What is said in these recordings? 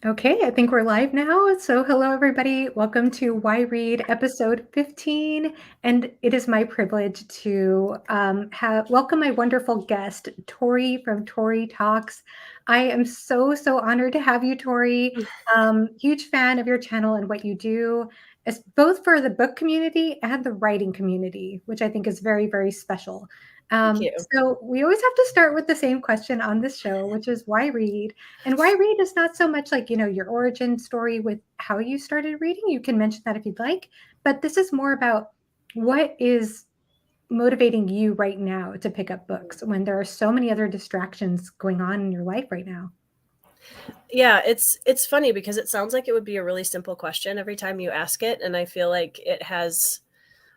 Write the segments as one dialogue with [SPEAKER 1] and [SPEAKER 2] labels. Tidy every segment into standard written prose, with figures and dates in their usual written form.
[SPEAKER 1] Okay, I think we're live now. So, hello, everybody. Welcome to Why Read, episode 15. And it is my privilege to welcome my wonderful guest, Tori from ToriTalks. I am so honored to have you, Tori. Huge fan of your channel and what you do, as both for the book community and the writing community, which I think is very special.
[SPEAKER 2] Thank you.
[SPEAKER 1] So, we always have to start with the same question on this show, which is why read? And why read is not so much like, your origin story with how you started reading. You can mention that if you'd like, but this is more about what is motivating you right now to pick up books when there are so many other distractions going on in your life right now.
[SPEAKER 2] Yeah, it's funny because it sounds like it would be a really simple question every time you ask it, and I feel like it has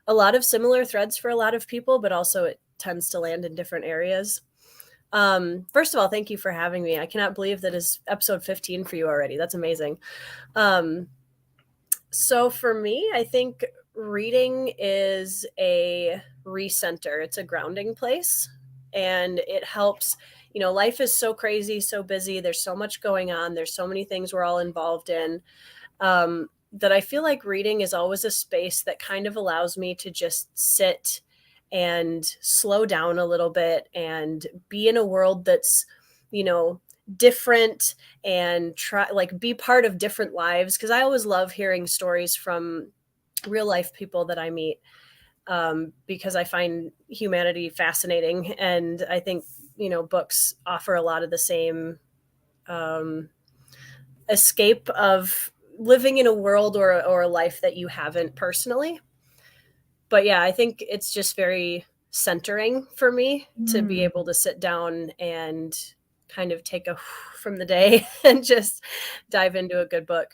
[SPEAKER 2] a lot of similar threads for a lot of people, but also it tends to land in different areas. First of all, thank you for having me. I cannot believe that is episode 15 for you already. That's amazing. So for me, I think reading is a recenter. It's a grounding place, and it helps. Life is so crazy, so busy. There's so much going on. There's so many things we're all involved in, that I feel like reading is always a space that kind of allows me to just sit and slow down a little bit and be in a world that's, different, and be part of different lives. Cause I always love hearing stories from real life people that I meet, because I find humanity fascinating. And I think, books offer a lot of the same, escape of living in a world or a life that you haven't personally. But yeah, I think it's just very centering for me to be able to sit down and kind of take a from the day and just dive into a good book.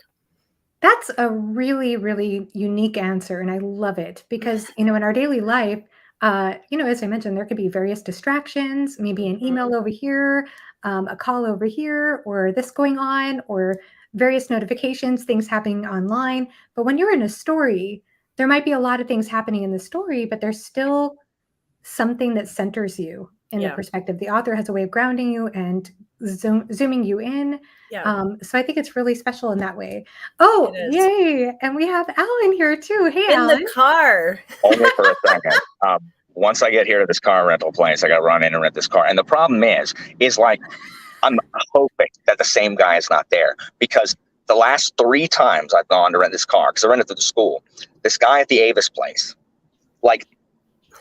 [SPEAKER 1] That's a really unique answer, and I love it because, in our daily life, as I mentioned, there could be various distractions, maybe an email over here, a call over here, or this going on, or various notifications, things happening online. But when you're in a story, there might be a lot of things happening in the story, but there's still something that centers you in the
[SPEAKER 2] Yeah.
[SPEAKER 1] perspective. The author has a way of grounding you and zooming you in.
[SPEAKER 2] Yeah.
[SPEAKER 1] So I think it's really special in that way. Oh,
[SPEAKER 2] It is.
[SPEAKER 1] yay. And we have Alan here too. Hey,
[SPEAKER 2] In the
[SPEAKER 1] Alan.
[SPEAKER 2] car.
[SPEAKER 3] Only for a second. Once I get here to this car rental place, I got to run in and rent this car. And the problem is like, I'm hoping that the same guy is not there, because the last 3 times I've gone to rent this car, because I rented to the school, this guy at the Avis place, like,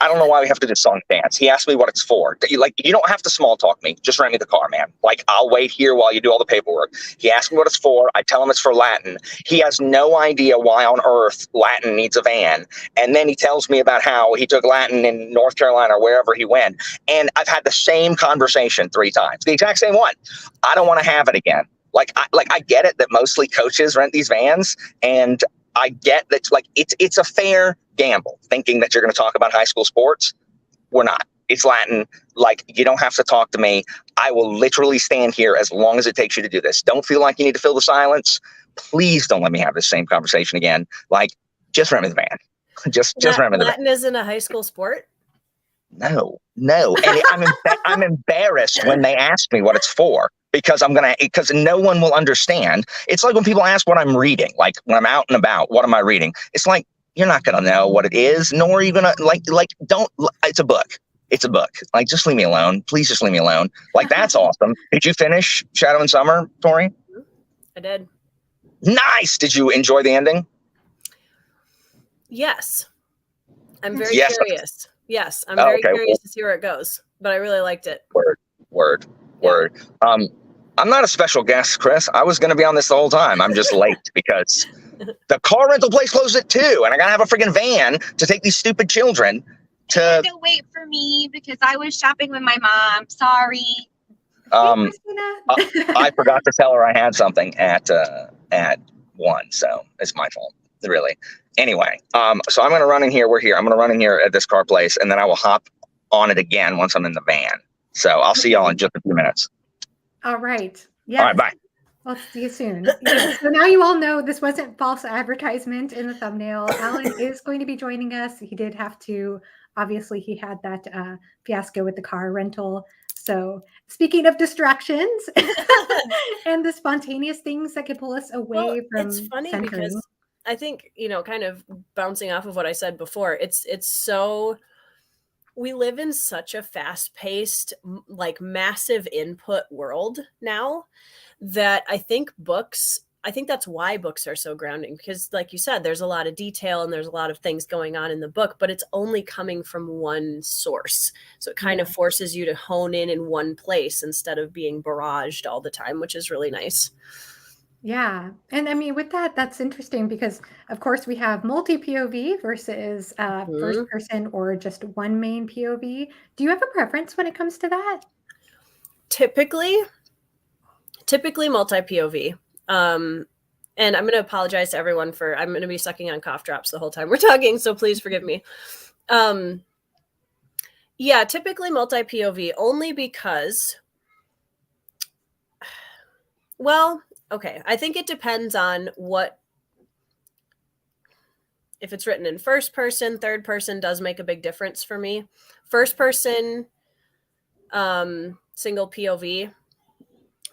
[SPEAKER 3] I don't know why we have to do song dance. He asked me what it's for. You don't have to small talk me. Just rent me the car, man. Like, I'll wait here while you do all the paperwork. He asked me what it's for. I tell him it's for Latin. He has no idea why on earth Latin needs a van. And then he tells me about how he took Latin in North Carolina or wherever he went. And I've had the same conversation 3 times, the exact same one. I don't want to have it again. I get it that mostly coaches rent these vans, and I get that, it's a fair gamble thinking that you're going to talk about high school sports. We're not. It's Latin. You don't have to talk to me. I will literally stand here as long as it takes you to do this. Don't feel like you need to fill the silence. Please don't let me have this same conversation again. Just rent me the van. Just rent me the van.
[SPEAKER 2] Latin isn't a high school sport?
[SPEAKER 3] No. And I'm embarrassed when they ask me what it's for, because no one will understand. It's like when people ask what I'm reading, like when I'm out and about, what am I reading? It's like, you're not going to know what it is, nor are you going to it's a book. It's a book. Just leave me alone. Please just leave me alone. That's awesome. Did you finish Shadow and Summer, Tori?
[SPEAKER 2] I did.
[SPEAKER 3] Nice. Did you enjoy the ending?
[SPEAKER 2] Yes. I'm very curious. Yes, I'm very curious to see where it goes, but I really liked it.
[SPEAKER 3] Word. I'm not a special guest, Chris. I was going to be on this the whole time. I'm just late because the car rental place closed at 2, and I got to have a freaking van to take these stupid children to.
[SPEAKER 4] You had to wait for me because I was shopping with my mom. Sorry.
[SPEAKER 3] I forgot to tell her I had something at 1, so it's my fault, really. Anyway, so I'm going to run in here. We're here. I'm going to run in here at this car place, and then I will hop on it again once I'm in the van. So I'll see y'all in just a few minutes.
[SPEAKER 1] All right. Yes.
[SPEAKER 3] All right, bye.
[SPEAKER 1] I'll see you soon. Yes. So now you all know this wasn't false advertisement in the thumbnail. Alan is going to be joining us. He did have to, obviously he had that fiasco with the car rental. So speaking of distractions and the spontaneous things that can pull us
[SPEAKER 2] Well,
[SPEAKER 1] away
[SPEAKER 2] it's
[SPEAKER 1] from
[SPEAKER 2] funny
[SPEAKER 1] centering.
[SPEAKER 2] because I think, kind of bouncing off of what I said before, it's so we live in such a fast-paced, like massive input world now that I think that's why books are so grounding because like you said, there's a lot of detail and there's a lot of things going on in the book, but it's only coming from one source. So it kind of
[SPEAKER 1] Yeah.
[SPEAKER 2] forces you to hone in one place instead of being barraged all the time, which is really nice.
[SPEAKER 1] Yeah. And I mean, with that, that's interesting because, of course, we have multi POV versus first
[SPEAKER 2] Mhm.
[SPEAKER 1] person or just one main POV. Do you have a preference when it comes to that?
[SPEAKER 2] Typically, multi POV. And I'm going to apologize to everyone I'm going to be sucking on cough drops the whole time we're talking, so please forgive me. Yeah, typically multi POV only because, well, okay, I think it depends on if it's written in first person, third person does make a big difference for me. First person, single POV,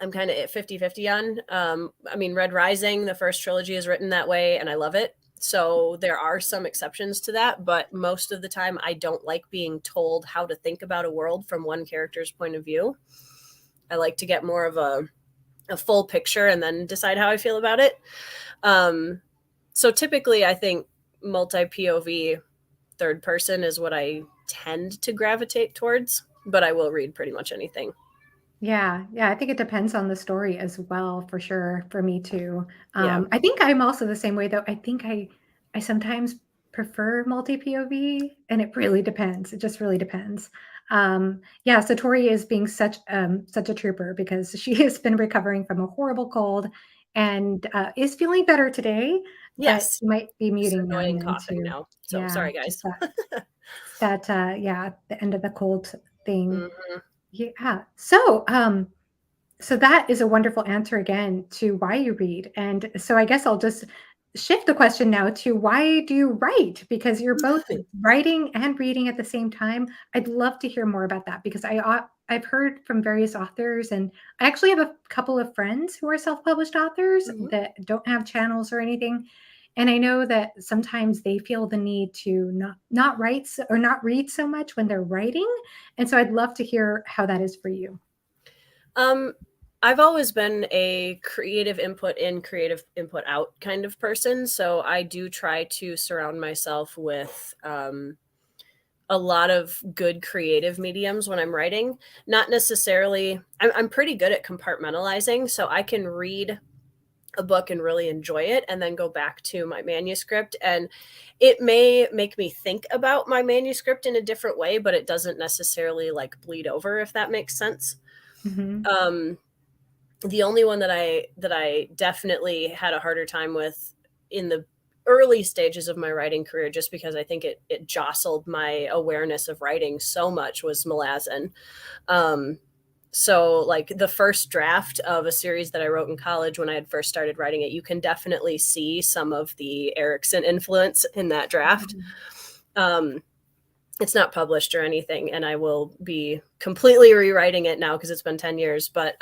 [SPEAKER 2] I'm kind of at 50-50 on. I mean, Red Rising, the first trilogy is written that way, and I love it. So there are some exceptions to that, but most of the time I don't like being told how to think about a world from one character's point of view. I like to get more of a full picture and then decide how I feel about it. So typically I think multi POV third person is what I tend to gravitate towards, but I will read pretty much anything.
[SPEAKER 1] Yeah, yeah, I think it depends on the story as well, for sure, for me too.
[SPEAKER 2] Yeah.
[SPEAKER 1] I think I'm also the same way though. I think I sometimes prefer multi POV, and it really depends. It just really depends. Yeah, so Tori is being such a trooper because she has been recovering from a horrible cold and is feeling better today, but
[SPEAKER 2] Yes.
[SPEAKER 1] she might be
[SPEAKER 2] Just
[SPEAKER 1] muting now and
[SPEAKER 2] annoying
[SPEAKER 1] then
[SPEAKER 2] coughing
[SPEAKER 1] too.
[SPEAKER 2] now. So
[SPEAKER 1] Yeah,
[SPEAKER 2] sorry,
[SPEAKER 1] just
[SPEAKER 2] guys.
[SPEAKER 1] that the end of the cold thing.
[SPEAKER 2] Mhm.
[SPEAKER 1] Yeah. So that is a wonderful answer again to why you read. And so I guess I'll just shift the question now to why do you write? Because you're both writing and reading at the same time. I'd love to hear more about that because I've heard from various authors, and I actually have a couple of friends who are self-published authors
[SPEAKER 2] Mhm.
[SPEAKER 1] that don't have channels or anything. And I know that sometimes they feel the need to not write or not read so much when they're writing. And so I'd love to hear how that is for you.
[SPEAKER 2] Um, I've always been a creative input in, creative input out kind of person. So I do try to surround myself with a lot of good creative mediums when I'm writing. Not necessarily, I'm pretty good at compartmentalizing. So I can read a book and really enjoy it and then go back to my manuscript. And it may make me think about my manuscript in a different way, but it doesn't necessarily like bleed over, if that makes sense.
[SPEAKER 1] Mhm.
[SPEAKER 2] Um, the only one that I definitely had a harder time with in the early stages of my writing career, just because I think it jostled my awareness of writing so much, was Malazan. Um, so like the first draft of a series that I wrote in college when I had first started writing it, you can definitely see some of the Erickson influence in that draft.
[SPEAKER 1] Mhm.
[SPEAKER 2] Um, it's not published or anything, and I will be completely rewriting it now because it's been 10 years. But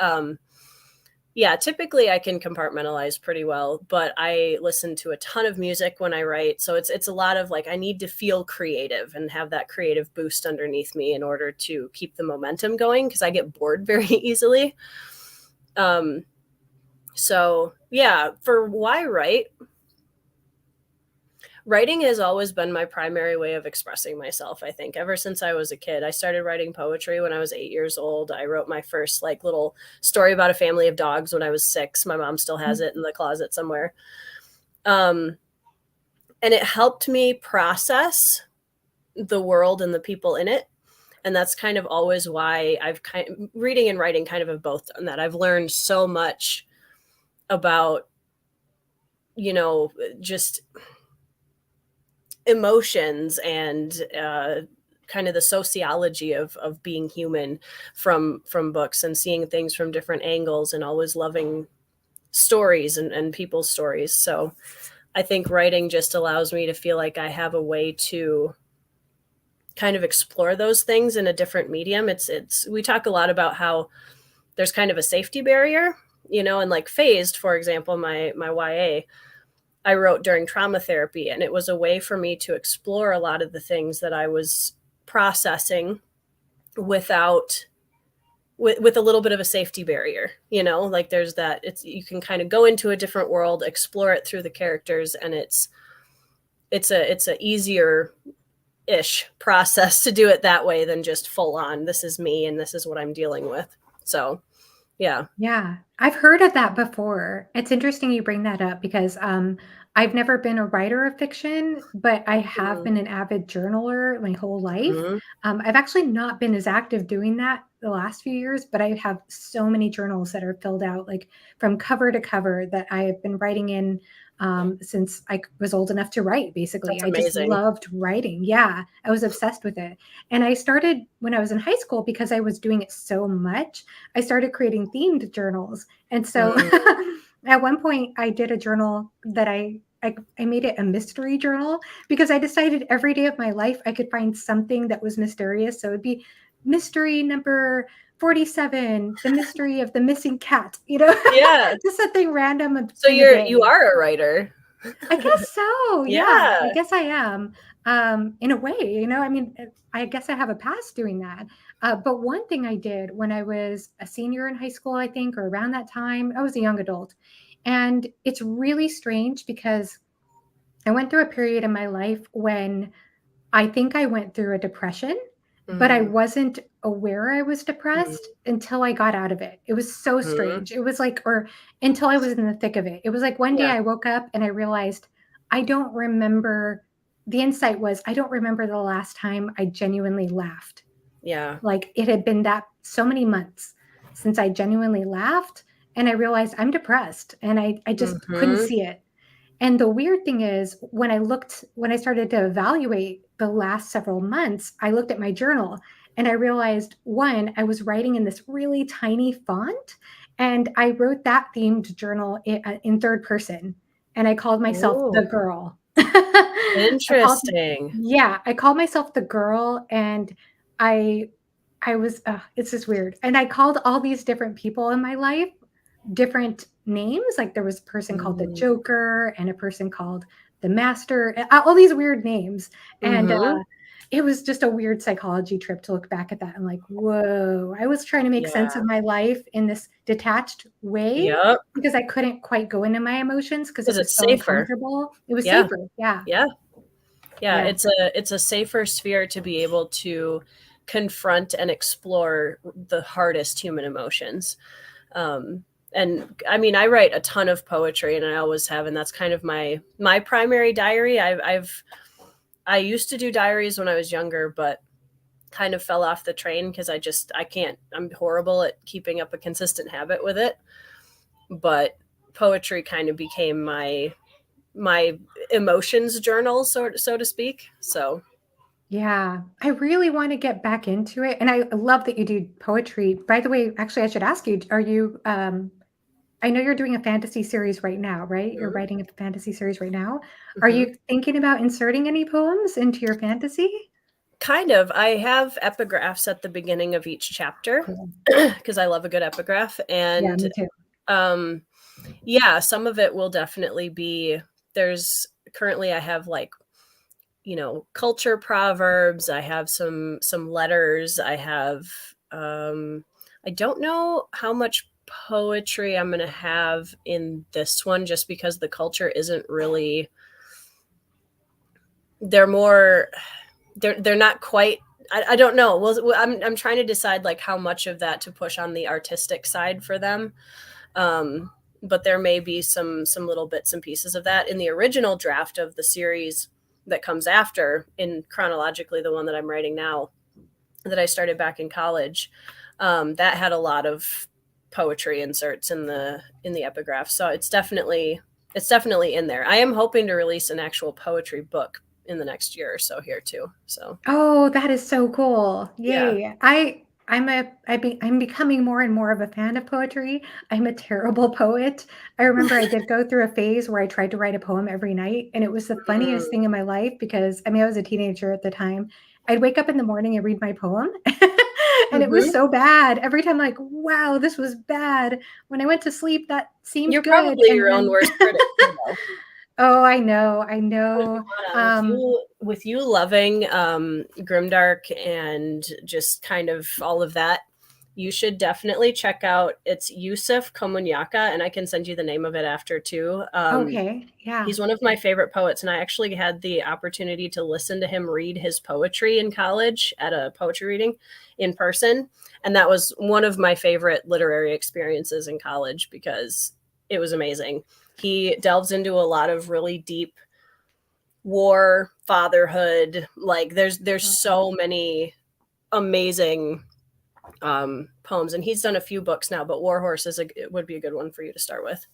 [SPEAKER 2] yeah, typically I can compartmentalize pretty well, but I listen to a ton of music when I write. So it's a lot of like I need to feel creative and have that creative boost underneath me in order to keep the momentum going because I get bored very easily. Um so yeah, for why write? Writing has always been my primary way of expressing myself, I think. Ever since I was a kid, I started writing poetry when I was 8 years old. I wrote my first like little story about a family of dogs when I was 6. My mom still has it in the closet somewhere. Um, and it helped me process the world and the people in it. And that's kind of always why reading and writing kind of have both done that. I've learned so much about, just emotions and kind of the sociology of being human from books and seeing things from different angles and always loving stories and people's stories. So I think writing just allows me to feel like I have a way to kind of explore those things in a different medium. We talk a lot about how there's kind of a safety barrier, and like Phased, for example, my YA, I wrote during trauma therapy, and it was a way for me to explore a lot of the things that I was processing without with a little bit of a safety barrier, like there's that, you can kind of go into a different world, explore it through the characters, and it's a easier ish process to do it that way than just full on, this is me and this is what I'm dealing with. So yeah.
[SPEAKER 1] Yeah, I've heard of that before. It's interesting you bring that up because I've never been a writer of fiction, but I have been an avid journaler my whole life.
[SPEAKER 2] Mm-hmm.
[SPEAKER 1] I've actually not been as active doing that the last few years, but I have so many journals that are filled out, like from cover to cover, that I have been writing in since I was old enough to write, basically.
[SPEAKER 2] That's
[SPEAKER 1] I just
[SPEAKER 2] amazing.
[SPEAKER 1] loved writing. Yeah, I was obsessed with it. And I started when I was in high school because I was doing it so much. I started creating themed journals. And so at one point I did a journal that I made it a mystery journal because I decided every day of my life I could find something that was mysterious. So it'd be mystery number 47, the mystery of the missing cat,
[SPEAKER 2] Yeah.
[SPEAKER 1] just something random.
[SPEAKER 2] So you are a writer.
[SPEAKER 1] I guess so. Yeah,
[SPEAKER 2] Yeah.
[SPEAKER 1] I guess I am. In a way, I mean, I guess I have a past doing that. But one thing I did when I was a senior in high school, I think, or around that time, I was a young adult. And it's really strange because I went through a period in my life when I think I went through a depression, but I wasn't aware I was depressed until I got out of it. It was so strange. It was like, or until I was in the thick of it. It was like one day I woke up and I realized I don't remember. The insight was I don't remember the last time I genuinely laughed.
[SPEAKER 2] Yeah.
[SPEAKER 1] Like it had been so many months since I genuinely laughed. And I realized I'm depressed and I just couldn't see it. And the weird thing is when I started to evaluate the last several months, I looked at my journal and I realized, one, I was writing in this really tiny font, and I wrote that themed journal in third person, and I called myself the girl.
[SPEAKER 2] Interesting.
[SPEAKER 1] I called myself the girl, and I was, it's just weird. And I called all these different people in my life different names. Like there was a person called the Joker and a person called the Master, all these weird names. And it was just a weird psychology trip to look back at that and like, whoa, I was trying to make sense of my life in this detached way because I couldn't quite go into my emotions because it was so uncomfortable. It was safer. Yeah.
[SPEAKER 2] It's a safer sphere to be able to confront and explore the hardest human emotions. And I mean, I write a ton of poetry, and I always have, and that's kind of my primary diary. I used to do diaries when I was younger, but kind of fell off the train because I can't, I'm horrible at keeping up a consistent habit with it. But poetry kind of became my emotions journal, so to speak. So
[SPEAKER 1] yeah, I really want to get back into it. And I love that you do poetry. By the way, actually, I should ask you, are you, I know you're doing a fantasy series right now, right? You're writing a fantasy series right now. Are you thinking about inserting any poems into your fantasy?
[SPEAKER 2] Kind of. I have epigraphs at the beginning of each chapter because I love a good epigraph. And
[SPEAKER 1] yeah, me too.
[SPEAKER 2] Some of it will definitely be, currently I have like, culture proverbs. I have some letters. I have, I don't know how much poetry I'm going to have in this one just because the culture isn't really, they're not quite, I don't know. Well, I'm trying to decide like how much of that to push on the artistic side for them. But there may be some little bits and pieces of that in the original draft of the series that comes after, in chronologically the one that I'm writing now that I started back in college. That had a lot of poetry inserts in the epigraph. So it's definitely in there. I am hoping to release an actual poetry book in the next year or so here too. So
[SPEAKER 1] oh, that is so cool. Yay. I'm becoming more and more of a fan of poetry. I'm a terrible poet. I remember I did go through a phase where I tried to write a poem every night, and it was the funniest thing in my life because I mean I was a teenager at the time, I'd wake up in the morning and read my poem. And it was
[SPEAKER 2] Mhm.
[SPEAKER 1] so bad. Every time, like, wow, this was bad. When I went to sleep, that seemed
[SPEAKER 2] You're
[SPEAKER 1] good.
[SPEAKER 2] probably
[SPEAKER 1] And
[SPEAKER 2] your own
[SPEAKER 1] then,
[SPEAKER 2] worst critic too, though.
[SPEAKER 1] oh, I know, I
[SPEAKER 2] But
[SPEAKER 1] know.
[SPEAKER 2] Joanna, with you loving grimdark and just kind of all of that, you should definitely check out, it's Yusuf Komunyakaa, and I can send you the name of it after too.
[SPEAKER 1] Okay, yeah.
[SPEAKER 2] He's one of my favorite poets, and I actually had the opportunity to listen to him read his poetry in college at a poetry reading in person. And that was one of my favorite literary experiences in college because it was amazing. He delves into a lot of really deep war, fatherhood. Like there's so many amazing poems, and he's done a few books now, but Warhorse it would be a good one for you to start with.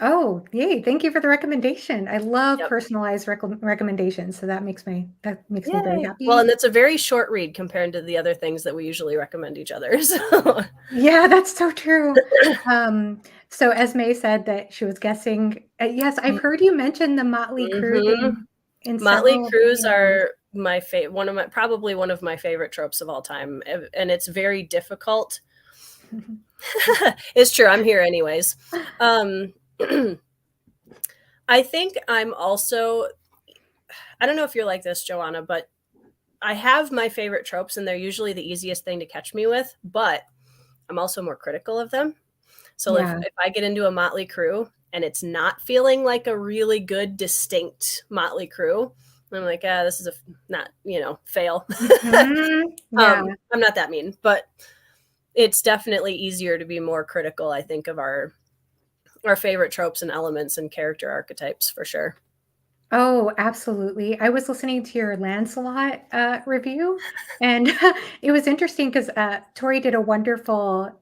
[SPEAKER 1] Oh, yay. Thank you for the recommendation. I love
[SPEAKER 2] Yep.
[SPEAKER 1] personalized recommendations. So that makes me very
[SPEAKER 2] Yay.
[SPEAKER 1] happy.
[SPEAKER 2] Well, and it's a very short read compared to the other things that we usually recommend each other. So
[SPEAKER 1] Yeah, that's so true. So Esme said that she was guessing. Yes, I've heard you mention the Motley Crue
[SPEAKER 2] Mhm.
[SPEAKER 1] thing in
[SPEAKER 2] Motley
[SPEAKER 1] several
[SPEAKER 2] Crues
[SPEAKER 1] videos.
[SPEAKER 2] are my probably one of my favorite tropes of all time, and it's very difficult. It's true. I'm here anyways. I think I'm also, I don't know if you're like this, Joanna, but I have my favorite tropes, and they're usually the easiest thing to catch me with, but I'm also more critical of them. So
[SPEAKER 1] Yeah.
[SPEAKER 2] if I get into a Motley Crue and it's not feeling like a really good, distinct Motley Crue, I'm like, this is not, fail.
[SPEAKER 1] Yeah.
[SPEAKER 2] I'm not that mean, but it's definitely easier to be more critical, I think, of our favorite tropes and elements and character archetypes for sure.
[SPEAKER 1] Oh, absolutely. I was listening to your Lancelot review, and it was interesting because Tori did a wonderful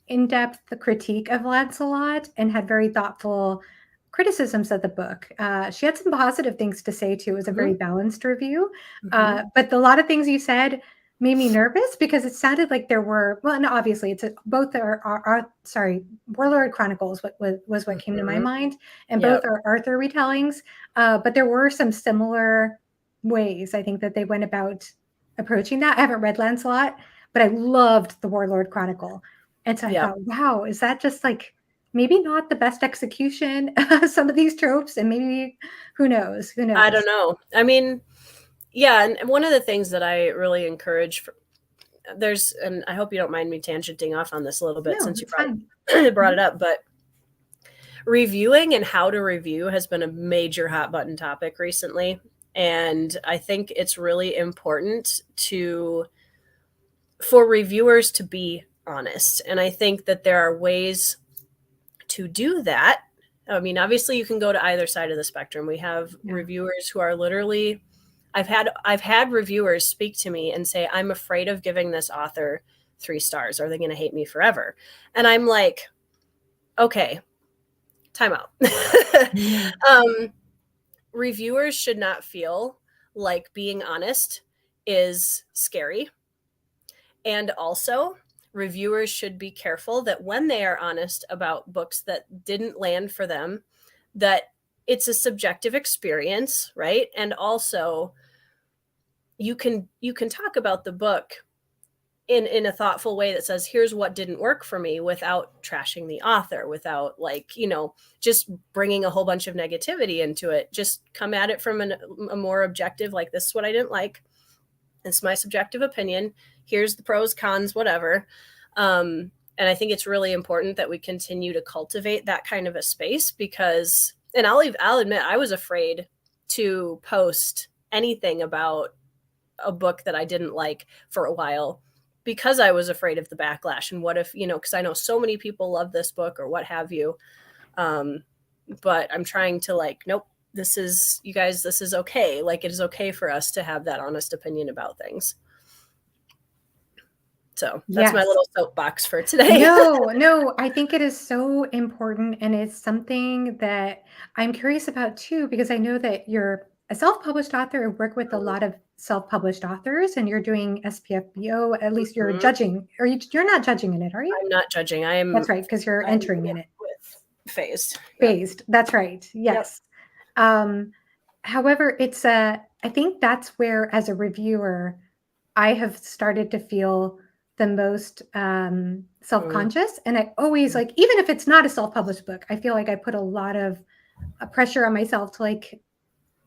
[SPEAKER 1] in-depth critique of Lancelot and had very thoughtful criticisms of the book. She had some positive things to say too. It was a very
[SPEAKER 2] Mhm.
[SPEAKER 1] balanced review.
[SPEAKER 2] Mhm.
[SPEAKER 1] But a lot of things you said made me nervous because it sounded like there were, well, and obviously both are sorry, Warlord Chronicles was what came to my
[SPEAKER 2] Mhm.
[SPEAKER 1] mind, and
[SPEAKER 2] Yep.
[SPEAKER 1] both are Arthur retellings. But there were some similar ways I think that they went about approaching that. I haven't read Lancelot, but I loved the Warlord Chronicle. And so I
[SPEAKER 2] Yep.
[SPEAKER 1] thought, wow, is that just like maybe not the best execution of some of these tropes? And maybe who knows? Who knows?
[SPEAKER 2] I don't know. I mean, yeah, and one of the things that I really encourage and I hope you don't mind me tangenting off on this a little bit
[SPEAKER 1] No,
[SPEAKER 2] since you
[SPEAKER 1] it's fine.
[SPEAKER 2] brought it up, but reviewing and how to review has been a major hot button topic recently. And I think it's really important for reviewers to be honest. And I think that there are ways to do that. I mean, obviously you can go to either side of the spectrum. We have reviewers who are literally, I've had reviewers speak to me and say, I'm afraid of giving this author 3 stars. Are they going to hate me forever? And I'm like, okay, time out. Reviewers should not feel like being honest is scary. And also, reviewers should be careful that when they are honest about books that didn't land for them, that it's a subjective experience, right? And also, you can talk about the book in a thoughtful way that says, here's what didn't work for me, without trashing the author, without just bringing a whole bunch of negativity into it. Just come at it from a more objective, like, this is what I didn't like. It's my subjective opinion. Here's the pros, cons, whatever. And I think it's really important that we continue to cultivate that kind of a space because, and I'll admit, I was afraid to post anything about a book that I didn't like for a while because I was afraid of the backlash. And what if, because I know so many people love this book or what have you. But I'm trying to nope, this is okay. Like, it is okay for us to have that honest opinion about things. So that's my little soapbox for today.
[SPEAKER 1] No, I think it is so important. And it's something that I'm curious about too, because I know that you're a self-published author and work with a lot of self-published authors, and you're doing SPFBO, at least you're judging, or you're not judging in it, are you?
[SPEAKER 2] I'm not judging.
[SPEAKER 1] That's right, because you're entering in it.
[SPEAKER 2] With phased.
[SPEAKER 1] Phased. That's right. Yes. Yep. However, I think that's where, as a reviewer, I have started to feel the most self-conscious. And I always like, even if it's not a self-published book, I feel like I put a lot of pressure on myself to like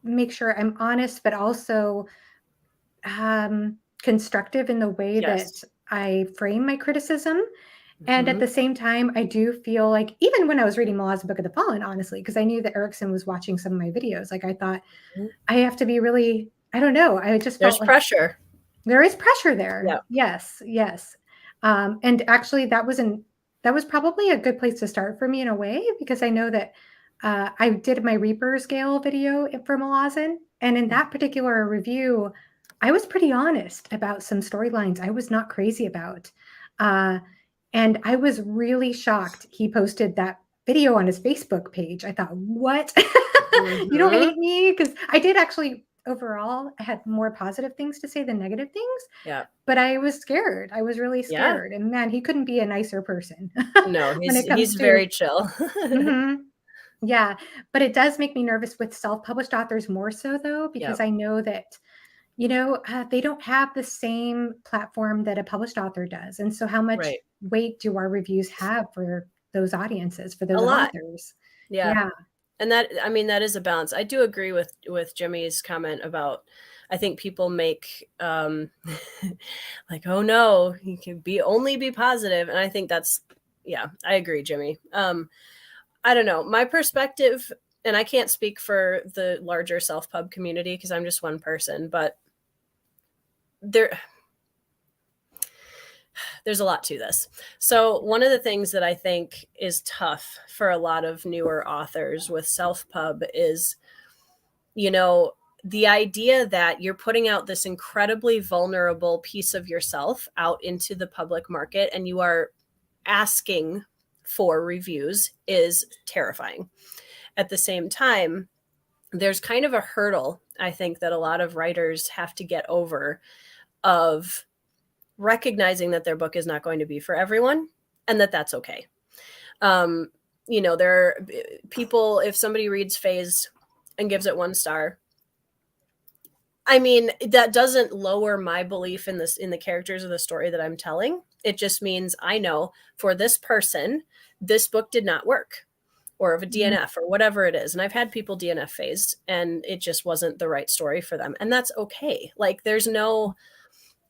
[SPEAKER 1] make sure I'm honest, but also constructive in the way that
[SPEAKER 2] Yes.
[SPEAKER 1] I frame my criticism. And at
[SPEAKER 2] Mhm.
[SPEAKER 1] the same time, I do feel like even when I was reading Malaz's Book of the Fallen, honestly, because I knew that Erickson was watching some of my videos, like I thought
[SPEAKER 2] Mhm.
[SPEAKER 1] I have to be really, I don't know. I just
[SPEAKER 2] There's
[SPEAKER 1] felt like
[SPEAKER 2] pressure.
[SPEAKER 1] there is pressure there.
[SPEAKER 2] Yeah.
[SPEAKER 1] Yes, yes. And actually, that was probably a good place to start for me in a way because I know that I did my Reaper scale video for Malazan, and in that particular review, I was pretty honest about some storylines I was not crazy about. Uh, and I was really shocked he posted that video on his Facebook page. I thought, "What? You don't
[SPEAKER 2] Mhm.
[SPEAKER 1] hate me?" Because I did actually overall, I had more positive things to say than negative things,
[SPEAKER 2] Yeah.
[SPEAKER 1] but I was scared. I was really
[SPEAKER 2] Yeah.
[SPEAKER 1] scared, and man, he couldn't be a nicer person
[SPEAKER 2] No,
[SPEAKER 1] when it comes
[SPEAKER 2] he's
[SPEAKER 1] to
[SPEAKER 2] very chill.
[SPEAKER 1] mhm. Yeah, but it does make me nervous with self-published authors more so though,
[SPEAKER 2] Yeah.
[SPEAKER 1] because I know that they don't have the same platform that a published author does. And so how much
[SPEAKER 2] Right.
[SPEAKER 1] weight do our reviews have for those audiences, for
[SPEAKER 2] A
[SPEAKER 1] those
[SPEAKER 2] lot.
[SPEAKER 1] authors?
[SPEAKER 2] Yeah.
[SPEAKER 1] Yeah.
[SPEAKER 2] And that, I mean, that is a balance. I do agree with Jimmy's comment about, I think people make like, oh no, you can only be positive. And I think that's, yeah, I agree, Jimmy. I don't know. My perspective, and I can't speak for the larger self-pub community because I'm just one person, but there's a lot to this. So one of the things that I think is tough for a lot of newer authors with self-pub is, the idea that you're putting out this incredibly vulnerable piece of yourself out into the public market and you are asking for reviews is terrifying. At the same time, there's kind of a hurdle, I think, that a lot of writers have to get over of recognizing that their book is not going to be for everyone and that that's okay. There are people, if somebody reads Phased and gives it 1 star, I mean, that doesn't lower my belief in the characters of the story that I'm telling. It just means I know for this person, this book did not work, or of a
[SPEAKER 1] Mhm.
[SPEAKER 2] DNF or whatever it is. And I've had people DNF Phased and it just wasn't the right story for them. And that's okay. Like there's no,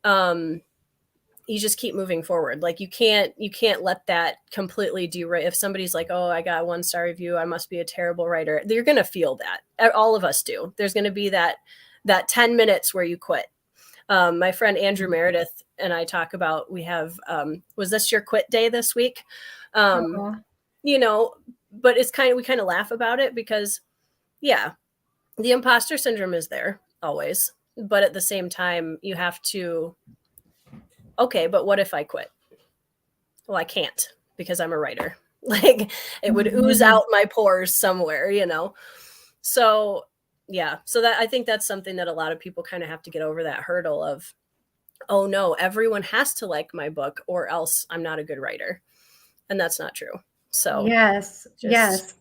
[SPEAKER 2] you just keep moving forward. Like you can't let that completely derail. If somebody's like, oh, I got a 1 star review, I must be a terrible writer. You're going to feel that. All of us do. There's going to be that 10 minutes where you quit. My friend Andrew Meredith and I talk about, we have, was this your quit day this week?
[SPEAKER 1] Aw.
[SPEAKER 2] But we kind of laugh about it because yeah, the imposter syndrome is there always. But at the same time, you have to, okay, but what if I quit? Well, I can't because I'm a writer. Like it would ooze
[SPEAKER 1] Mhm.
[SPEAKER 2] out my pores somewhere. So yeah, so that I think that's something that a lot of people kind of have to get over, that hurdle of, oh no, everyone has to like my book or else I'm not a good writer. And that's not true. So
[SPEAKER 1] Yes,
[SPEAKER 2] just
[SPEAKER 1] yes.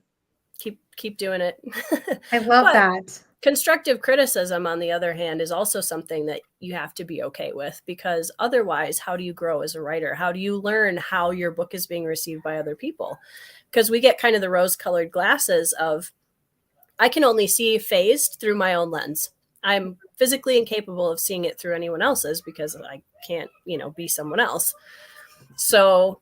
[SPEAKER 2] keep doing it.
[SPEAKER 1] I love
[SPEAKER 2] But
[SPEAKER 1] that.
[SPEAKER 2] constructive criticism, on the other hand, is also something that you have to be okay with, because otherwise, how do you grow as a writer? How do you learn how your book is being received by other people? Because we get kind of the rose-colored glasses of, I can only see Phased through my own lens. I'm physically incapable of seeing it through anyone else's because I can't, be someone else. So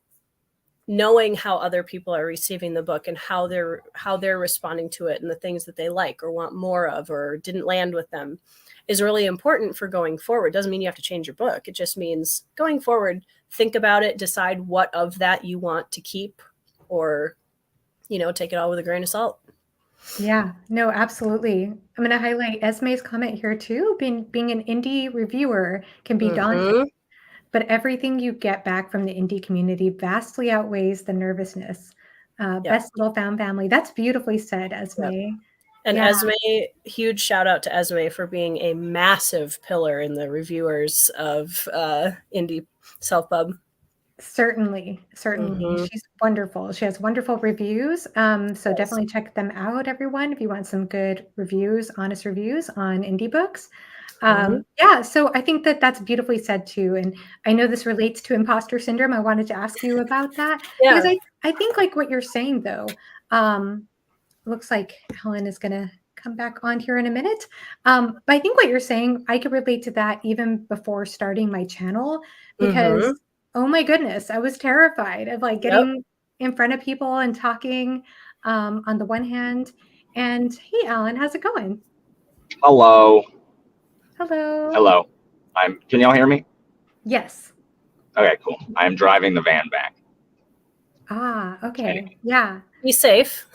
[SPEAKER 2] knowing how other people are receiving the book and how they're responding to it and the things that they like or want more of or didn't land with them is really important for going forward. Doesn't mean you have to change your book. It just means going forward, think about it, decide what of that you want to keep, or take it all with a grain of salt.
[SPEAKER 1] Yeah, no, absolutely. I'm going to highlight Esme's comment here too. Being an indie reviewer can be daunting,
[SPEAKER 2] Mm-hmm.
[SPEAKER 1] but everything you get back from the indie community vastly outweighs the nervousness.
[SPEAKER 2] Yep.
[SPEAKER 1] Best little found family. That's beautifully said,
[SPEAKER 2] Yep.
[SPEAKER 1] Esme.
[SPEAKER 2] And
[SPEAKER 1] Yeah,
[SPEAKER 2] Esme, huge shout out to Esme for being a massive pillar in the reviewers of indie self-pub.
[SPEAKER 1] certainly, certainly.
[SPEAKER 2] Mm-hmm.
[SPEAKER 1] She's wonderful. She has wonderful reviews. So
[SPEAKER 2] Yes.
[SPEAKER 1] definitely check them out, everyone, if you want some good reviews, honest reviews on indie books. Yeah, so I think that that's beautifully said too, and I know this relates to imposter syndrome. I wanted to ask you about that because
[SPEAKER 2] Yeah.
[SPEAKER 1] I think like what you're saying though, um, looks like Helen is gonna come back on here in a minute. But I think what you're saying, I could relate to that even before starting my channel because
[SPEAKER 2] Mm-hmm.
[SPEAKER 1] oh my goodness, I was terrified of like
[SPEAKER 2] Yep.
[SPEAKER 1] getting in front of people and talking on the one hand. And hey, Alan, how's it going?
[SPEAKER 5] Hello.
[SPEAKER 1] Hello.
[SPEAKER 5] Hello. Can y'all hear me?
[SPEAKER 1] Yes.
[SPEAKER 5] Okay, cool. I'm driving the van back.
[SPEAKER 1] Ah, okay.
[SPEAKER 5] Anyway,
[SPEAKER 1] Yeah.
[SPEAKER 2] Be safe.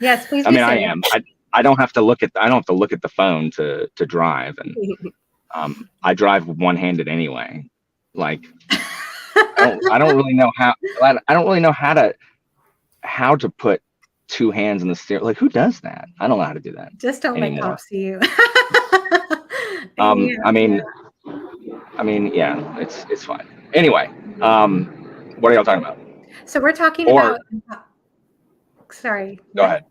[SPEAKER 1] Yes, please
[SPEAKER 5] I
[SPEAKER 1] be
[SPEAKER 5] mean, I
[SPEAKER 1] safe.
[SPEAKER 5] am. I don't have to look at the phone to drive, and I drive one-handed anyway. Like I don't really know how to put two hands in the steering. Like, who does that? I don't know how to do that
[SPEAKER 1] Just don't let
[SPEAKER 5] anymore.
[SPEAKER 1] cops see you.
[SPEAKER 5] I
[SPEAKER 1] Yeah.
[SPEAKER 5] mean, yeah, it's fine. Anyway, what are y'all talking about?
[SPEAKER 1] So we're talking
[SPEAKER 5] Or
[SPEAKER 1] about, sorry,
[SPEAKER 5] go
[SPEAKER 1] what?
[SPEAKER 5] ahead.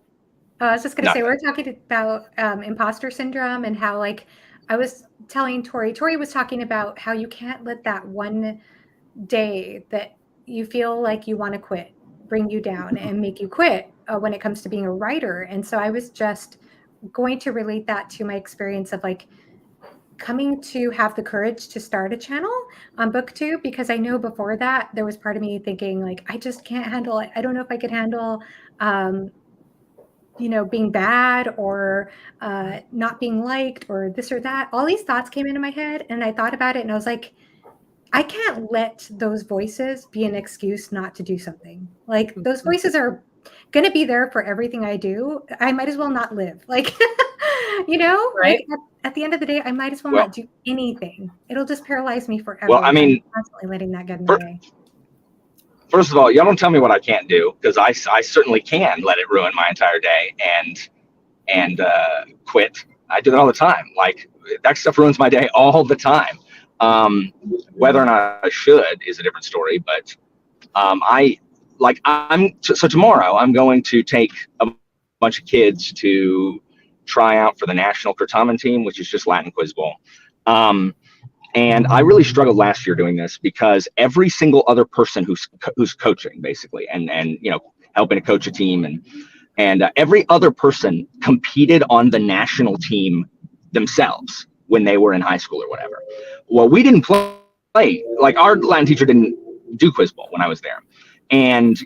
[SPEAKER 1] I was just going to say,
[SPEAKER 5] Nothing.
[SPEAKER 1] we're talking about imposter syndrome and how, like, I was telling Tori was talking about how you can't let that one day that you feel like you want to quit bring you down and make you quit when it comes to being a writer. And so I was just going to relate that to my experience of like coming to have the courage to start a channel on BookTube, because I know before that there was part of me thinking like, I just can't handle it. I don't know if I could handle being bad or not being liked or this or that. All these thoughts came into my head and I thought about it and I was like, I can't let those voices be an excuse not to do something. Like those voices are going to be there for everything I do. I might as well not live. Like,
[SPEAKER 2] Right.
[SPEAKER 1] like at the end of the day, I might as well
[SPEAKER 5] Well,
[SPEAKER 1] not do anything. It'll just paralyze me forever.
[SPEAKER 5] well, I
[SPEAKER 1] if I'm
[SPEAKER 5] mean,
[SPEAKER 1] constantly letting that get in the way.
[SPEAKER 5] first of all, y'all don't tell me what I can't do, because I certainly can let it ruin my entire day and quit. I do that all the time. Like, that stuff ruins my day all the time. Whether or not I should is a different story, but so tomorrow I'm going to take a bunch of kids to try out for the national Kurtaman team, which is just Latin Quiz Bowl. And I really struggled last year doing this because every single other person who's coaching, basically, and helping to coach a team, and every other person competed on the national team themselves when they were in high school or whatever. Well, we didn't play. Like, our Latin teacher didn't do Quiz Bowl when I was there. And,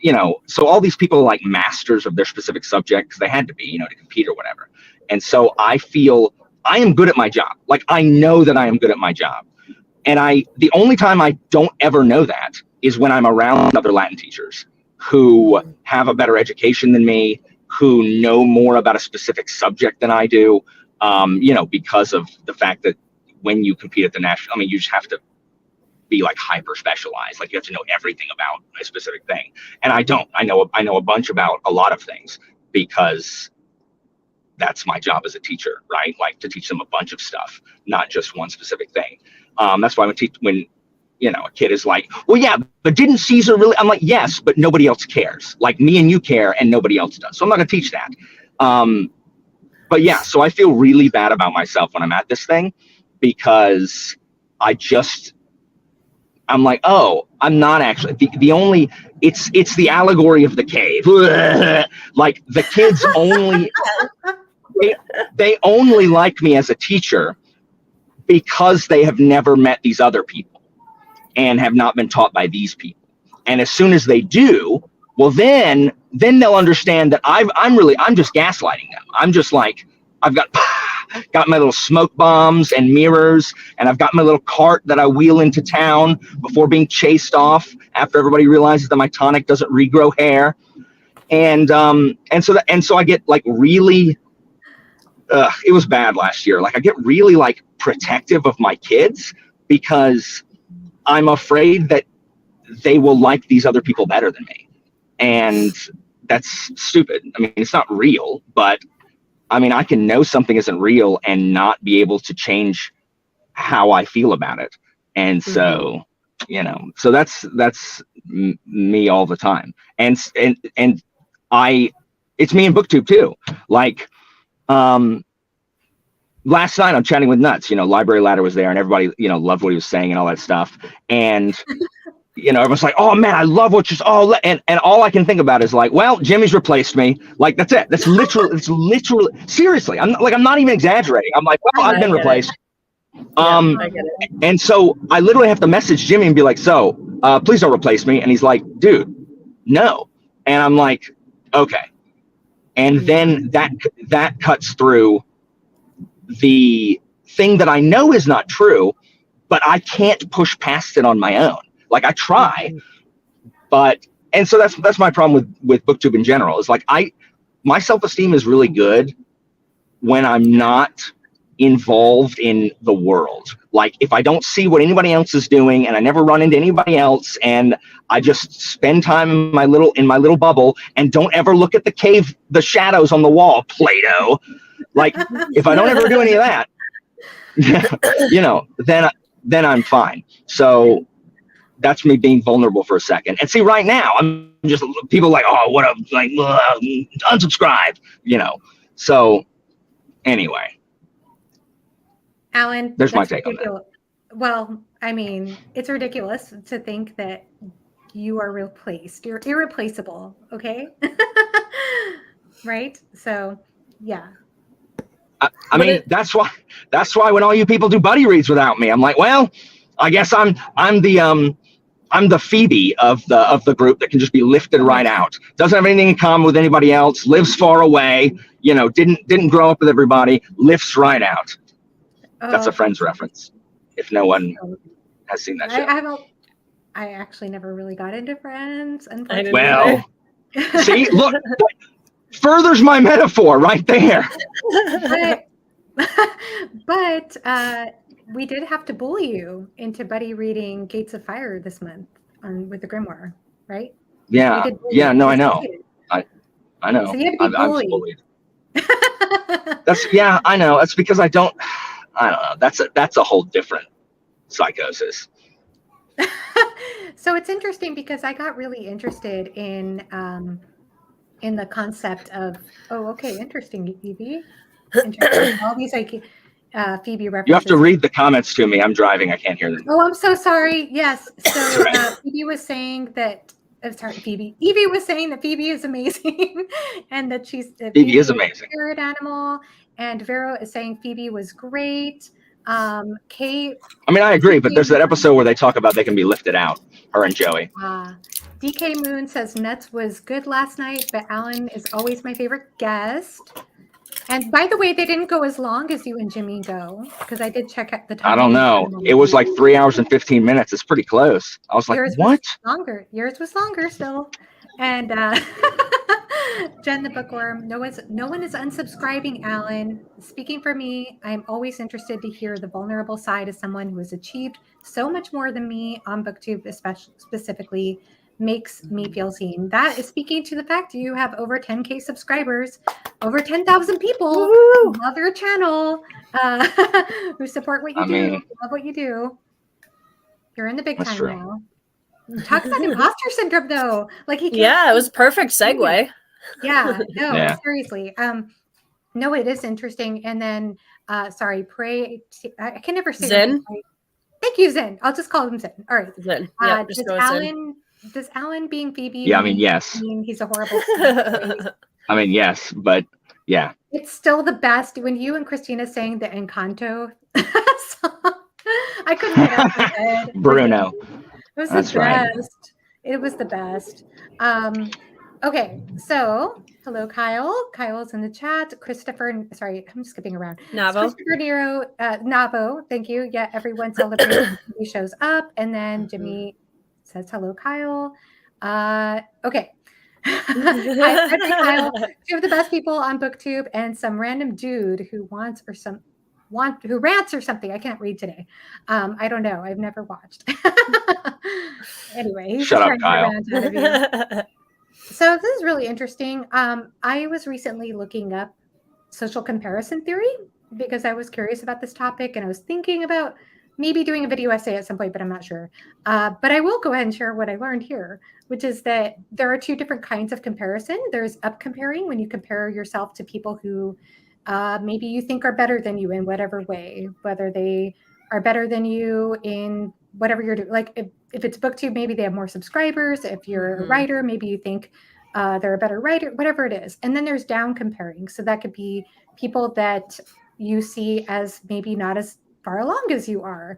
[SPEAKER 5] so all these people are like masters of their specific subject because they had to be, to compete or whatever. And so I feel I am good at my job. Like, I know that I am good at my job. And the only time I don't ever know that is when I'm around other Latin teachers who have a better education than me, who know more about a specific subject than I do, because of the fact that when you compete at the national, you just have to be like hyper specialized. Like, you have to know everything about a specific thing. And I don't. I know a bunch about a lot of things because that's my job as a teacher, right? Like, to teach them a bunch of stuff, not just one specific thing. That's why when a kid is like, well, yeah, but didn't Caesar really? I'm like, yes, but nobody else cares. Like, me and you care and nobody else does. So I'm not going to teach that. But yeah, so I feel really bad about myself when I'm at this thing because I'm like, oh, I'm not actually the only, it's the allegory of the cave. Like, the kids only, they only like me as a teacher because they have never met these other people and have not been taught by these people. And as soon as they do, well, then they'll understand that I'm just gaslighting them. I'm just like, I've got my little smoke bombs and mirrors, and I've got my little cart that I wheel into town before being chased off after everybody realizes that my tonic doesn't regrow hair. And so I get like really, it was bad last year. Like, I get really like protective of my kids because I'm afraid that they will like these other people better than me. And that's stupid. It's not real, but I can know something isn't real and not be able to change how I feel about it. And so, so that's me all the time. And it's me in BookTube too. Like, last night I'm chatting with Nuts, Library Ladder was there and everybody, loved what he was saying and all that stuff. And, everyone's like, oh man, I love what you're, and all I can think about is like, well, Jimmy's replaced me. Like, that's it. It's literally, seriously. I'm not even exaggerating. I'm like, well, I've been replaced.
[SPEAKER 2] I get it.
[SPEAKER 5] And so I literally have to message Jimmy and be like, so please don't replace me. And he's like, dude, no. And I'm like, okay. And then that cuts through the thing that I know is not true, but I can't push past it on my own. Like I try, and so that's my problem with BookTube in general. Is like my self-esteem is really good when I'm not involved in the world. Like if I don't see what anybody else is doing and I never run into anybody else and I just spend time in my little bubble and don't ever look at the shadows on the wall, Play-Doh. Like if I don't ever do any of that, then I'm fine. So that's me being vulnerable for a second. And see, right now I'm just, people like, oh, what a, like, unsubscribe, So anyway,
[SPEAKER 1] Alan,
[SPEAKER 5] there's my take on that.
[SPEAKER 1] Well, I mean, it's ridiculous to think that you are replaced. You're irreplaceable. Okay. Right. So yeah.
[SPEAKER 5] I mean, that's why when all you people do buddy reads without me, I'm like, well, I guess I'm the Phoebe of the group that can just be lifted right out. Doesn't have anything in common with anybody else. Lives far away. Didn't grow up with everybody. Lifts right out. That's a Friends reference. If no one has seen that show.
[SPEAKER 1] I actually never really got into Friends.
[SPEAKER 5] Well, see, look, furthers my metaphor right there.
[SPEAKER 1] But we did have to bully you into buddy reading Gates of Fire this month with the Grimoire, right?
[SPEAKER 5] Yeah. Yeah. No, I know. I know.
[SPEAKER 1] So you had to be bullied.
[SPEAKER 5] I know. That's because I don't know. That's a whole different psychosis.
[SPEAKER 1] So it's interesting because I got really interested in the concept of, interesting, Phoebe. Interesting. All these Phoebe references.
[SPEAKER 5] You have to read the comments to me. I'm driving. I can't hear them.
[SPEAKER 1] Oh, I'm so sorry. Yes. So Phoebe was saying that. Evie was saying that Phoebe is amazing, and that Phoebe is amazing. A spirit animal, and Vero is saying Phoebe was great. Kate.
[SPEAKER 5] I mean, I agree, but there's that episode where they talk about they can be lifted out. Her and Joey.
[SPEAKER 1] DK Moon says Nuts was good last night, but Alan is always my favorite guest. And by the way, they didn't go as long as you and Jimmy go, because I did check at the time.
[SPEAKER 5] I don't know. It was like 3 hours and 15 minutes. It's pretty close. I was like, what?
[SPEAKER 1] Yours was longer still. And Jen the Bookworm, no one is unsubscribing, Alan. Speaking for me, I'm always interested to hear the vulnerable side of someone who has achieved so much more than me on BookTube, specifically. Makes me feel seen. That is speaking to the fact you have over 10K subscribers, over 10,000 people who love your channel, who support what you do, love what you do. You're in the big time now. Talk about imposter syndrome, though. Like he.
[SPEAKER 2] Yeah, it was a perfect segue.
[SPEAKER 1] Yeah. No, seriously. No, it is interesting. And then, sorry, I can never say
[SPEAKER 2] Zen.
[SPEAKER 1] Thank you, Zen. I'll just call him Zen. All right.
[SPEAKER 2] Zen. Yeah, just go Zen.
[SPEAKER 1] Does Alan being Phoebe?
[SPEAKER 5] Yeah, I mean, yes.
[SPEAKER 1] He's a horrible.
[SPEAKER 5] I mean, yes, but yeah.
[SPEAKER 1] It's still the best when you and Christina sang the Encanto song. I couldn't get out of my head.
[SPEAKER 5] Bruno.
[SPEAKER 1] It was the best. Right. It was the best. Okay, so hello, Kyle. Kyle's in the chat. Christopher, sorry, I'm skipping around.
[SPEAKER 2] Navo.
[SPEAKER 1] Christopher Nero, Navo, thank you. Yeah, everyone celebrates. He shows up, and then Jimmy says hello, Kyle. Okay. Hi, Kyle. Two of the best people on BookTube, and some random dude who who rants or something. I can't read today. I don't know. I've never watched. Anyway, he's
[SPEAKER 5] shut up, Kyle.
[SPEAKER 1] So this is really interesting. I was recently looking up social comparison theory because I was curious about this topic, and I was thinking about maybe doing a video essay at some point, but I'm not sure. But I will go ahead and share what I learned here, which is that there are two different kinds of comparison. There's up comparing, when you compare yourself to people who maybe you think are better than you in whatever way, whether they are better than you in whatever you're doing. Like if it's booktube, maybe they have more subscribers. If you're a writer, maybe you think they're a better writer, whatever it is. And then there's down comparing. So that could be people that you see as maybe not as far along as you are.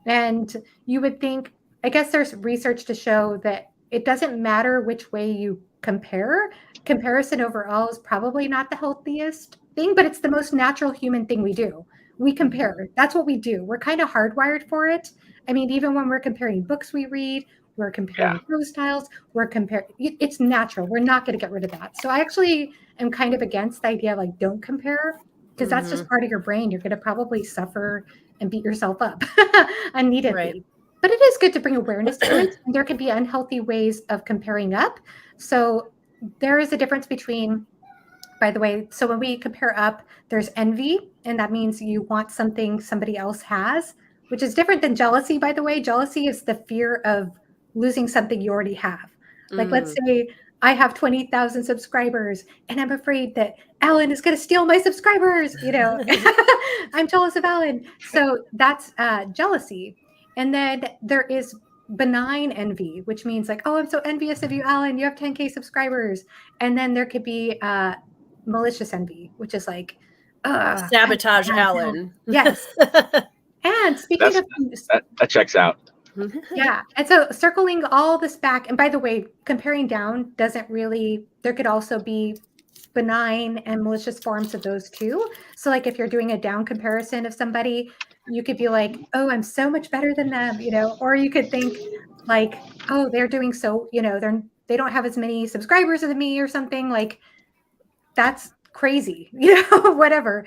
[SPEAKER 1] And you would think, I guess there's research to show that it doesn't matter which way you compare. Comparison overall is probably not the healthiest thing, but it's the most natural human thing we do. We compare. That's what we do. We're kind of hardwired for it. I mean, even when we're comparing books we read, we're comparing prose styles, we're comparing, it's natural. We're not going to get rid of that. So I actually am kind of against the idea of like, don't compare, because that's just part of your brain. You're going to probably suffer and beat yourself up unneededly.
[SPEAKER 2] Right.
[SPEAKER 1] But it is good to bring awareness to it. And there can be unhealthy ways of comparing up. So there is a difference between, by the way, so when we compare up, there's envy, and that means you want something somebody else has, which is different than jealousy, by the way. Jealousy is the fear of losing something you already have. Like, let's say I have 20,000 subscribers and I'm afraid that Alan is going to steal my subscribers. You know, I'm jealous of Alan. So that's jealousy. And then there is benign envy, which means like, oh, I'm so envious of you, Alan. You have 10K subscribers. And then there could be malicious envy, which is like,
[SPEAKER 2] sabotage Alan.
[SPEAKER 1] Yes. And speaking of
[SPEAKER 5] that checks out.
[SPEAKER 1] Yeah. And so circling all this back, and by the way, comparing down doesn't really, there could also be benign and malicious forms of those too. So like if you're doing a down comparison of somebody, you could be like, oh, I'm so much better than them, you know, or you could think like, oh, they're doing so, you know, they don't have as many subscribers as me or something, like that's crazy, you know, whatever.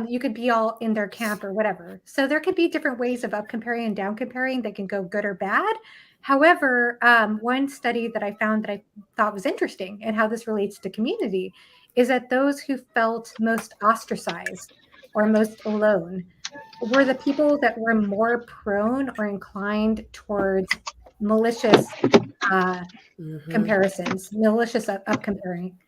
[SPEAKER 1] You could be all in their camp or whatever. So there could be different ways of up comparing and down comparing that can go good or bad. However, one study that I found that I thought was interesting and how this relates to community is that those who felt most ostracized or most alone were the people that were more prone or inclined towards malicious comparisons, malicious up comparing.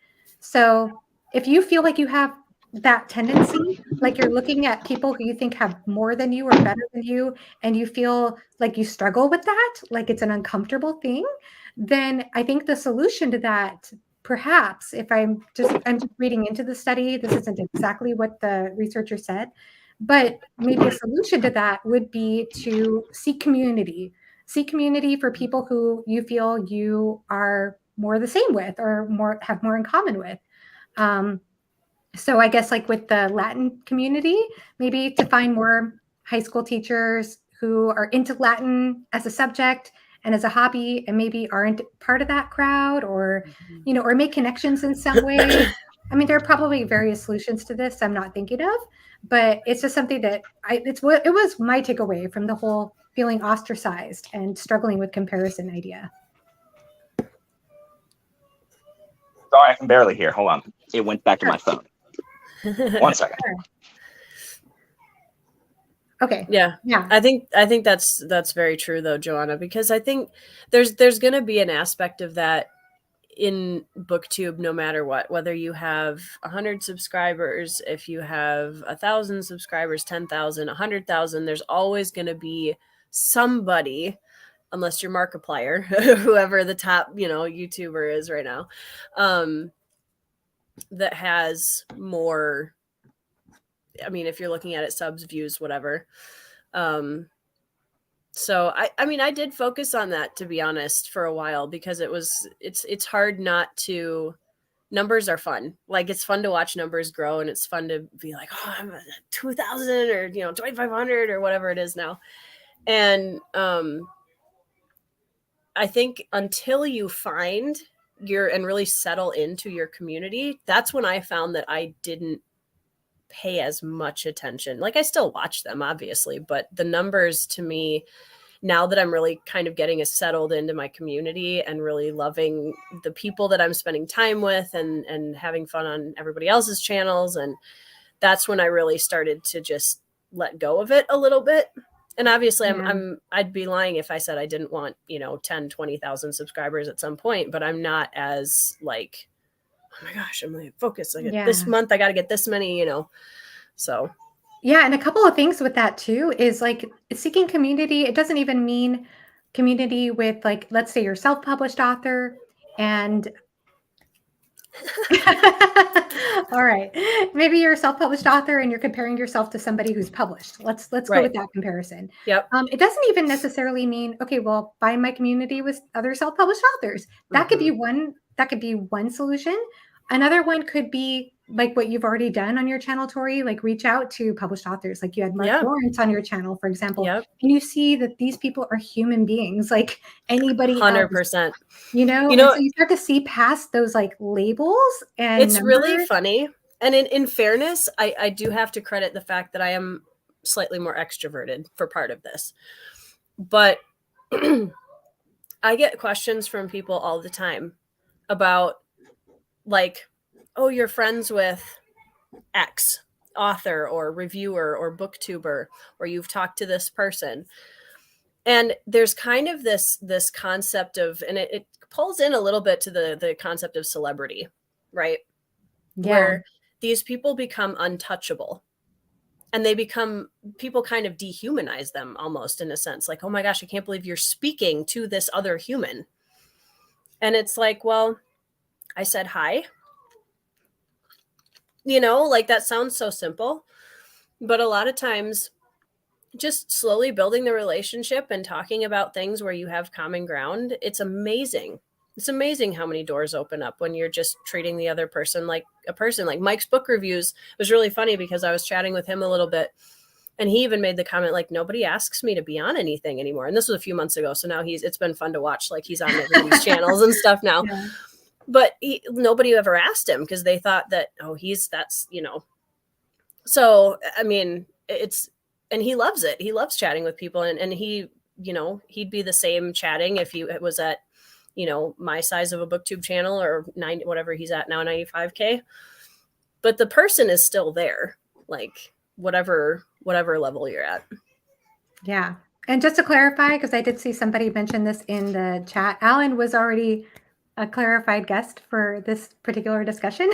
[SPEAKER 1] So if you feel like you have that tendency, like you're looking at people who you think have more than you or better than you, and you feel like you struggle with that, like it's an uncomfortable thing, then I think the solution to that, perhaps, if I'm just reading into the study, this isn't exactly what the researcher said, but maybe a solution to that would be to seek community. Seek community for people who you feel you are more the same with or have more in common with. So I guess like with the Latin community, maybe to find more high school teachers who are into Latin as a subject and as a hobby and maybe aren't part of that crowd, or, you know, or make connections in some way. I mean, there are probably various solutions to this I'm not thinking of, but it's just something that it was my takeaway from the whole feeling ostracized and struggling with comparison idea.
[SPEAKER 5] Sorry, I can barely hear. Hold on. It went back to my phone. 1 second.
[SPEAKER 1] Okay.
[SPEAKER 2] Yeah. I think that's very true though, Joanna, because I think there's going to be an aspect of that in BookTube, no matter what, whether you have 100 subscribers, if you have 1,000 subscribers, 10,000, 100,000, there's always going to be somebody, unless you're Markiplier, whoever the top, you know, YouTuber is right now, that has more. I mean, if you're looking at it, subs, views, whatever. So I mean, I did focus on that, to be honest, for a while, because it's hard not to. Numbers are fun. Like, it's fun to watch numbers grow, and it's fun to be like, oh, I'm 2,000 or, you know, 2,500 or whatever it is now. And I think until you find and really settle into your community, that's when I found that I didn't pay as much attention. Like, I still watch them, obviously, but the numbers to me, now that I'm really kind of getting settled into my community and really loving the people that I'm spending time with and having fun on everybody else's channels, and that's when I really started to just let go of it a little bit. And obviously I'd be lying if I said I didn't want, you know, 10, 20,000 subscribers at some point, but I'm not as like oh my gosh, I'm like focused. Like
[SPEAKER 1] Yeah.
[SPEAKER 2] this month I got to get this many, you know. So
[SPEAKER 1] Yeah, and a couple of things with that too is like seeking community. It doesn't even mean community with like, let's say you're self-published author and all right. Maybe you're a self-published author and you're comparing yourself to somebody who's published. Let's go
[SPEAKER 2] Right.
[SPEAKER 1] with that comparison.
[SPEAKER 2] Yep.
[SPEAKER 1] It doesn't even necessarily mean, okay, well, find my community with other self-published authors. That could be one solution. Another one could be like what you've already done on your channel, Tori, like reach out to published authors. Like you had Mark
[SPEAKER 2] Yeah.
[SPEAKER 1] Lawrence on your channel, for example,
[SPEAKER 2] Yep.
[SPEAKER 1] and you see that these people are human beings like anybody else.
[SPEAKER 2] 100%.
[SPEAKER 1] You know,
[SPEAKER 2] You know,
[SPEAKER 1] and so you start to see past those like labels and
[SPEAKER 2] it's really
[SPEAKER 1] numbers.
[SPEAKER 2] funny. And in fairness, I do have to credit the fact that I am slightly more extroverted for part of this. But I get questions from people all the time about like, oh, you're friends with X author or reviewer or booktuber, or you've talked to this person. And there's kind of this concept of, and it pulls in a little bit to the concept of celebrity, right?
[SPEAKER 1] Yeah.
[SPEAKER 2] Where these people become untouchable and people kind of dehumanize them almost in a sense, like, oh my gosh, I can't believe you're speaking to this other human. And it's like, well, I said hi. You know, like that sounds so simple, but a lot of times just slowly building the relationship and talking about things where you have common ground, it's amazing. It's amazing how many doors open up when you're just treating the other person like a person. Like Mike's book reviews was really funny because I was chatting with him a little bit and he even made the comment like, nobody asks me to be on anything anymore. And this was a few months ago. So now it's been fun to watch. Like he's on everybody's channels and stuff now.
[SPEAKER 1] Yeah.
[SPEAKER 2] But nobody ever asked him because they thought that, oh, that's, you know. So, I mean, and he loves it. He loves chatting with people. And he, you know, he'd be the same chatting if it was at, you know, my size of a booktube channel or 90, whatever he's at now, 95K. But the person is still there, like whatever level you're at.
[SPEAKER 1] Yeah. And just to clarify, because I did see somebody mention this in the chat, Alan was already a clarified guest for this particular discussion.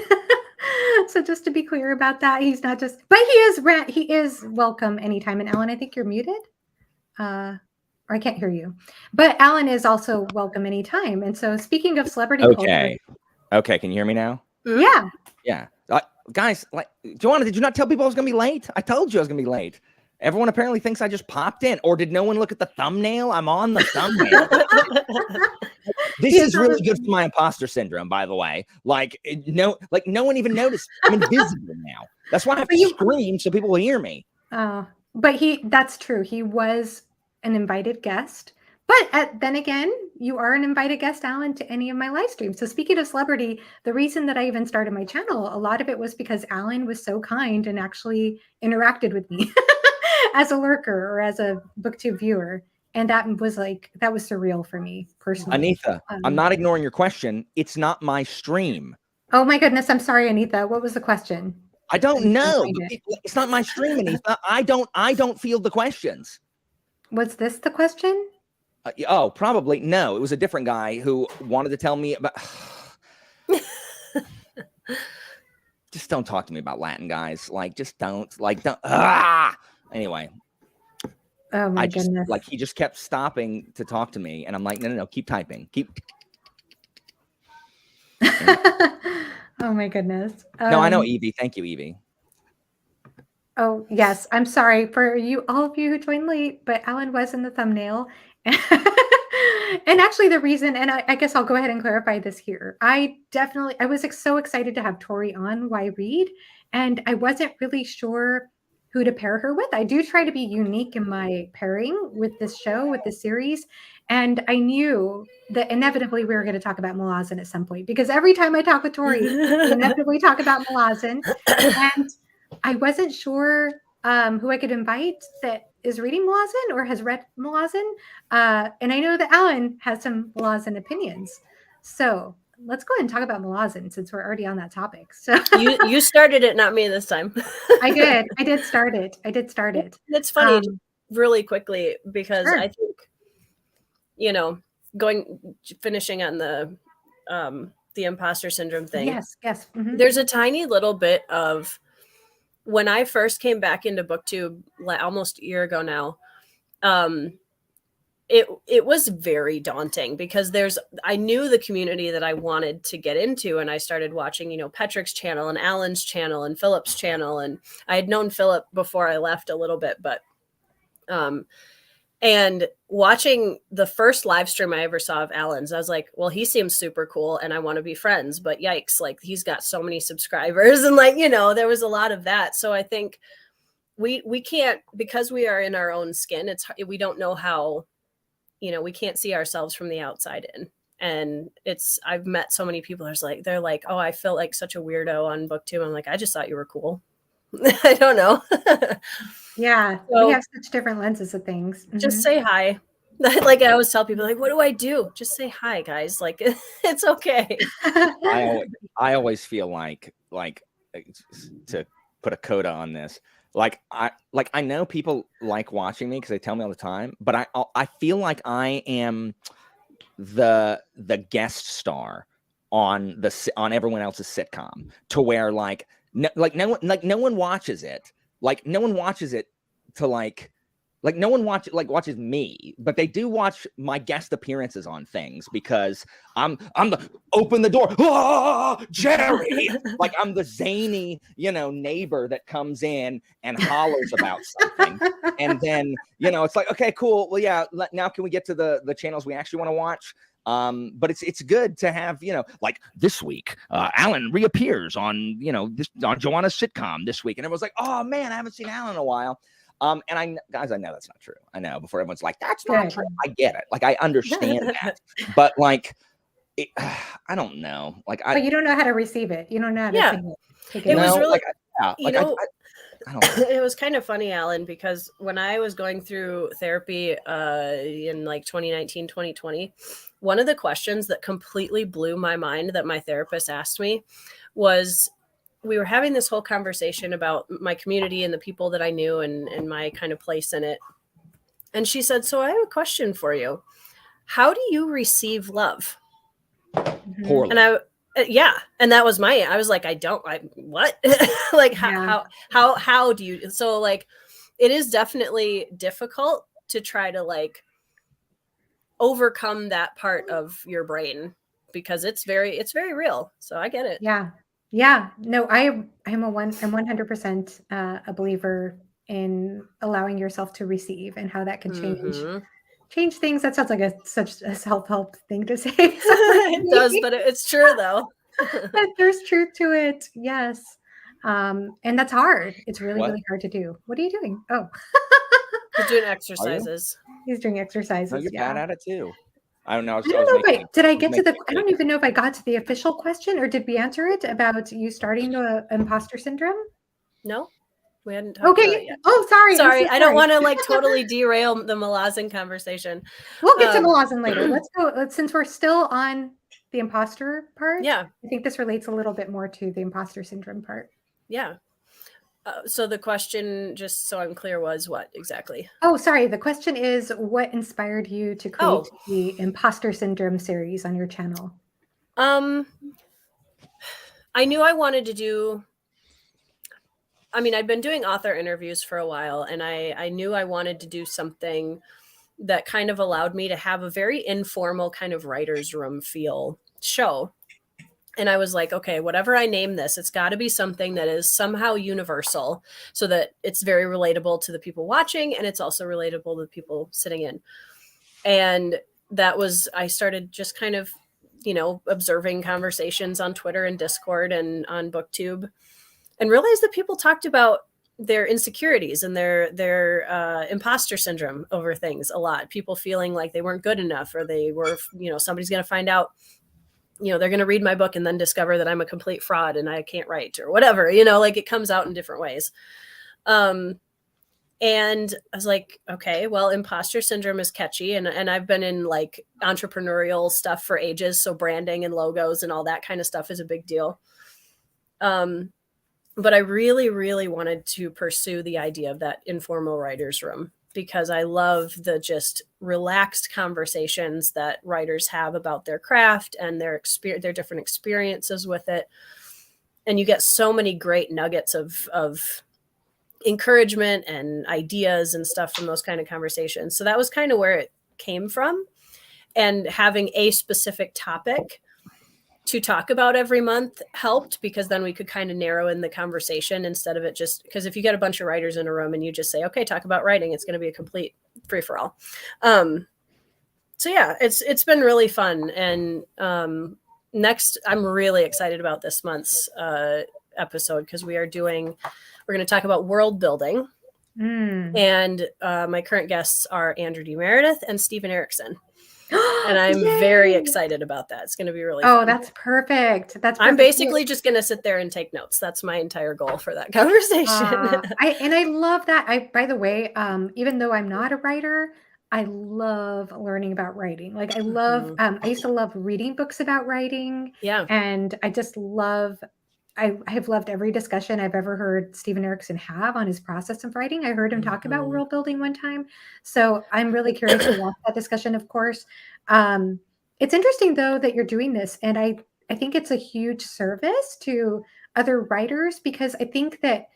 [SPEAKER 1] So just to be clear about that, he's not just, but he is welcome anytime. And Alan, I think you're muted. Or I can't hear you. But Alan is also welcome anytime. And so speaking of celebrity culture.
[SPEAKER 5] Okay, can you hear me now?
[SPEAKER 1] Yeah.
[SPEAKER 5] Yeah. Guys, like, Joanna, did you not tell people I was going to be late? I told you I was going to be late. Everyone apparently thinks I just popped in. Or did no one look at the thumbnail? I'm on the thumbnail. This is really good for my imposter syndrome, by the way. Like no one even noticed. I'm invisible now. That's why I have to scream so people will hear me.
[SPEAKER 1] But that's true. He was an invited guest. But then again, you are an invited guest, Alan, to any of my live streams. So speaking of celebrity, the reason that I even started my channel, a lot of it was because Alan was so kind and actually interacted with me as a lurker or as a booktube viewer. And that was surreal for me personally.
[SPEAKER 5] Anita, I'm not ignoring your question. It's not my stream.
[SPEAKER 1] Oh my goodness. I'm sorry, Anita. What was the question?
[SPEAKER 5] I don't know. It's not my stream, Anita. I don't field the questions. Was
[SPEAKER 1] this the question?
[SPEAKER 5] Probably. No, it was a different guy who wanted to tell me about. Just don't talk to me about Latin, guys. Like, just don't. Like, don't. Anyway.
[SPEAKER 1] Oh my goodness.
[SPEAKER 5] Like, he just kept stopping to talk to me, and I'm like, no, keep typing.
[SPEAKER 1] Oh my goodness.
[SPEAKER 5] No, I know, Evie. Thank you, Evie.
[SPEAKER 1] Oh, yes. I'm sorry for all of you who joined late, but Alan was in the thumbnail. And actually the reason, and I guess I'll go ahead and clarify this here. I was so excited to have Tori on Why Read, and I wasn't really sure who to pair her with. I do try to be unique in my pairing with this show, with this series. And I knew that inevitably we were going to talk about Malazan at some point, because every time I talk with Tori, we inevitably talk about Malazan. And I wasn't sure who I could invite that is reading Malazan or has read Malazan. And I know that Alan has some Malazan opinions. So let's go ahead and talk about Malazan since we're already on that topic. So
[SPEAKER 2] you started it, not me this time.
[SPEAKER 1] I did start it.
[SPEAKER 2] It's funny, really quickly, because
[SPEAKER 1] Sure.
[SPEAKER 2] I think, finishing on the the imposter syndrome thing.
[SPEAKER 1] Yes.
[SPEAKER 2] There's a tiny little bit of, when I first came back into BookTube almost a year ago now, it was very daunting because I knew the community that I wanted to get into, and I started watching, Patrick's channel and Alan's channel and Philip's channel, and I had known Philip before I left a little bit, but and watching the first live stream I ever saw of Alan's, I was like, well, he seems super cool and I want to be friends, but yikes, like he's got so many subscribers, and like, there was a lot of that. So I think we can't, because we are in our own skin, we don't know how, we can't see ourselves from the outside in. And I've met so many people they're like, oh, I felt like such a weirdo on BookTube. I'm like, I just thought you were cool. I don't know.
[SPEAKER 1] Yeah.
[SPEAKER 2] So,
[SPEAKER 1] we have such different lenses of things.
[SPEAKER 2] Just say hi. Like I always tell people, like, what do I do? Just say hi, guys. Like, it's okay.
[SPEAKER 6] I always feel like to put a coda on this, I know people like watching me because they tell me all the time, but I feel like I am the guest star on everyone else's sitcom, to where no one watches it. Like no one watches it to no one watches me, but they do watch my guest appearances on things, because I'm the open the door, Jerry, like I'm the zany, neighbor that comes in and hollers about something. And then, it's like, okay, cool. Well, yeah, now can we get to the channels we actually want to watch? But it's good to have, like this week, Alan reappears on, on Joanna's sitcom this week. And everyone's like, oh man, I haven't seen Alan in a while. And I know that's not true. I know, before everyone's like, that's not true. I get it. Like, I understand that, but I don't know. But
[SPEAKER 1] you don't know how to receive it. You don't know how to take it.
[SPEAKER 2] It was really,
[SPEAKER 6] I don't know.
[SPEAKER 2] It was kind of funny, Alan, because when I was going through therapy in 2019, 2020, one of the questions that completely blew my mind that my therapist asked me was, we were having this whole conversation about my community and the people that I knew and my kind of place in it. And she said, so I have a question for you. How do you receive love?
[SPEAKER 6] Poorly.
[SPEAKER 2] And and that was I was like, what? Like, how do you, so it is definitely difficult to try to overcome that part of your brain, because it's very real. So I get it.
[SPEAKER 1] Yeah. No, I'm 100% a believer in allowing yourself to receive, and how that can change things. That sounds like such a self-help thing to say.
[SPEAKER 2] It does, but it's true though.
[SPEAKER 1] There's truth to it. Yes. And that's hard. It's really hard to do. What are you doing? Oh,
[SPEAKER 2] He's doing exercises.
[SPEAKER 1] He's doing exercises.
[SPEAKER 6] No, you're bad at it too. I don't know.
[SPEAKER 1] Did I get to I don't even know if I got to the official question, or did we answer it about you starting the imposter syndrome?
[SPEAKER 2] No, we hadn't talked about it yet.
[SPEAKER 1] Oh, sorry.
[SPEAKER 2] Sorry. I don't want to totally derail the Malazan conversation.
[SPEAKER 1] We'll get to Malazan later. Let's go. Since we're still on the imposter part.
[SPEAKER 2] Yeah.
[SPEAKER 1] I think this relates a little bit more to the imposter syndrome part.
[SPEAKER 2] Yeah. So the question, just so I'm clear, was what exactly?
[SPEAKER 1] Oh, sorry. The question is, what inspired you to create the imposter syndrome series on your channel?
[SPEAKER 2] I knew I wanted to do, I'd been doing author interviews for a while, and I knew I wanted to do something that kind of allowed me to have a very informal kind of writer's room feel show. And I was like, okay, whatever I name this, it's got to be something that is somehow universal, so that it's very relatable to the people watching, and it's also relatable to the people sitting in. And I started just kind of, observing conversations on Twitter and Discord and on BookTube, and realized that people talked about their insecurities and their imposter syndrome over things a lot. People feeling like they weren't good enough, or they were, somebody's going to find out, they're going to read my book and then discover that I'm a complete fraud and I can't write, or whatever, it comes out in different ways. And I was like, okay, well, imposter syndrome is catchy. And I've been in entrepreneurial stuff for ages. So branding and logos and all that kind of stuff is a big deal. But I really, really wanted to pursue the idea of that informal writer's room, because I love the just relaxed conversations that writers have about their craft and their different experiences with it. And you get so many great nuggets of encouragement and ideas and stuff from those kind of conversations. So that was kind of where it came from. And having a specific topic to talk about every month helped, because then we could kind of narrow in the conversation instead of it just, because if you get a bunch of writers in a room and you just say, okay, talk about writing, it's going to be a complete free for all. So yeah, it's been really fun. And next, I'm really excited about this month's episode, because we're going to talk about world building. And my current guests are Andrew D. Meredith and Stephen Erickson. And I'm very excited about that. It's going to be really fun.
[SPEAKER 1] That's perfect.
[SPEAKER 2] I'm basically just going to sit there and take notes. That's my entire goal for that conversation.
[SPEAKER 1] I love that. By the way, even though I'm not a writer, I love learning about writing. Like I love, I used to love reading books about writing.
[SPEAKER 2] Yeah.
[SPEAKER 1] And I just love, I have loved every discussion I've ever heard Stephen Erickson have on his process of writing. I heard him talk about world building one time. So I'm really curious to watch that discussion, of course. It's interesting, though, that you're doing this. And I think it's a huge service to other writers, because I think that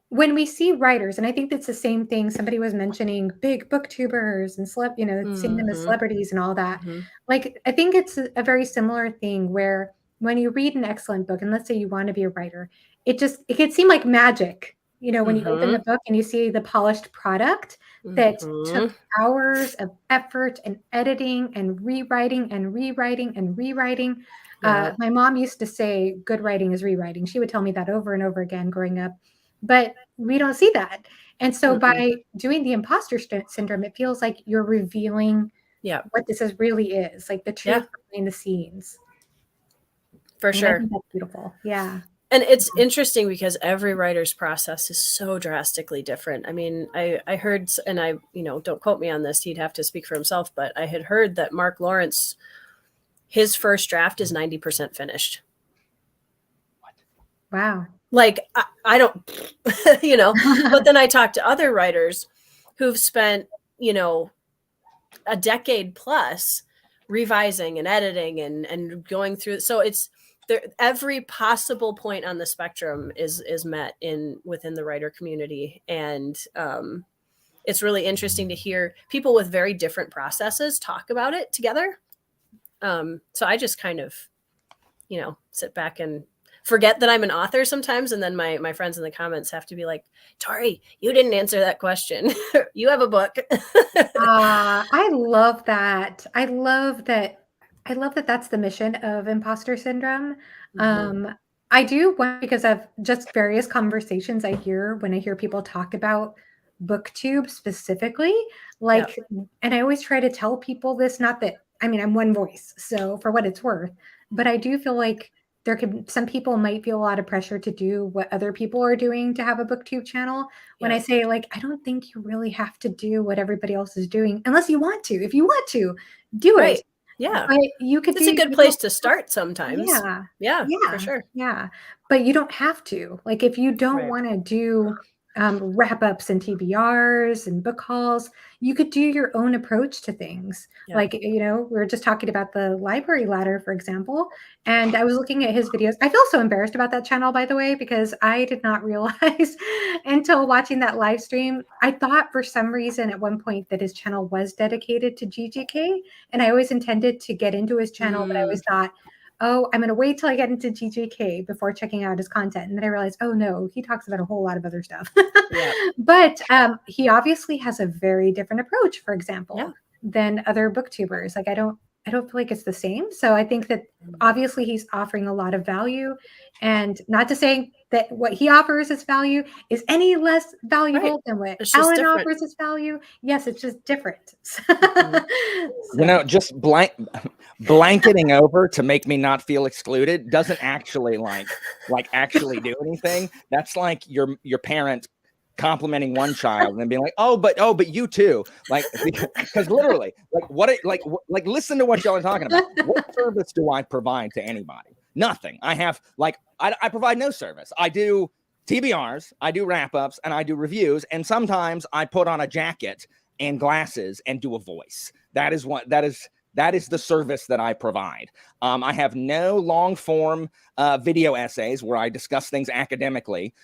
[SPEAKER 1] when we see writers, and I think that's the same thing, somebody was mentioning big booktubers and seeing them as celebrities and all that. Like, I think it's a very similar thing where when you read an excellent book, and let's say you want to be a writer, it could seem like magic, when you open the book and you see the polished product that took hours of effort and editing and rewriting and rewriting and rewriting. My mom used to say, good writing is rewriting. She would tell me that over and over again growing up, but we don't see that. And so by doing the imposter syndrome, it feels like you're revealing what this really is, like the truth behind the scenes.
[SPEAKER 2] For sure.
[SPEAKER 1] I think that's beautiful. Yeah.
[SPEAKER 2] And it's interesting because every writer's process is so drastically different. I mean, I heard, and I, don't quote me on this, he'd have to speak for himself, but I had heard that Mark Lawrence, his first draft is 90% finished.
[SPEAKER 1] Wow.
[SPEAKER 2] Like, I don't, but then I talked to other writers who've spent, a decade plus revising and editing and going through. So it's, every possible point on the spectrum is met within the writer community. And it's really interesting to hear people with very different processes talk about it together. So I just kind of, sit back and forget that I'm an author sometimes. And then my friends in the comments have to be like, Tori, you didn't answer that question. You have a book.
[SPEAKER 1] I love that. I love that that's the mission of imposter syndrome. I do, because of just various conversations I hear when I hear people talk about BookTube specifically, and I always try to tell people this, not that, I'm one voice, so for what it's worth, but I do feel like some people might feel a lot of pressure to do what other people are doing to have a BookTube channel. When I say, I don't think you really have to do what everybody else is doing unless you want to. If you want to, do it.
[SPEAKER 2] Yeah.
[SPEAKER 1] But you could.
[SPEAKER 2] It's a good place to start sometimes.
[SPEAKER 1] Yeah,
[SPEAKER 2] for sure.
[SPEAKER 1] Yeah. But you don't have to. If you don't want to do wrap-ups and TBRs and book hauls, you could do your own approach to things. We were just talking about the library ladder, for example, and I was looking at his videos. I feel so embarrassed about that channel, by the way, because I did not realize until watching that live stream. I thought for some reason at one point that his channel was dedicated to GGK, and I always intended to get into his channel, but I always thought, oh, I'm going to wait till I get into GJK before checking out his content. And then I realized, oh no, he talks about a whole lot of other stuff. But he obviously has a very different approach, for example, than other booktubers. I don't feel like it's the same. So I think that obviously he's offering a lot of value, and not to say that what he offers as value is any less valuable than what Alan offers as value. Yes, it's just different.
[SPEAKER 6] Just blanketing over to make me not feel excluded doesn't actually actually do anything. That's like your parent complimenting one child and then being like, oh, but you too. Because literally, listen to what y'all are talking about. What service do I provide to anybody? Nothing. I have I provide no service. I do TBRs, I do wrap-ups, and I do reviews, and sometimes I put on a jacket and glasses and do a voice. That is the service that I provide. I have no long form video essays where I discuss things academically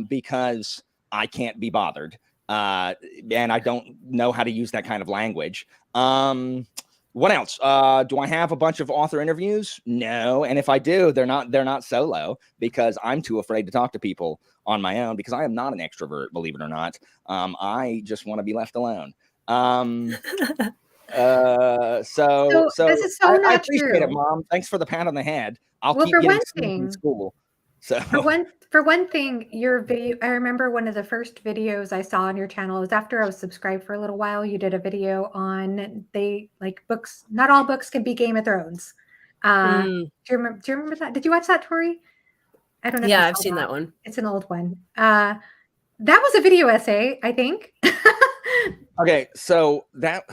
[SPEAKER 6] because I can't be bothered. And I don't know how to use that kind of language. What else? Do I have a bunch of author interviews? No. And if I do, they're not solo because I'm too afraid to talk to people on my own because I am not an extrovert, believe it or not. I just want to be left alone. So
[SPEAKER 1] this is so
[SPEAKER 6] I
[SPEAKER 1] not
[SPEAKER 6] appreciate
[SPEAKER 1] true.
[SPEAKER 6] it, Mom. Thanks for the pat on the head. I'll
[SPEAKER 1] Well,
[SPEAKER 6] keep
[SPEAKER 1] for
[SPEAKER 6] getting
[SPEAKER 1] one
[SPEAKER 6] C's in
[SPEAKER 1] thing,
[SPEAKER 6] school. So
[SPEAKER 1] for one thing, your video, I remember one of the first videos I saw on your channel was after I was subscribed for a little while. You did a video on books. Not all books can be Game of Thrones. Do you remember that? Did you watch that, Tori? I don't know.
[SPEAKER 2] Yeah,
[SPEAKER 1] if you
[SPEAKER 2] I've
[SPEAKER 1] saw
[SPEAKER 2] seen that one.
[SPEAKER 1] It's an old one. That was a video essay, I think.
[SPEAKER 6] Okay, so that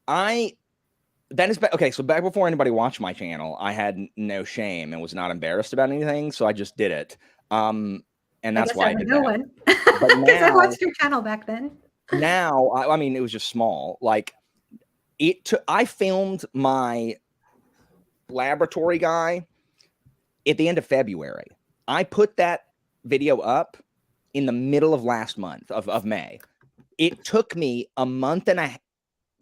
[SPEAKER 6] is okay. So back before anybody watched my channel, I had no shame and was not embarrassed about anything, so I just did it. And that's why I did
[SPEAKER 1] no
[SPEAKER 6] that.
[SPEAKER 1] one.
[SPEAKER 6] But
[SPEAKER 1] Because I
[SPEAKER 6] now,
[SPEAKER 1] watched your channel back then.
[SPEAKER 6] now, I mean, it was just small. Like I filmed my laboratory guy at the end of February. I put that video up in the middle of last month of May. It took me a month and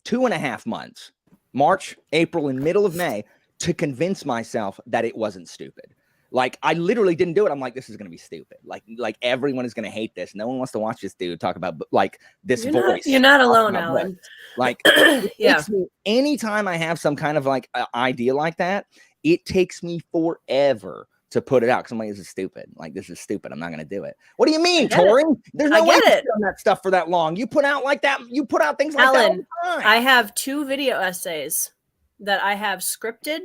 [SPEAKER 6] 2.5 months, March, April, and middle of May, to convince myself that it wasn't stupid. Like I literally didn't do it. I'm like, this is going to be stupid. Like everyone is going to hate this. No one wants to watch this dude talk about like this voice.
[SPEAKER 2] You're not alone, Alan.
[SPEAKER 6] Like
[SPEAKER 2] Yeah.
[SPEAKER 6] Anytime I have some kind of like idea like that, it takes me forever to put it out because I'm like, this is stupid. Like this is stupid. I'm not going to do it. What do you mean, Tori? There's no way you've done that stuff for that long. You put out like that. You put out things like that all the time.
[SPEAKER 2] I have 2 video essays that I have scripted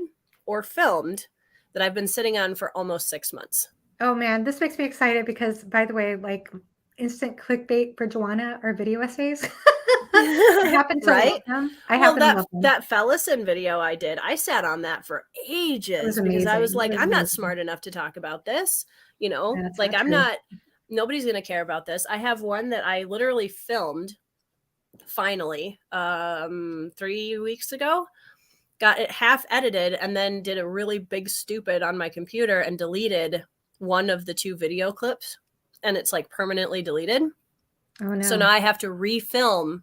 [SPEAKER 2] or filmed that I've been sitting on for almost 6 months.
[SPEAKER 1] Oh man, this makes me excited because, by the way, like instant clickbait for Joanna are video essays. I happen to love them.
[SPEAKER 2] That Fellison video I did, I sat on that for ages because I was like, I'm not smart enough to talk about this. You know, like nobody's going to care about this. I have one that I literally filmed finally 3 weeks ago. Got it half edited and then did a really big stupid on my computer and deleted one of the 2 video clips, and it's like permanently deleted.
[SPEAKER 1] Oh no.
[SPEAKER 2] So now I have to refilm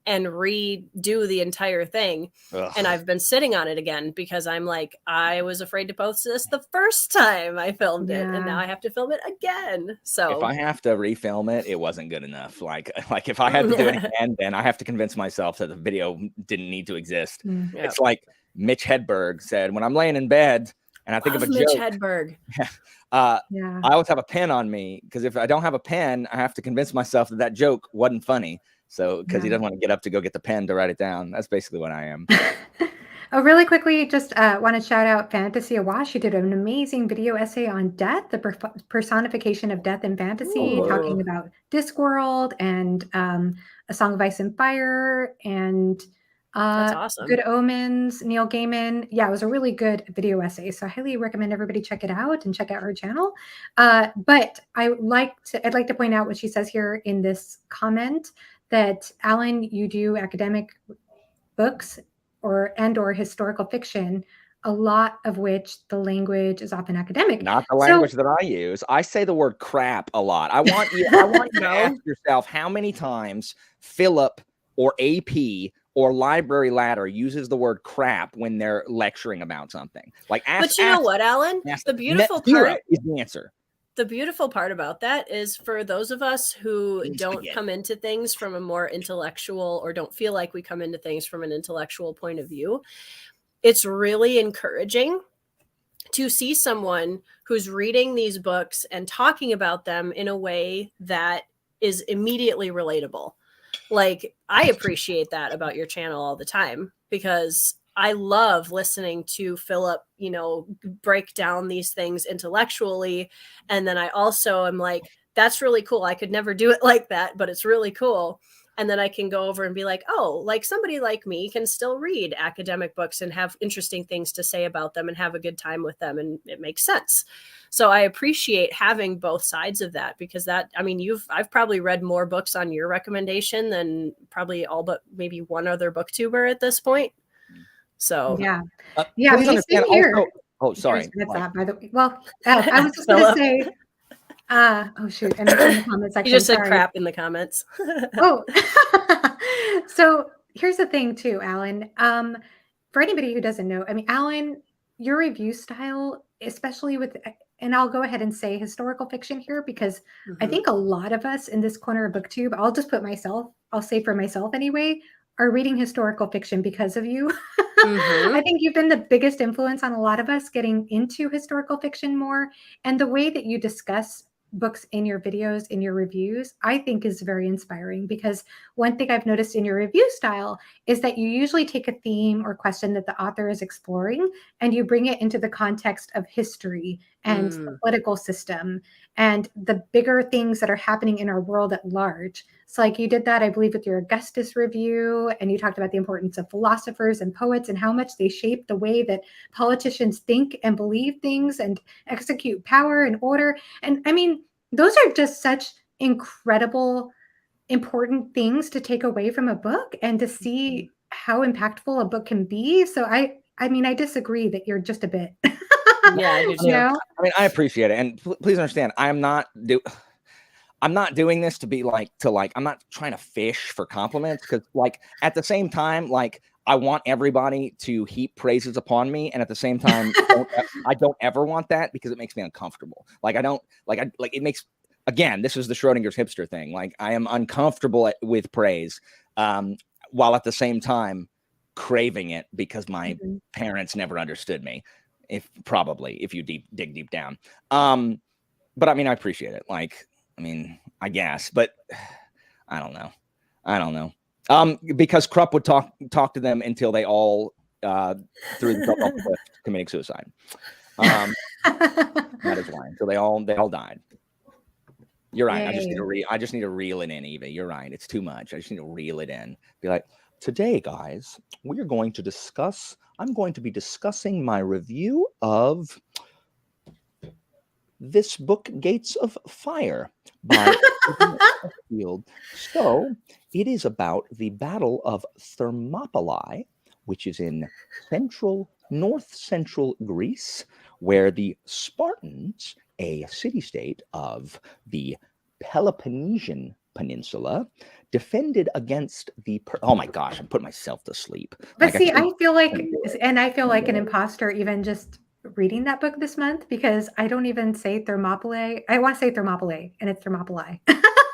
[SPEAKER 2] and redo the entire thing. Ugh. And I've been sitting on it again because I'm like, I was afraid to post this the first time I filmed it, and now I have to film it again. So
[SPEAKER 6] if I have to refilm it, it wasn't good enough. Like if I had to do it again, then I have to convince myself that the video didn't need to exist. Yep. It's like Mitch Hedberg said, when I'm laying in bed and I think of a
[SPEAKER 2] Mitch
[SPEAKER 6] joke.
[SPEAKER 2] Hedberg.
[SPEAKER 6] I always have a pen on me because if I don't have a pen, I have to convince myself that joke wasn't funny. So because he doesn't want to get up to go get the pen to write it down. That's basically what I am.
[SPEAKER 1] Oh, really quickly, just want to shout out Fantasy Awash. You did an amazing video essay on death, the personification of death in fantasy, talking about Discworld and A Song of Ice and Fire and
[SPEAKER 2] that's awesome.
[SPEAKER 1] Good Omens, Neil Gaiman. Yeah, it was a really good video essay. So I highly recommend everybody check it out and check out her channel. But I'd like to point out what she says here in this comment that, Alan, you do academic books or historical fiction, a lot of which the language is often academic.
[SPEAKER 6] Not the language that I use. I say the word crap a lot. I want you to ask yourself how many times Philip or AP or Library Ladder uses the word crap when they're lecturing about something. Like,
[SPEAKER 2] but you know what, Alan? The beautiful part
[SPEAKER 6] is the answer.
[SPEAKER 2] The beautiful part about that is for those of us who don't come into things from a more intellectual, or don't feel like we come into things from an intellectual point of view, it's really encouraging to see someone who's reading these books and talking about them in a way that is immediately relatable. Like, I appreciate that about your channel all the time because I love listening to Philip, break down these things intellectually. And then I also am like, that's really cool. I could never do it like that, but it's really cool. And then I can go over and be like, oh, like somebody like me can still read academic books and have interesting things to say about them and have a good time with them. And it makes sense. So I appreciate having both sides of that, because that, I mean, I've probably read more books on your recommendation than probably all but maybe one other booktuber at this point. So
[SPEAKER 1] Yeah.
[SPEAKER 6] Please
[SPEAKER 1] me,
[SPEAKER 6] understand
[SPEAKER 1] same here.
[SPEAKER 6] also. Oh,
[SPEAKER 1] Here's
[SPEAKER 6] sorry.
[SPEAKER 1] what's
[SPEAKER 6] What?
[SPEAKER 1] that, by the way. Well, I was just going to
[SPEAKER 2] Philip.
[SPEAKER 1] say, oh shoot, in the comment
[SPEAKER 2] You
[SPEAKER 1] section,
[SPEAKER 2] just said
[SPEAKER 1] sorry.
[SPEAKER 2] crap in the comments.
[SPEAKER 1] Oh, so here's the thing too, Alan. For anybody who doesn't know, I mean, Alan, your review style, especially with, and I'll go ahead and say historical fiction here, because I think a lot of us in this corner of BookTube, I'll say for myself anyway, are reading historical fiction because of you. I think you've been the biggest influence on a lot of us getting into historical fiction more. And the way that you discuss books in your videos, in your reviews, I think is very inspiring, because one thing I've noticed in your review style is that you usually take a theme or question that the author is exploring and you bring it into the context of history and the political system and the bigger things that are happening in our world at large. So like you did that, I believe, with your Augustus review, and you talked about the importance of philosophers and poets and how much they shape the way that politicians think and believe things and execute power and order. And I mean, those are just such incredible, important things to take away from a book and to see how impactful a book can be. So I mean, I disagree that you're just a bit.
[SPEAKER 2] Yeah, I do too.
[SPEAKER 6] I mean, I appreciate it, and please understand, I'm not doing this to be like, I'm not trying to fish for compliments, because like at the same time, like I want everybody to heap praises upon me, and at the same time, I don't ever want that, because it makes me uncomfortable. Like it makes, again, this is the Schrodinger's hipster thing. Like I am uncomfortable with praise, while at the same time craving it, because my parents never understood me. If you dig deep down. But I mean, I appreciate it. Like, I mean, I guess, but I don't know. Because Krupp would talk to them until they all threw themselves off the cliff, committing suicide. That is why. Until they all died. You're right. I just need to reel it in, Eva. You're right. It's too much. I just need to reel it in. Be like, today, guys, I'm going to be discussing my review of this book, Gates of Fire, by Field. So it is about the Battle of Thermopylae, which is in north central Greece, where the Spartans, a city-state of the Peloponnesian Peninsula, defended against the oh my gosh, I'm putting myself to sleep.
[SPEAKER 1] But see, I feel like an imposter even just reading that book this month, because I don't even say Thermopylae. I want to say Thermopylae, and it's Thermopylae.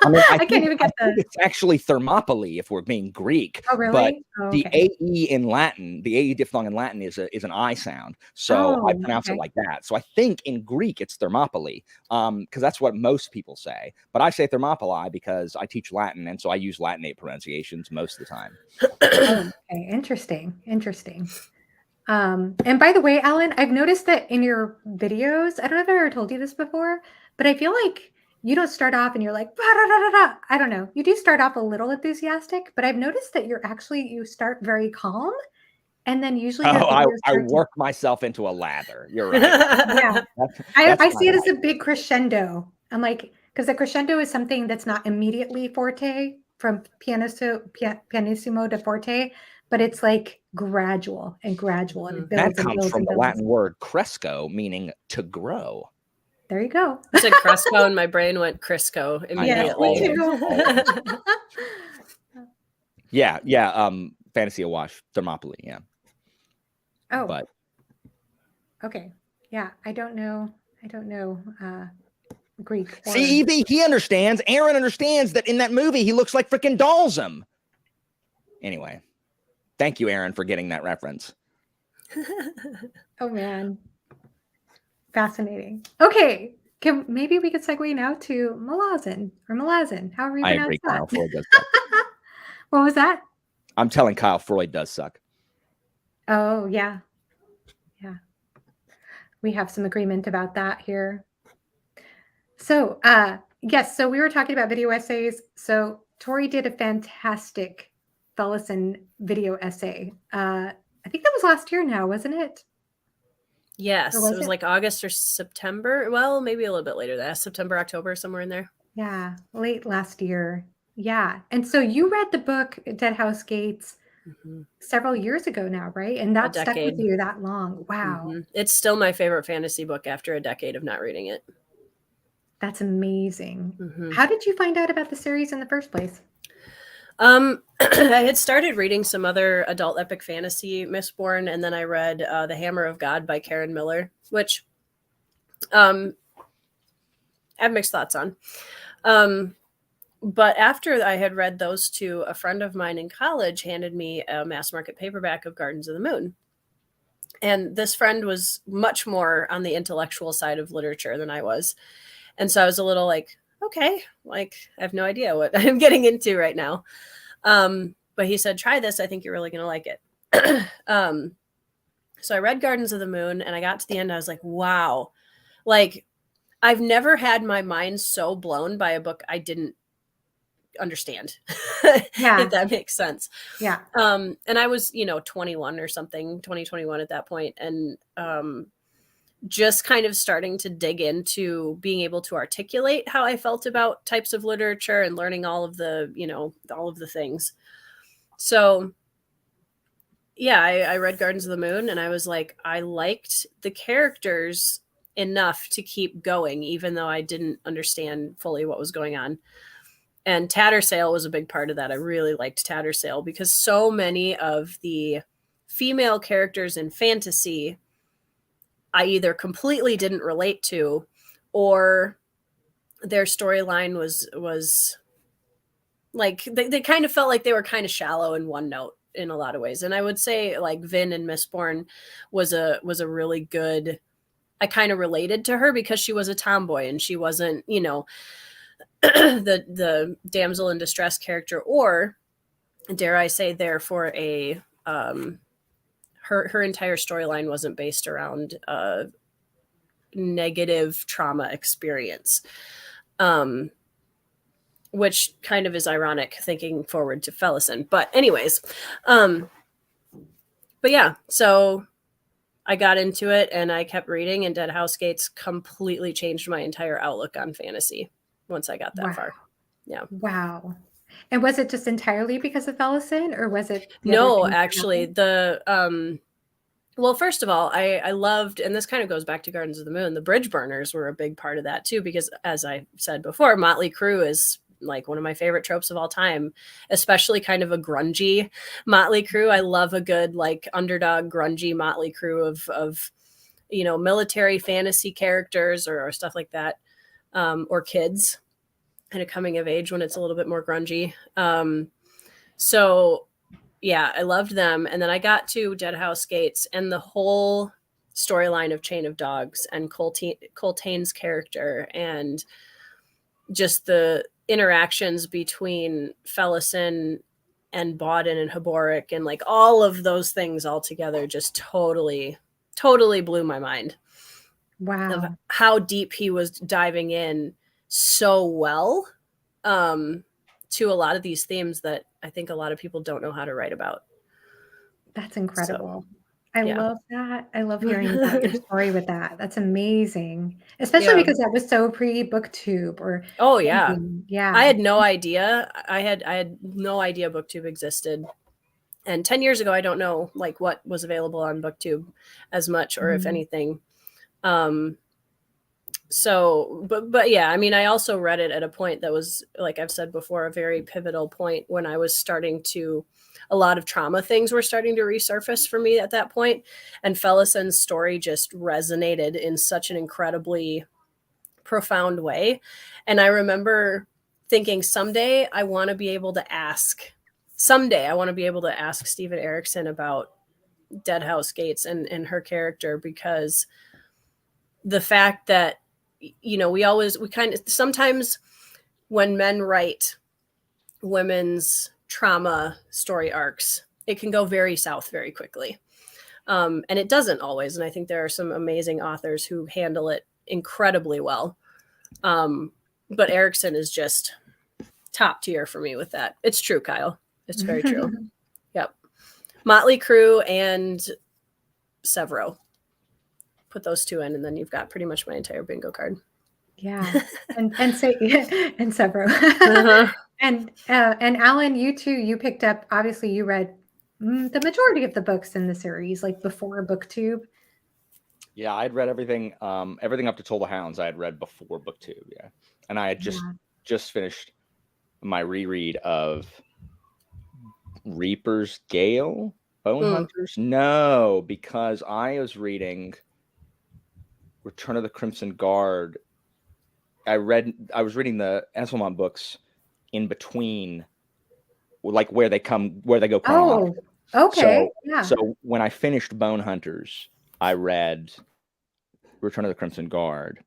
[SPEAKER 6] I mean, I
[SPEAKER 1] can't even get
[SPEAKER 6] it's actually Thermopylae, if we're being Greek.
[SPEAKER 1] Oh, really?
[SPEAKER 6] But
[SPEAKER 1] okay.
[SPEAKER 6] the AE in Latin, the AE diphthong in Latin is an I sound. So I pronounce it like that. So I think in Greek it's Thermopylae, because that's what most people say. But I say Thermopylae because I teach Latin, and so I use Latinate pronunciations most of the time.
[SPEAKER 1] Okay, interesting. And by the way, Alan, I've noticed that in your videos, I don't know if I ever told you this before, but I feel like you don't start off and you're like, I don't know. You do start off a little enthusiastic, but I've noticed that you start very calm, and then usually
[SPEAKER 6] I work myself into a lather. You're right.
[SPEAKER 1] Yeah. I see it as a big crescendo. I'm like, because the crescendo is something that's not immediately forte from pianissimo to forte, but it's like gradual and gradual, and it builds.
[SPEAKER 6] That comes from the Latin word cresco, meaning to grow.
[SPEAKER 1] There you go.
[SPEAKER 2] I said Cresco, and my brain went Crisco immediately.
[SPEAKER 6] Yeah. Fantasy Awash, Thermopylae. Yeah.
[SPEAKER 1] Oh.
[SPEAKER 6] But
[SPEAKER 1] okay. Yeah. I don't know Greek.
[SPEAKER 6] See, Evie, he understands. Aaron understands that in that movie he looks like freaking Dalsum. Anyway, thank you, Aaron, for getting that reference.
[SPEAKER 1] Oh man. Fascinating. Okay. Maybe we could segue now to Malazan, however you pronounce that.
[SPEAKER 6] Kyle Freud does suck.
[SPEAKER 1] What was that?
[SPEAKER 6] I'm telling Kyle Freud does suck.
[SPEAKER 1] Oh, yeah. Yeah. We have some agreement about that here. So, yes, so we were talking about video essays. So Tori did a fantastic Thellison video essay. I think that was last year now, wasn't it?
[SPEAKER 2] Yes,
[SPEAKER 1] Or
[SPEAKER 2] it
[SPEAKER 1] was
[SPEAKER 2] was
[SPEAKER 1] it?
[SPEAKER 2] like August or September. Well, maybe a little bit later. That September, October, somewhere in there.
[SPEAKER 1] Yeah, late last year. Yeah, and so you read the book Dead House Gates
[SPEAKER 2] Hmm.
[SPEAKER 1] several years ago now, right? And
[SPEAKER 2] A
[SPEAKER 1] that stuck with
[SPEAKER 2] decade.
[SPEAKER 1] you that long. Wow,
[SPEAKER 2] It's still my favorite fantasy book after a decade of not reading it.
[SPEAKER 1] that's amazing.
[SPEAKER 2] Hmm.
[SPEAKER 1] How did you find out about the series in the first place?
[SPEAKER 2] I had started reading some other adult epic fantasy, Mistborn, and then I read The Hammer of God by Karen Miller, which I have mixed thoughts on. But after I had read those two, a friend of mine in college handed me a mass market paperback of Gardens of the Moon. And this friend was much more on the intellectual side of literature than I was. And so I was a little like, okay, like I have no idea what I'm getting into right now. But he said, try this. I think you're really going to like it. So I read Gardens of the Moon and I got to the end. I was like, wow, like I've never had my mind so blown by a book I didn't understand, if
[SPEAKER 1] Yeah,
[SPEAKER 2] that makes sense.
[SPEAKER 1] yeah.
[SPEAKER 2] And I was, 21 or something, 2021 at that point, and just kind of starting to dig into being able to articulate how I felt about types of literature and learning all of the, all of the things. So yeah, I read Gardens of the Moon and I was like, I liked the characters enough to keep going, even though I didn't understand fully what was going on. And Tattersail was a big part of that. I really liked Tattersail because so many of the female characters in fantasy I either completely didn't relate to, or their storyline was like they kind of felt like they were kind of shallow and one note in a lot of ways. And I would say like Vin and Mistborn was a really good. I kind of related to her because she was a tomboy and she wasn't, the damsel in distress character, or dare I say, therefore a her entire storyline wasn't based around negative trauma experience, which kind of is ironic thinking forward to Fellison. But anyways, but yeah, so I got into it and I kept reading, and Dead House Gates completely changed my entire outlook on fantasy once I got that
[SPEAKER 1] Wow.
[SPEAKER 2] far. Yeah.
[SPEAKER 1] Wow. And was it just entirely because of Ellison, or was it the other
[SPEAKER 2] No,
[SPEAKER 1] things that
[SPEAKER 2] actually,
[SPEAKER 1] happened?
[SPEAKER 2] well, first of all, I loved, and this kind of goes back to Gardens of the Moon, the Bridge Burners were a big part of that too, because as I said before, Motley Crue is like one of my favorite tropes of all time, especially kind of a grungy Motley Crue. I love a good like underdog grungy Motley Crue of military fantasy characters or stuff like that, or kids kind of coming of age when it's a little bit more grungy. So yeah, I loved them. And then I got to Dead House Gates and the whole storyline of Chain of Dogs and Coltane's character and just the interactions between Fellison and Bodden and Haboric and like all of those things all together just totally blew my mind of
[SPEAKER 1] Wow.
[SPEAKER 2] how deep he was diving in so well, to a lot of these themes that I think a lot of people don't know how to write about.
[SPEAKER 1] That's
[SPEAKER 2] So,
[SPEAKER 1] incredible. I
[SPEAKER 2] yeah.
[SPEAKER 1] love that. I love hearing about your story with that. That's amazing. Especially
[SPEAKER 2] Yeah.
[SPEAKER 1] because that was so pre-BookTube or
[SPEAKER 2] Oh yeah.
[SPEAKER 1] anything. Yeah.
[SPEAKER 2] I had no idea. I had no idea BookTube existed. And 10 years ago, I don't know like what was available on BookTube as much or if
[SPEAKER 1] Mhm.
[SPEAKER 2] anything. So, but yeah, I mean, I also read it at a point that was, like I've said before, a very pivotal point when I was starting to, a lot of trauma things were starting to resurface for me at that point. And Fellison's story just resonated in such an incredibly profound way. And I remember thinking someday I want to be able to ask Stephen Erickson about Dead House Gates and her character, because the fact that we kind of sometimes when men write women's trauma story arcs, it can go very south very quickly, and it doesn't always. And I think there are some amazing authors who handle it incredibly well, but Erickson is just top tier for me with that. It's true, Kyle. It's very true. Yep. Motley Crue and Severo put those two in, and then you've got pretty much my entire bingo card.
[SPEAKER 1] Yeah, and say and several.
[SPEAKER 2] Uh-huh.
[SPEAKER 1] And Alan, you too. You picked up. Obviously, you read the majority of the books in the series, like before BookTube.
[SPEAKER 6] Yeah, I'd read everything up to Toll the Hounds. I had read before BookTube. Yeah, and I had just finished my reread of Reaper's Gale, Bone Hunters. No, because I was reading Return of the Crimson Guard. I was reading the Esselmont books in between, like where they go chronologically.
[SPEAKER 1] Oh, okay.
[SPEAKER 6] So when I finished Bone Hunters, I read Return of the Crimson Guard,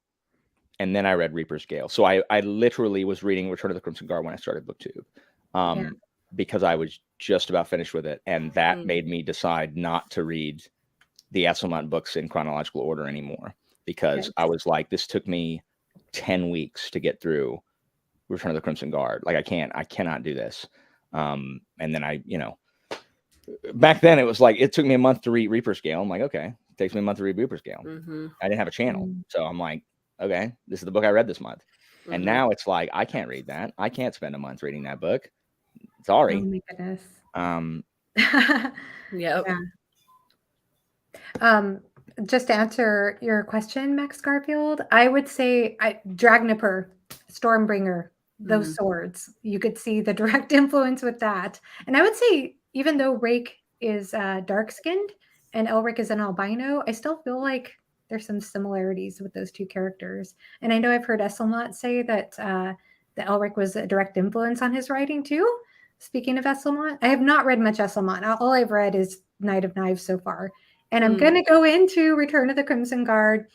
[SPEAKER 6] and then I read Reaper's Gale. So I literally was reading Return of the Crimson Guard when I started BookTube, because I was just about finished with it, and that made me decide not to read the Esselmont books in chronological order anymore, because I was like, this took me 10 weeks to get through Return of the Crimson Guard. Like, I cannot do this. And then back then it was like, it took me a month to read Reaper's Gale. I'm like, okay, it takes me a month to read Reaper's Gale. I didn't have a channel. So I'm like, okay, this is the book I read this month. And now it's like, I can't read that. I can't spend a month reading that book. Sorry.
[SPEAKER 1] Oh my goodness.
[SPEAKER 2] Yep.
[SPEAKER 1] Yeah. Just to answer your question, Max Garfield, I would say Dragnipper, Stormbringer, those swords. You could see the direct influence with that. And I would say, even though Rake is dark-skinned and Elric is an albino, I still feel like there's some similarities with those two characters. And I know I've heard Esselmont say that the Elric was a direct influence on his writing too. Speaking of Esselmont, I have not read much Esselmont. All I've read is Knight of Knives so far. And I'm going to go into Return of the Crimson Guard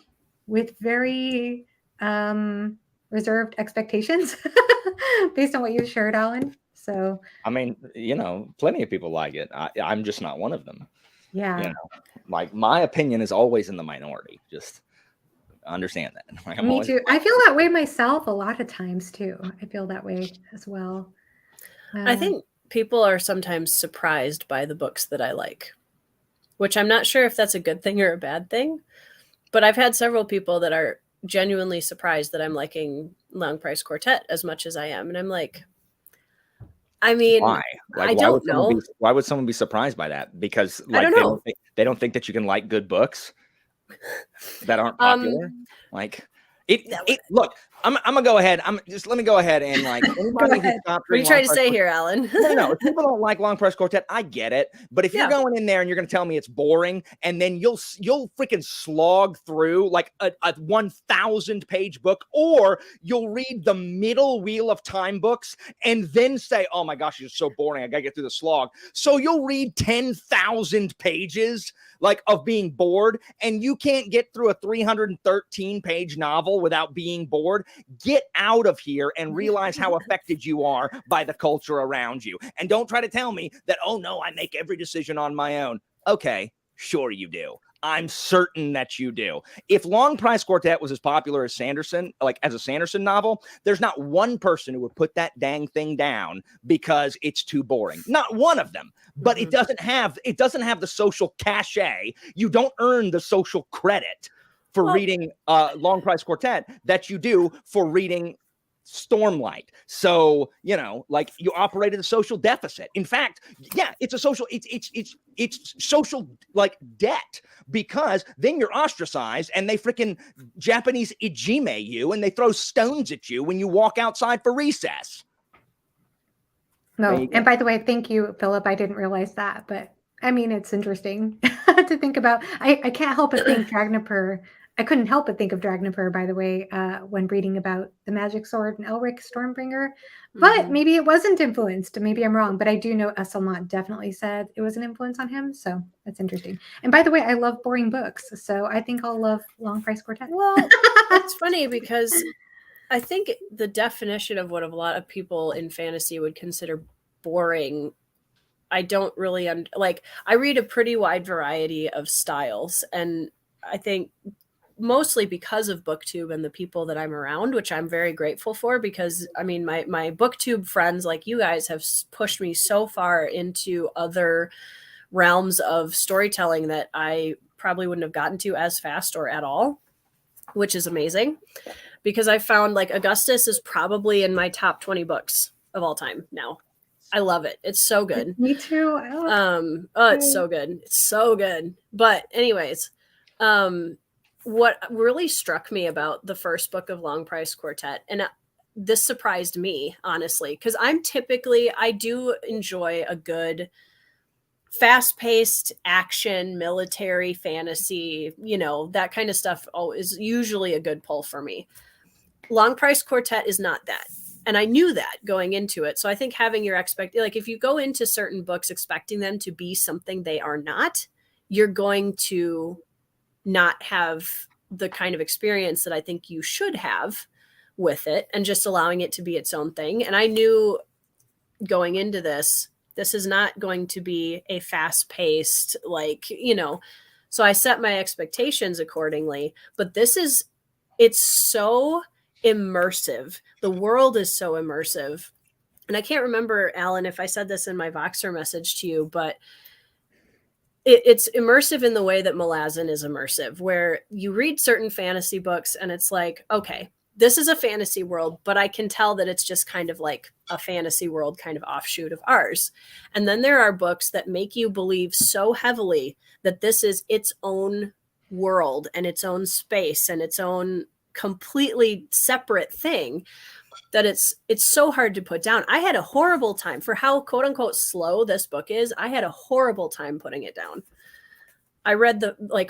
[SPEAKER 1] with very reserved expectations based on what you shared, Alan. So,
[SPEAKER 6] I mean, plenty of people like it. I'm just not one of them.
[SPEAKER 1] Yeah.
[SPEAKER 6] Like, my opinion is always in the minority. Just understand that. Like,
[SPEAKER 1] Me too. I feel that way myself a lot of times too. I feel that way as well.
[SPEAKER 2] I think people are sometimes surprised by the books that I like, which I'm not sure if that's a good thing or a bad thing. But I've had several people that are genuinely surprised that I'm liking Long Price Quartet as much as I am. And I'm like, I mean,
[SPEAKER 6] why? Like,
[SPEAKER 2] I don't know.
[SPEAKER 6] Why would someone be surprised by that? Because
[SPEAKER 2] I don't know.
[SPEAKER 6] They don't think that you can like good books that aren't popular. Like, look, I'm gonna go ahead. Let me go ahead and like anybody who stopped.
[SPEAKER 2] What are you trying to say here, Alan?
[SPEAKER 6] No. If people don't like Long Price Quartet, I get it. But if you're going in there and you're gonna tell me it's boring, and then you'll freaking slog through like a 1,000-page book, or you'll read the middle Wheel of Time books and then say, "Oh my gosh, it's so boring. I gotta get through the slog." So you'll read 10,000 pages like of being bored, and you can't get through a 313-page novel without being bored. Get out of here and realize how affected you are by the culture around you. And don't try to tell me that, oh no, I make every decision on my own. Okay, sure you do. I'm certain that you do. If Long Price Quartet was as popular as Sanderson, like as a Sanderson novel, there's not one person who would put that dang thing down because it's too boring. Not one of them. But it doesn't have the social cachet. You don't earn the social credit for reading Long Price Quartet that you do for reading Stormlight. So, like, you operate at a social deficit. In fact, it's a social, it's social like debt, because then you're ostracized and they freaking Japanese ijime you and they throw stones at you when you walk outside for recess.
[SPEAKER 1] No, and by the way, thank you, Philip. I didn't realize that, but I mean, it's interesting to think about. I can't help but think Dragnipper. I couldn't help but think of Dragnipper, by the way, when reading about the magic sword and Elric Stormbringer. But maybe it wasn't influenced. Maybe I'm wrong, but I do know Esselmont definitely said it was an influence on him. So that's interesting. And by the way, I love boring books, so I think I'll love Long Price Quartet.
[SPEAKER 2] Well, it's funny because I think the definition of what a lot of people in fantasy would consider boring, I don't really I read a pretty wide variety of styles, and I think mostly because of BookTube and the people that I'm around, which I'm very grateful for, because I mean, my BookTube friends like you guys have pushed me so far into other realms of storytelling that I probably wouldn't have gotten to as fast or at all, which is amazing because I found like Augustus is probably in my top 20 books of all time now. I love it. It's so good.
[SPEAKER 1] Me too. I love
[SPEAKER 2] Oh, it's so good. It's so good. But anyways, what really struck me about the first book of Long Price Quartet, and this surprised me, honestly, because I do enjoy a good fast-paced action, military, fantasy, that kind of stuff is usually a good pull for me. Long Price Quartet is not that. And I knew that going into it. So I think having your like if you go into certain books expecting them to be something they are not, you're going to not have the kind of experience that I think you should have with it, and just allowing it to be its own thing. And I knew going into this is not going to be a fast-paced, so I set my expectations accordingly. But it's so immersive. The world is so immersive. And I can't remember, Alan, if I said this in my Voxer message to you, but it's immersive in the way that Malazan is immersive, where you read certain fantasy books and it's like, okay, this is a fantasy world, but I can tell that it's just kind of like a fantasy world kind of offshoot of ours. And then there are books that make you believe so heavily that this is its own world and its own space and its own completely separate thing that it's so hard to put down. I had a horrible time for how quote unquote slow this book is. I had a horrible time putting it down. I read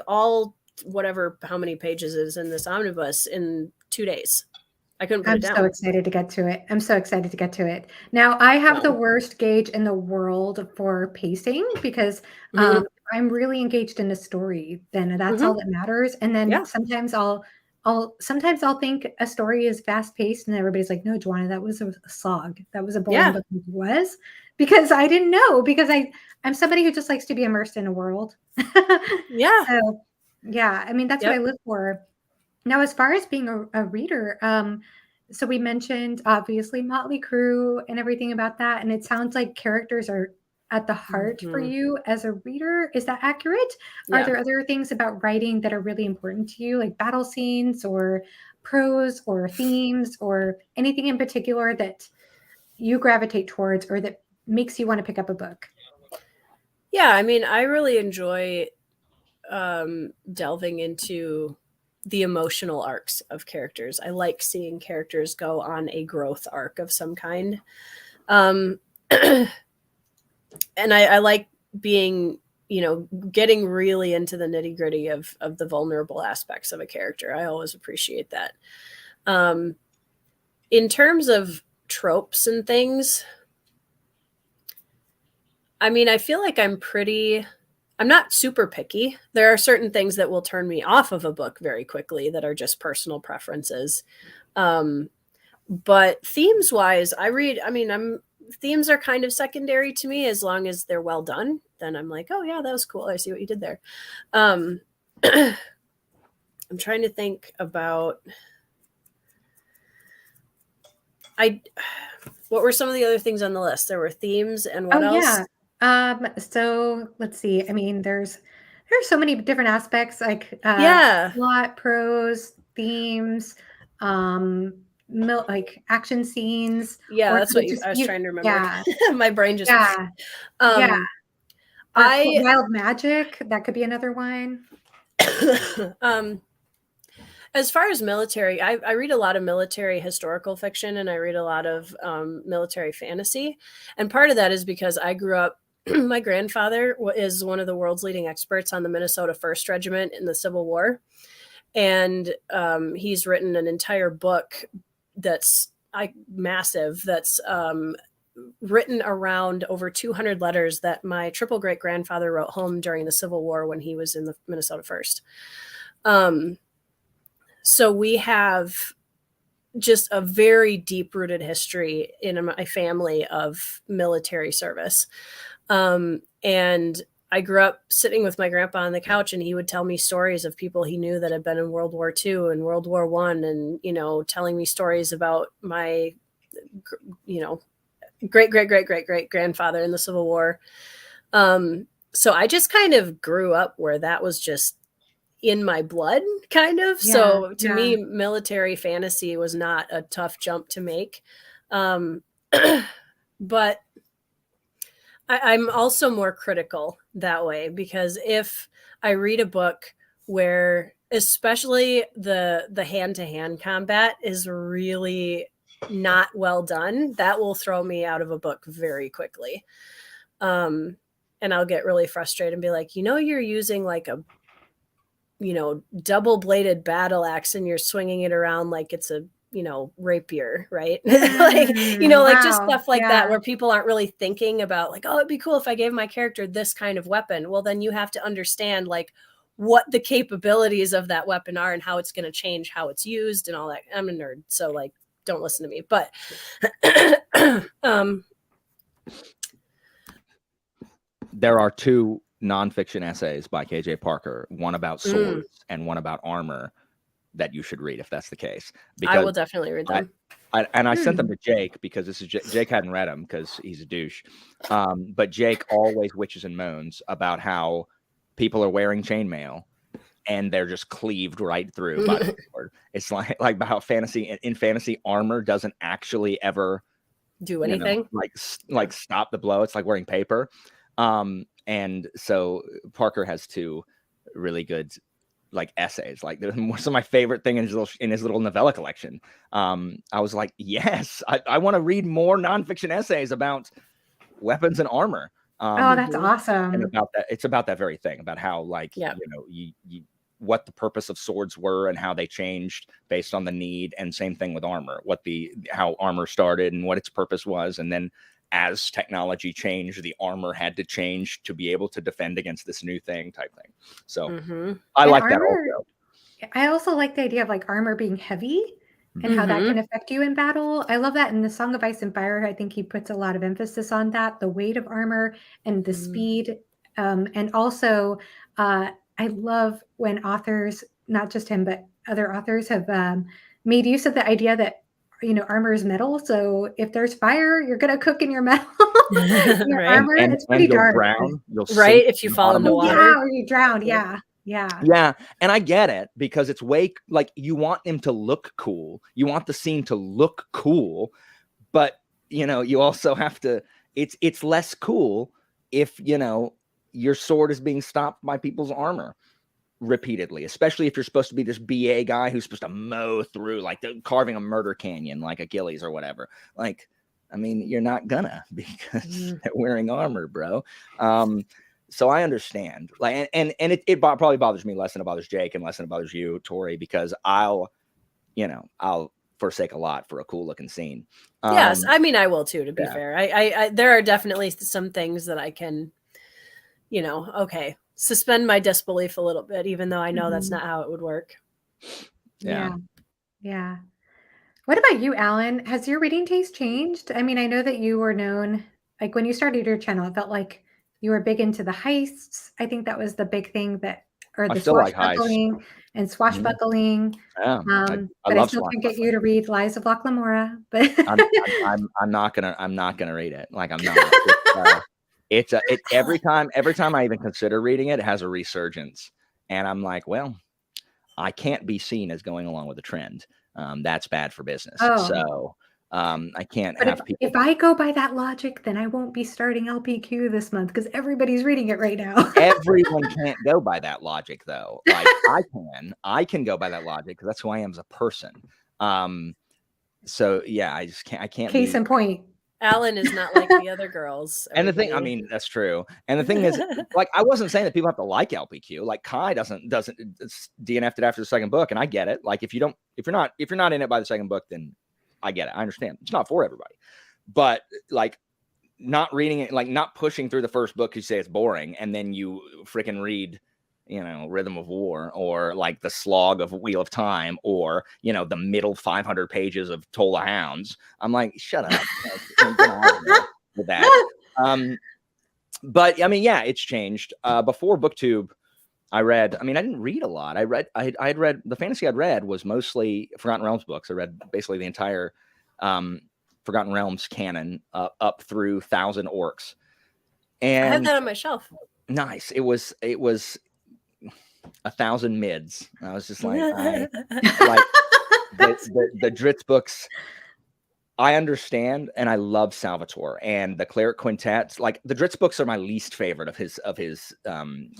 [SPEAKER 2] all whatever, how many pages is in this omnibus in 2 days. I couldn't put it down.
[SPEAKER 1] I'm so excited to get to it. I'm so excited to get to it. Now, I have the worst gauge in the world for pacing because I'm really engaged in a story. Then that's all that matters. And then sometimes I'll think a story is fast paced, and everybody's like, "No, Joanna, that was a slog. That was a boring book." It was because I didn't know, because I'm somebody who just likes to be immersed in a world.
[SPEAKER 2] Yeah.
[SPEAKER 1] So yeah, I mean that's what I live for. Now, as far as being a reader, so we mentioned obviously Motley Crue and everything about that, and it sounds like characters are at the heart for you as a reader. Is that accurate?
[SPEAKER 2] Yeah.
[SPEAKER 1] Are there other things about writing that are really important to you, like battle scenes or prose or themes or anything in particular that you gravitate towards or that makes you want to pick up a book?
[SPEAKER 2] Yeah, I mean, I really enjoy delving into the emotional arcs of characters. I like seeing characters go on a growth arc of some kind. And I like being, getting really into the nitty gritty of the vulnerable aspects of a character. I always appreciate that. In terms of tropes and things, I mean, I feel like I'm not super picky. There are certain things that will turn me off of a book very quickly that are just personal preferences. But themes wise, themes are kind of secondary to me as long as they're well done. Then I'm like, oh yeah, that was cool. I see what you did there. I'm trying to think about, what were some of the other things on the list? There were themes and what else?
[SPEAKER 1] Yeah. So let's see. I mean, there's so many different aspects, like plot, prose, themes, like action scenes.
[SPEAKER 2] Yeah, that's what I was trying to remember.
[SPEAKER 1] Yeah.
[SPEAKER 2] My brain just
[SPEAKER 1] wild magic, that could be another one.
[SPEAKER 2] As far as military, I read a lot of military historical fiction, and I read a lot of military fantasy. And part of that is because I grew up, my grandfather is one of the world's leading experts on the Minnesota 1st Regiment in the Civil War. And he's written an entire book that's massive, that's written around over 200 letters that my triple great grandfather wrote home during the Civil War when he was in the Minnesota 1st. So we have just a very deep rooted history in my family of military service. And I grew up sitting with my grandpa on the couch, and he would tell me stories of people he knew that had been in World War II and World War I, and, telling me stories about my, great grandfather in the Civil War. So I just kind of grew up where that was just in my blood, kind of.
[SPEAKER 1] Yeah,
[SPEAKER 2] So to
[SPEAKER 1] yeah.
[SPEAKER 2] me, military fantasy was not a tough jump to make. But I'm also more critical that way, because if I read a book where especially the hand-to-hand combat is really not well done, that will throw me out of a book very quickly. And I'll get really frustrated and be like, you're using like a double-bladed battle axe and you're swinging it around like it's a rapier, right? Like, like just
[SPEAKER 1] Wow.
[SPEAKER 2] stuff like
[SPEAKER 1] Yeah.
[SPEAKER 2] that, where people aren't really thinking about like, oh, it'd be cool if I gave my character this kind of weapon. Well, then you have to understand like what the capabilities of that weapon are and how it's going to change how it's used and all that. I'm a nerd, so like, don't listen to me. But
[SPEAKER 6] there are two nonfiction essays by KJ Parker, one about swords and one about armor, that you should read if that's the case.
[SPEAKER 2] I will definitely read them.
[SPEAKER 6] I sent them to Jake because this is Jake hadn't read them because he's a douche. But Jake always witches and moans about how people are wearing chainmail and they're just cleaved right through by the sword. It's like how in fantasy armor doesn't actually ever
[SPEAKER 2] do anything,
[SPEAKER 6] like stop the blow. It's like wearing paper. And so Parker has two really good like essays. Like they're some of my favorite thing in his little novella collection. I was like, yes, I want to read more nonfiction essays about weapons and armor.
[SPEAKER 1] Oh, that's awesome.
[SPEAKER 6] And it's about that very thing, about how like what the purpose of swords were and how they changed based on the need, and same thing with armor, how armor started and what its purpose was, and then as technology changed, the armor had to change to be able to defend against this new thing type thing. So I like that also.
[SPEAKER 1] I also like the idea of like armor being heavy and how that can affect you in battle. I love that in the Song of Ice and Fire. I think he puts a lot of emphasis on that, the weight of armor and the speed. And also, I love when authors, not just him, but other authors have made use of the idea that armor is metal. So if there's fire, you're going to cook in your metal. Your
[SPEAKER 2] right.
[SPEAKER 1] armor, it's pretty dark.
[SPEAKER 6] Drown,
[SPEAKER 2] right. If you fall into water.
[SPEAKER 1] Yeah, or you drown. Yeah.
[SPEAKER 6] Yeah. And I get it, because it's like you want him to look cool. You want the scene to look cool, but you also have to, it's less cool if, your sword is being stopped by people's armor repeatedly, especially if you're supposed to be this BA guy who's supposed to mow through, like carving a murder canyon like Achilles or whatever. Like, I mean, you're not gonna, because they're wearing armor, bro. So I understand, like, and it probably bothers me less than it bothers Jake and less than it bothers you, Tori, because I'll forsake a lot for a cool looking scene.
[SPEAKER 2] Yes, I mean, I will too, to be fair. I there are definitely some things that I can, suspend my disbelief a little bit, even though I know that's not how it would work.
[SPEAKER 1] Yeah. What about you, Alan? Has your reading taste changed? I mean, I know that you were known, like when you started your channel, it felt like you were big into the heists. I think that was the big thing or the swashbuckling and swashbuckling.
[SPEAKER 6] Yeah,
[SPEAKER 1] but I still can't get you to read Lies of Locke Lamora. But
[SPEAKER 6] I'm not gonna read it. Like, I'm not. Every time I even consider reading it, it has a resurgence, and I'm like, well, I can't be seen as going along with the trend. That's bad for business. So I can't have people.
[SPEAKER 1] If I go by that logic, then I won't be starting LPQ this month because everybody's reading it right now.
[SPEAKER 6] Everyone can't go by that logic, though. Like, I can go by that logic because that's who I am as a person. So yeah, I can't.
[SPEAKER 1] Case in point.
[SPEAKER 2] Alan is not like the other girls.
[SPEAKER 6] And the thing, I mean, that's true. And the thing is, like, I wasn't saying that people have to like LPQ. Like, Kai doesn't DNF'd it after the second book, and I get it. Like, if you're not in it by the second book, then I get it. I understand. It's not for everybody. But like, not reading it, like not pushing through the first book, you say it's boring, and then you freaking read, Rhythm of War, or like the slog of Wheel of Time, or the middle 500 pages of Toll of Hounds. I'm like, shut up. With that. But I mean, yeah, it's changed. Before BookTube, I didn't read a lot. I had read, the fantasy I'd read was mostly Forgotten Realms books. I read basically the entire Forgotten Realms canon up through 1,000 Orcs. And
[SPEAKER 2] I have that on my shelf.
[SPEAKER 6] Nice. It was 1,000 Mids. I was just like, like the Dritz books. I understand, and I love Salvatore and the Cleric Quintets. Like the Dritz books are my least favorite of his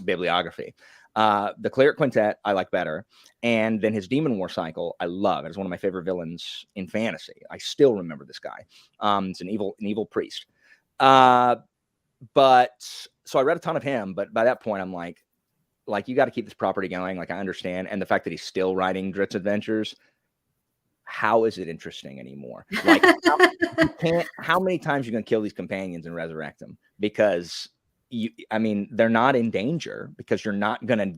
[SPEAKER 6] bibliography. The Cleric Quintet I like better, and then his Demon War cycle I love. It's one of my favorite villains in fantasy. I still remember this guy. It's an evil priest. But so I read a ton of him, but by that point I'm like you got to keep this property going. Like I understand, and the fact that he's still writing Dritz Adventures. How is it interesting anymore? Like, how many times are you gonna kill these companions and resurrect them? Because they're not in danger because you're not gonna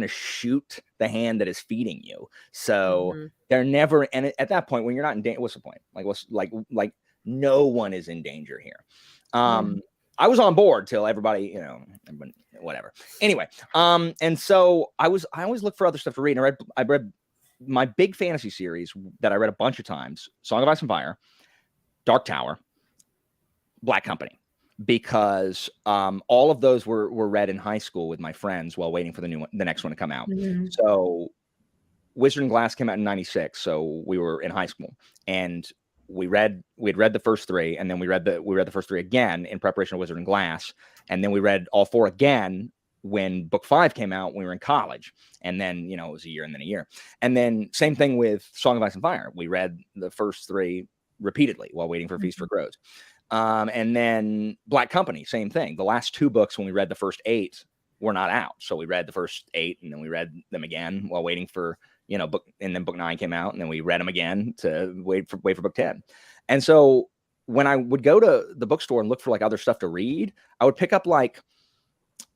[SPEAKER 6] shoot the hand that is feeding you. So they're never. And at that point, when you're not in danger, what's the point? Like no one is in danger here. I was on board till everybody, whatever. Anyway, and so I always look for other stuff to read. And I read my big fantasy series that I read a bunch of times: Song of Ice and Fire, Dark Tower, Black Company, because all of those were read in high school with my friends while waiting for the next one to come out. So Wizard and Glass came out in '96, so we were in high school, and we'd read the first three, and then we read the first three again in preparation of Wizard and Glass, and then we read all four again when book 5 came out when we were in college. And then, it was a year and then a year. And then same thing with Song of Ice and Fire. We read the first 3 repeatedly while waiting for Feast for Crows. And then Black Company, same thing. The last 2 books, when we read the first 8, were not out. So we read the first 8 and then we read them again while waiting for, book, and then book 9 came out and then we read them again to wait for book 10. And so when I would go to the bookstore and look for like other stuff to read, I would pick up like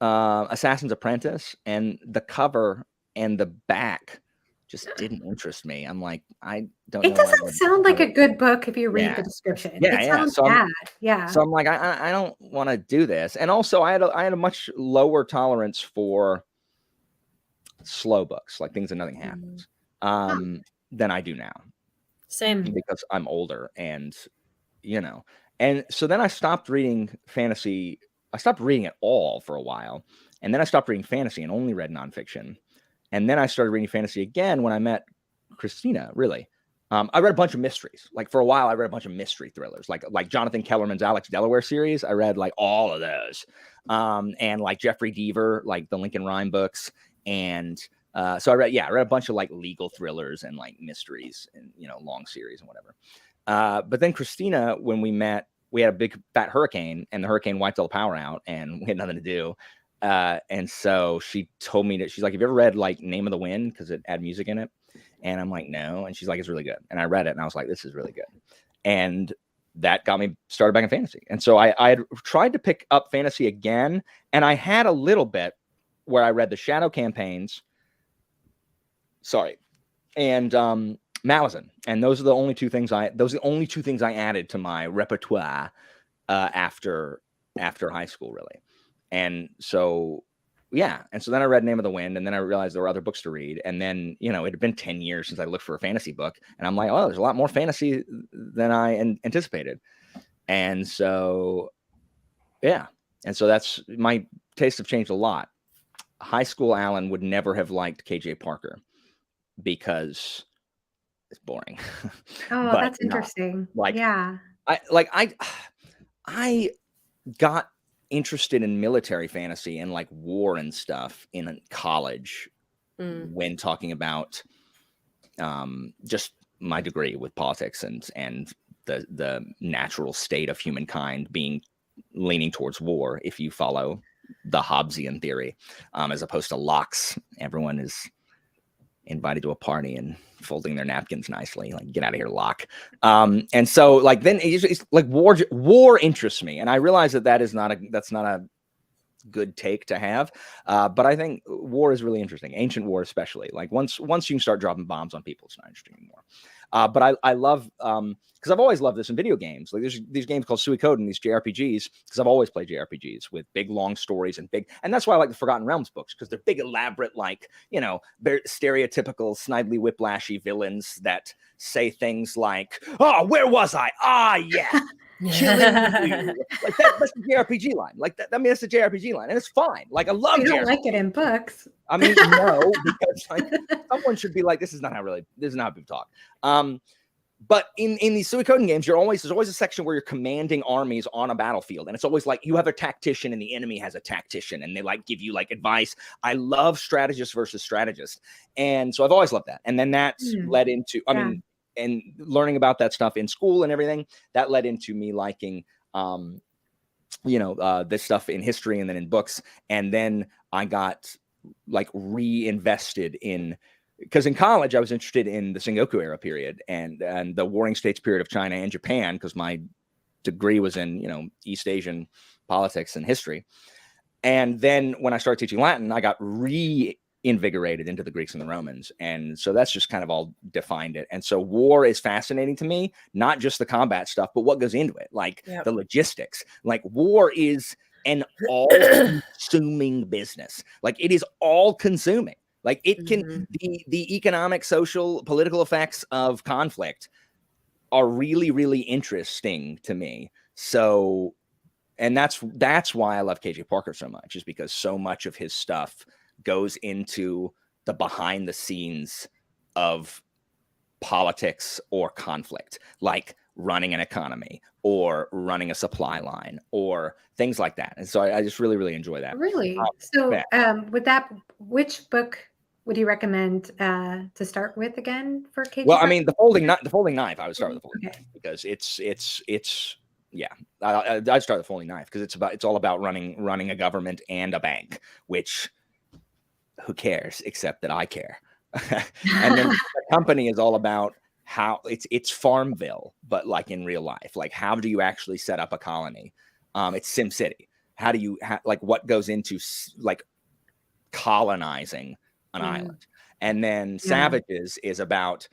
[SPEAKER 6] Assassin's Apprentice, and the cover and the back just didn't interest me. I'm like, I don't know.
[SPEAKER 1] It doesn't sound like a good book if you read the description. It sounds bad.
[SPEAKER 6] So I'm like, I don't want to do this. And also I had a much lower tolerance for slow books, like things that nothing happens, than I do now.
[SPEAKER 2] Same.
[SPEAKER 6] Because I'm older and and so then I stopped reading fantasy. I stopped reading it all for a while, and then I stopped reading fantasy and only read nonfiction. And then I started reading fantasy again when I met Christina. Really, I read a bunch of mysteries. Like for a while, I read a bunch of mystery thrillers, like Jonathan Kellerman's Alex Delaware series. I read like all of those, and like Jeffrey Deaver, like the Lincoln Rhyme books, and so I read a bunch of like legal thrillers and like mysteries and long series and whatever. But then Christina, when we met, we had a big fat hurricane, and the hurricane wiped all the power out, and we had nothing to do. And so she told me she's like, have you ever read like Name of the Wind? Because it had music in it. And I'm like, no. And she's like, it's really good. And I read it and I was like, this is really good. And that got me started back in fantasy. And so I had tried to pick up fantasy again. And I had a little bit where I read the Shadow Campaigns. And Malazan, and those are the only 2 things I added to my repertoire after high school, really. And so and so then I read Name of the Wind, and then I realized there were other books to read, and then it had been 10 years since I looked for a fantasy book, and I'm like, oh, there's a lot more fantasy than I anticipated. And so and so that's my tastes have changed a lot. High school Alan would never have liked KJ Parker because it's boring.
[SPEAKER 1] Oh, that's interesting.
[SPEAKER 6] I got interested in military fantasy and like war and stuff in college when talking about just my degree with politics and the natural state of humankind leaning towards war if you follow the Hobbesian theory, as opposed to Locke's. Everyone is invited to a party and folding their napkins nicely, like, get out of here, Locke. And so like then it's like war interests me, and I realize that's not a good take to have, but I think war is really interesting, ancient war especially. Like once you can start dropping bombs on people, it's not interesting anymore. But I love because I've always loved this in video games. Like there's these games called Suikoden and these JRPGs, because I've always played JRPGs with big long stories and that's why I like the Forgotten Realms books, because they're big, elaborate, like, very stereotypical snidely whiplashy villains that say things like, oh, where was I? Ah, yeah. killing you. Like that's the JRPG line. Like that, I mean, that's the JRPG line, and it's fine. Like I love.
[SPEAKER 1] You don't
[SPEAKER 6] JRPG.
[SPEAKER 1] like it in books.
[SPEAKER 6] I mean, no, because like someone should be like, this is not how people talk. But in these Suikoden games, there's always a section where you're commanding armies on a battlefield, and it's always like you have a tactician and the enemy has a tactician, and they like give you like advice. I love strategist versus strategist, and so I've always loved that. And then that's led into, I mean, and learning about that stuff in school and everything that led into me liking, this stuff in history and then in books, and then I got like reinvested in. Because in college, I was interested in the Sengoku era period and the Warring States period of China and Japan, because my degree was in, East Asian politics and history. And then when I started teaching Latin, I got reinvigorated into the Greeks and the Romans. And so that's just kind of all defined it. And so war is fascinating to me, not just the combat stuff, but what goes into it, like the logistics. Like war is an all-consuming business. Like it is all-consuming. Like it can, the economic, social, political effects of conflict are really, really interesting to me. So, and that's why I love KJ Parker so much, is because so much of his stuff goes into the behind the scenes of politics or conflict, like running an economy or running a supply line or things like that. And so I just really, really enjoy that.
[SPEAKER 1] Really? So with that, which book would you recommend to start with again for KJ?
[SPEAKER 6] Well, I mean, the folding knife. I would start with the folding knife because it's yeah. I'd start the folding knife because it's all about running a government and a bank, which who cares except that I care. And then the company is all about how it's Farmville, but like in real life. Like, how do you actually set up a colony? It's SimCity. How do you like what goes into like colonizing an island? And then Savages is about,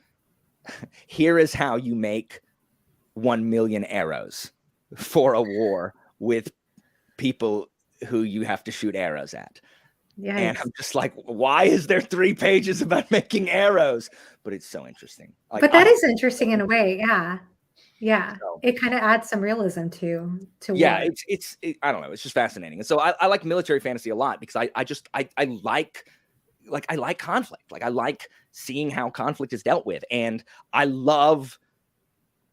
[SPEAKER 6] here is how you make 1 million arrows for a war with people who you have to shoot arrows at. And I'm just like, why is there 3 pages about making arrows? But it's so interesting. Like,
[SPEAKER 1] but that is interesting in a way. Yeah.
[SPEAKER 6] So,
[SPEAKER 1] it kind of adds some realism to
[SPEAKER 6] yeah,
[SPEAKER 1] war.
[SPEAKER 6] it's I don't know. It's just fascinating. And so I like military fantasy a lot because I like conflict. Like I like seeing how conflict is dealt with. And I love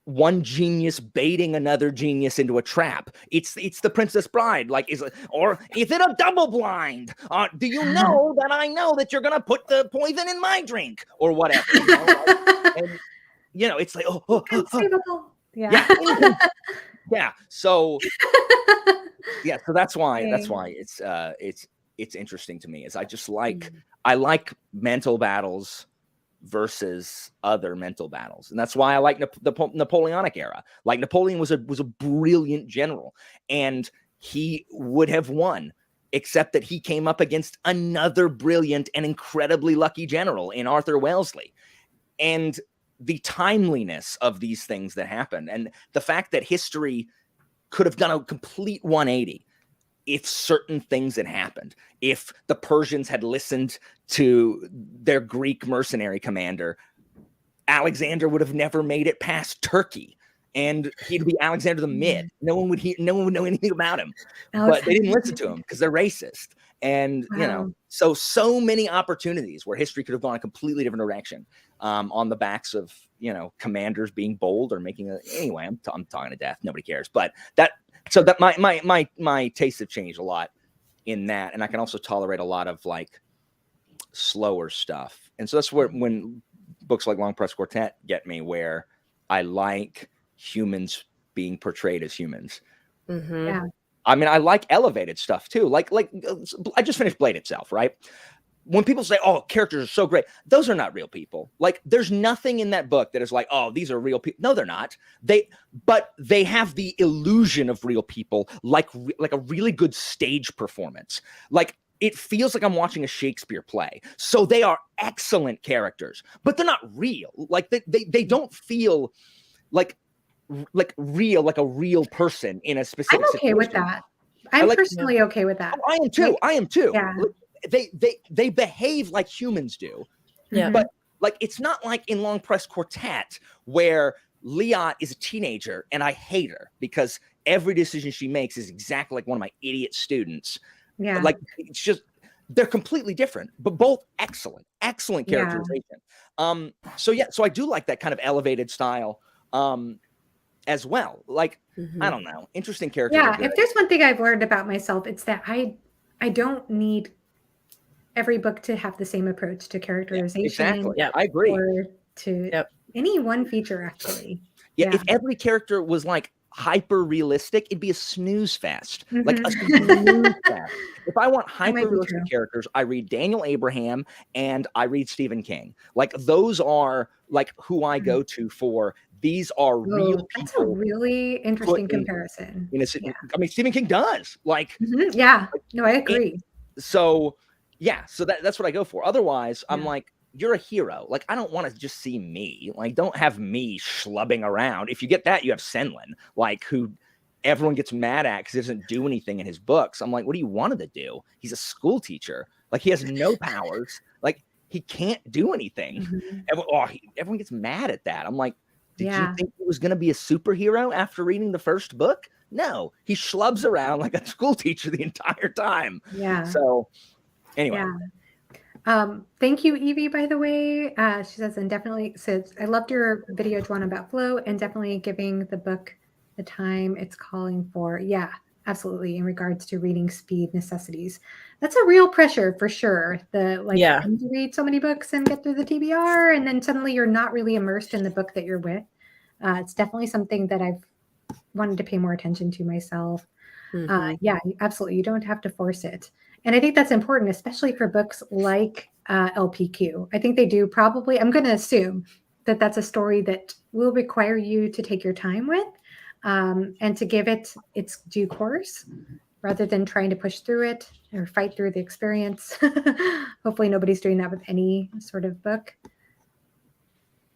[SPEAKER 6] one genius baiting another genius into a trap. It's the Princess Bride. Like, or is it a double blind? Do you know that I know that you're gonna put the poison in my drink or whatever? And it's like
[SPEAKER 1] conceivable.
[SPEAKER 6] Yeah. So yeah. So that's why it's interesting to me. Is I just like I like mental battles versus other mental battles, and that's why I like the Napoleonic era. Like Napoleon was a brilliant general, and he would have won, except that he came up against another brilliant and incredibly lucky general in Arthur Wellesley, and the timeliness of these things that happen, and the fact that history could have done a complete 180 if certain things had happened. If the Persians had listened to their Greek mercenary commander, Alexander would have never made it past Turkey, and he'd be Alexander the Mid. No one would know anything about him. But they didn't listen to him because they're racist. And so many opportunities where history could have gone a completely different direction, on the backs of commanders being bold or making anyway. I'm talking to death. Nobody cares. But my tastes have changed a lot in that, and I can also tolerate a lot of like slower stuff. And so that's when books like Long Press Quartet get me, where I like humans being portrayed as humans.
[SPEAKER 1] Yeah.
[SPEAKER 6] I mean, I like elevated stuff too. Like I just finished Blade itself, right? When people say, "Oh, characters are so great," those are not real people. Like, there's nothing in that book that is like, "Oh, these are real people." No, they're not. But they have the illusion of real people, like a really good stage performance. Like, it feels like I'm watching a Shakespeare play. So they are excellent characters, but they're not real. Like they don't feel like real, like a real person in a specific
[SPEAKER 1] I'm okay
[SPEAKER 6] situation.
[SPEAKER 1] with that. I'm personally okay with that.
[SPEAKER 6] Oh, I am too. I am too.
[SPEAKER 1] Yeah.
[SPEAKER 6] They behave like humans do.
[SPEAKER 2] Yeah.
[SPEAKER 6] But like, it's not like in Long Press Quartet where Leah is a teenager and I hate her because every decision she makes is exactly like one of my idiot students.
[SPEAKER 1] Yeah.
[SPEAKER 6] Like, it's just, they're completely different, but both excellent characterization. So I do like that kind of elevated style as well. Like, I don't know, interesting characters.
[SPEAKER 1] Yeah, if there's one thing I've learned about myself, it's that I don't need every book to have the same approach to characterization.
[SPEAKER 6] Exactly. I agree.
[SPEAKER 1] Or to any one feature, actually.
[SPEAKER 6] If every character was like hyper realistic, it'd be a snooze fest. Like a snooze fest. If I want hyper realistic characters, I read Daniel Abraham and I read Stephen King. Like, those are like who I go to for. These are real people.
[SPEAKER 1] That's a really interesting comparison.
[SPEAKER 6] I mean, Stephen King does. Like,
[SPEAKER 1] yeah, no, I agree.
[SPEAKER 6] So that's what I go for. Otherwise, I'm like, you're a hero. Like, I don't want to just see me. Like, don't have me schlubbing around. If you get that, you have Senlin, like, who everyone gets mad at because he doesn't do anything in his books. I'm like, what do you want him to do? He's a school teacher. Like, he has no powers. Like, he can't do anything. Everyone gets mad at that. I'm like, did you think he was going to be a superhero after reading the first book? No, he schlubs around like a school teacher the entire time.
[SPEAKER 1] Yeah.
[SPEAKER 6] So anyway.
[SPEAKER 1] Yeah. Thank you, Evie, by the way. She says, and definitely says, I loved your video, Juan, about flow, and definitely giving the book the time it's calling for. Yeah, absolutely. In regards to reading speed necessities. That's a real pressure for sure. Having to read so many books and get through the TBR, and then suddenly you're not really immersed in the book that you're with. It's definitely something that I've wanted to pay more attention to myself. Yeah, absolutely. You don't have to force it. And I think that's important, especially for books like LPQ. I think they do probably, I'm going to assume that that's a story that will require you to take your time with and to give it its due course rather than trying to push through it or fight through the experience. Hopefully nobody's doing that with any sort of book.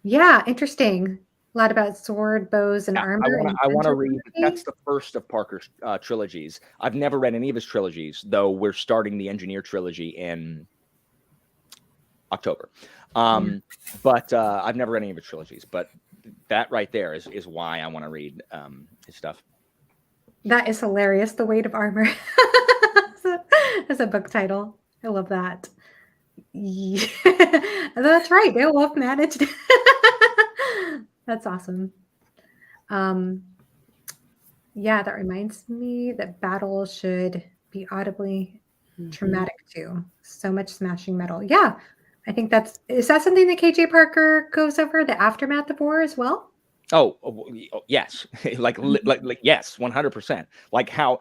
[SPEAKER 1] Yeah, interesting. A lot about sword, bows, and armor.
[SPEAKER 6] I want to read. That's the first of Parker's trilogies. I've never read any of his trilogies, though we're starting the Engineer trilogy in October. But I've never read any of his trilogies. But that right there is why I want to read his stuff.
[SPEAKER 1] That is hilarious. The Weight of Armor as a book title. I love that. Yeah. That's right. Beowulf managed. That's awesome. Yeah, that reminds me that battle should be audibly traumatic too. So much smashing metal. Yeah, I think is that something that KJ Parker goes over, the aftermath of war as well?
[SPEAKER 6] Oh yes, like yes, 100%. Like how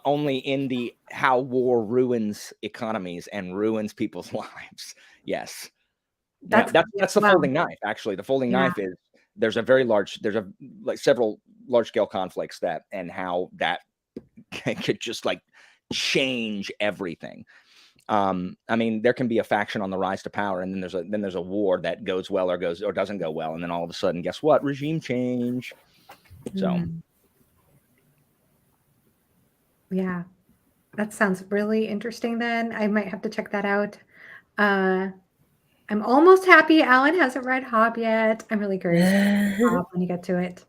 [SPEAKER 6] only in how war ruins economies and ruins people's lives. Yes, that's the folding knife. Actually, the folding knife is there's several large scale conflicts and how that could just like change everything. I mean, there can be a faction on the rise to power, and then there's a war that goes well or doesn't go well, and then all of a sudden, guess what? Regime change. So,
[SPEAKER 1] yeah, that sounds really interesting. Then I might have to check that out. I'm almost happy Alan hasn't read Hob yet. I'm really curious about Hob when you get to it.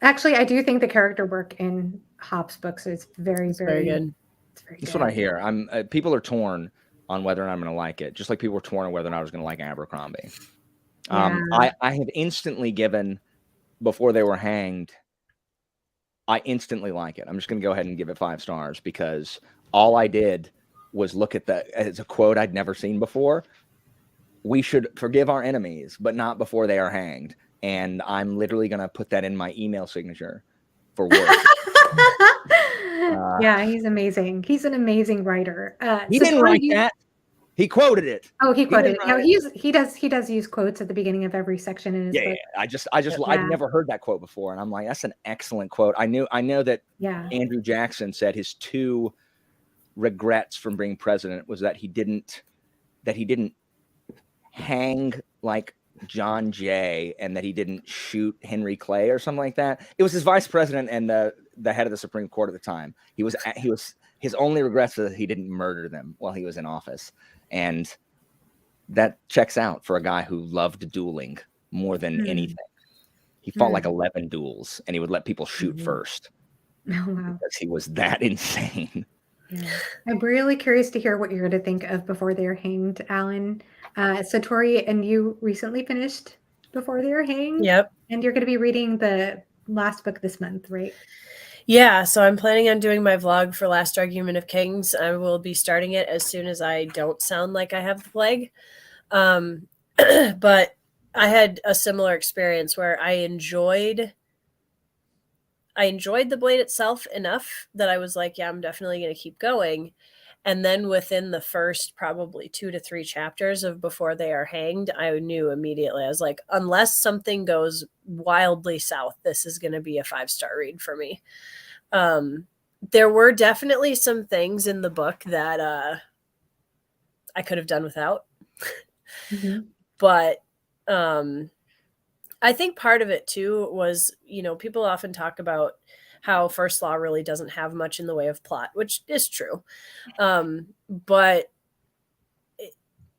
[SPEAKER 1] Actually, I do think the character work in Hob's books is very, very good.
[SPEAKER 6] That's what I hear. People are torn on whether or not I'm going to like it, just like people were torn on whether or not I was going to like Abercrombie. I had instantly given, before they were hanged, I instantly like it. I'm just going to go ahead and give it 5 stars because all I did was look at it's a quote I'd never seen before. We should forgive our enemies, but not before they are hanged. And I'm literally going to put that in my email signature for work.
[SPEAKER 1] Yeah, he's amazing. He's an amazing writer.
[SPEAKER 6] He didn't write that. He quoted it.
[SPEAKER 1] Oh, he quoted it. No, he does use quotes at the beginning of every section in his book.
[SPEAKER 6] I'd never heard that quote before, and I'm like, that's an excellent quote. I know that Andrew Jackson said his 2 regrets from being president was that he didn't hang like John Jay and that he didn't shoot Henry Clay or something like that. It was his vice president and the head of the Supreme Court at the time. His only regrets was that he didn't murder them while he was in office. And that checks out for a guy who loved dueling more than
[SPEAKER 1] Hmm.
[SPEAKER 6] anything. He fought like
[SPEAKER 1] Hmm.
[SPEAKER 6] 11 duels, and he would let people shoot
[SPEAKER 2] Mhm.
[SPEAKER 6] first
[SPEAKER 1] Oh, wow.
[SPEAKER 6] because he was that insane.
[SPEAKER 1] Yeah. I'm really curious to hear what you're going to think of Before They Are Hanged, Alan. So Tori, and you recently finished Before They Are Hanged,
[SPEAKER 2] Yep.
[SPEAKER 1] and you're going to be reading the last book this month, right?
[SPEAKER 2] Yeah, so I'm planning on doing my vlog for Last Argument of Kings. I will be starting it as soon as I don't sound like I have the plague. But I had a similar experience where I enjoyed the blade itself enough that I was like, yeah, I'm definitely going to keep going. And then within the first probably 2 to 3 chapters of Before They Are Hanged, I knew immediately. I was like, unless something goes wildly south, this is going to be a 5-star read for me. There were definitely some things in the book that I could have done without.
[SPEAKER 1] Mm-hmm.
[SPEAKER 2] But I think part of it too was, people often talk about how First Law really doesn't have much in the way of plot, which is true. But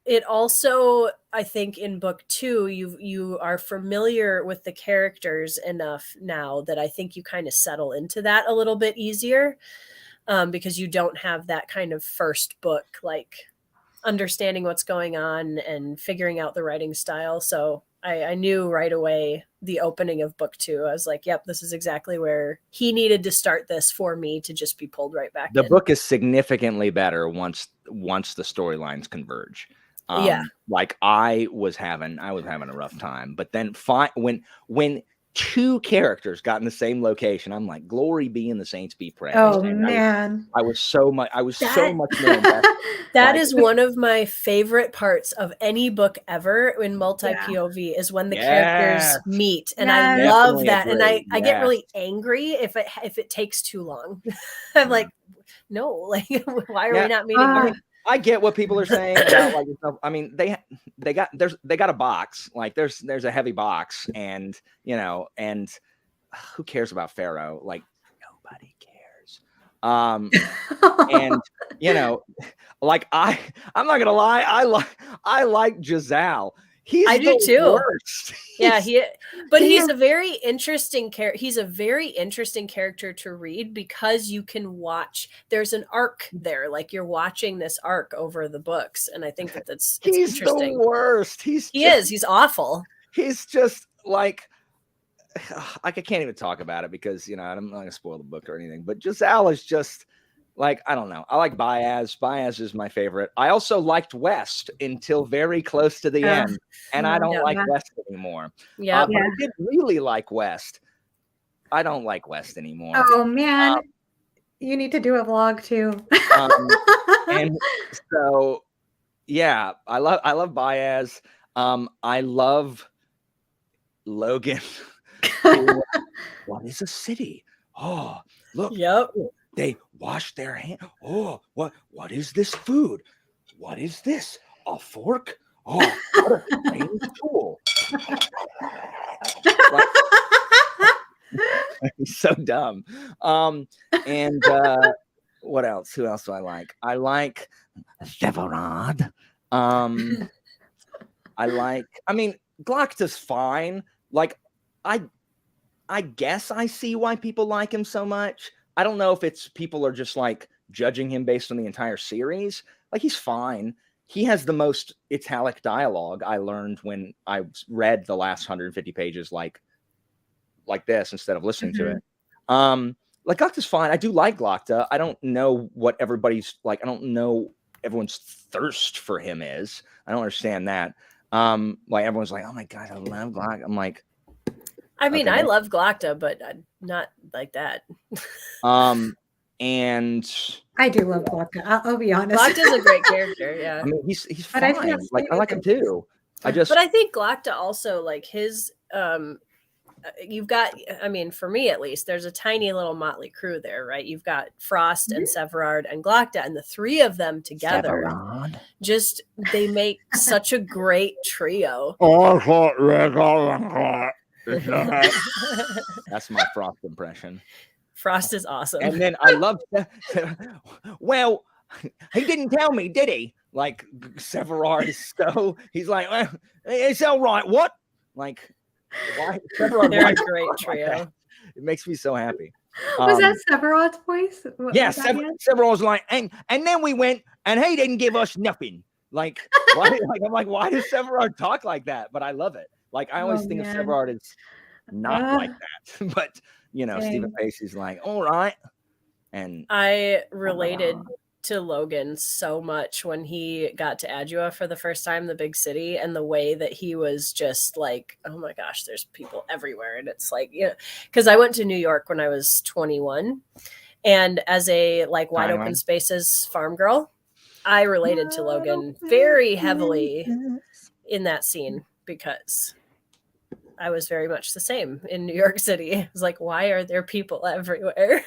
[SPEAKER 2] it also, I think in book 2, you are familiar with the characters enough now that I think you kind of settle into that a little bit easier, because you don't have that kind of first book, like understanding what's going on and figuring out the writing style. So I knew right away the opening of book 2. I was like, yep, this is exactly where he needed to start this for me to just be pulled right back
[SPEAKER 6] The
[SPEAKER 2] in.
[SPEAKER 6] book is significantly better once the storylines converge.
[SPEAKER 2] Yeah.
[SPEAKER 6] Like I was having a rough time, but then when 2 characters got in the same location, I'm like, glory be and the saints be praised.
[SPEAKER 1] Oh,
[SPEAKER 6] And
[SPEAKER 1] man.
[SPEAKER 6] I was so much more invested.
[SPEAKER 2] That
[SPEAKER 6] Like-
[SPEAKER 2] is one of my favorite parts of any book ever in multi-POV is when the characters meet. And I
[SPEAKER 1] Yes.
[SPEAKER 2] love
[SPEAKER 6] Definitely
[SPEAKER 2] that. And I
[SPEAKER 6] agree.
[SPEAKER 2] get
[SPEAKER 6] Yes.
[SPEAKER 2] really angry if it takes too long. I'm like, no, like, why are we not meeting?
[SPEAKER 1] Ah.
[SPEAKER 6] I get what people are saying about like, I mean, they got a box, like there's a heavy box, and and who cares about Pharaoh? Like nobody cares. And like I'm not gonna lie, I like Giselle.
[SPEAKER 2] I do too.
[SPEAKER 6] Worst.
[SPEAKER 2] Yeah, he's a very interesting character. He's a very interesting character to read because you can watch. There's an arc there, like you're watching this arc over the books, and I think it's
[SPEAKER 6] He's
[SPEAKER 2] interesting.
[SPEAKER 6] the worst. He's
[SPEAKER 2] awful.
[SPEAKER 6] He's just like I can't even talk about it because I'm not gonna spoil the book or anything. But Giselle is just like, I don't know. I like Baez. Baez is my favorite. I also liked West until very close to the end, and I don't like West anymore.
[SPEAKER 2] Yeah,
[SPEAKER 6] but I did really like West. I don't like West anymore.
[SPEAKER 1] Oh, man. You need to do a vlog too.
[SPEAKER 6] And so, yeah, I love Baez. I love Logan. What is a city? Oh, look.
[SPEAKER 2] Yep.
[SPEAKER 6] They wash their hands. Oh, what is this food? What is this? A fork? Oh, what a strange tool. He's so dumb. And what else? Who else do I like? I like Severard. I mean, Glocta's fine. Like, I guess I see why people like him so much. I don't know if it's people are just like judging him based on the entire series. Like, he's fine. He has the most italic dialogue I learned when I read the last 150 pages like this instead of listening to it. Like, Glocta's fine. I do like Glocta. I don't know what everybody's like. I don't know everyone's thirst for him is. I don't understand that. Like, everyone's like, oh my God, I love Glocta. I'm like,
[SPEAKER 2] I mean,
[SPEAKER 6] okay.
[SPEAKER 2] I love Glocta, but not like that.
[SPEAKER 6] And
[SPEAKER 1] I do love Glocta. I'll be honest.
[SPEAKER 2] Glocta's a great character. Yeah.
[SPEAKER 6] I mean, he's
[SPEAKER 1] But I
[SPEAKER 6] fine.
[SPEAKER 1] can't
[SPEAKER 6] Like, I like him too.
[SPEAKER 2] But I think Glocta also, like, his you've got, I mean, for me at least, there's a tiny little motley crew there, right? You've got Frost and Severard and Glocta, and the 3 of them together, just they make such a great trio.
[SPEAKER 6] That's my Frost impression.
[SPEAKER 2] Frost is awesome.
[SPEAKER 6] And then I love, well, he didn't tell me, did he? Like, Severard is so, he's like, well, it's all right. What? Like, why? Sephiroth,
[SPEAKER 2] They're
[SPEAKER 6] why
[SPEAKER 2] a
[SPEAKER 6] do you
[SPEAKER 2] great
[SPEAKER 6] talk like that?
[SPEAKER 2] trio.
[SPEAKER 6] It makes me so happy.
[SPEAKER 1] Was that Sephiroth's voice?
[SPEAKER 6] Yeah,
[SPEAKER 1] Was that it?
[SPEAKER 6] Sephiroth was like, and then we went, and he didn't give us nothing. Like, why? Like, I'm like, why does Sephiroth talk like that? But I love it. Like, I always think of
[SPEAKER 1] man.
[SPEAKER 6] Sephiroth as not like that. But Stephen
[SPEAKER 1] Dang.
[SPEAKER 6] Pacey's like, all right. And
[SPEAKER 2] I related to Logan so much when he got to Adua for the first time, the big city, and the way that he was just like, oh my gosh, there's people everywhere. And it's like, because I went to New York when I was 21, and as a like wide open spaces farm girl, I related to Logan very heavily in that scene because I was very much the same in New York City. It was like, why are there people everywhere?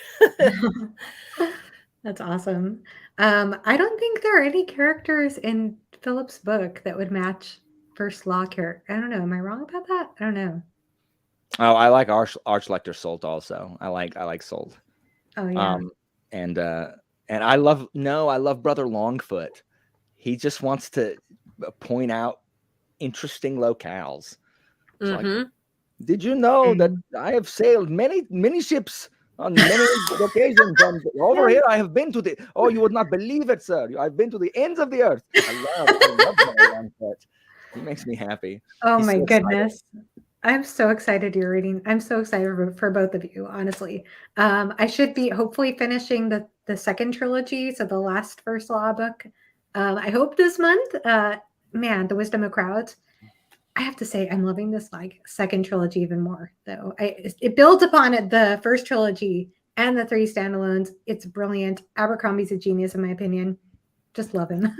[SPEAKER 1] That's awesome. I don't think there are any characters in Philip's book that would match First Law character. I don't know. Am I wrong about that? I don't know.
[SPEAKER 6] Oh, I like Archlector Solt also. I like Solt.
[SPEAKER 1] Oh yeah.
[SPEAKER 6] And I love Brother Longfoot. He just wants to point out interesting locales. Like, did you know that I have sailed many ships on many occasions? And over here, I have been to you would not believe it, sir. I've been to the ends of the earth. I love Brother Longfoot. He makes me happy.
[SPEAKER 1] Oh
[SPEAKER 6] He's
[SPEAKER 1] my
[SPEAKER 6] so
[SPEAKER 1] goodness. I'm so excited you're reading. I'm so excited for both of you, honestly. I should be hopefully finishing the second trilogy, so the last First Law book. I hope this month. Man, The Wisdom of Crowds. I have to say, I'm loving this like second trilogy even more, though. It builds upon it, the first trilogy and the 3 standalones. It's brilliant. Abercrombie's a genius, in my opinion. Just love him.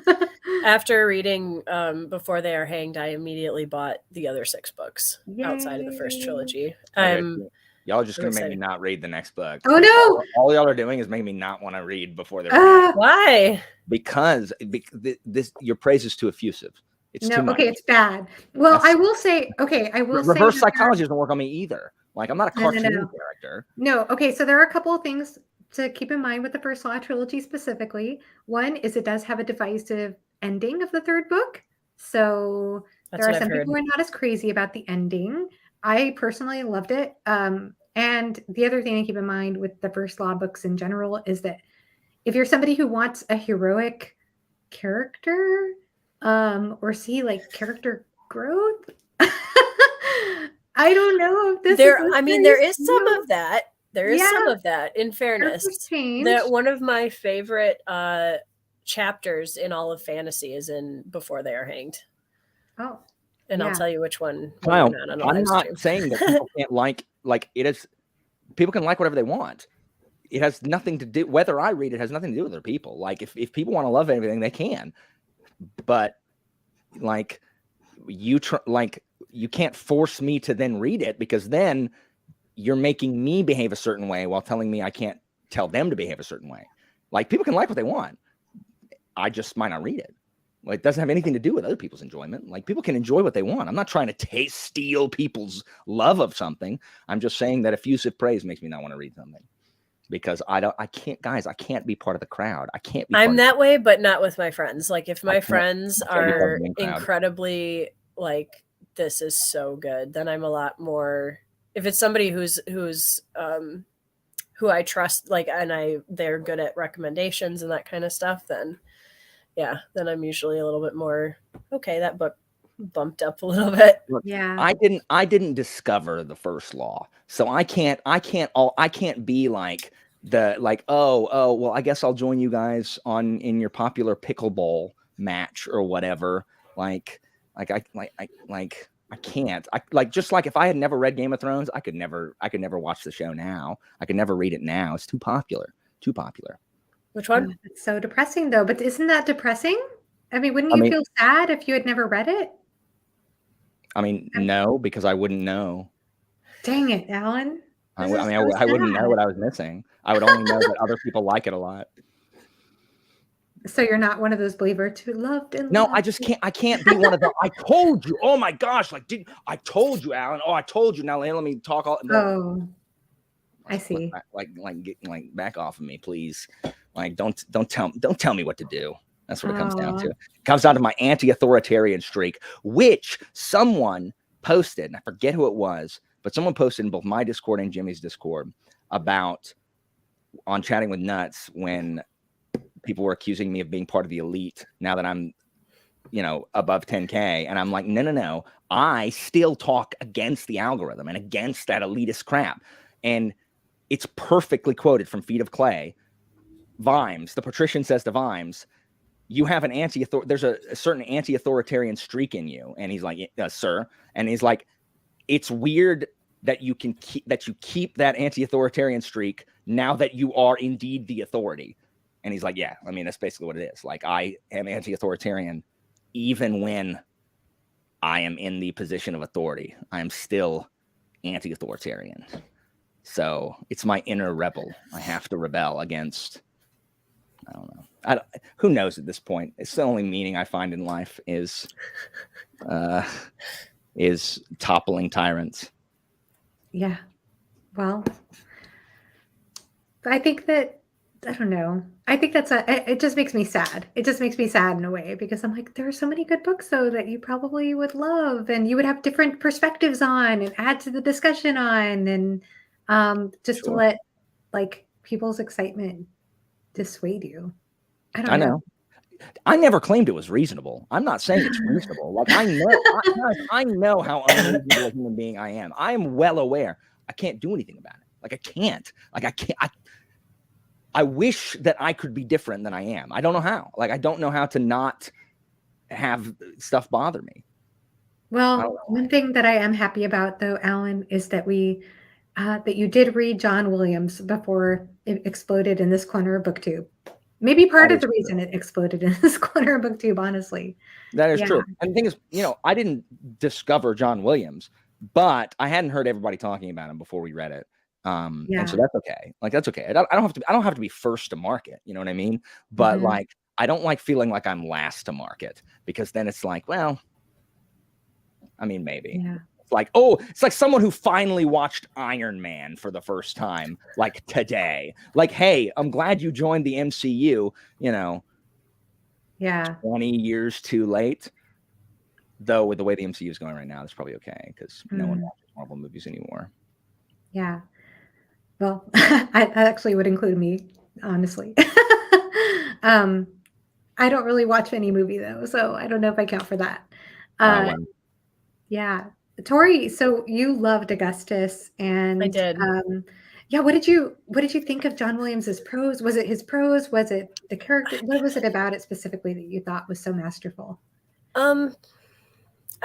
[SPEAKER 2] After reading Before They Are Hanged, I immediately bought the other 6 books outside of the first trilogy.
[SPEAKER 6] Y'all are just going to make me not read the next book.
[SPEAKER 1] Oh, no.
[SPEAKER 6] All y'all are doing is making me not want to read Before They're Hanged.
[SPEAKER 2] Why?
[SPEAKER 6] Because your praise is too effusive. It's too much.
[SPEAKER 1] Okay, it's bad. Well, I will say,
[SPEAKER 6] reverse psychology doesn't work on me either. Like, I'm not a cartoon character.
[SPEAKER 1] No, okay, so there are a couple of things to keep in mind with the First Law trilogy specifically. One is it does have a divisive ending of the 3rd book. So there are some people who are not as crazy about the ending. I personally loved it. And the other thing to keep in mind with the First Law books in general is that if you're somebody who wants a heroic character, or see like character growth, I don't know if this
[SPEAKER 2] there is some of that. There is some of that, in fairness. That one of my favorite chapters in all of fantasy is in Before They Are Hanged.
[SPEAKER 1] Oh.
[SPEAKER 2] And I'll tell you which one.
[SPEAKER 6] I'm not saying that people can't like it is. People can like whatever they want. It has nothing to do, whether I read it has nothing to do with other people. Like if people want to love anything, they can. But like you can't force me to then read it, because then you're making me behave a certain way while telling me I can't tell them to behave a certain way. Like, people can like what they want. I just might not read it. Like, it doesn't have anything to do with other people's enjoyment. Like, people can enjoy what they want. I'm not trying to steal people's love of something. I'm just saying that effusive praise makes me not want to read something. Because I can't be part of the crowd. I can't be.
[SPEAKER 2] I'm that way, but not with my friends. Like, if my friends are incredibly like, this is so good, then I'm a lot more. If it's somebody who I trust, like, and they're good at recommendations and that kind of stuff, then I'm usually a little bit more okay. That book bumped up a little bit.
[SPEAKER 1] Yeah.
[SPEAKER 6] I didn't discover the First Law, so I can't be like well, I guess I'll join you guys in your popular pickleball match or whatever. I can't. Just like if I had never read Game of Thrones, I could never watch the show now. I could never read it now. It's too popular.
[SPEAKER 2] Which one?
[SPEAKER 1] It's so depressing though. But isn't that depressing? I mean, wouldn't you feel sad if you had never read it?
[SPEAKER 6] I mean, no, because I wouldn't know.
[SPEAKER 1] Dang it, Alan.
[SPEAKER 6] I wouldn't know what I was missing. I would only know that other people like it a lot.
[SPEAKER 1] So you're not one of those believers who loved and
[SPEAKER 6] no,
[SPEAKER 1] loved.
[SPEAKER 6] I just can't. I can't be one of them. I told you. Oh my gosh! I told you, Alan? Oh, I told you. Now let me talk.
[SPEAKER 1] I see.
[SPEAKER 6] Like back off of me, please. Like don't tell me what to do. That's what it comes down to. It comes down to my anti-authoritarian streak, which someone posted, and I forget who it was, but someone posted in both my Discord and Jimmy's Discord about on Chatting with Nuts when people were accusing me of being part of the elite now that I'm, above 10K. And I'm like, no. I still talk against the algorithm and against that elitist crap. And it's perfectly quoted from Feet of Clay. Vimes, the patrician says to Vimes, you have an there's a certain anti-authoritarian streak in you. And he's like, sir. And he's like, it's weird that you keep that anti-authoritarian streak now that you are indeed the authority. And he's like, yeah, I mean, that's basically what it is. Like, I am anti-authoritarian even when I am in the position of authority. I am still anti-authoritarian. So it's my inner rebel. I have to rebel against, I don't know. Who knows at this point? It's the only meaning I find in life is toppling tyrants.
[SPEAKER 1] Yeah. Well, I think that, I don't know. I think it just makes me sad. It just makes me sad in a way because I'm like, there are so many good books though that you probably would love and you would have different perspectives on and add to the discussion on, and just to let like people's excitement dissuade you. I know.
[SPEAKER 6] I never claimed it was reasonable. I'm not saying it's reasonable. Like, I know how unreasonable a human being I am. I am well aware. I can't do anything about it. Like, I can't. I wish that I could be different than I am. I don't know how. Like, I don't know how to not have stuff bother me.
[SPEAKER 1] Well, one thing that I am happy about, though, Alan, is that that you did read John Williams before it exploded in this corner of BookTube. Maybe part of the reason it exploded in this corner of BookTube, honestly.
[SPEAKER 6] That is true. And the thing is, I didn't discover John Williams, but I hadn't heard everybody talking about him before we read it. And so that's okay. Like, that's okay. I don't have to be first to market. You know what I mean? But like, I don't like feeling like I'm last to market, because then it's like, well, I mean, maybe.
[SPEAKER 1] Yeah.
[SPEAKER 6] It's like someone who finally watched Iron Man for the first time, like today. Like, hey, I'm glad you joined the MCU, 20 years too late. Though with the way the MCU is going right now, that's probably okay, because no one watches Marvel movies anymore.
[SPEAKER 1] Yeah. Well, that actually would include me, honestly. I don't really watch any movie though, so I don't know if I count for that. Yeah. Tori, so you loved Augustus, and
[SPEAKER 2] I did.
[SPEAKER 1] What did you think of John Williams's prose? Was it his prose? Was it the character? What was it about it specifically that you thought was so masterful?
[SPEAKER 2] I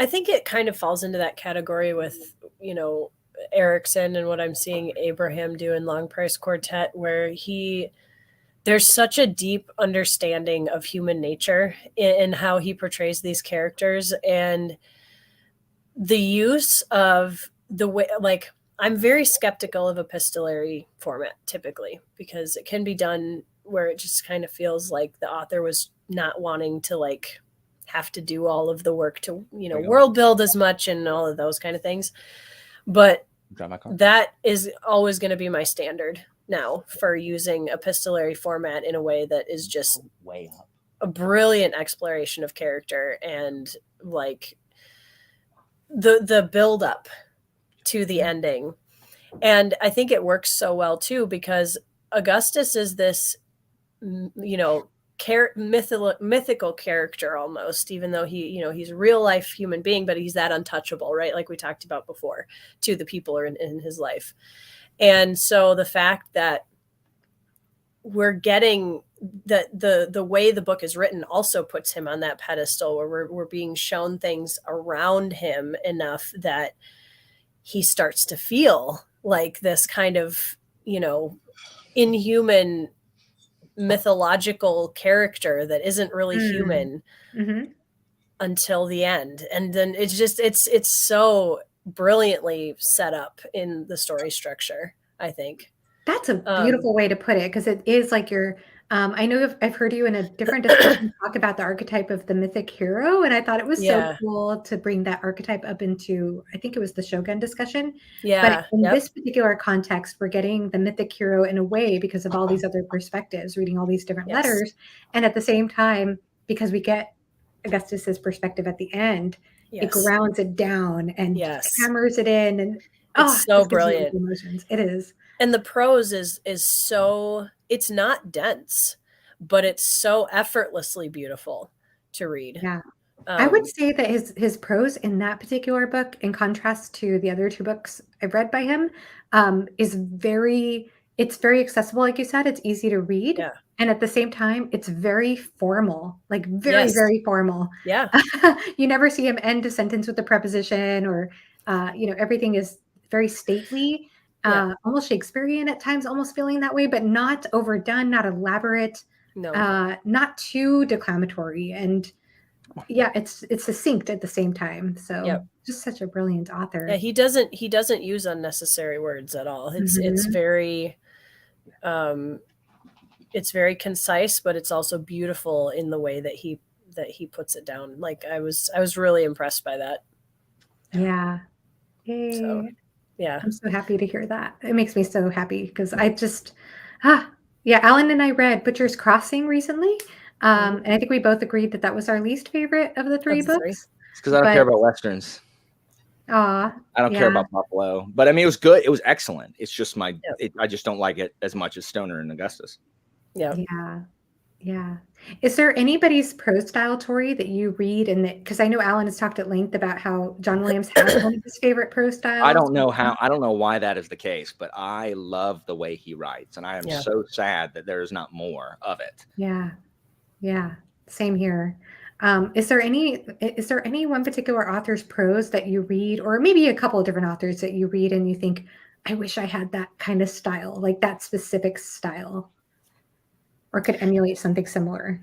[SPEAKER 2] think it kind of falls into that category with, Erickson and what I'm seeing Abraham do in Long Price Quartet, where there's such a deep understanding of human nature in how he portrays these characters, and the use of the way, like, I'm very skeptical of epistolary format typically, because it can be done where it just kind of feels like the author was not wanting to like have to do all of the work to, world build as much and all of those kind of things. But that is always going to be my standard now for using epistolary format in a way that is just
[SPEAKER 6] way up.
[SPEAKER 2] A brilliant exploration of character and like the build up to the ending. And I think it works so well too, because Augustus is this, mythical character almost, even though he's a real life human being, but he's that untouchable, right? Like we talked about before, to the people are in his life. And so the fact that we're getting the way the book is written also puts him on that pedestal where we're being shown things around him enough that he starts to feel like this kind of, inhuman mythological character that isn't really human until the end. And then it's so brilliantly set up in the story structure, I think.
[SPEAKER 1] That's a beautiful way to put it, because it is like I know I've heard you in a different discussion talk about the archetype of the mythic hero, and I thought it was so cool to bring that archetype up into, I think it was the Shogun discussion. But in this particular context, we're getting the mythic hero in a way because of all these other perspectives, reading all these different letters. And at the same time, because we get Augustus's perspective at the end, it grounds it down and
[SPEAKER 2] Yes.
[SPEAKER 1] hammers it in, and
[SPEAKER 2] It's so
[SPEAKER 1] just gives you all
[SPEAKER 2] brilliant.
[SPEAKER 1] the emotions. It is.
[SPEAKER 2] And the prose is so, it's not dense, but it's so effortlessly beautiful to read.
[SPEAKER 1] Yeah. I would say that his prose in that particular book, in contrast to the other two books I've read by him, is it's very accessible. Like you said, it's easy to read.
[SPEAKER 2] Yeah.
[SPEAKER 1] And at the same time, it's very formal, like very,
[SPEAKER 2] Yes.
[SPEAKER 1] very formal.
[SPEAKER 2] Yeah.
[SPEAKER 1] You never see him end a sentence with a preposition, or, everything is very stately,
[SPEAKER 2] Yeah.
[SPEAKER 1] almost Shakespearean at times, almost feeling that way, but not overdone, not elaborate,
[SPEAKER 2] No.
[SPEAKER 1] not too declamatory. And yeah, it's succinct at the same time. So
[SPEAKER 2] Yep.
[SPEAKER 1] just such a brilliant author.
[SPEAKER 2] Yeah, he doesn't use unnecessary words at all. It's very it's very concise, but it's also beautiful in the way that he puts it down. Like I was really impressed by that.
[SPEAKER 1] Yeah. Yay.
[SPEAKER 2] So, yeah.
[SPEAKER 1] I'm so happy to hear that. It makes me so happy because I just yeah, Alan and I read Butcher's Crossing recently. And I think we both agreed that that was our least favorite of the three books.
[SPEAKER 6] It's because I don't care about Westerns.
[SPEAKER 1] I
[SPEAKER 6] don't care about Buffalo. But I mean, it was good. It was excellent. It's just I just don't like it as much as Stoner and Augustus.
[SPEAKER 2] Yeah.
[SPEAKER 1] Yeah. Yeah. Is there anybody's prose style, Tori, that you read, and that, because I know Alan has talked at length about how John Williams has one of his favorite prose styles.
[SPEAKER 6] I don't know why that is the case, but I love the way he writes, and I am so sad that there is not more of it.
[SPEAKER 1] Yeah. Yeah. Same here. Is there any one particular author's prose that you read, or maybe a couple of different authors that you read and you think, I wish I had that kind of style, like that specific style, or could emulate something similar?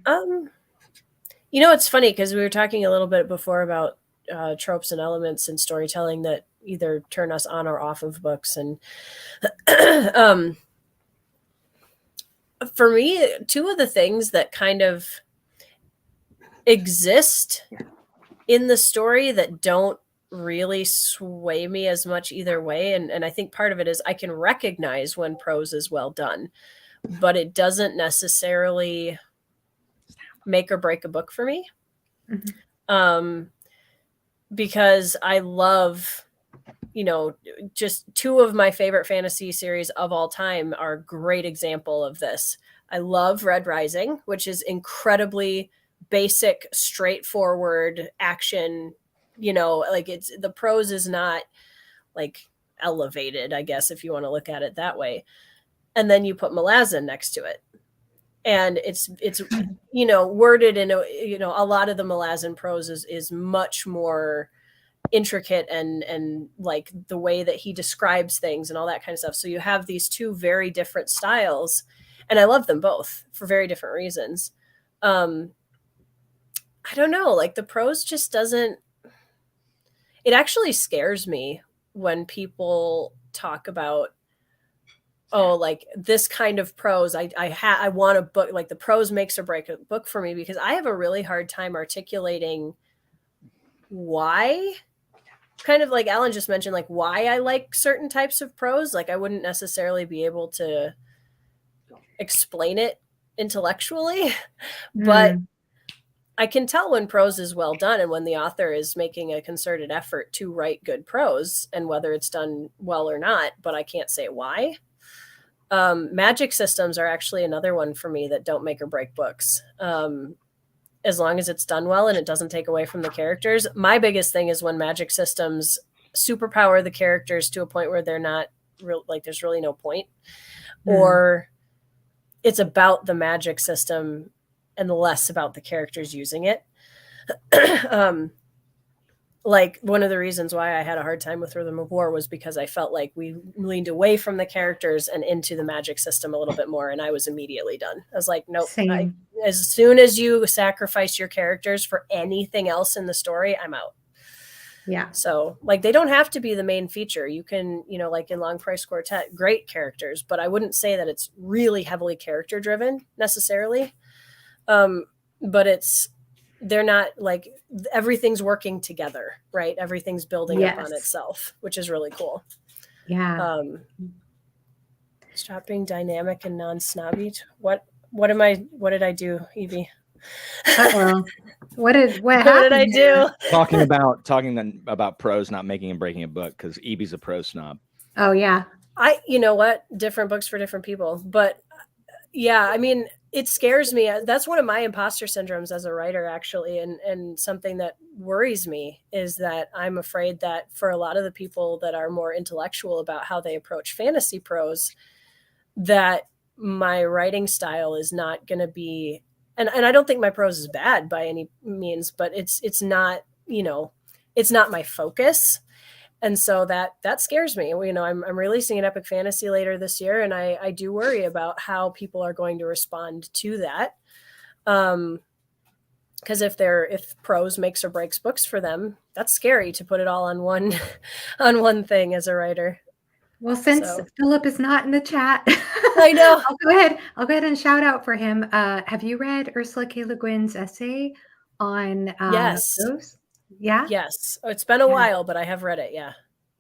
[SPEAKER 2] It's funny because we were talking a little bit before about tropes and elements in storytelling that either turn us on or off of books. And for me, two of the things that kind of exist in the story that don't really sway me as much either way, and I think part of it is I can recognize when prose is well done, but it doesn't necessarily make or break a book for me. Because I love, just two of my favorite fantasy series of all time are a great example of this. I love Red Rising, which is incredibly basic, straightforward action, like the prose is not like elevated, I guess, if you want to look at it that way. And then you put Malazan next to it, and it's worded in a lot of the Malazan prose is much more intricate and like the way that he describes things and all that kind of stuff. So you have these two very different styles, and I love them both for very different reasons. I don't know, like the prose just doesn't, it actually scares me when people talk about, oh, like this kind of prose, I want a book, like the prose makes or break a book for me, because I have a really hard time articulating why, kind of like Alan just mentioned, like why I like certain types of prose. Like I wouldn't necessarily be able to explain it intellectually, but I can tell when prose is well done and when the author is making a concerted effort to write good prose, and whether it's done well or not, but I can't say why. Magic systems are actually another one for me that don't make or break books. As long as it's done well and it doesn't take away from the characters. My biggest thing is when magic systems superpower the characters to a point where they're not real, like there's really no point, or it's about the magic system and less about the characters using it. Like one of the reasons why I had a hard time with Rhythm of War was because I felt like we leaned away from the characters and into the magic system a little bit more, and I was immediately done. I was like, nope. As soon as you sacrifice your characters for anything else in the story, I'm out.
[SPEAKER 1] Yeah.
[SPEAKER 2] So like they don't have to be the main feature. You can, like in Long Price Quartet, great characters, but I wouldn't say that it's really heavily character driven necessarily. But they're not like everything's working together, right? Everything's building up on itself, which is really cool.
[SPEAKER 1] Yeah.
[SPEAKER 2] Stop being dynamic and non-snobby. What did I do, Evie?
[SPEAKER 1] Uh-oh. What
[SPEAKER 2] What
[SPEAKER 1] happened
[SPEAKER 2] did I do?
[SPEAKER 6] Talking about pros not making and breaking a book because Evie's a pro snob.
[SPEAKER 1] Oh yeah.
[SPEAKER 2] You know what? Different books for different people. But yeah, I mean, it scares me. That's one of my imposter syndromes as a writer, actually. And something that worries me is that I'm afraid that for a lot of the people that are more intellectual about how they approach fantasy prose, that my writing style is not going to be, and I don't think my prose is bad by any means, but it's not, it's not my focus. And so that scares me. I'm releasing an epic fantasy later this year, and I do worry about how people are going to respond to that. Because if prose makes or breaks books for them, that's scary to put it all on one on one thing as a writer.
[SPEAKER 1] Well, since Philip is not in the chat,
[SPEAKER 2] I know.
[SPEAKER 1] I'll go ahead and shout out for him. Have you read Ursula K. Le Guin's essay on
[SPEAKER 2] Yes.
[SPEAKER 1] prose? Yeah.
[SPEAKER 2] Yes. Oh, it's been a while, but I have read it. Yeah.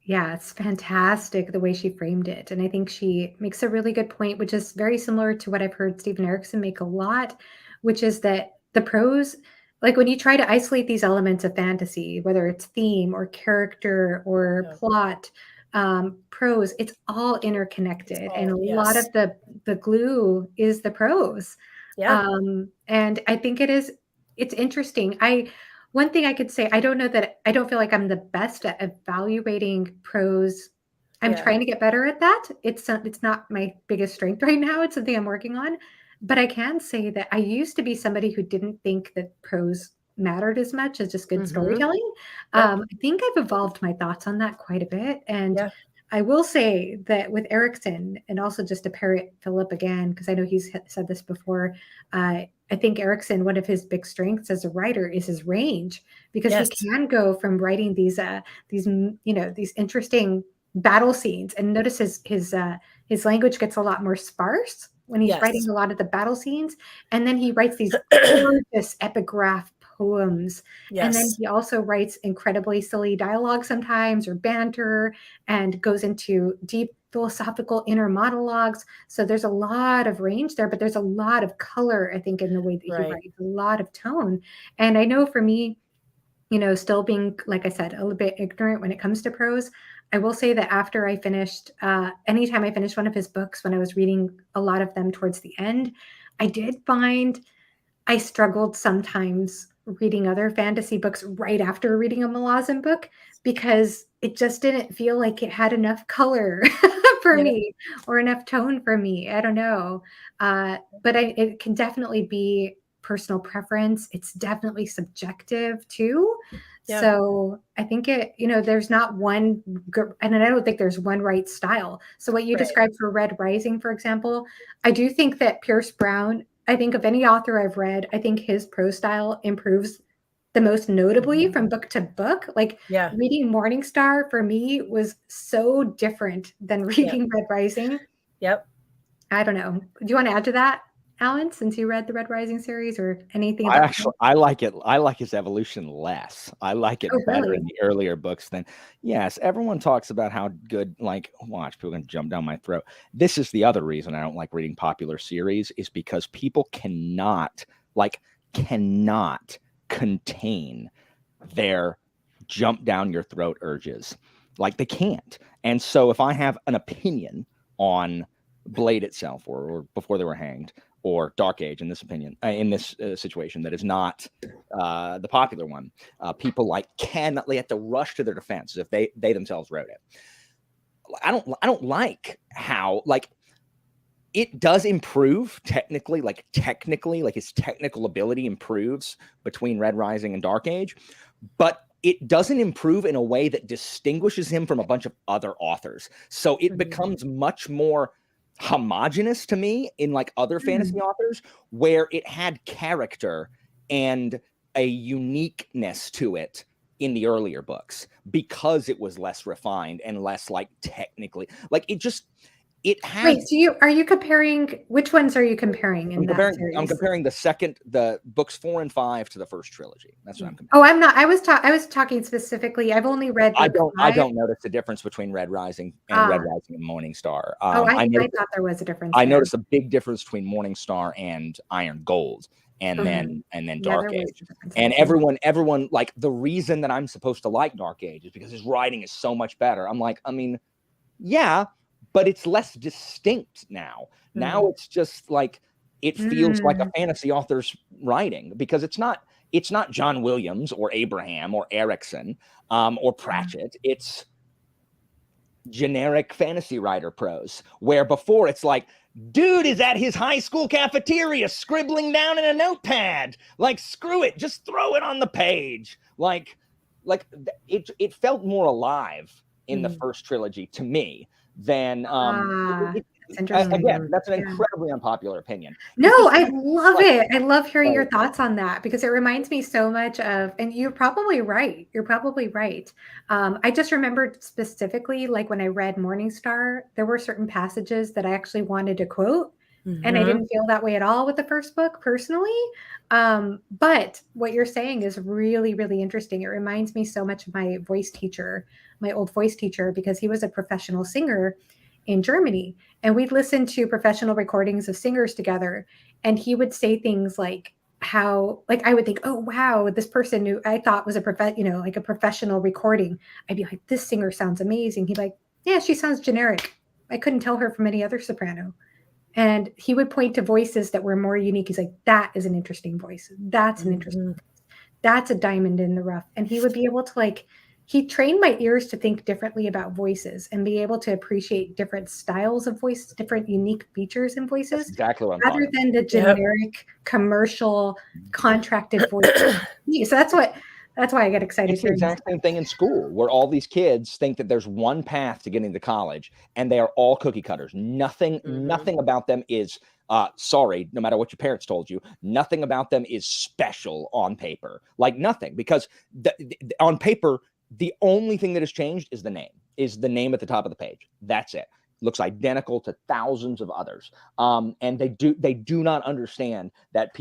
[SPEAKER 1] Yeah, it's fantastic the way she framed it. And I think she makes a really good point, which is very similar to what I've heard Stephen Erickson make a lot, which is that the prose, like when you try to isolate these elements of fantasy, whether it's theme or character or plot, prose, it's all interconnected. And a lot of the glue is the prose.
[SPEAKER 2] Yeah.
[SPEAKER 1] And I think it's interesting. One thing I could say, I don't know that I don't feel like I'm the best at evaluating prose. I'm trying to get better at that. It's not my biggest strength right now. It's something I'm working on. But I can say that I used to be somebody who didn't think that prose mattered as much as just good storytelling. I think I've evolved my thoughts on that quite a bit. And I will say that with Erickson, and also just to parrot Philip again, because I know he's said this before, I think Erickson, one of his big strengths as a writer is his range, because he can go from writing these interesting battle scenes, and notice his language gets a lot more sparse when he's writing a lot of the battle scenes, and then he writes these gorgeous epigraph poems, and then he also writes incredibly silly dialogue sometimes, or banter, and goes into deep philosophical inner monologues. So there's a lot of range there, but there's a lot of color, I think, in the way that he writes, a lot of tone. And I know for me, still being, like I said, a little bit ignorant when it comes to prose, I will say that after I finished, anytime I finished one of his books, when I was reading a lot of them towards the end, I did find I struggled sometimes reading other fantasy books right after reading a Malazan book, because it just didn't feel like it had enough color for me, or enough tone for me. I don't know. But it can definitely be personal preference. It's definitely subjective too. Yeah. So I think there's not one, and I don't think there's one right style. So what you described for Red Rising, for example, I do think that Pierce Brown, I think of any author I've read, I think his prose style improves the most notably from book to book. Like reading Morningstar for me was so different than reading Red Rising.
[SPEAKER 2] Yep.
[SPEAKER 1] I don't know. Do you want to add to that, Alan, since you read the Red Rising series, or anything?
[SPEAKER 6] I like it. I like his evolution less. I like it better in the earlier books than, everyone talks about how good, watch, people can jump down my throat. This is the other reason I don't like reading popular series, is because people cannot contain their jump down your throat urges. They can't. And so if I have an opinion on Blade itself, or Before They Were Hanged, or Dark Age, in this situation, that is not the popular one, people cannot, they have to rush to their defense if they themselves wrote it. I don't like how it does improve technically, his technical ability improves between Red Rising and Dark Age, but it doesn't improve in a way that distinguishes him from a bunch of other authors. So it becomes much more homogenous to me in other fantasy authors, where it had character and a uniqueness to it in the earlier books, because it was less refined and less technically it has.
[SPEAKER 1] Wait, so are you comparing, which ones are you comparing in that series?
[SPEAKER 6] I'm comparing the books 4 and 5 to the first trilogy. That's what I'm comparing.
[SPEAKER 1] Oh, I'm not. I was talking specifically. I've only read.
[SPEAKER 6] I don't notice the difference between Red Rising and Red Rising and Morningstar.
[SPEAKER 1] I thought there was a difference.
[SPEAKER 6] I noticed a big difference between Morningstar and Iron Gold, and then
[SPEAKER 1] Yeah,
[SPEAKER 6] Dark
[SPEAKER 1] there was
[SPEAKER 6] Age.
[SPEAKER 1] a difference.
[SPEAKER 6] And everyone like, the reason that I'm supposed to like Dark Age is because his writing is so much better. I'm like, I mean, yeah, but it's less distinct now. Now it's just like, it feels like a fantasy author's writing, because it's not John Williams or Abraham or Erickson or Pratchett. It's generic fantasy writer prose, where before it's like, dude is at his high school cafeteria scribbling down in a notepad. Like, screw it, just throw it on the page. Like it felt more alive in the first trilogy to me than
[SPEAKER 1] that's interesting.
[SPEAKER 6] again, that's an incredibly unpopular opinion.
[SPEAKER 1] No, I love it. I love hearing your thoughts on that, because it reminds me so much of, and you're probably right. You're probably right. I just remembered specifically, like when I read Morningstar, there were certain passages that I actually wanted to quote, and I didn't feel that way at all with the first book personally. But what you're saying is really, really interesting. It reminds me so much of my voice teacher, my old voice teacher, because he was a professional singer in Germany. And we'd listen to professional recordings of singers together. And he would say things like how, like, I would think, oh, wow, this person who I thought was a like a professional recording. I'd be like, this singer sounds amazing. He'd be like, yeah, she sounds generic. I couldn't tell her from any other soprano. And he would point to voices that were more unique. He's like, that is an interesting voice. That's an interesting voice. That's a diamond in the rough. And he would be able to, like, he trained my ears to think differently about voices and be able to appreciate different styles of voice, different unique features in voices.
[SPEAKER 6] That's exactly what I'm
[SPEAKER 1] rather than the generic commercial contracted voice. So that's why I get excited.
[SPEAKER 6] It's the exact same thing in school, where all these kids think that there's one path to getting to college, and they are all cookie cutters. Nothing about them is sorry, no matter what your parents told you, nothing about them is special on paper. Like, nothing, because on paper, the only thing that has changed is the name at the top of the page. That's it. Looks identical to thousands of others. And they do not understand that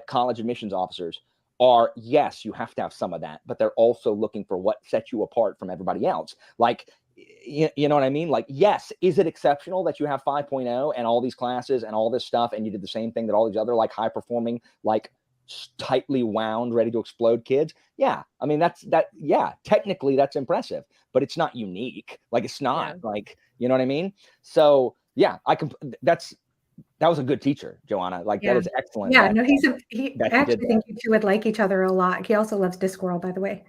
[SPEAKER 6] college admissions officers are, yes, you have to have some of that, but they're also looking for what sets you apart from everybody else. Like, you know what I mean? Like, yes, is it exceptional that you have 5.0 and all these classes and all this stuff, and you did the same thing that all these other, like, high performing, like, tightly wound, ready to explode kids? Yeah, I mean, technically that's impressive, but it's not unique. Like, it's not like, you know what I mean? So yeah, that was a good teacher, Joanna. Like, that is excellent.
[SPEAKER 1] Yeah, no, I actually think you two would like each other a lot. He also loves Discworld, by the way.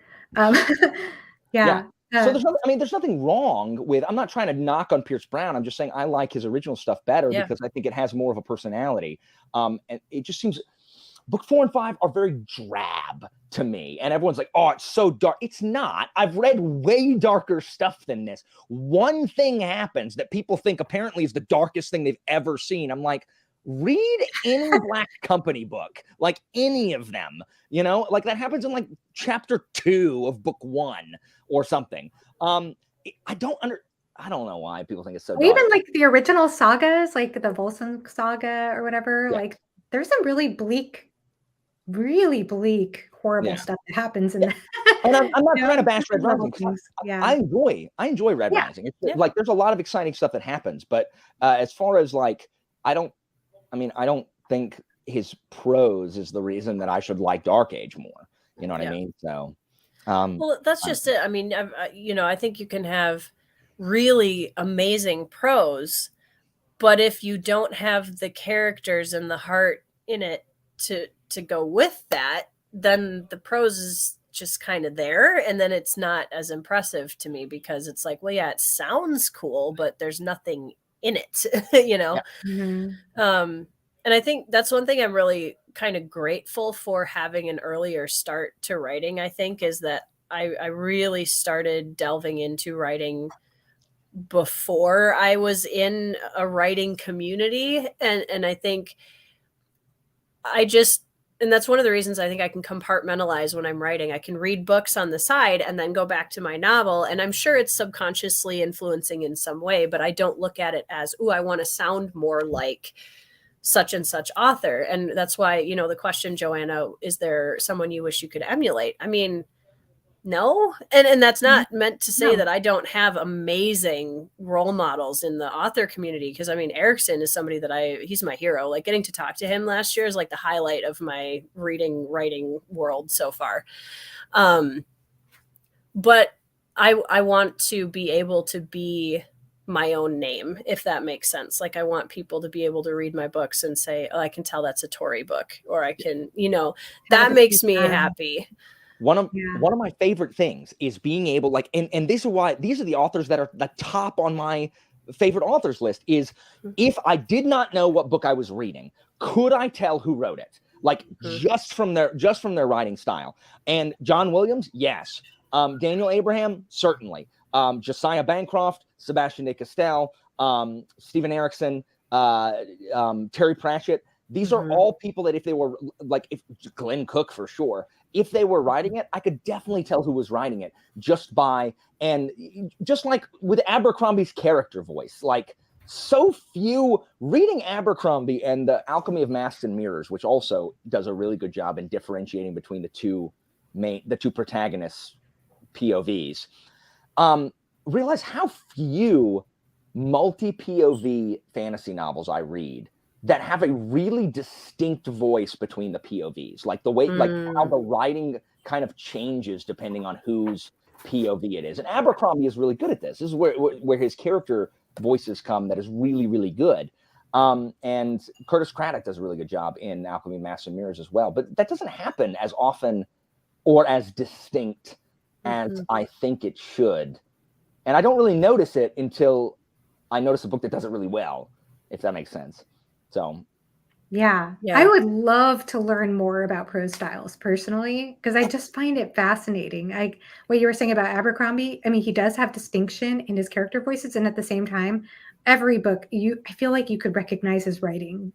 [SPEAKER 1] Yeah.
[SPEAKER 6] So there's nothing wrong with, I'm not trying to knock on Pierce Brown. I'm just saying I like his original stuff better because I think it has more of a personality. And it just seems book 4 and 5 are very drab to me. And everyone's like, oh, it's so dark. It's not. I've read way darker stuff than this. One thing happens that people think apparently is the darkest thing they've ever seen. I'm like, read any Black Company book, like any of them, you know, like that happens in like chapter 2 of book 1 or something. I don't know why people think it's so dark.
[SPEAKER 1] Even like the original sagas, like the Volsung saga or whatever, like there's some really bleak, horrible stuff that happens in that.
[SPEAKER 6] And I'm not trying to bash Red Rising. I enjoy Red Rising. It's like, there's a lot of exciting stuff that happens, but as far as like, I don't think his prose is the reason that I should like Dark Age more. You know what I mean? So,
[SPEAKER 2] well, that's just it. I mean, I think you can have really amazing prose, but if you don't have the characters and the heart in it to go with that, then the prose is just kind of there, and then it's not as impressive to me, because it's like, well, yeah, it sounds cool, but there's nothing in it, you know. And I think that's one thing I'm really kind of grateful for having an earlier start to writing, I think, is that I really started delving into writing before I was in a writing community. And I think and that's one of the reasons I think I can compartmentalize when I'm writing. I can read books on the side and then go back to my novel. And I'm sure it's subconsciously influencing in some way, but I don't look at it as, I want to sound more like such and such author. And that's why, the question, Joanna, is there someone you wish you could emulate? I mean, No, and that's not meant to say
[SPEAKER 1] No.
[SPEAKER 2] that I don't have amazing role models in the author community, because I mean Erickson is somebody that he's my hero. Like getting to talk to him last year is like the highlight of my writing world so far. But I want to be able to be my own name, if that makes sense. Like I want people to be able to read my books and say, oh, I can tell that's a Tori book, or I can, that makes me happy.
[SPEAKER 6] One of my favorite things is being able, like, and this is why these are the authors that are the top on my favorite authors list, is if I did not know what book I was reading, could I tell who wrote it? Like just from their writing style. And John Williams, yes. Daniel Abraham, certainly. Josiah Bancroft, Sebastian de Castell, Stephen Erickson, Terry Pratchett. These are all people that if they were like, if Glenn Cook for sure, if they were writing it, I could definitely tell who was writing it just by, and just like with Abercrombie's character voice, like so few reading Abercrombie and the Alchemy of Masks and Mirrors, which also does a really good job in differentiating between the two protagonists' POVs. Realize how few multi-POV fantasy novels I read that have a really distinct voice between the POVs, like the way, like how the writing kind of changes depending on whose POV it is. And Abercrombie is really good at this. This is where his character voices come that is really, really good. And Curtis Craddock does a really good job in Alchemy of Masks and Mirrors as well. But that doesn't happen as often or as distinct as I think it should. And I don't really notice it until I notice a book that does it really well, if that makes sense. So,
[SPEAKER 1] yeah. I would love to learn more about prose styles personally, because I just find it fascinating. Like what you were saying about Abercrombie, I mean, he does have distinction in his character voices, and at the same time, every book, I feel like you could recognize his writing.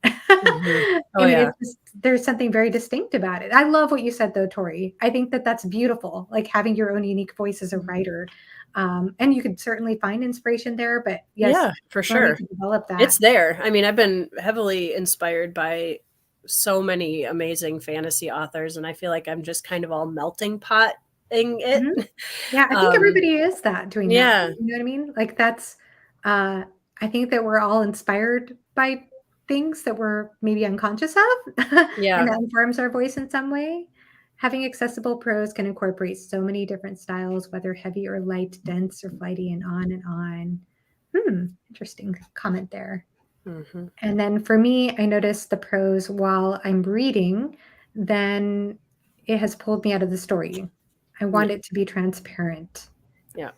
[SPEAKER 1] There's something very distinct about it. I love what you said, though, Tori. I think that that's beautiful, like having your own unique voice as a writer. And you could certainly find inspiration there, but yes,
[SPEAKER 2] yeah, for sure.
[SPEAKER 1] Develop that.
[SPEAKER 2] It's there. I mean, I've been heavily inspired by so many amazing fantasy authors, and I feel like I'm just kind of all melting potting it.
[SPEAKER 1] Yeah, I think everybody is doing that.
[SPEAKER 2] Yeah.
[SPEAKER 1] You know what I mean? Like that's, I think that we're all inspired by things that we're maybe unconscious of.
[SPEAKER 2] Yeah.
[SPEAKER 1] And that informs our voice in some way. Having accessible prose can incorporate so many different styles, whether heavy or light, dense or flighty, and on and on. Interesting comment there. And then for me, I notice the prose while I'm reading, then it has pulled me out of the story. I want it to be transparent.
[SPEAKER 2] Yeah.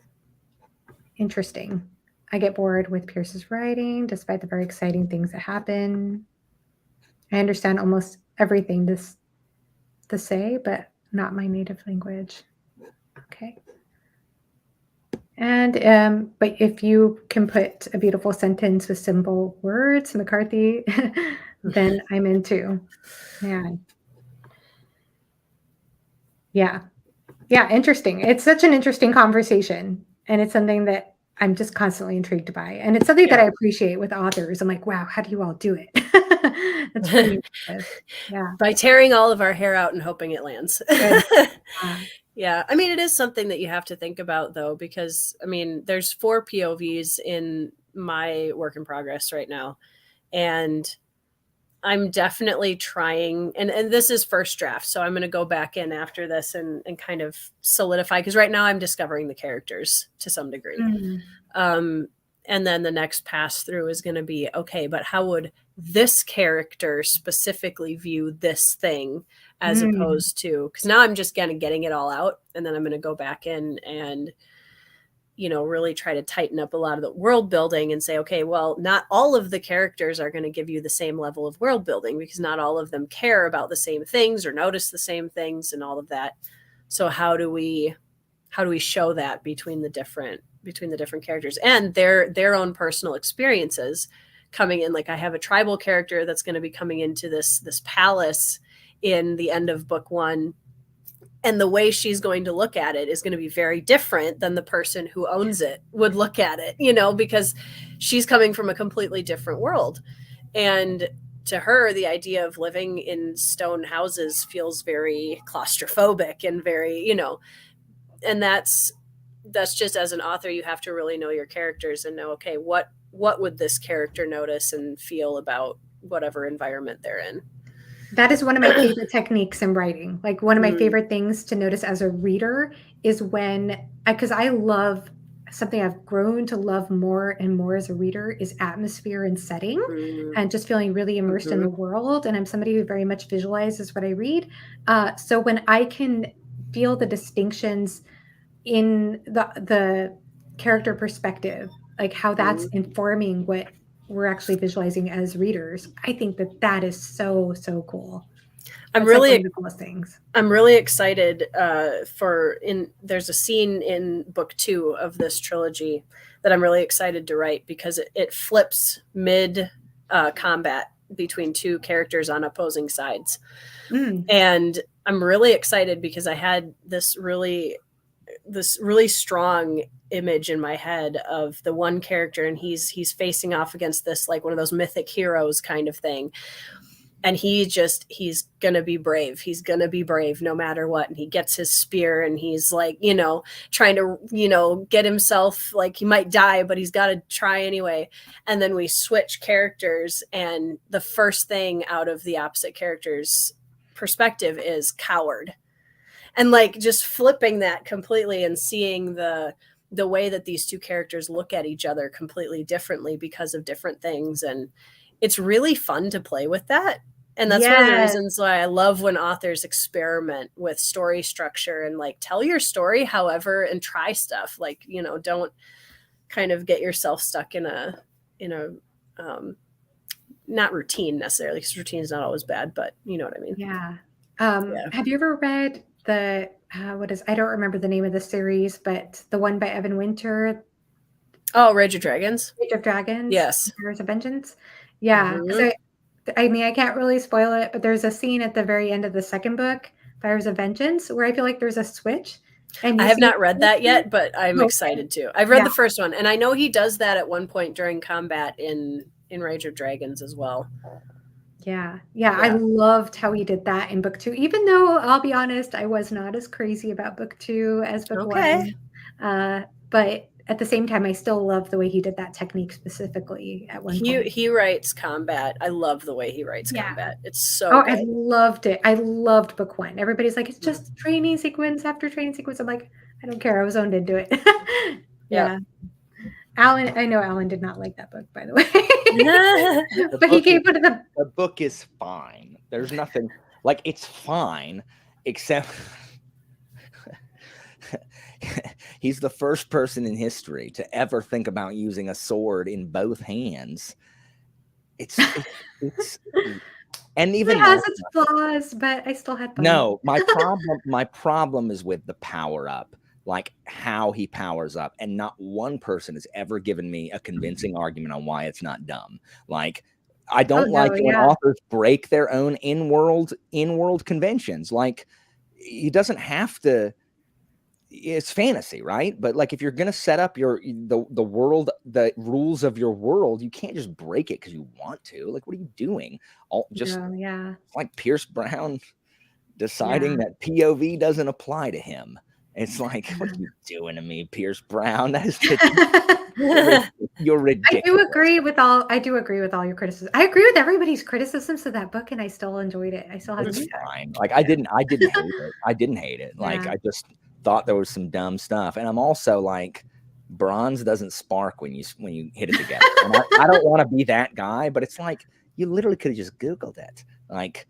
[SPEAKER 1] Interesting. I get bored with Pierce's writing, despite the very exciting things that happen. I understand almost everything to say, but not my native language. Okay. And but if you can put a beautiful sentence with simple words, McCarthy, then I'm into. Man. Yeah. Interesting. It's such an interesting conversation, and it's something that I'm just constantly intrigued by, and it's something that I appreciate with authors. I'm like, wow, how do you all do it? That's pretty impressive. Yeah.
[SPEAKER 2] By tearing all of our hair out and hoping it lands. Yeah. I mean, it is something that you have to think about, though, because, I mean, there's 4 POVs in my work in progress right now. And I'm definitely trying, and this is first draft, so I'm going to go back in after this and kind of solidify, because right now I'm discovering the characters to some degree. And then the next pass through is going to be, okay, but how would this character specifically view this thing, as opposed to, because now I'm just kind of getting it all out, and then I'm going to go back in and, really try to tighten up a lot of the world building and say, okay, well, not all of the characters are going to give you the same level of world building, because not all of them care about the same things or notice the same things and all of that. So how do we show that between the different characters and their own personal experiences coming in? Like I have a tribal character that's going to be coming into this palace in the end of book 1. And the way she's going to look at it is going to be very different than the person who owns it would look at it, because she's coming from a completely different world. And to her, the idea of living in stone houses feels very claustrophobic and very, And that's just, as an author, you have to really know your characters and know, okay, what would this character notice and feel about whatever environment they're in.
[SPEAKER 1] That is one of my favorite techniques in writing. Like one of my
[SPEAKER 2] Mm.
[SPEAKER 1] favorite things to notice as a reader is because I love something I've grown to love more and more as a reader is atmosphere and setting,
[SPEAKER 2] Mm.
[SPEAKER 1] and just feeling really immersed in the world. And I'm somebody who very much visualizes what I read. So when I can feel the distinctions in the character perspective, like how that's informing what we're actually visualizing as readers, I think that is so cool.
[SPEAKER 2] I'm
[SPEAKER 1] That's
[SPEAKER 2] really
[SPEAKER 1] like one of the coolest things.
[SPEAKER 2] I'm really excited there's a scene in book 2 of this trilogy that I'm really excited to write, because it flips mid combat between two characters on opposing sides. And I'm really excited because I had this really strong image in my head of the one character, and he's facing off against this, like, one of those mythic heroes kind of thing. And he's gonna be brave. He's gonna be brave no matter what. And he gets his spear, and he's like, trying to, get himself, like, he might die, but he's got to try anyway. And then we switch characters, and the first thing out of the opposite character's perspective is coward. And, like, just flipping that completely and seeing the way that these two characters look at each other completely differently because of different things. And it's really fun to play with that. And that's one of the reasons why I love when authors experiment with story structure and, like, tell your story however and try stuff. Like, don't kind of get yourself stuck in a not routine necessarily, because routine is not always bad, but you know what I mean.
[SPEAKER 1] Yeah. Have you ever read I don't remember the name of the series, but the one by Evan Winter?
[SPEAKER 2] Oh, Rage of Dragons.
[SPEAKER 1] Rage of Dragons.
[SPEAKER 2] Yes.
[SPEAKER 1] Fires of Vengeance. Yeah. Because I can't really spoil it, but there's a scene at the very end of the second book, Fires of Vengeance, where I feel like there's a switch. And
[SPEAKER 2] I have not read that yet, but I'm excited to. I've read the first one, and I know he does that at one point during combat in Rage of Dragons as well.
[SPEAKER 1] Yeah. I loved how he did that in book 2, even though I'll be honest, I was not as crazy about book 2 as book 1. But at the same time, I still love the way he did that technique specifically at one point.
[SPEAKER 2] He writes combat. I love the way he writes combat. It's so good.
[SPEAKER 1] I loved it. I loved book 1. Everybody's like, it's just training sequence after training sequence. I'm like, I don't care. I was zoned into it. Yeah. Alan, I know Alan did not like that book, by the way. But he gave one of
[SPEAKER 6] the book is fine. There's nothing, like, it's fine, except he's the first person in history to ever think about using a sword in both hands. It's and even
[SPEAKER 1] it has its flaws, but I still had fun.
[SPEAKER 6] No, my problem is with the power up. Like, how he powers up, and not one person has ever given me a convincing argument on why it's not dumb. Like, I don't when authors break their own in-world conventions. Like, he doesn't have to. It's fantasy, right? But, like, if you're gonna set up the world, the rules of your world, you can't just break it because you want to. Like, what are you doing? Like Pierce Brown deciding that POV doesn't apply to him. It's like, what are you doing to me, Pierce Brown? That is you're ridiculous.
[SPEAKER 1] I do agree with all your criticism. I agree with everybody's criticisms of that book, and I still enjoyed it. I still had
[SPEAKER 6] fine. Like, I didn't hate it. I didn't hate it. Like, I just thought there was some dumb stuff. And I'm also like, bronze doesn't spark when you hit it together. And I don't want to be that guy, but it's like, you literally could have just Googled it. Like,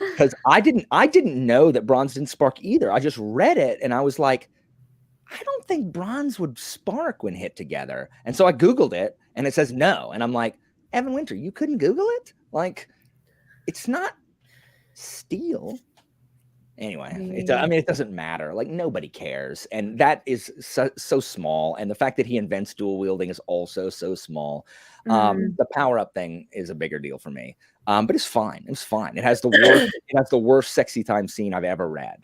[SPEAKER 6] because I didn't know that bronze didn't spark either. I just read it and I was like, I don't think bronze would spark when hit together. And so I Googled it and it says no. And I'm like, Evan Winter, you couldn't Google it? Like, it's not steel. Anyway, it doesn't matter. Like, nobody cares. And that is so small. And the fact that he invents dual wielding is also so small. The power up thing is a bigger deal for me. But it's fine. It's fine. It has the worst sexy time scene I've ever read.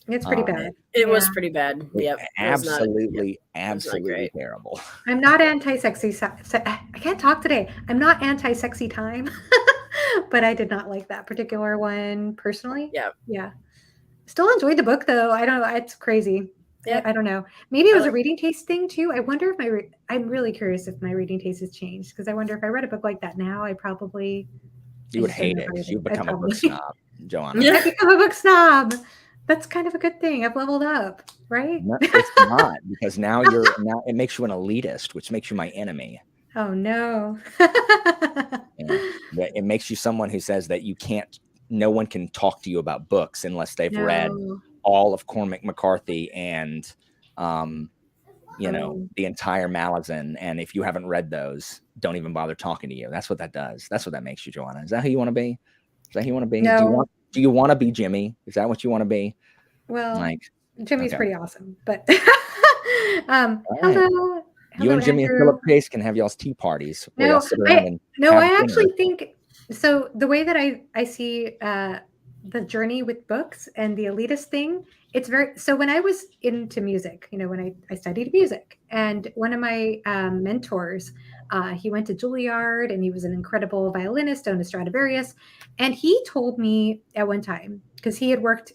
[SPEAKER 1] It's pretty bad.
[SPEAKER 2] It was pretty bad. Yep.
[SPEAKER 6] Absolutely terrible.
[SPEAKER 1] I'm not anti-sexy. I can't talk today. I'm not anti-sexy time, but I did not like that particular one personally.
[SPEAKER 2] Yeah.
[SPEAKER 1] Yeah. Still enjoyed the book though. I don't know. It's crazy.
[SPEAKER 2] Yeah.
[SPEAKER 1] I don't know. Maybe it was
[SPEAKER 2] I
[SPEAKER 1] a reading taste thing too. I wonder if I'm really curious if my reading taste has changed, because I wonder if I read a book like that now, I probably
[SPEAKER 6] You would
[SPEAKER 1] just don't
[SPEAKER 6] hate
[SPEAKER 1] know
[SPEAKER 6] it
[SPEAKER 1] if I
[SPEAKER 6] because
[SPEAKER 1] would.
[SPEAKER 6] you
[SPEAKER 1] I'd
[SPEAKER 6] become a book
[SPEAKER 1] probably
[SPEAKER 6] snob, Joanna.
[SPEAKER 2] Yeah.
[SPEAKER 1] I become a book snob. That's kind of a good thing. I've leveled up, right?
[SPEAKER 6] No, it's not, because now it makes you an elitist, which makes you my enemy.
[SPEAKER 1] Oh no.
[SPEAKER 6] Yeah. It makes you someone who says that no one can talk to you about books unless they've read
[SPEAKER 1] No.
[SPEAKER 6] all of Cormac McCarthy and
[SPEAKER 1] Oh.
[SPEAKER 6] the entire Malazan. And if you haven't read those, don't even bother talking to you. That's what that does. That's what that makes you, Joanna. Is that who you want to be? Is that who you want to be?
[SPEAKER 1] No.
[SPEAKER 6] Do you want to be Jimmy? Is that what you want to be?
[SPEAKER 1] Well,
[SPEAKER 6] Like,
[SPEAKER 1] Jimmy's
[SPEAKER 6] okay.
[SPEAKER 1] pretty awesome, but
[SPEAKER 6] All right.
[SPEAKER 1] hello.
[SPEAKER 6] You and Jimmy and
[SPEAKER 1] Andrew.
[SPEAKER 6] Philip Pace can have y'all's tea parties where y'all sit around and
[SPEAKER 1] I
[SPEAKER 6] have
[SPEAKER 1] actually
[SPEAKER 6] dinner.
[SPEAKER 1] think so. The way that I see the journey with books and the elitist thing, it's very so. When I was into music, when I studied music, and one of my mentors, he went to Juilliard, and he was an incredible violinist, owned a Stradivarius, and he told me at one time, because he had worked.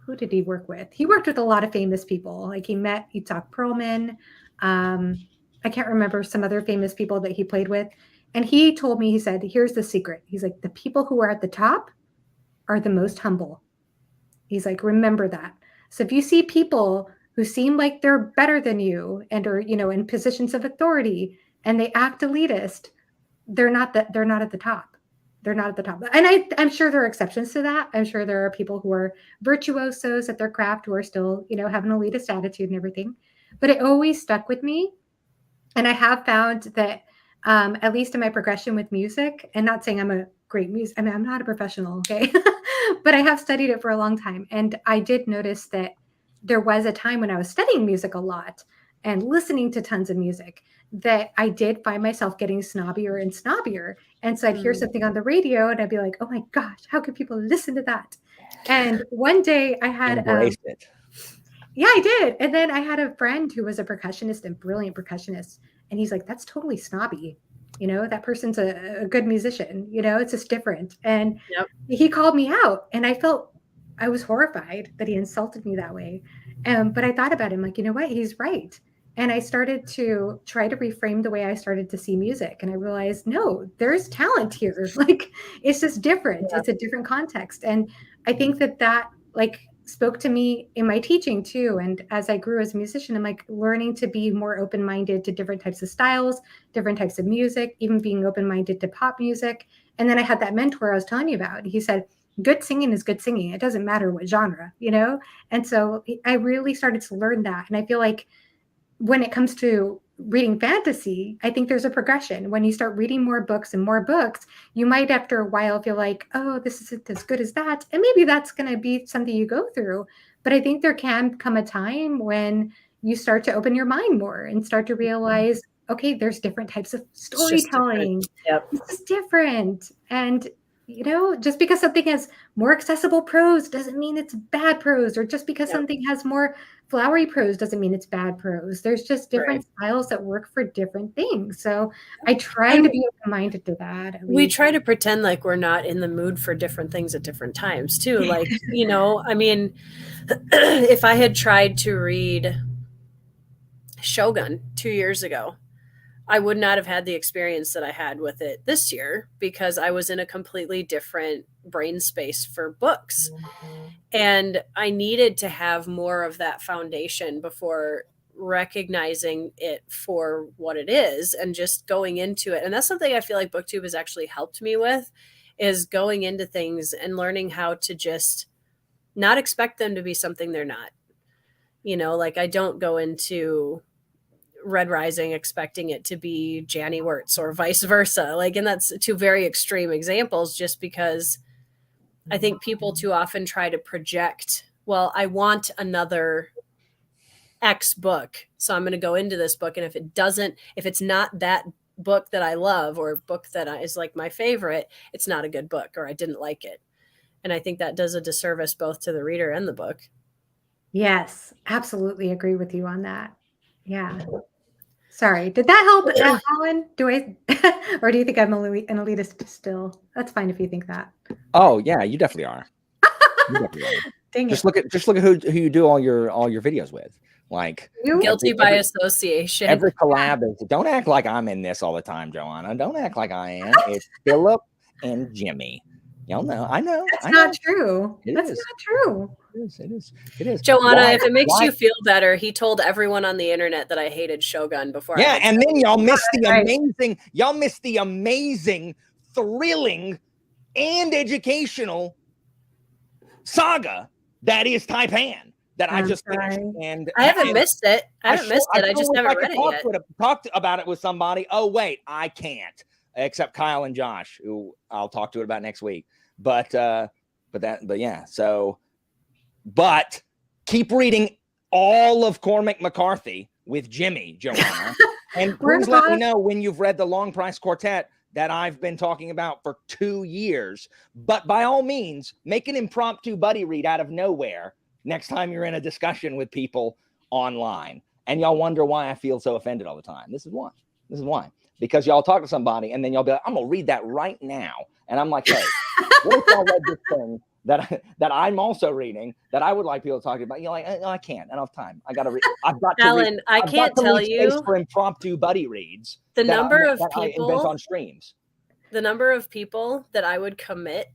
[SPEAKER 1] Who did he work with? He worked with a lot of famous people. Like he met Itzhak Perlman. I can't remember some other famous people that he played with. And he told me, he said, here's the secret. He's like, the people who are at the top are the most humble. He's like, remember that. So if you see people who seem like they're better than you and are, in positions of authority, and they act elitist, they're not at the top. They're not at the top. And I'm sure there are exceptions to that. I'm sure there are people who are virtuosos at their craft who are still, have an elitist attitude and everything. But it always stuck with me. And I have found that, at least in my progression with music, and not saying I'm a great music, I mean, I'm not a professional, okay? But I have studied it for a long time. And I did notice that there was a time when I was studying music a lot and listening to tons of music that I did find myself getting snobbier and snobbier. And so I'd hear something on the radio and I'd be like, oh my gosh, how could people listen to that? And one day I had
[SPEAKER 6] Embrace it.
[SPEAKER 1] yeah, I did. And then I had a friend who was a percussionist and brilliant percussionist. And he's like, that's totally snobby. That person's a good musician, it's just different. And
[SPEAKER 2] Yep.
[SPEAKER 1] he called me out, and I was horrified that he insulted me that way. But I thought about him like, you know what? He's right. And I started to try to reframe the way I started to see music. And I realized, no, there's talent here. Like, it's just different.
[SPEAKER 2] Yeah.
[SPEAKER 1] It's a different context. And I think that like spoke to me in my teaching too. And as I grew as a musician, I'm like learning to be more open-minded to different types of styles, different types of music, even being open-minded to pop music. And then I had that mentor I was telling you about. He said, good singing is good singing. It doesn't matter what genre, And so I really started to learn that. And I feel like when it comes to reading fantasy, I think there's a progression. When you start reading more books and more books, you might after a while feel like, oh, this isn't as good as that. And maybe that's going to be something you go through. But I think there can come a time when you start to open your mind more and start to realize, okay, there's different types of storytelling.
[SPEAKER 2] Yep.
[SPEAKER 1] This is different. And just because something has more accessible prose doesn't mean it's bad prose, or just because something has more flowery prose doesn't mean it's bad prose. There's just different styles that work for different things. So I try to be open-minded to that.
[SPEAKER 2] We try to pretend like we're not in the mood for different things at different times too. Like, I mean, if I had tried to read Shogun 2 years ago, I would not have had the experience that I had with it this year, because I was in a completely different brain space for books. And I needed to have more of that foundation before recognizing it for what it is and just going into it. And that's something I feel like BookTube has actually helped me with, is going into things and learning how to just not expect them to be something they're not. Like I don't go into Red Rising expecting it to be Janny Wirtz or vice versa. Like, and that's two very extreme examples, just because I think people too often try to project, well, I want another X book, so I'm going to go into this book. And if it's not that book that I love, or book that is like my favorite, it's not a good book, or I didn't like it. And I think that does a disservice both to the reader and the book.
[SPEAKER 1] Yes, absolutely agree with you on that. Yeah. Sorry, did that help, Alan? Or do you think I'm an elitist still? That's fine if you think that.
[SPEAKER 6] Oh yeah, you definitely are. You definitely are.
[SPEAKER 1] Dang
[SPEAKER 6] Just
[SPEAKER 1] it.
[SPEAKER 6] look at who you do all your videos with. Like
[SPEAKER 1] You?
[SPEAKER 2] Guilty by association.
[SPEAKER 6] every collab is. Don't act like I'm in this all the time, Joanna. Don't act like I am. It's Philip and Jimmy. Y'all know. I know.
[SPEAKER 1] That's
[SPEAKER 6] I know.
[SPEAKER 1] not true.
[SPEAKER 6] It
[SPEAKER 1] That's
[SPEAKER 6] is.
[SPEAKER 1] not true.
[SPEAKER 6] It is. It is. It is.
[SPEAKER 2] Joanna,
[SPEAKER 6] Why-
[SPEAKER 2] if it makes
[SPEAKER 6] why-
[SPEAKER 2] you feel better, he told everyone on the internet that I hated Shogun before.
[SPEAKER 6] Yeah, and then y'all missed the
[SPEAKER 1] Right.
[SPEAKER 6] amazing. Y'all missed the amazing, thrilling, and educational saga that is Taipan that I
[SPEAKER 1] I'm
[SPEAKER 6] just finished.
[SPEAKER 1] sorry.
[SPEAKER 6] And
[SPEAKER 2] I haven't missed it. I haven't missed it. I just
[SPEAKER 6] wish
[SPEAKER 2] haven't
[SPEAKER 6] could
[SPEAKER 2] read it
[SPEAKER 6] talk
[SPEAKER 2] yet.
[SPEAKER 6] to talked about it with somebody. Oh wait, I can't. Except Kyle and Josh, who I'll talk to it about next week. But yeah. So, but keep reading all of Cormac McCarthy with Jimmy, Joanna, and please let me know when you've read the Long Price Quartet that I've been talking about for 2 years. But by all means, make an impromptu buddy read out of nowhere next time you're in a discussion with people online. And y'all wonder why I feel so offended all the time. This is why. This is why. Because y'all talk to somebody and then y'all be like, I'm going to read that right now. And I'm like, hey, what if y'all read this thing that I'm also reading that I would like people to talk about? You're like, I can't. I don't have time. I got to read. I've got to
[SPEAKER 2] Alan,
[SPEAKER 6] read.
[SPEAKER 2] I
[SPEAKER 6] I've
[SPEAKER 2] can't
[SPEAKER 6] got to
[SPEAKER 2] tell
[SPEAKER 6] leave space
[SPEAKER 2] you
[SPEAKER 6] for impromptu buddy reads.
[SPEAKER 2] the number of
[SPEAKER 6] that I invent
[SPEAKER 2] people
[SPEAKER 6] on streams.
[SPEAKER 2] The number of people that I would commit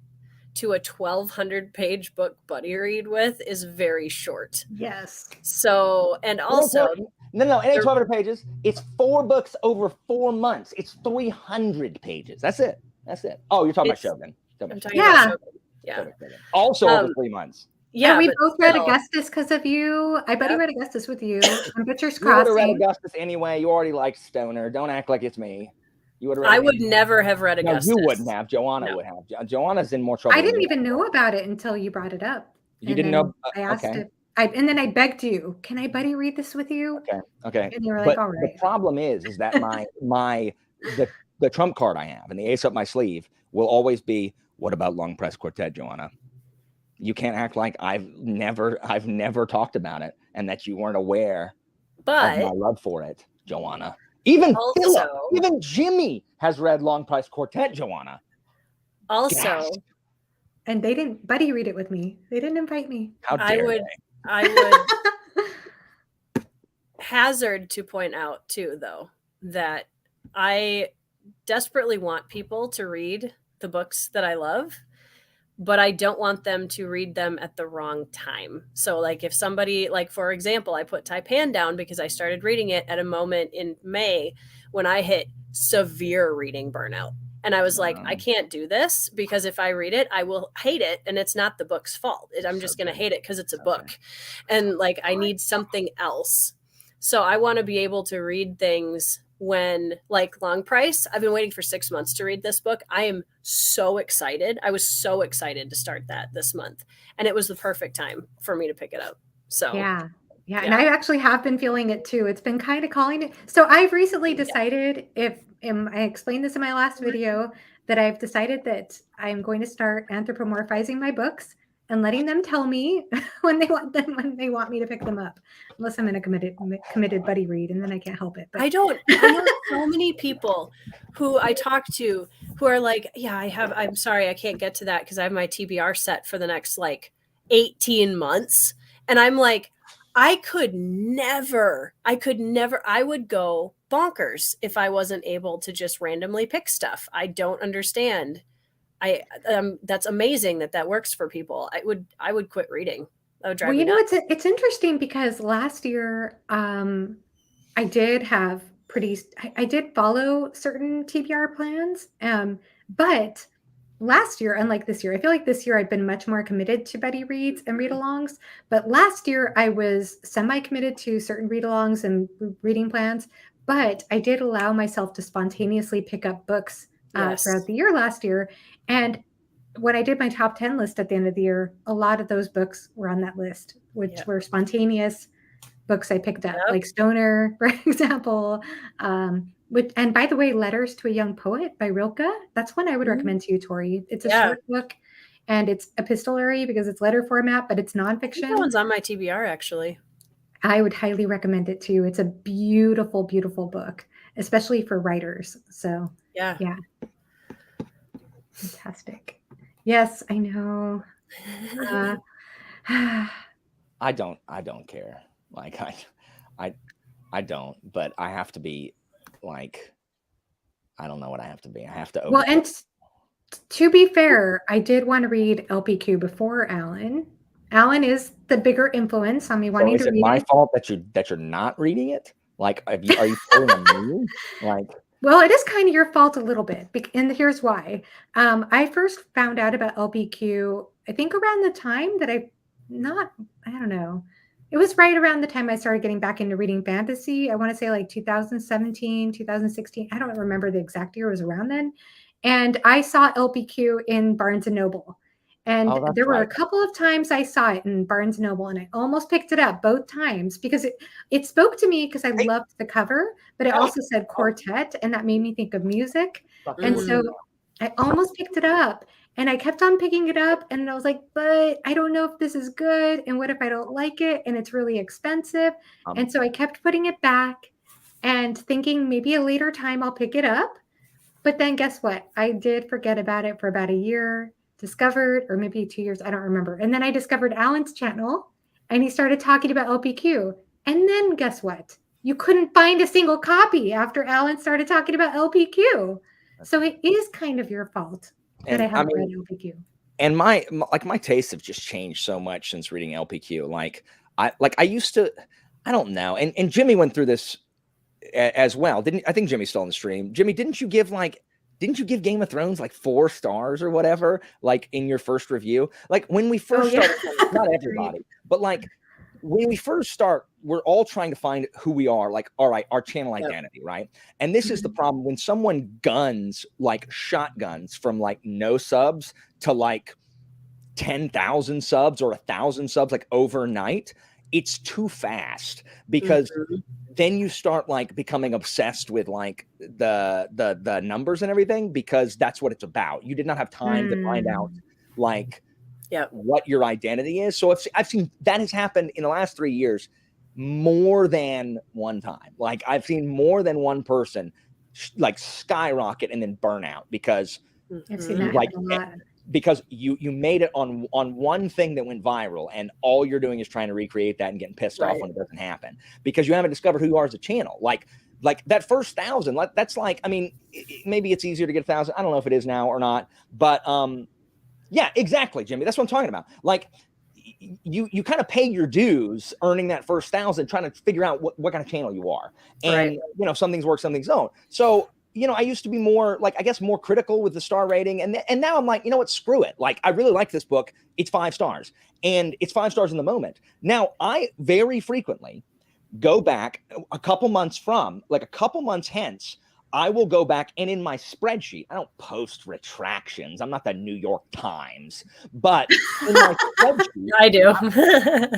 [SPEAKER 2] to a 1,200-page book buddy read with is very short.
[SPEAKER 1] Yes.
[SPEAKER 2] So, and also,
[SPEAKER 6] no, it ain't 1,200 pages. It's 4 books over 4 months. It's 300 pages. That's it. Oh, you're talking about Shogun.
[SPEAKER 2] I'm talking about Shogun. Yeah.
[SPEAKER 6] Shogun. Also over 3 months.
[SPEAKER 2] Yeah,
[SPEAKER 1] and we
[SPEAKER 2] but
[SPEAKER 1] both read Augustus because of you. I buddy read Augustus with you. And Butcher's Crossing.
[SPEAKER 6] You would have read Augustus anyway. You already like Stoner. Don't act like it's me. You would have read
[SPEAKER 2] I would never have read Augustus.
[SPEAKER 6] No, you wouldn't have. Joanna would have. Joanna's in more trouble.
[SPEAKER 1] I didn't even know about it until you brought it up.
[SPEAKER 6] You didn't know?
[SPEAKER 1] I asked it. And then I begged you, can I buddy read this with you?
[SPEAKER 6] Okay.
[SPEAKER 1] And you were like, all right.
[SPEAKER 6] The problem is that the trump card I have and the ace up my sleeve will always be, what about Long Press Quartet, Joanna? You can't act like I've never talked about it and that you weren't aware of my love for it, Joanna. Even Philip, even Jimmy has read Long Price Quartet, Joanna.
[SPEAKER 2] Also,
[SPEAKER 6] Gasp.
[SPEAKER 1] And they didn't buddy read it with me. They didn't invite me.
[SPEAKER 6] How dare
[SPEAKER 2] I would hazard to point out too, though, that I desperately want people to read the books that I love, but I don't want them to read them at the wrong time. So like if somebody, like for example, I put Taipan down because I started reading it at a moment in May when I hit severe reading burnout. And I was like, I can't do this because if I read it, I will hate it. And it's not the book's fault. I'm just going to hate it because it's a book. And like, I need something else. So I want to be able to read things when, like Long Price, I've been waiting for 6 months to read this book. I am so excited. I was so excited to start that this month. And it was the perfect time for me to pick it up. So
[SPEAKER 1] yeah. And I actually have been feeling it too. It's been kind of calling it. So I've recently decided I explained this in my last video, that I've decided that I'm going to start anthropomorphizing my books and letting them tell me when they want me to pick them up, unless I'm in a committed buddy read, and then I can't help it. But
[SPEAKER 2] I know so many people who I talk to who are like, yeah, I'm sorry, I can't get to that because I have my TBR set for the next like 18 months. And I'm like, I would go bonkers if I wasn't able to just randomly pick stuff. I don't understand. That's amazing that works for people. I would quit reading. That would drive me nuts.
[SPEAKER 1] It's interesting because last year I did follow certain TBR plans, but last year, unlike this year, I feel like this year I'd been much more committed to buddy reads and read-alongs. But last year I was semi-committed to certain read-alongs and reading plans, but I did allow myself to spontaneously pick up books throughout the year last year. And when I did my top 10 list at the end of the year, a lot of those books were on that list, which were spontaneous books I picked up, like Stoner, for example. And by the way, Letters to a Young Poet by Rilke, that's one I would recommend to you, Tori. It's a short book and it's epistolary because it's letter format, but it's nonfiction.
[SPEAKER 2] That one's on my TBR, actually.
[SPEAKER 1] I would highly recommend it to you. It's a beautiful, beautiful book, especially for writers. So yeah. Fantastic. Yes, I know.
[SPEAKER 6] I don't care. Like I don't, but I have to be like, I don't know what I have to be. I have to
[SPEAKER 1] Well,
[SPEAKER 6] overcome.
[SPEAKER 1] and to be fair, I did want to read LPQ before Alan. Alan is the bigger influence on me
[SPEAKER 6] So
[SPEAKER 1] wanting
[SPEAKER 6] is
[SPEAKER 1] to
[SPEAKER 6] it
[SPEAKER 1] read
[SPEAKER 6] my
[SPEAKER 1] it.
[SPEAKER 6] fault that you're not reading it? Like, are you pulling on me? Like,
[SPEAKER 1] Well, it is kind of your fault a little bit, and here's why. I first found out about LPQ, I think around the time that I don't know. It was right around the time I started getting back into reading fantasy. I want to say like 2017, 2016. I don't remember the exact year. It was around then. And I saw LPQ in Barnes and Noble. And
[SPEAKER 6] oh, that's
[SPEAKER 1] there were a
[SPEAKER 6] right.
[SPEAKER 1] couple of times I saw it in Barnes and Noble, and I almost picked it up both times because it spoke to me because I
[SPEAKER 6] Hey,
[SPEAKER 1] loved the cover, but it
[SPEAKER 6] Ellie.
[SPEAKER 1] also said quartet, and that made me think of music. And
[SPEAKER 2] Mm.
[SPEAKER 1] so I almost picked it up, and I kept on picking it up, and I was like, but I don't know if this is good, and what if I don't like it, and it's really expensive. And so I kept putting it back and thinking maybe a later time I'll pick it up. But then guess what? I did forget about it for about a year, discovered, or maybe 2 years, I don't remember. And then I discovered Alan's channel, and he started talking about LPQ. And then guess what? You couldn't find a single copy after Alan started talking about LPQ. So it is kind of your fault that I
[SPEAKER 6] And I
[SPEAKER 1] haven't
[SPEAKER 6] mean,
[SPEAKER 1] read LPQ.
[SPEAKER 6] and my tastes have just changed so much since reading LPQ. Like I used to, I don't know. And Jimmy went through this as well. I think Jimmy's still on the stream. Jimmy, didn't you give Game of Thrones like 4 stars or whatever, like in your first review? Like when we first started, not everybody, but like when we first start, we're all trying to find who we are, like, all right, our channel identity, right? And this is the problem when someone guns like shotguns from like no subs to like 10,000 subs or 1,000 subs like overnight. It's too fast because then you start like becoming obsessed with like the numbers and everything, because that's what it's about. You did not have time to find out like what your identity is. So I've seen that has happened in the last 3 years more than one time. Like I've seen more than one person like skyrocket and then burn out because
[SPEAKER 1] I've seen that
[SPEAKER 6] like
[SPEAKER 1] happen a lot.
[SPEAKER 6] because you made it on one thing that went viral, and all you're doing is trying to recreate that and getting pissed off when it doesn't happen because you haven't discovered who you are as a channel. Like that first 1,000, that's like, I mean, maybe it's easier to get 1,000. I don't know if it is now or not, but yeah, exactly, Jimmy. That's what I'm talking about. Like you kind of pay your dues earning that first 1,000, trying to figure out what kind of channel you are. And you know, some things work, some things don't. So you know, I used to be more like, I guess, more critical with the star rating. And now I'm like, you know what, screw it. Like, I really like this book. It's 5 stars, and it's 5 stars in the moment. Now, I very frequently go back a couple months hence, I will go back, and in my spreadsheet, I don't post retractions. I'm not the New York Times, but in my spreadsheet,
[SPEAKER 2] I do.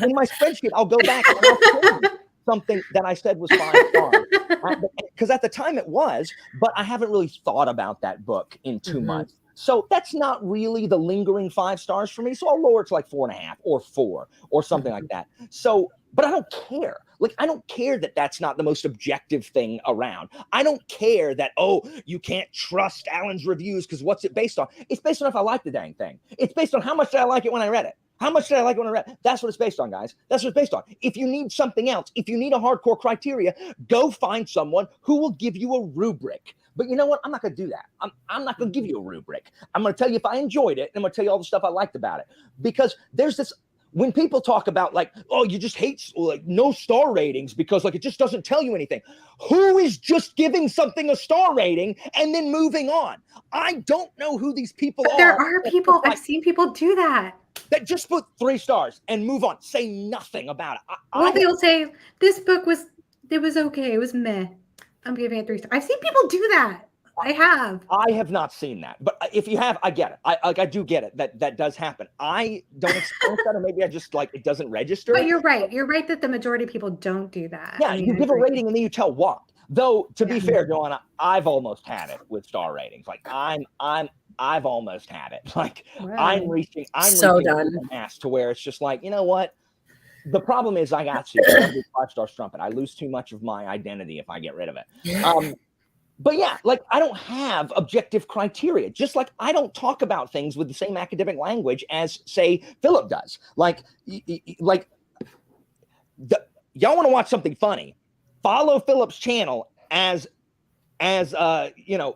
[SPEAKER 6] in my spreadsheet, I'll go back and I'll change something that I said was 5 stars. Because at the time it was, but I haven't really thought about that book in 2 months. So that's not really the lingering 5 stars for me. So I'll lower it to like 4.5 or 4 or something like that. So, but I don't care. Like, I don't care that that's not the most objective thing around. I don't care that, oh, you can't trust Alan's reviews because what's it based on? It's based on if I like the dang thing. It's based on how much did I like it when I read it. How much did I like it when I read it? That's what it's based on, guys. That's what it's based on. If you need something else, if you need a hardcore criteria, go find someone who will give you a rubric. But you know what? I'm not going to do that. I'm not going to give you a rubric. I'm going to tell you if I enjoyed it, and I'm going to tell you all the stuff I liked about it. Because there's this, when people talk about like, oh, you just hate like no star ratings because like it just doesn't tell you anything. Who is just giving something a star rating and then moving on? I don't know who these people are.
[SPEAKER 1] There are people, I've seen people do that.
[SPEAKER 6] That just put 3 stars and move on. Say nothing about it.
[SPEAKER 1] Well, they'll say this book was okay. It was meh. I'm giving it 3 stars. I've seen people do that. I have
[SPEAKER 6] not seen that, but if you have, I get it. I do get it. That does happen. I don't experience that, or maybe I just like it doesn't register.
[SPEAKER 1] But you're right. You're right that the majority of people don't do that.
[SPEAKER 6] Yeah, you give a rating and then you tell what. Though to be fair, Joanna, I've almost had it with star ratings. Like I've almost had it. Like I'm reaching
[SPEAKER 2] done
[SPEAKER 6] mass to where it's just like, you know what? The problem is I got you 5-star strumpet. I lose too much of my identity if I get rid of it. but yeah, like I don't have objective criteria. Just like I don't talk about things with the same academic language as, say, Philip does. Like, y'all want to watch something funny? Follow Philip's channel as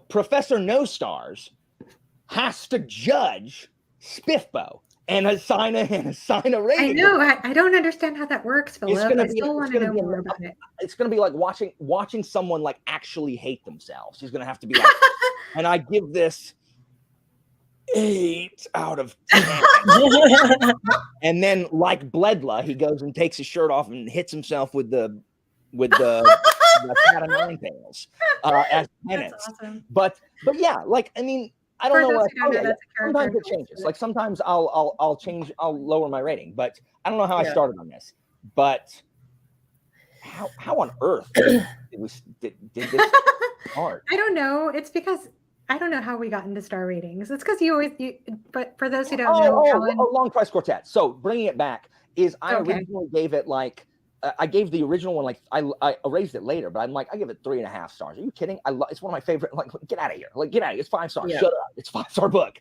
[SPEAKER 6] Professor No Stars has to judge Spiffbo and assign a rating.
[SPEAKER 1] I know. I don't understand how that works, Philip. I still want to know
[SPEAKER 6] be
[SPEAKER 1] more about it.
[SPEAKER 6] It's going to be like watching someone like actually hate themselves. He's going to have to be like, and I give this 8 out of 10. And then, like Bledla, he goes and takes his shirt off and hits himself with the cat of nine tails as penance.
[SPEAKER 1] That's awesome.
[SPEAKER 6] But yeah, like I mean, I don't know. Sometimes it changes. Like sometimes I'll change. I'll lower my rating. But I don't know how I started on this. But how on earth did this start?
[SPEAKER 1] I don't know. It's because I don't know how we got into star ratings. It's because but for those who don't know, Alan,
[SPEAKER 6] Long Price Quartet. So bringing it back is I originally gave it like I gave the original one like I erased it later, but I'm like I give it 3.5 stars. Are you kidding? It's one of my favorite. Like get out of here. Like get out of here. It's 5 stars.
[SPEAKER 2] Yeah.
[SPEAKER 6] Shut up. It's 5-star book.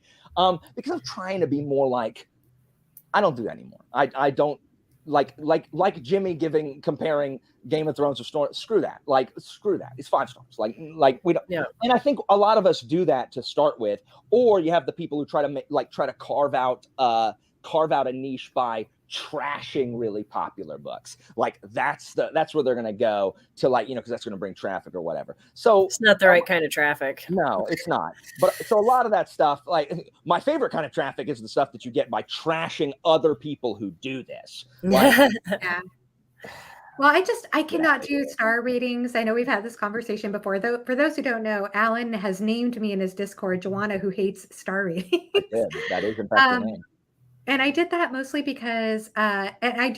[SPEAKER 6] Because I'm trying to be more like I don't do that anymore. I don't like Jimmy comparing Game of Thrones to screw that. Like screw that. It's 5 stars. Like we don't.
[SPEAKER 2] Yeah.
[SPEAKER 6] And I think a lot of us do that to start with, or you have the people who try to carve out a niche by trashing really popular books. Like that's where they're gonna go to, like, because that's gonna bring traffic or whatever. So
[SPEAKER 2] it's not the right kind of traffic.
[SPEAKER 6] No, it's not. But so a lot of that stuff, like my favorite kind of traffic is the stuff that you get by trashing other people who do this. Like,
[SPEAKER 1] yeah. Well, I cannot do star ratings. I know we've had this conversation before, though. For those who don't know, Alan has named me in his Discord, Joanna, who hates star ratings.
[SPEAKER 6] That is in fact the name.
[SPEAKER 1] And I did that mostly because, and I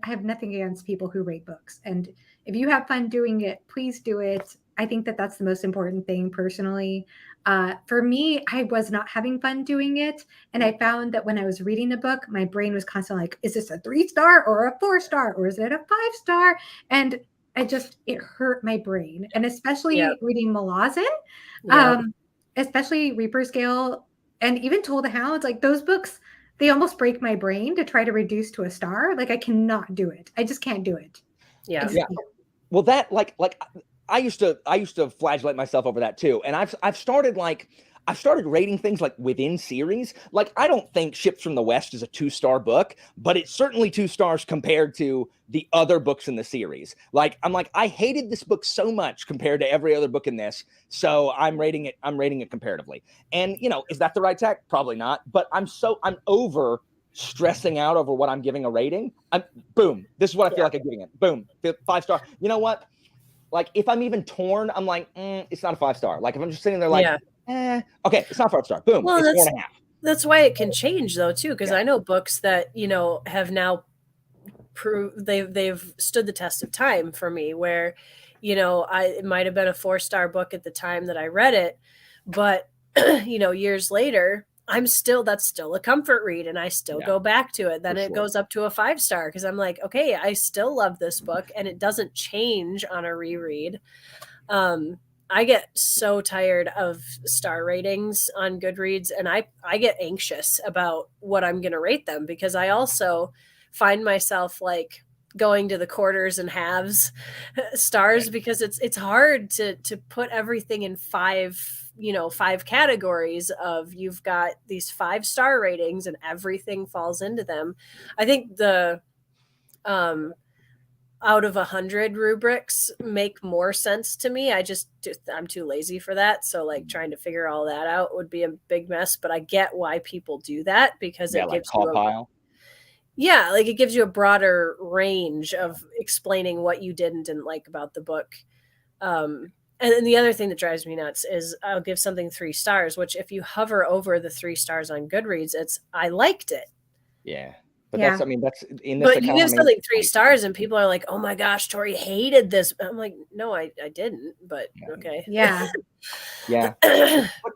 [SPEAKER 1] have nothing against people who rate books. And if you have fun doing it, please do it. I think that that's the most important thing personally. For me, I was not having fun doing it. And I found that when I was reading a book, my brain was constantly like, is this a 3-star or a 4-star? Or is it a 5-star? And it hurt my brain. And especially reading Malazan, especially Reaper's Gale, and even Toll the Hounds, like those books, they almost break my brain to try to reduce to a star. Like I cannot do it. I just can't do it.
[SPEAKER 2] Yeah.
[SPEAKER 6] Well, that like I used to flagellate myself over that too. And I've started rating things like within series. Like I don't think Ships from the West is a 2-star book, but it's certainly 2 stars compared to the other books in the series. Like I'm like, I hated this book so much compared to every other book in this. So I'm rating it comparatively. And is that the right tack? Probably not. But I'm over stressing out over what I'm giving a rating. Boom. This is what I feel like I'm giving it. Boom. 5-star. You know what? Like if I'm even torn, I'm like, it's not a 5-star. Like if I'm just sitting there like, okay, it's not 5-star. Boom.
[SPEAKER 2] Well,
[SPEAKER 6] it's 4.5.
[SPEAKER 2] That's why it can change though too, because I know books that have now proved they've stood the test of time for me. Where it might have been a 4-star book at the time that I read it, but years later, that's still a comfort read, and I still go back to it. Then it goes up to a 5-star because I'm like, okay, I still love this book, and it doesn't change on a reread. I get so tired of star ratings on Goodreads, and I get anxious about what I'm going to rate them, because I also find myself like going to the quarters and halves stars, because it's hard to put everything in 5 categories of, you've got these 5-star ratings and everything falls into them. I think the out of 100 rubrics make more sense to me. I'm too lazy for that. So like trying to figure all that out would be a big mess, but I get why people do that, because it gives it gives you a broader range of explaining what you did and didn't like about the book. And then the other thing that drives me nuts is I'll give something 3 stars, which if you hover over the 3 stars on Goodreads, it's, I liked it.
[SPEAKER 6] Yeah. But that's in this
[SPEAKER 2] but you give something 3 stars and people are like, oh my gosh, Tori hated this. I'm like, no, I didn't, but okay.
[SPEAKER 1] Yeah.
[SPEAKER 6] Yeah.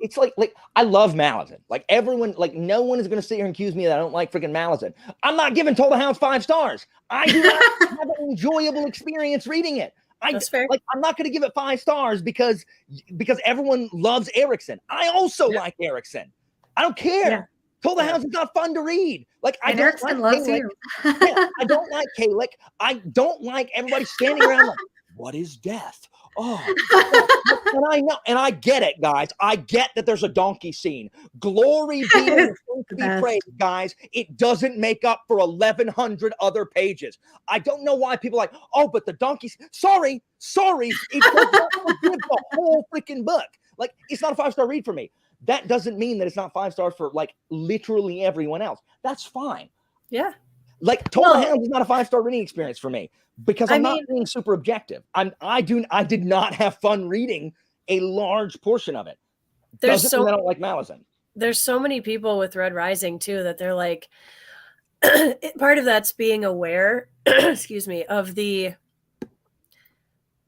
[SPEAKER 6] It's like I love Malazan. Like everyone, like no one is going to sit here and accuse me that I don't like freaking Malazan. I'm not giving Toll the Hounds 5 stars. I do not have an enjoyable experience reading it.
[SPEAKER 2] That's fair.
[SPEAKER 6] Like, I'm not going to give it 5 stars because everyone loves Erickson. I also like Erickson. I don't care.
[SPEAKER 1] Yeah.
[SPEAKER 6] Toll the Hounds is not fun to read. Like, I
[SPEAKER 1] And
[SPEAKER 6] don't
[SPEAKER 1] Erickson
[SPEAKER 6] like
[SPEAKER 1] loves
[SPEAKER 6] Kalick.
[SPEAKER 1] you.
[SPEAKER 6] Yeah, I don't like Kalick. I don't like everybody standing around like, what is death? Oh, and I know, and I get it, guys. I get that there's a donkey scene. Glory be to the Saints
[SPEAKER 1] The
[SPEAKER 6] be
[SPEAKER 1] best.
[SPEAKER 6] praised, guys. It doesn't make up for 1,100 other pages. I don't know why people are like, oh, but the donkeys. Sorry. It does not forgive the whole freaking book. Like, it's not a 5-star read for me. That doesn't mean that it's not 5 stars for like literally everyone else. That's fine.
[SPEAKER 2] Yeah.
[SPEAKER 6] Like, Toll the Hounds is not a 5-star reading experience for me because I'm not being super objective. I did not have fun reading a large portion of it. Doesn't mean I don't like Malazan.
[SPEAKER 2] There's so many people with Red Rising too that they're like, part of that's being aware, excuse me, of the,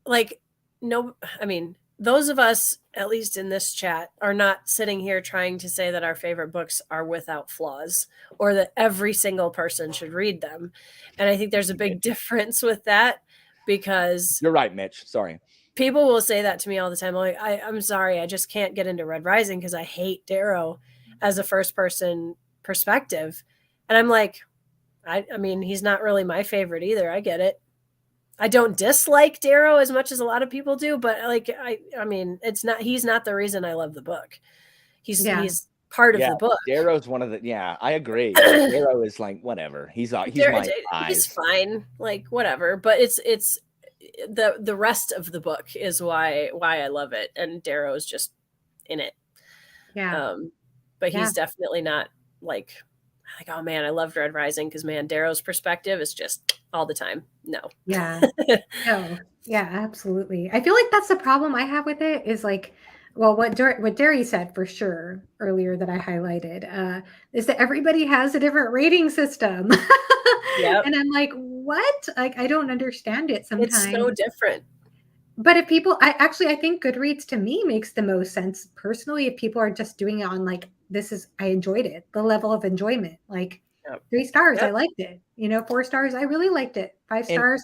[SPEAKER 2] like, no, I mean, those of us, at least in this chat, are not sitting here trying to say that our favorite books are without flaws or that every single person should read them. And I think there's a big difference with that, because
[SPEAKER 6] you're right, Mitch. Sorry.
[SPEAKER 2] People will say that to me all the time. Like, I'm sorry, I just can't get into Red Rising because I hate Darrow as a first person perspective. And I'm like, I mean, he's not really my favorite either. I get it. I don't dislike Darrow as much as a lot of people do, but like, I mean, he's not the reason I love the book. He's part of the book.
[SPEAKER 6] Darrow's one of the, I agree. Darrow is like, whatever. He's my eyes.
[SPEAKER 2] He's fine. Like, whatever. But it's the rest of the book is why I love it. And Darrow's just in it.
[SPEAKER 1] Yeah.
[SPEAKER 2] But he's definitely not like, oh man, I loved Red Rising because, man, Darrow's perspective is just all the time. No.
[SPEAKER 1] Yeah. No. Yeah, absolutely. I feel like that's the problem I have with it is like, well, what Derry said for sure earlier that I highlighted is that everybody has a different rating system. Yep. And I'm like, what? Like, I don't understand it sometimes.
[SPEAKER 2] It's so different.
[SPEAKER 1] But if people, I think Goodreads to me makes the most sense personally. If people are just doing it on like, I enjoyed it, the level of enjoyment, like 3 stars, I liked it. 4 stars, I really liked it. 5 stars,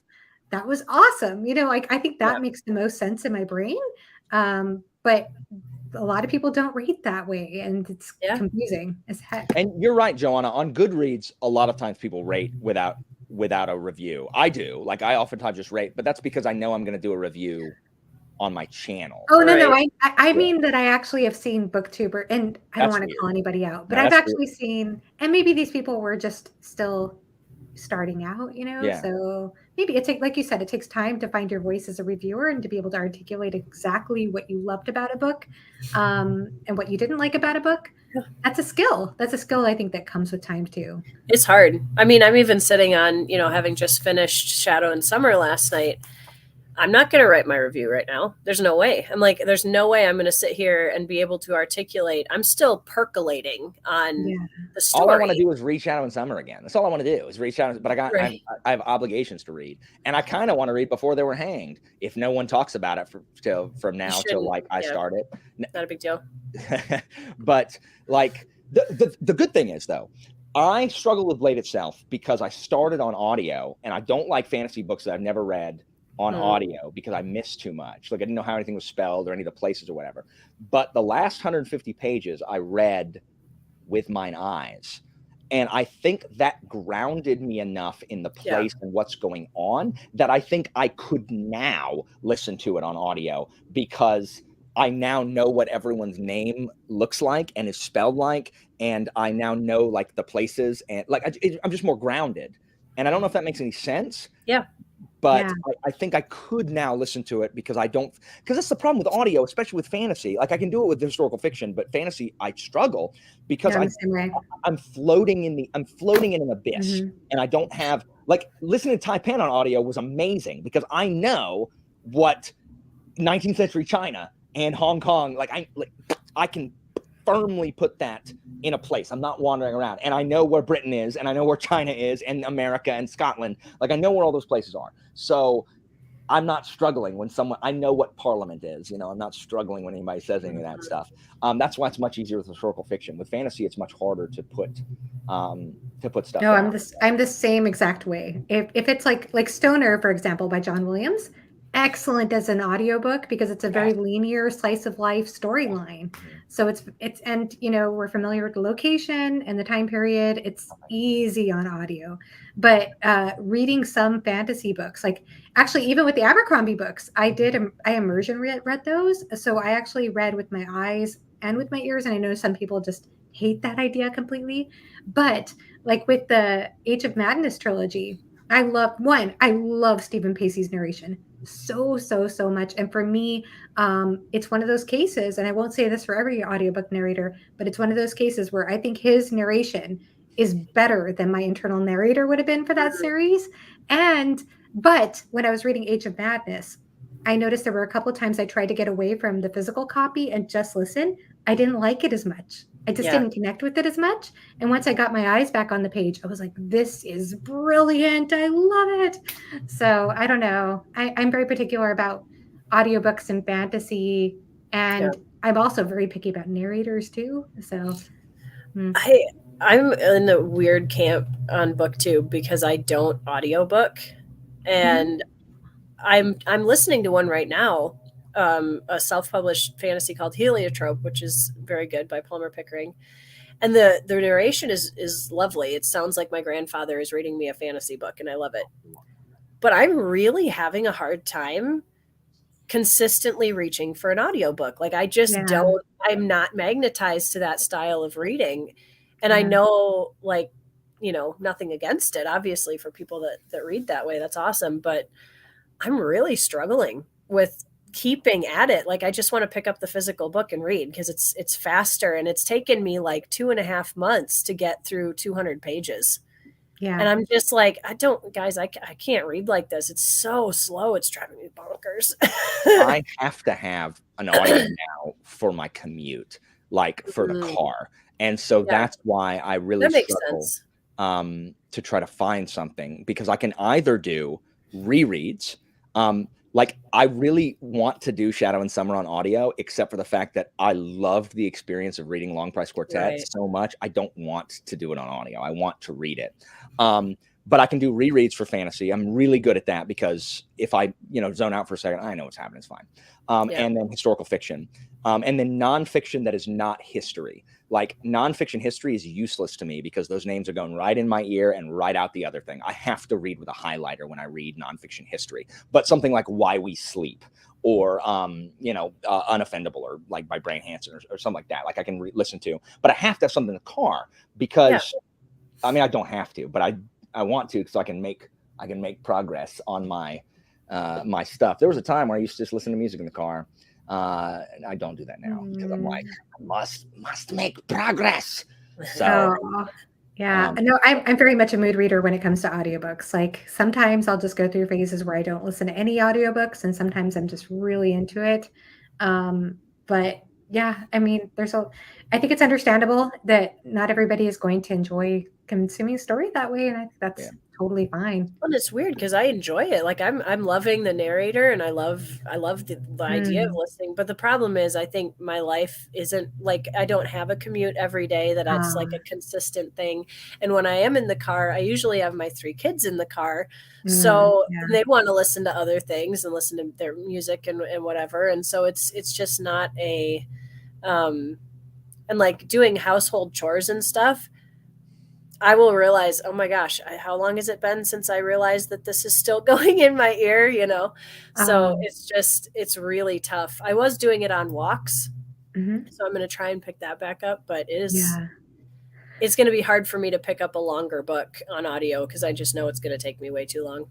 [SPEAKER 1] that was awesome. Like, I think that makes the most sense in my brain. But a lot of people don't rate that way, and it's confusing as heck.
[SPEAKER 6] And you're right, Joanna. On Goodreads, a lot of times people rate without a review. I do. Like, I oftentimes just rate, but that's because I know I'm going to do a review on my channel.
[SPEAKER 1] Oh, no, no. I mean that I actually have seen BookTuber, and I don't want to call anybody out, but I've actually seen, and maybe these people were just still starting out, so maybe it takes, like you said, it takes time to find your voice as a reviewer and to be able to articulate exactly what you loved about a book and what you didn't like about a book. That's a skill. I think that comes with time too.
[SPEAKER 2] It's hard. I mean, I'm even sitting on, having just finished Shadow and Summer last night. I'm not going to write my review right now. There's no way. I'm like, there's no way I'm going to sit here and be able to articulate. I'm still percolating on the story.
[SPEAKER 6] All I want to do is read Shadow and Summer again. That's all I want to do is read Shadow. But I have obligations to read, and I kind of want to read Before They Were Hanged. If no one talks about it from now till like I start it,
[SPEAKER 2] not a big deal.
[SPEAKER 6] But like the good thing is though, I struggle with Blade itself because I started on audio, and I don't like fantasy books that I've never read on audio because I missed too much. Like, I didn't know how anything was spelled or any of the places or whatever. But the last 150 pages I read with mine eyes. And I think that grounded me enough in the place and what's going on that I think I could now listen to it on audio because I now know what everyone's name looks like and is spelled like. And I now know like the places, and like I'm just more grounded. And I don't know if that makes any sense.
[SPEAKER 2] Yeah.
[SPEAKER 6] But I think I could now listen to it because that's the problem with audio, especially with fantasy. Like, I can do it with historical fiction, but fantasy, I struggle because I'm floating in an abyss, and I don't have, like, listening to Taipan on audio was amazing because I know what 19th century China and Hong Kong, I can firmly put that in a place. I'm not wandering around, and I know where Britain is, and I know where China is, and America and Scotland. Like, I know where all those places are. So I'm not struggling when I know what Parliament is. I'm not struggling when anybody says any of that stuff. That's why it's much easier with historical fiction. With fantasy, it's much harder to put stuff.
[SPEAKER 1] No, I'm the same exact way. If it's like Stoner, for example, by John Williams, excellent as an audiobook because it's a very
[SPEAKER 6] Yeah.
[SPEAKER 1] linear slice of life storyline. So it's and we're familiar with the location and the time period. It's easy on audio. But reading some fantasy books, like actually even with the Abercrombie books, I immersion read those. So I actually read with my eyes and with my ears, and I know some people just hate that idea completely. But like with the Age of Madness trilogy, I love Stephen Pacey's narration so much. And for me, it's one of those cases, and I won't say this for every audiobook narrator, but it's one of those cases where I think his narration is better than my internal narrator would have been for that series. But when I was reading Age of Madness, I noticed there were a couple of times I tried to get away from the physical copy and just listen. I didn't like it as much. I just
[SPEAKER 2] Yeah.
[SPEAKER 1] didn't connect with it as much. And once I got my eyes back on the page, I was like, this is brilliant. I love it. So I don't know. I'm very particular about audiobooks and fantasy. And I'm also very picky about narrators too. So
[SPEAKER 2] I'm in a weird camp on book 2 because I don't audiobook, and I'm listening to one right now, a self-published fantasy called Heliotrope, which is very good, by Palmer Pickering. And the narration is lovely. It sounds like my grandfather is reading me a fantasy book, and I love it. But I'm really having a hard time consistently reaching for an audiobook. Like I just don't, I'm not magnetized to that style of reading. And I know, like, nothing against it, obviously, for people that read that way. That's awesome. But I'm really struggling with keeping at it. Like I just want to pick up the physical book and read because it's faster, and it's taken me like 2.5 months to get through 200 pages.
[SPEAKER 1] Yeah.
[SPEAKER 2] And I'm just like, I can't read like this. It's so slow. It's driving me bonkers.
[SPEAKER 6] I have to have an audio now for my commute, like for the car. And so that's why I really struggle to try to find something, because I can either do rereads. Like I really want to do Shadow and Summer on audio, except for the fact that I loved the experience of reading Long Price Quartet so much. I don't want to do it on audio. I want to read it. But I can do rereads for fantasy. I'm really good at that because if I, zone out for a second, I know what's happening. It's fine. And then historical fiction. And then nonfiction that is not history. Like nonfiction history is useless to me because those names are going right in my ear and right out the other thing. I have to read with a highlighter when I read nonfiction history. But something like Why We Sleep or, Unoffendable, or like by Brian Hansen or something like that. Like I can listen to, but I have to have something in the car because, I mean, I don't have to, but I want to, so I can make progress on my my stuff. There was a time where I used to just listen to music in the car. And I don't do that now because I'm like, I must make progress. So
[SPEAKER 1] no, I'm very much a mood reader when it comes to audiobooks. Like sometimes I'll just go through phases where I don't listen to any audiobooks, and sometimes I'm just really into it. But yeah, I mean, I think it's understandable that not everybody is going to enjoy consuming story that way, and I think that's totally fine.
[SPEAKER 2] And it's weird because I enjoy it. Like I'm loving the narrator, and I love the idea of listening. But the problem is, I think my life isn't like, I don't have a commute every day that it's like a consistent thing. And when I am in the car, I usually have my 3 kids in the car, so they want to listen to other things and listen to their music and whatever. And so it's just not a and like doing household chores and stuff, I will realize, oh my gosh, how long has it been since I realized that this is still going in my ear, So it's really tough. I was doing it on walks, so I'm going to try and pick that back up, but it's going to be hard for me to pick up a longer book on audio because I just know it's going to take me way too long.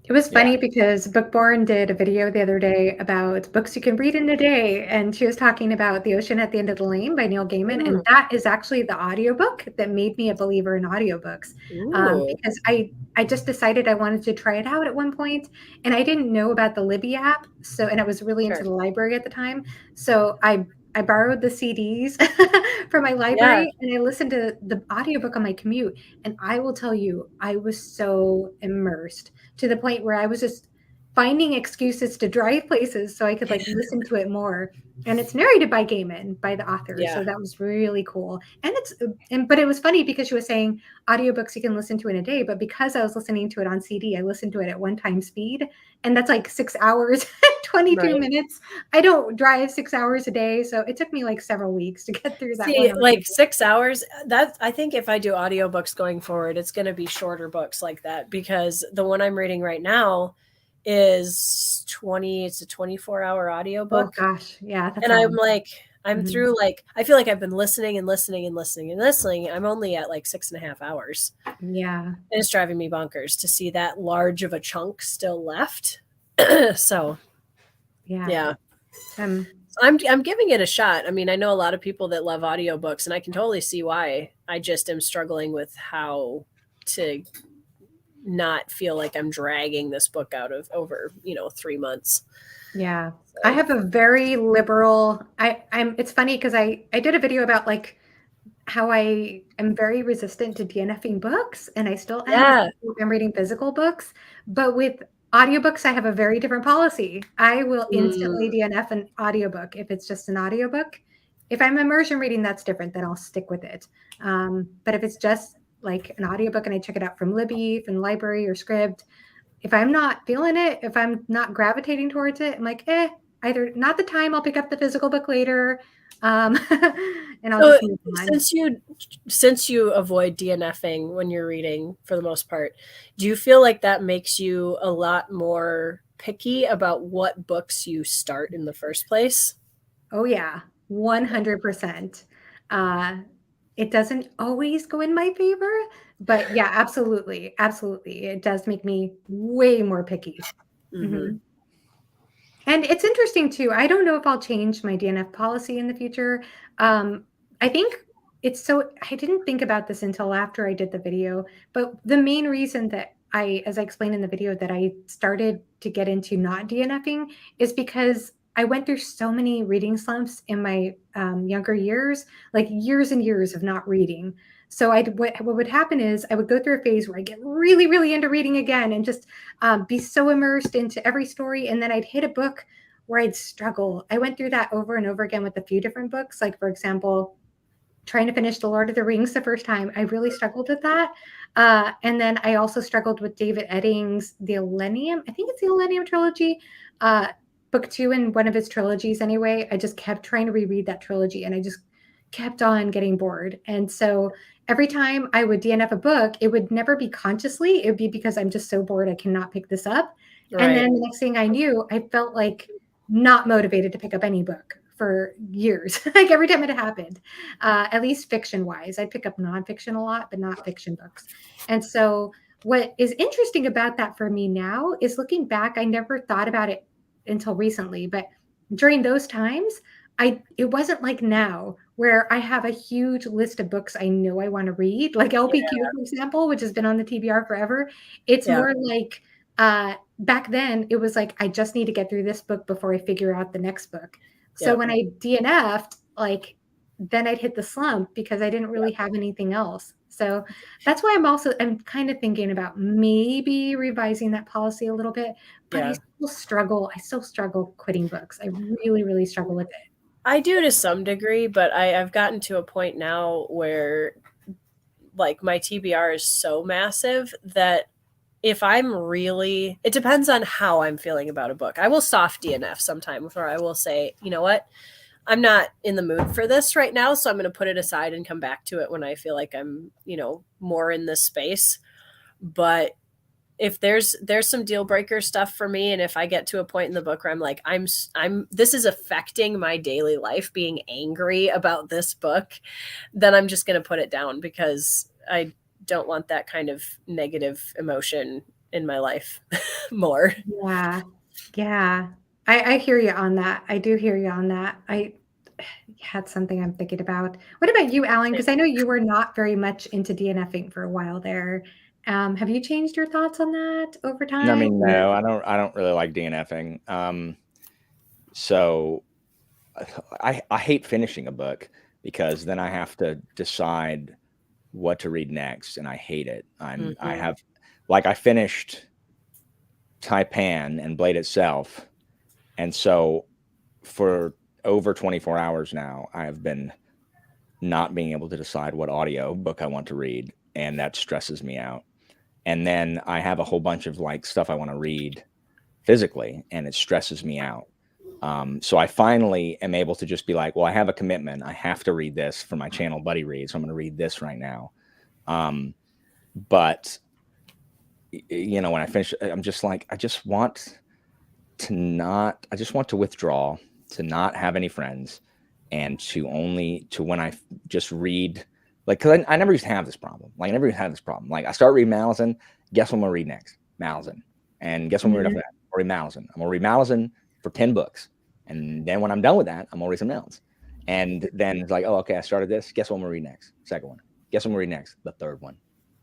[SPEAKER 1] It was funny because Bookborn did a video the other day about books you can read in a day. And she was talking about The Ocean at the End of the Lane by Neil Gaiman. And that is actually the audiobook that made me a believer in audiobooks. Because I just decided I wanted to try it out at one point, and I didn't know about the Libby app. And I was really into the library at the time. So I borrowed the CDs from my library and I listened to the audiobook on my commute. And I will tell you, I was so immersed to the point where I was just finding excuses to drive places so I could like listen to it more. And it's narrated by Gaiman, by the author.
[SPEAKER 2] Yeah.
[SPEAKER 1] So that was really cool. But it was funny because she was saying audiobooks you can listen to in a day, but because I was listening to it on CD, I listened to it at 1 time speed. And that's like 6 hours, 22
[SPEAKER 2] Right.
[SPEAKER 1] minutes. I don't drive 6 hours a day. So it took me like several weeks to get through that
[SPEAKER 2] See,
[SPEAKER 1] one.
[SPEAKER 2] like 6 hours, that I think if I do audiobooks going forward, it's going to be shorter books like that, because the one I'm reading right now is it's a 24-hour
[SPEAKER 1] Oh
[SPEAKER 2] audiobook.
[SPEAKER 1] gosh. Yeah. That's
[SPEAKER 2] And I'm
[SPEAKER 1] long.
[SPEAKER 2] like, I'm
[SPEAKER 1] Mhm.
[SPEAKER 2] through, like, I feel like I've been listening and listening and listening and listening. I'm only at like 6.5 hours.
[SPEAKER 1] Yeah.
[SPEAKER 2] And it's driving me bonkers to see that large of a chunk still left. So,
[SPEAKER 1] Yeah.
[SPEAKER 2] yeah.
[SPEAKER 1] Um,
[SPEAKER 2] I'm giving it a shot. I mean, I know a lot of people that love audiobooks, and I can totally see why. I just am struggling with how to not feel like I'm dragging this book out of over, 3 months.
[SPEAKER 1] yeah.
[SPEAKER 2] So,
[SPEAKER 1] I have a very liberal, it's funny because I did a video about like how I am very resistant to DNFing books, and I still am because I'm reading physical books. But with audiobooks, I have a very different policy. I will instantly DNF an audiobook if it's just an audiobook. If I'm immersion reading, that's different. Then I'll stick with it. But if it's just like an audiobook and I check it out from Libby, from library or Scribd, if I'm not feeling it, if I'm not gravitating towards it, I'm like, either not the time, I'll pick up the physical book later. And I'll
[SPEAKER 2] so
[SPEAKER 1] just move on.
[SPEAKER 2] since you avoid DNFing when you're reading for the most part, do you feel like that makes you a lot more picky about what books you start in the first place?
[SPEAKER 1] Oh yeah, 100%. It doesn't always go in my favor, but yeah, absolutely. Absolutely. It does make me way more picky. Mhm. And it's interesting too. I don't know if I'll change my DNF policy in the future. I think I didn't think about this until after I did the video, but the main reason that as I explained in the video, that I started to get into not DNFing is because I went through so many reading slumps in my younger years, like years and years of not reading. So what would happen is I would go through a phase where I get really, really into reading again and just be so immersed into every story. And then I'd hit a book where I'd struggle. I went through that over and over again with a few different books. Like, for example, trying to finish The Lord of the Rings the first time, I really struggled with that. And then I also struggled with David Eddings' The Millennium. I think it's the Millennium trilogy. Book 2 in one of his trilogies anyway. I just kept trying to reread that trilogy and I just kept on getting bored. And so every time I would DNF a book, it would never be consciously. It would be because I'm just so bored I cannot pick this up.
[SPEAKER 2] Right.
[SPEAKER 1] And then the next thing I knew, I felt like not motivated to pick up any book for years. Like every time it happened, at least fiction wise. I pick up nonfiction a lot, but not fiction books. And so what is interesting about that for me now is looking back, I never thought about it until recently, but during those times, it wasn't like now where I have a huge list of books I know I want to read, like LPQ, for example, which has been on the TBR forever. It's more like back then it was like, I just need to get through this book before I figure out the next book. So when I DNF'd, like then I'd hit the slump because I didn't really have anything else. So that's why I'm kind of thinking about maybe revising that policy a little bit, but I still struggle quitting books. I really, really struggle with it.
[SPEAKER 2] I do to some degree, but I've gotten to a point now where like my TBR is so massive that if it depends on how I'm feeling about a book. I will soft DNF sometimes where I will say, you know what, I'm not in the mood for this right now, so I'm going to put it aside and come back to it when I feel like I'm, more in this space. But if there's some deal breaker stuff for me, and if I get to a point in the book where I'm like, this is affecting my daily life, being angry about this book, then I'm just going to put it down because I don't want that kind of negative emotion in my life more.
[SPEAKER 1] Yeah. Yeah. I hear you on that. I do hear you on that. I had something I'm thinking about. What about you, Alan? Because I know you were not very much into DNFing for a while there. Have you changed your thoughts on that over time?
[SPEAKER 6] I mean, no, I don't really like DNFing. So I hate finishing a book because then I have to decide what to read next, and I hate it. I finished Taipan and Blade itself. And so for over 24 hours now, I have been not being able to decide what audio book I want to read. And that stresses me out. And then I have a whole bunch of like stuff I want to read physically, and it stresses me out. So I finally am able to just be like, well, I have a commitment. I have to read this for my channel, Buddy Reads. So I'm going to read this right now. But you know, when I finish, I'm just like, I just want to withdraw, to not have any friends, and to when I just read, like, cause I never used to have this problem. Like I never had this problem. Like I start reading Malazan, guess what I'm gonna read next? Malazan. And guess what I'm gonna read after that? I'll read Malazan. I'm gonna read Malazan for 10 books. And then when I'm done with that, I'm gonna read something else. And then it's like, oh, okay, I started this. Guess what I'm gonna read next? Second one. Guess what I'm gonna read next? The third one.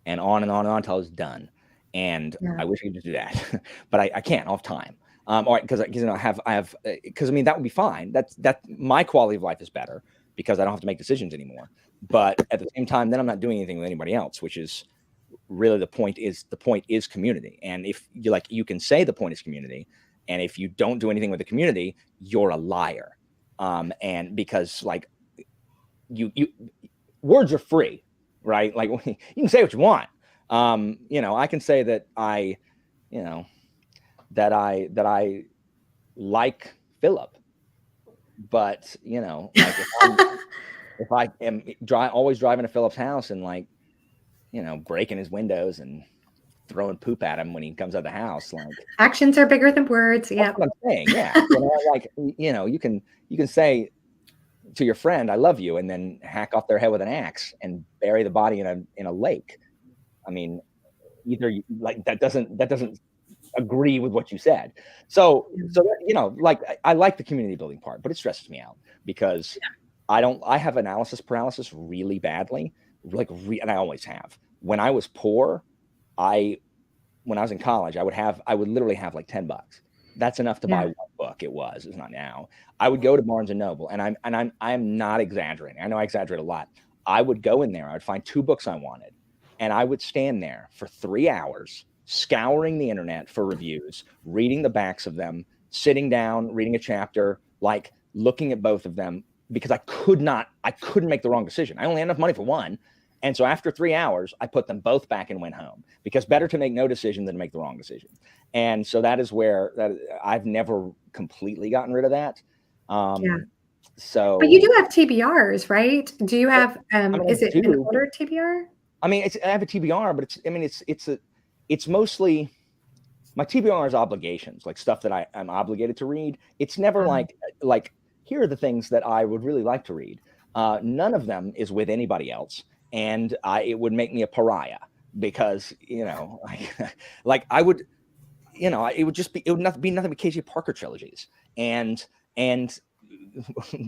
[SPEAKER 6] And on and on and on until it's done. And I wish I could just do that, but I can't. I don't have time. All right, because you know, I have because I mean that would be fine. That my quality of life is better because I don't have to make decisions anymore. But at the same time, then I'm not doing anything with anybody else, which is really the point is community. And if you like, you can say the point is community, and if you don't do anything with the community, you're a liar. And because like you words are free, right? Like you can say what you want. You know, I can say that I like Philip, but you know, like if I am always driving to Philip's house and like, you know, breaking his windows and throwing poop at him when he comes out of the house, like
[SPEAKER 1] actions are bigger than words. Yeah,
[SPEAKER 6] that's what I'm saying. Yeah, you know, like you know, you can say to your friend, "I love you," and then hack off their head with an axe and bury the body in a lake. I mean, either like that doesn't agree with what you said. So that, you know, like I like the community building part, but it stresses me out because I have analysis paralysis really badly, and I always have. When I was poor, when I was in college, I would literally have like $10. That's enough to buy one book. It's not now. I would go to Barnes and Noble, and I'm not exaggerating. I know I exaggerate a lot. I would go in there, I would find 2 books I wanted, and I would stand there for 3 hours scouring the internet for reviews, reading the backs of them, sitting down, reading a chapter, like looking at both of them, because I couldn't make the wrong decision. I only had enough money for one. And so after 3 hours, I put them both back and went home, because better to make no decision than to make the wrong decision. And so that is where I've never completely gotten rid of that. So,
[SPEAKER 1] but you do have TBRs, right? Do you have, is it an older TBR?
[SPEAKER 6] I mean, I have a TBR, but it's mostly my TBR is obligations, like stuff that I'm obligated to read. It's never like here are the things that I would really like to read. None of them is with anybody else, and it would make me a pariah because, you know, like I would, you know, it would not be nothing but KJ Parker trilogies and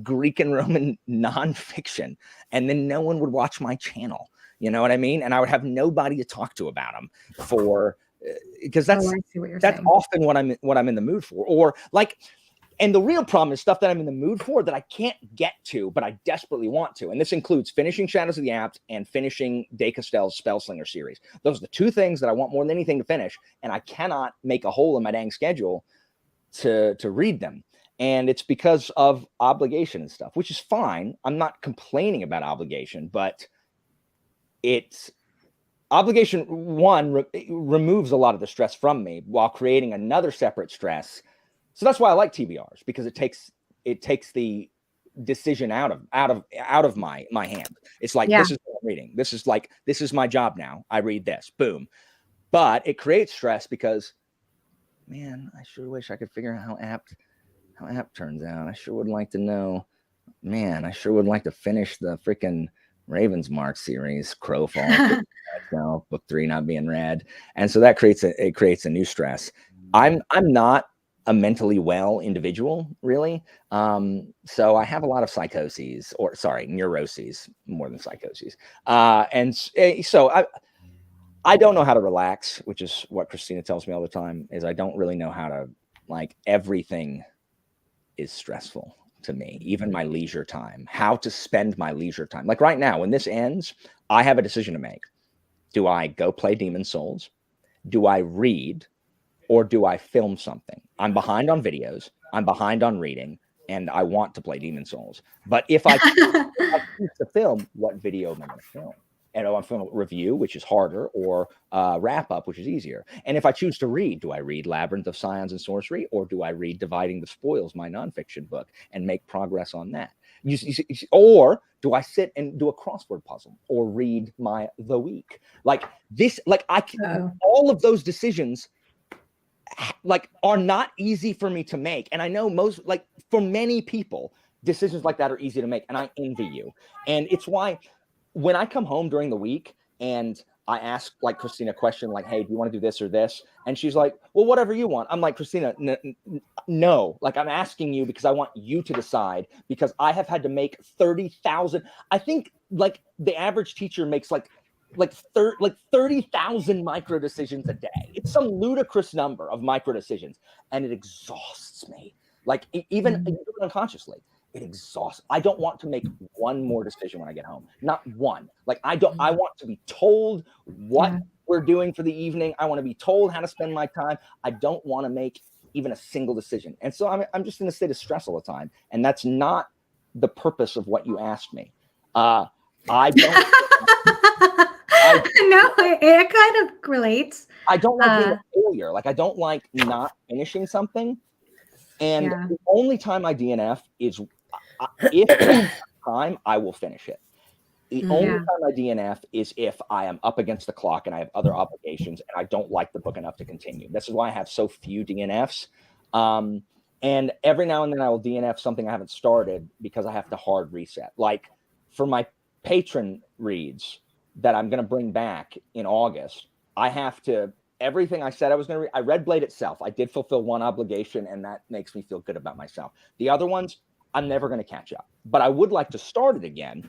[SPEAKER 6] Greek and Roman nonfiction, and then no one would watch my channel. You know what I mean? And I would have nobody to talk to about them because that's often what I'm in the mood for. Or like, and the real problem is stuff that I'm in the mood for that I can't get to, but I desperately want to. And this includes finishing Shadows of the Apt and finishing Dave Castell's Spellslinger series. Those are the 2 things that I want more than anything to finish, and I cannot make a hole in my dang schedule to read them. And it's because of obligation and stuff, which is fine. I'm not complaining about obligation, but it's obligation removes a lot of the stress from me while creating another separate stress. So that's why I like TBRs, because it takes the decision out of my hand. It's like, this is what I'm reading. This is my job now. I read this, boom. But it creates stress because, man, I sure wish I could figure out how apt turns out. I sure would like to know, man, I sure would like to finish the freaking Ravensmark series, Crowfall, book 3 not being read. And so that creates a new stress. I'm not a mentally well individual, really. So I have a lot of neuroses more than psychoses. And so I don't know how to relax, which is what Christina tells me all the time, is I don't really know how to, like, everything is stressful to me, even my leisure time, how to spend my leisure time. Like right now, when this ends, I have a decision to make. Do I go play Demon's Souls? Do I read? or do I film something? I'm behind on videos, I'm behind on reading, and I want to play Demon Souls. But if I choose to film, what video am I going to film? And I'm film a review, which is harder, or wrap up, which is easier. And if I choose to read, do I read Labyrinth of Scions and Sorcery, or do I read Dividing the Spoils, my nonfiction book, and make progress on that? Or do I sit and do a crossword puzzle or read The Week? Like this, like I can, all of those decisions like are not easy for me to make. And I know most, like for many people, decisions like that are easy to make, and I envy you. And it's why when I come home during the week and I ask like Christina a question like, hey, do you want to do this or this? And she's like, well, whatever you want. I'm like, Christina, no, like I'm asking you because I want you to decide, because I have had to make 30,000. I think like the average teacher makes like 30,000 micro decisions a day. It's some ludicrous number of micro decisions, and it exhausts me. Like even unconsciously, it exhausts. I don't want to make one more decision when I get home. Not one. Like I want to be told what we're doing for the evening. I want to be told how to spend my time. I don't want to make even a single decision. And so I'm just in a state of stress all the time. And that's not the purpose of what you asked me. I don't.
[SPEAKER 1] No, it kind of relates.
[SPEAKER 6] I don't like being a failure. Like I don't like not finishing something. And the only time I DNF is if time I will finish it. The only time I DNF is if I am up against the clock and I have other obligations and I don't like the book enough to continue. This is why I have so few DNFs. And every now and then I will DNF something I haven't started because I have to hard reset. Like for my patron reads that I'm going to bring back in August, I have to, everything I said I was going to read, I read Blade itself. I did fulfill one obligation, and that makes me feel good about myself. The other ones, I'm never going to catch up. But I would like to start it again,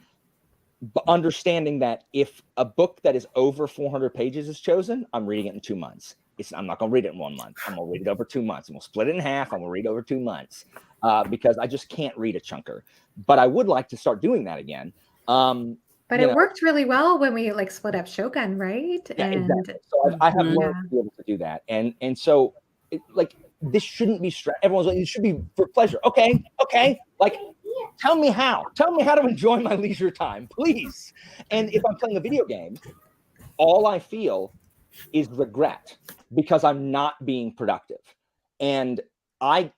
[SPEAKER 6] but understanding that if a book that is over 400 pages is chosen, I'm reading it in 2 months. I'm not going to read it in 1 month. I'm going to read it over 2 months. I'm going to split it in half. I'm going to read it over 2 months because I just can't read a chunker. But I would like to start doing that again.
[SPEAKER 1] But it worked really well when we like split up Shogun, right?
[SPEAKER 6] Yeah, exactly. So I have learned to be able to do that. And so like this shouldn't be stress. Everyone's like, it should be for pleasure. Okay. Like tell me how to enjoy my leisure time, please. And if I'm playing a video game, all I feel is regret because I'm not being productive. And I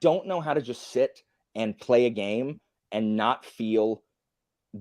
[SPEAKER 6] don't know how to just sit and play a game and not feel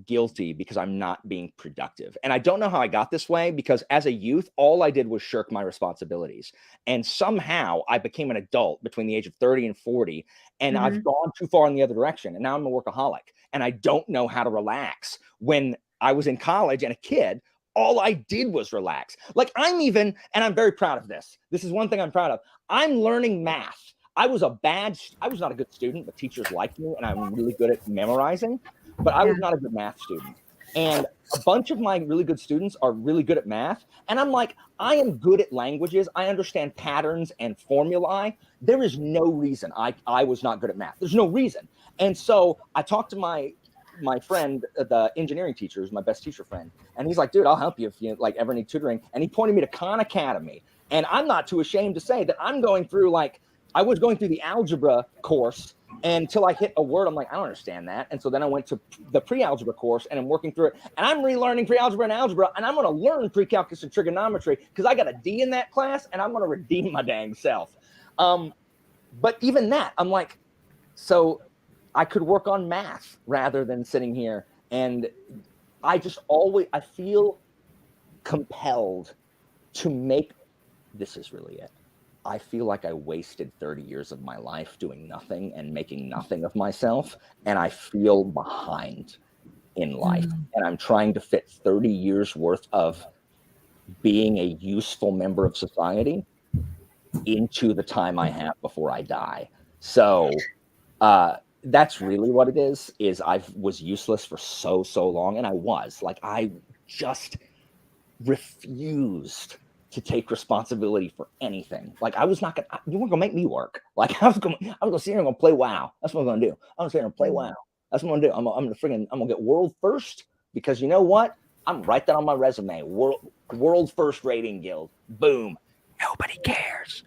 [SPEAKER 6] guilty because I'm not being productive. And I don't know how I got this way, because as a youth, all I did was shirk my responsibilities. And somehow I became an adult between the age of 30 and 40, and I've gone too far in the other direction. And now I'm a workaholic and I don't know how to relax. When I was in college and a kid, all I did was relax. Like I'm and I'm very proud of this. This is one thing I'm proud of. I'm learning math. I was not a good student, but teachers liked me and I'm really good at memorizing. But I was not a good math student. And a bunch of my really good students are really good at math. And I'm like, I am good at languages. I understand patterns and formulae. There is no reason I was not good at math. There's no reason. And so I talked to my friend, the engineering teacher, who's my best teacher friend. And he's like, dude, I'll help you if you like ever need tutoring. And he pointed me to Khan Academy. And I'm not too ashamed to say that I was going through the algebra course until I hit a word. I'm like, I don't understand that. And so then I went to the pre-algebra course and I'm working through it. And I'm relearning pre-algebra and algebra. And I'm going to learn pre-calculus and trigonometry because I got a D in that class and I'm going to redeem my dang self. But even that, I'm like, so I could work on math rather than sitting here. And I feel compelled to make, this is really it. I feel like I wasted 30 years of my life doing nothing and making nothing of myself. And I feel behind in life. And I'm trying to fit 30 years worth of being a useful member of society into the time I have before I die. So that's really what it is I was useless for so long. And I just refused to take responsibility for anything. Like you weren't gonna make me work. Like I was gonna sit here and gonna play WoW. That's what I'm gonna do. I'm gonna sit here and play WoW. That's what I'm gonna do. I'm gonna get world first, because you know what? I'm write that on my resume. World first rating guild. Boom. Nobody cares.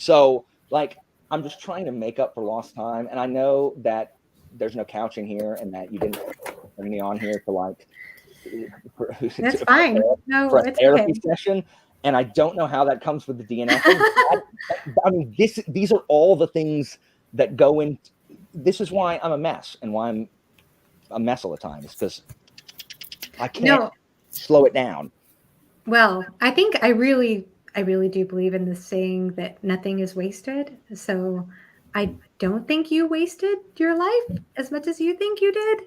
[SPEAKER 6] So like, I'm just trying to make up for lost time. And I know that there's no couching here and that you didn't bring me on here to like,
[SPEAKER 1] That's fine. No,
[SPEAKER 6] for a
[SPEAKER 1] it's
[SPEAKER 6] therapy
[SPEAKER 1] okay.
[SPEAKER 6] session. And I don't know how that comes with the DNF thing. I mean, these are all the things that go in. This is why I'm a mess and why I'm a mess all the time. It's because I can't slow it down.
[SPEAKER 1] Well, I think I really do believe in the saying that nothing is wasted. So I don't think you wasted your life as much as you think you did.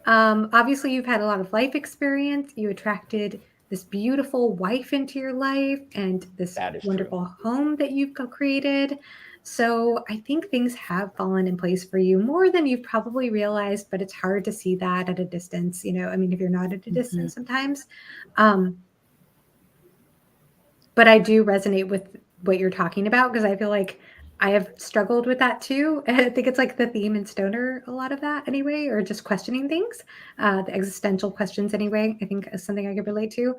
[SPEAKER 1] Obviously, you've had a lot of life experience. You attracted this beautiful wife into your life and this wonderful home that you've created. So I think things have fallen in place for you more than you've probably realized, but it's hard to see that at a distance. I mean, if you're not at a distance sometimes. But I do resonate with what you're talking about because I feel like I have struggled with that too. I think it's like the theme in Stoner, a lot of that anyway, or just questioning things, the existential questions anyway, I think is something I could relate to.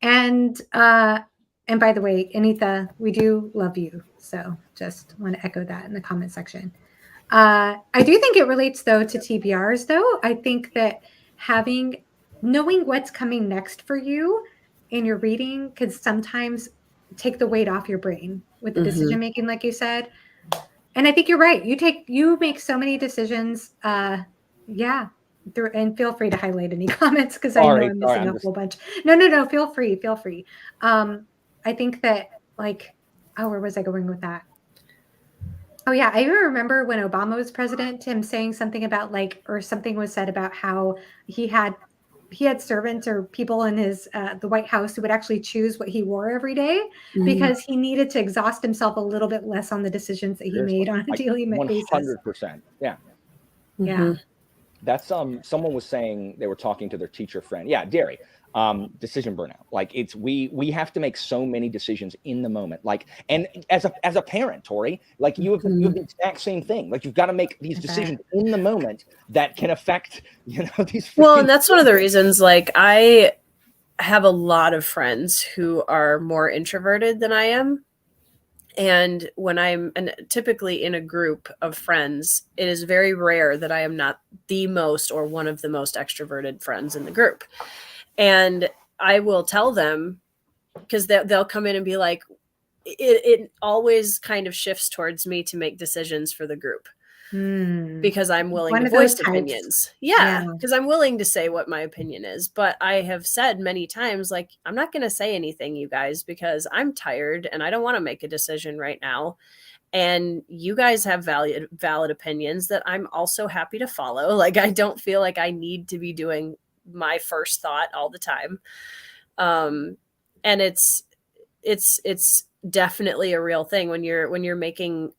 [SPEAKER 1] And by the way, Anita, we do love you. So just want to echo that in the comment section. I do think it relates though to TBRs though. I think that knowing what's coming next for you in your reading could sometimes take the weight off your brain with the decision making, like you said. And I think you're right. You make so many decisions. Yeah. And feel free to highlight any comments because I know I'm missing a whole bunch. No. Feel free. I think that where was I going with that? Oh yeah, I even remember when Obama was president, him saying something about or something was said about how he had servants or people in his the White House who would actually choose what he wore every day because he needed to exhaust himself a little bit less on the decisions that he made on a daily basis.
[SPEAKER 6] 100%. Yeah.
[SPEAKER 1] Yeah.
[SPEAKER 6] That's someone was saying they were talking to their teacher friend. Yeah, Derry. Decision burnout. Like we have to make so many decisions in the moment. And as a parent, Tori, you have the exact same thing. You've got to make these decisions in the moment that can affect these.
[SPEAKER 2] Well, and that's one of the reasons. I have a lot of friends who are more introverted than I am. And when I'm typically in a group of friends, it is very rare that I am not the most or one of the most extroverted friends in the group. And I will tell them, because they'll come in and be like, it always kind of shifts towards me to make decisions for the group because I'm willing to voice opinions. Yeah, because I'm willing to say what my opinion is. But I have said many times, I'm not going to say anything, you guys, because I'm tired and I don't want to make a decision right now. And you guys have valid opinions that I'm also happy to follow. I don't feel like I need to be doing my first thought all the time. And it's definitely a real thing when you're making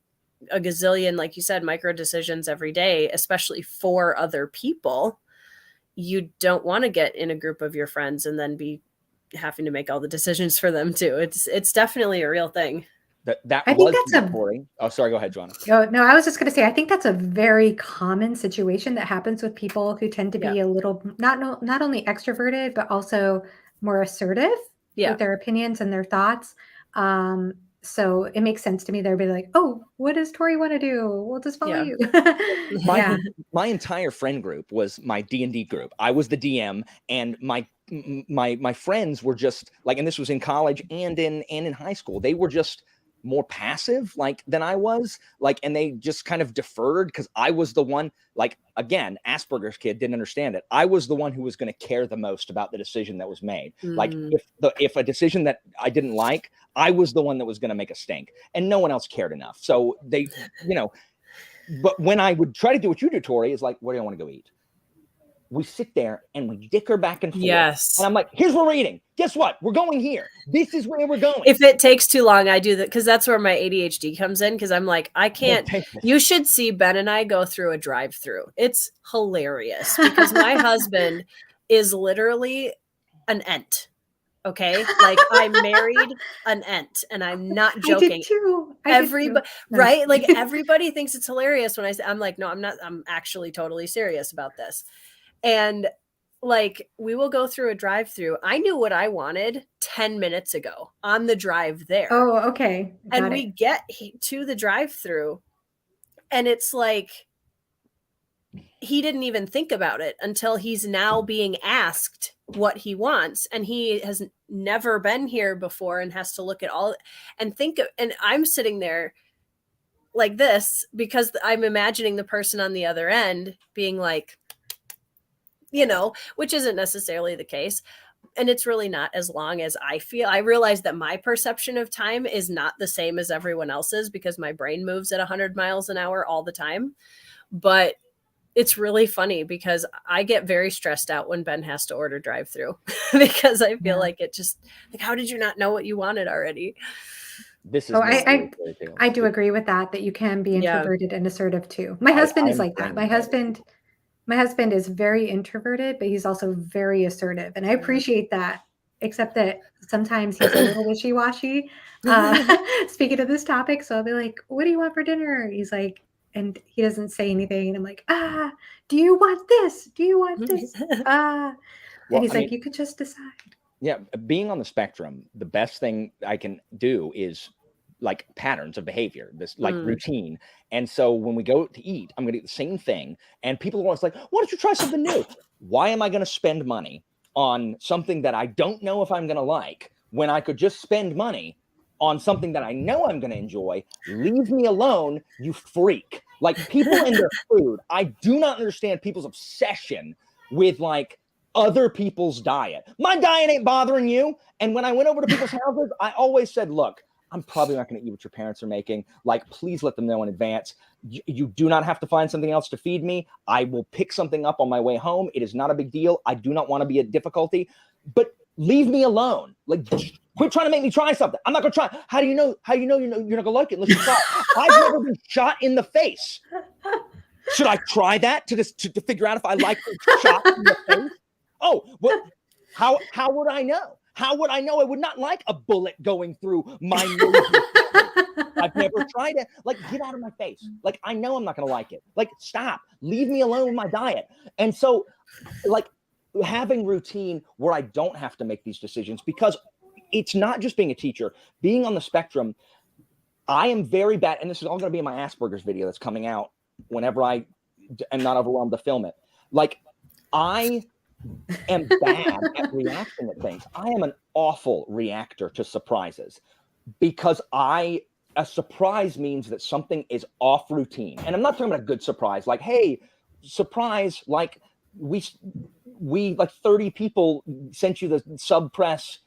[SPEAKER 2] a gazillion, like you said, micro decisions every day, especially for other people. You don't want to get in a group of your friends and then be having to make all the decisions for them too. It's definitely a real thing.
[SPEAKER 6] I think that's Tori. Oh, sorry. Go ahead, Joanna.
[SPEAKER 1] No, I was just going to say, I think that's a very common situation that happens with people who tend to be a little, not only extroverted, but also more assertive with their opinions and their thoughts. So it makes sense to me. They'll be like, oh, what does Tori want to do? We'll just follow you.
[SPEAKER 6] My entire friend group was my D&D group. I was the DM, and my friends were just and this was in college and in high school. They were just more passive than I was, and they just kind of deferred because I was the one, again, Asperger's kid, didn't understand it. I was the one who was going to care the most about the decision that was made. If a decision that I didn't like, I was the one that was going to make a stink, and no one else cared enough. So they, but when I would try to do what you do, Tori, is where do I want to go eat? We sit there and we dicker back and forth.
[SPEAKER 2] Yes.
[SPEAKER 6] And I'm like, here's where we're eating. Guess what? We're going here. This is where we're going.
[SPEAKER 2] If it takes too long, I do that because that's where my ADHD comes in. Because I'm like, I can't. You should see Ben and I go through a drive-through. It's hilarious because my husband is literally an ent. Okay, I married an ent, and I'm not joking.
[SPEAKER 1] I did too.
[SPEAKER 2] Everybody, right? Everybody thinks it's hilarious when I say, I'm like, no, I'm not. I'm actually totally serious about this. And we will go through a drive-through. I knew what I wanted 10 minutes ago on the drive there.
[SPEAKER 1] Oh, okay. Got
[SPEAKER 2] and
[SPEAKER 1] it.
[SPEAKER 2] we get to the drive-through, and it's like he didn't even think about it until he's now being asked what he wants, and he has never been here before and has to look at all and think of, and I'm sitting there like this because I'm imagining the person on the other end being like, which isn't necessarily the case. And it's really not as long as I feel. I realize that my perception of time is not the same as everyone else's because my brain moves at 100 miles an hour all the time. But it's really funny because I get very stressed out when Ben has to order drive-through because I feel like it just like, how did you not know what you wanted already?
[SPEAKER 6] This is
[SPEAKER 1] I do agree with that you can be introverted and assertive too. My husband is like that. My husband is very introverted, but he's also very assertive. And I appreciate that, except that sometimes he's a little wishy-washy. Speaking of this topic, so I'll be like, what do you want for dinner? He's like, and he doesn't say anything. And I'm like, do you want this? Do you want this? And he's like, you could just decide.
[SPEAKER 6] Yeah. Being on the spectrum, the best thing I can do is like patterns of behavior, this like routine. And so when we go to eat, I'm going to eat the same thing. And people are always like, why don't you try something new? Why am I going to spend money on something that I don't know if I'm going to like when I could just spend money on something that I know I'm going to enjoy? Leave me alone, you freak. Like people and their food. I do not understand people's obsession with like other people's diet. My diet ain't bothering you. And when I went over to people's houses, I always said, look, I'm probably not going to eat what your parents are making. Like, please let them know in advance. You do not have to find something else to feed me. I will pick something up on my way home. It is not a big deal. I do not want to be a difficulty, but leave me alone. Like, quit trying to make me try something. I'm not going to try. How do you know you're not going to like it unless you try? I've never been shot in the face. Should I try that to figure out if I like being shot in the face? Oh, well, how would I know? How would I know I would not like a bullet going through my nose? I've never tried it. Like, get out of my face. Like, I know I'm not going to like it. Like, stop. Leave me alone with my diet. And so, like, having routine where I don't have to make these decisions, because it's not just being a teacher. Being on the spectrum, I am very bad, and this is all going to be in my Asperger's video that's coming out whenever I am not overwhelmed to film it. Like, I am bad at reacting to things. I am an awful reactor to surprises because a surprise means that something is off routine. And I'm not talking about a good surprise, like, hey, surprise, like we like 30 people sent you the sub press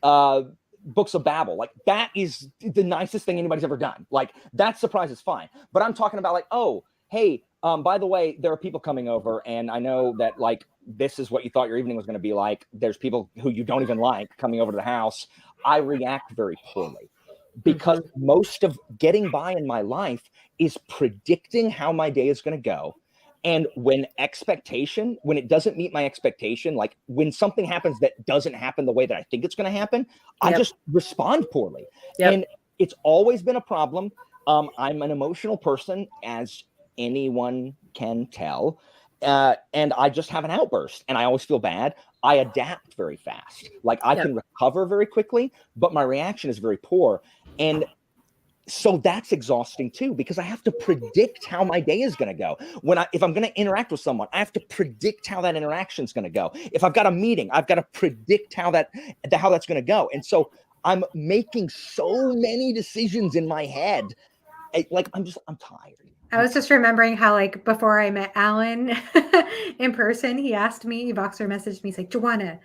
[SPEAKER 6] Books of Babel. Like, that is the nicest thing anybody's ever done. Like, that surprise is fine. But I'm talking about like, oh, hey, by the way, there are people coming over, and I know that like this is what you thought your evening was going to be like. There's people who you don't even like coming over to the house. I react very poorly because most of getting by in my life is predicting how my day is going to go. And when it doesn't meet my expectation, like when something happens that doesn't happen the way that I think it's going to happen, I just respond poorly. And it's always been a problem. I'm an emotional person, as anyone can tell. And I just have an outburst and I always feel bad. I adapt very fast. Like I can recover very quickly, but my reaction is very poor. And so that's exhausting too, because I have to predict how my day is going to go. If I'm going to interact with someone, I have to predict how that interaction is going to go. If I've got a meeting, I've got to predict how that's going to go. And so I'm making so many decisions in my head. I'm tired.
[SPEAKER 1] I was just remembering how, like, before I met Alan in person, he Voxer messaged me. He's like, Joanna,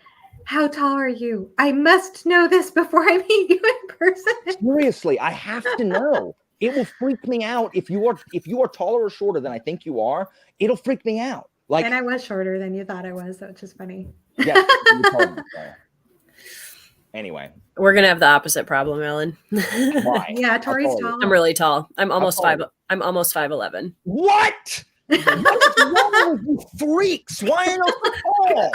[SPEAKER 1] how tall are you? I must know this before I meet you in person.
[SPEAKER 6] Seriously, I have to know. It will freak me out if you are taller or shorter than I think you are. It'll freak me out. Like,
[SPEAKER 1] and I was shorter than you thought I was, so it's just funny.
[SPEAKER 6] Yeah. Anyway,
[SPEAKER 2] we're gonna have the opposite problem, Ellen.
[SPEAKER 6] Why?
[SPEAKER 1] Yeah, Tori's tall.
[SPEAKER 2] I'm really tall. I'm almost 5'11".
[SPEAKER 6] What? What's wrong with you freaks? Why are you so tall?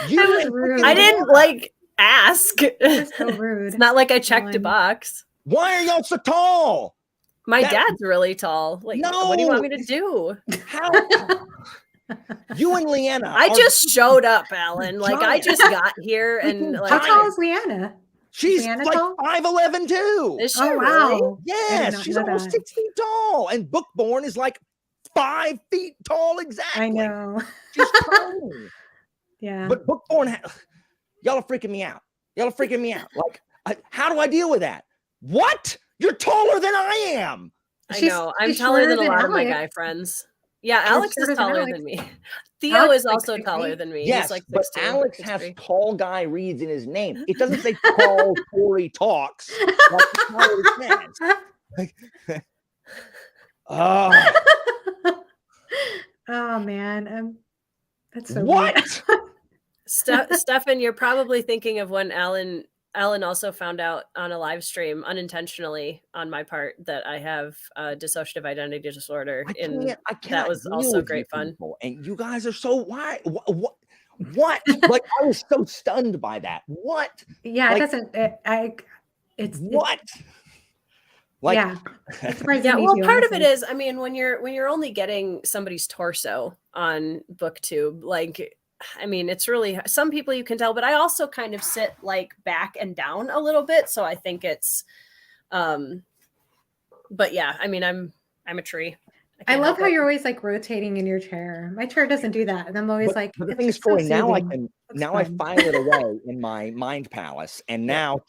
[SPEAKER 1] That was rude.
[SPEAKER 2] I didn't ask.
[SPEAKER 1] That's so rude.
[SPEAKER 2] It's not like I checked a box.
[SPEAKER 6] Why are y'all so tall?
[SPEAKER 2] My dad's really tall. Like,
[SPEAKER 6] no.
[SPEAKER 2] What do you want me to do?
[SPEAKER 6] How? You and Leanna.
[SPEAKER 2] I just showed up, Alan. Like, I just got here and
[SPEAKER 1] how tall is Leanna?
[SPEAKER 6] She's like
[SPEAKER 1] Neanderthal?
[SPEAKER 6] 5'11" too.
[SPEAKER 2] Is she
[SPEAKER 1] Oh,
[SPEAKER 2] really?
[SPEAKER 1] wow. I did
[SPEAKER 6] Yes,
[SPEAKER 1] not
[SPEAKER 6] she's
[SPEAKER 1] know
[SPEAKER 6] almost
[SPEAKER 1] that.
[SPEAKER 6] 6 feet tall, and Bookborn is like 5 feet tall exactly.
[SPEAKER 1] I know.
[SPEAKER 6] She's tiny.
[SPEAKER 1] Yeah.
[SPEAKER 6] But Bookborn, y'all are freaking me out. Y'all are freaking me out. Like, how do I deal with that? What? You're taller than I am.
[SPEAKER 2] I
[SPEAKER 1] She's
[SPEAKER 2] know. I'm
[SPEAKER 1] she's
[SPEAKER 2] taller
[SPEAKER 1] shorter
[SPEAKER 2] than a
[SPEAKER 1] than
[SPEAKER 2] lot of my
[SPEAKER 1] Alex.
[SPEAKER 2] guy friends. Yeah,
[SPEAKER 1] She's
[SPEAKER 2] Alex is
[SPEAKER 1] shorter than
[SPEAKER 2] taller
[SPEAKER 1] Alex.
[SPEAKER 2] than me. Theo
[SPEAKER 1] Alex
[SPEAKER 2] is
[SPEAKER 1] is like
[SPEAKER 2] also
[SPEAKER 1] 6'8".
[SPEAKER 2] taller than me.
[SPEAKER 6] Yes,
[SPEAKER 2] He's like
[SPEAKER 6] but
[SPEAKER 2] 6'2",
[SPEAKER 6] Alex has
[SPEAKER 2] 6'3".
[SPEAKER 6] tall guy reads in his name. It doesn't say tall Tori talks. Like that's not what it says. Oh,
[SPEAKER 1] Oh man, that's so weird.
[SPEAKER 6] what?
[SPEAKER 2] Stefan, you're probably thinking of when Alan also found out on a live stream unintentionally on my part that I have dissociative identity disorder.
[SPEAKER 6] I
[SPEAKER 2] That
[SPEAKER 6] cannot
[SPEAKER 2] was
[SPEAKER 6] deal
[SPEAKER 2] also
[SPEAKER 6] with
[SPEAKER 2] great
[SPEAKER 6] you
[SPEAKER 2] fun.
[SPEAKER 6] people, and you guys are so why? What? Like I was so stunned by that. What?
[SPEAKER 1] Yeah,
[SPEAKER 6] Like,
[SPEAKER 1] it doesn't. It's
[SPEAKER 6] what? Like,
[SPEAKER 1] yeah. It surprises
[SPEAKER 2] Yeah,
[SPEAKER 1] me
[SPEAKER 2] well,
[SPEAKER 1] too,
[SPEAKER 2] part of it
[SPEAKER 1] honestly.
[SPEAKER 2] is, I mean, when you're only getting somebody's torso on BookTube, like, I mean, it's really some people you can tell, but I also kind of sit like back and down a little bit, so I think it's, but yeah, I mean, I'm a tree.
[SPEAKER 1] I
[SPEAKER 2] can't
[SPEAKER 1] love
[SPEAKER 2] help
[SPEAKER 1] how
[SPEAKER 2] it.
[SPEAKER 1] you're always like rotating in your chair. My chair doesn't do that, and I'm always like,
[SPEAKER 6] but the
[SPEAKER 1] it's
[SPEAKER 6] thing is,
[SPEAKER 1] just so
[SPEAKER 6] Tori, now I
[SPEAKER 1] soothing.
[SPEAKER 6] can
[SPEAKER 1] Looks
[SPEAKER 6] now I
[SPEAKER 1] fun.
[SPEAKER 6] file it away in my mind palace, and
[SPEAKER 2] Yeah.
[SPEAKER 6] now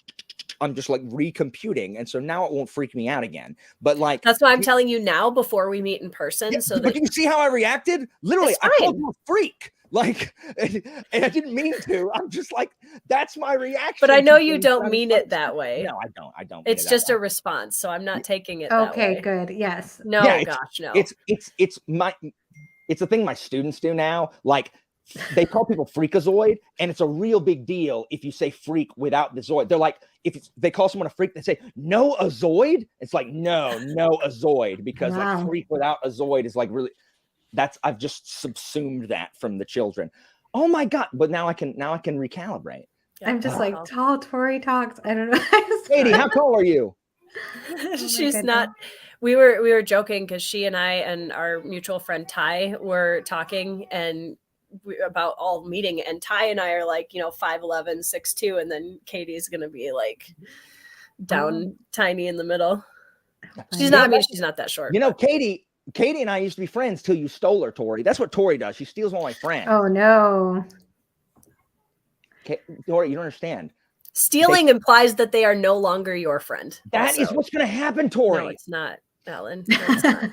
[SPEAKER 6] I'm just like recomputing, and so now it won't freak me out again. But like,
[SPEAKER 2] That's why I'm telling you now before we meet in person,
[SPEAKER 6] yeah,
[SPEAKER 2] so
[SPEAKER 6] but
[SPEAKER 2] that
[SPEAKER 6] you see how I reacted? Literally,
[SPEAKER 2] It's
[SPEAKER 6] I called
[SPEAKER 2] fine.
[SPEAKER 6] you a freak. Like, and I didn't mean to. I'm just like, that's my reaction.
[SPEAKER 2] But I know
[SPEAKER 6] to
[SPEAKER 2] you
[SPEAKER 6] things
[SPEAKER 2] don't
[SPEAKER 6] that
[SPEAKER 2] mean
[SPEAKER 6] I'm
[SPEAKER 2] it that way.
[SPEAKER 6] No, I don't. I don't. Mean
[SPEAKER 2] It's
[SPEAKER 6] it that
[SPEAKER 2] just
[SPEAKER 6] way.
[SPEAKER 2] a response, so I'm not taking it that
[SPEAKER 1] Okay,
[SPEAKER 2] way.
[SPEAKER 1] good. Yes.
[SPEAKER 2] No,
[SPEAKER 6] Yeah,
[SPEAKER 2] gosh, no.
[SPEAKER 6] It's the thing my students do now. Like, they call people freakazoid, and it's a real big deal if you say freak without the zoid. They're like, they call someone a freak, they say no a zoid. It's like no a zoid, because like
[SPEAKER 1] Wow.
[SPEAKER 6] freak without a zoid is like really. I've just subsumed that from the children. Oh my god! But now I can recalibrate.
[SPEAKER 2] Yeah,
[SPEAKER 1] I'm just
[SPEAKER 6] Oh.
[SPEAKER 1] like
[SPEAKER 2] well.
[SPEAKER 1] tall ToriTalks. I don't know.
[SPEAKER 6] Katie, how tall are you?
[SPEAKER 2] She's
[SPEAKER 1] goodness.
[SPEAKER 2] not. We were joking because she and I and our mutual friend Ty were talking and about all meeting, and Ty and I are like, 5'11", 6'2", and then Katie's gonna be like down tiny in the middle. She's not. I mean, she's not that short.
[SPEAKER 6] You know, Katie and I used to be friends till you stole her, Tori. That's what Tori does. She steals all my friends.
[SPEAKER 1] Oh no.
[SPEAKER 6] Tori, you don't understand.
[SPEAKER 2] Stealing implies that they are no longer your friend.
[SPEAKER 6] That is what's going to happen, Tori.
[SPEAKER 2] No, it's not, Alan. No, it's not.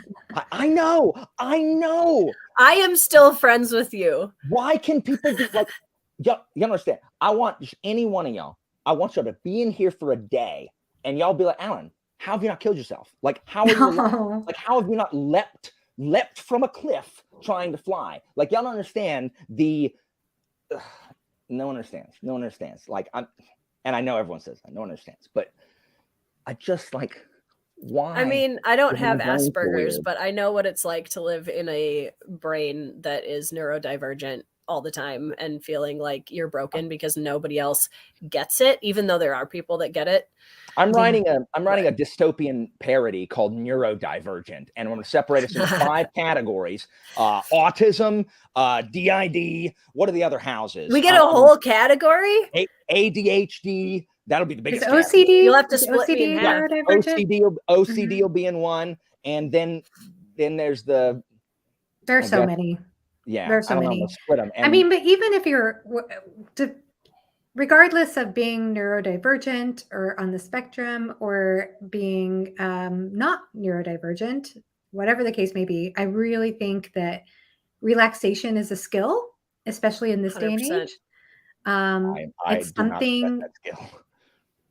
[SPEAKER 6] I know.
[SPEAKER 2] I am still friends with you.
[SPEAKER 6] Why can people be like, you understand? I want just any one of y'all. I want y'all to be in here for a day, and y'all be like, Alan, how have you not killed yourself? Like, how are you alive? Like, how have you not leapt from a cliff trying to fly? Like, y'all don't understand the. No one understands. Like, and I know everyone says that. No one understands, but I just like. Why?
[SPEAKER 2] I mean, I don't have
[SPEAKER 6] my brain
[SPEAKER 2] Asperger's,
[SPEAKER 6] weird?
[SPEAKER 2] but I know what it's like to live in a brain that is neurodivergent all the time and feeling like you're broken because nobody else gets it, even though there are people that get it.
[SPEAKER 6] I'm writing a dystopian parody called Neurodivergent, and I'm going to separate us into 5 categories: autism, DID. What are the other houses?
[SPEAKER 2] We get a whole category.
[SPEAKER 6] ADHD. That'll be the biggest.
[SPEAKER 1] OCD.
[SPEAKER 2] You'll have to split me in half.
[SPEAKER 6] OCD will be in one, and then there's the.
[SPEAKER 1] There's so many.
[SPEAKER 6] Yeah,
[SPEAKER 1] there's so many.
[SPEAKER 6] Split them.
[SPEAKER 1] I mean, but even if you're, regardless of being neurodivergent or on the spectrum or being not neurodivergent, whatever the case may be, I really think that relaxation is a skill, especially in this day and
[SPEAKER 2] 100%.
[SPEAKER 1] age.
[SPEAKER 6] I
[SPEAKER 1] It's
[SPEAKER 6] do not possess
[SPEAKER 1] something.
[SPEAKER 6] that skill.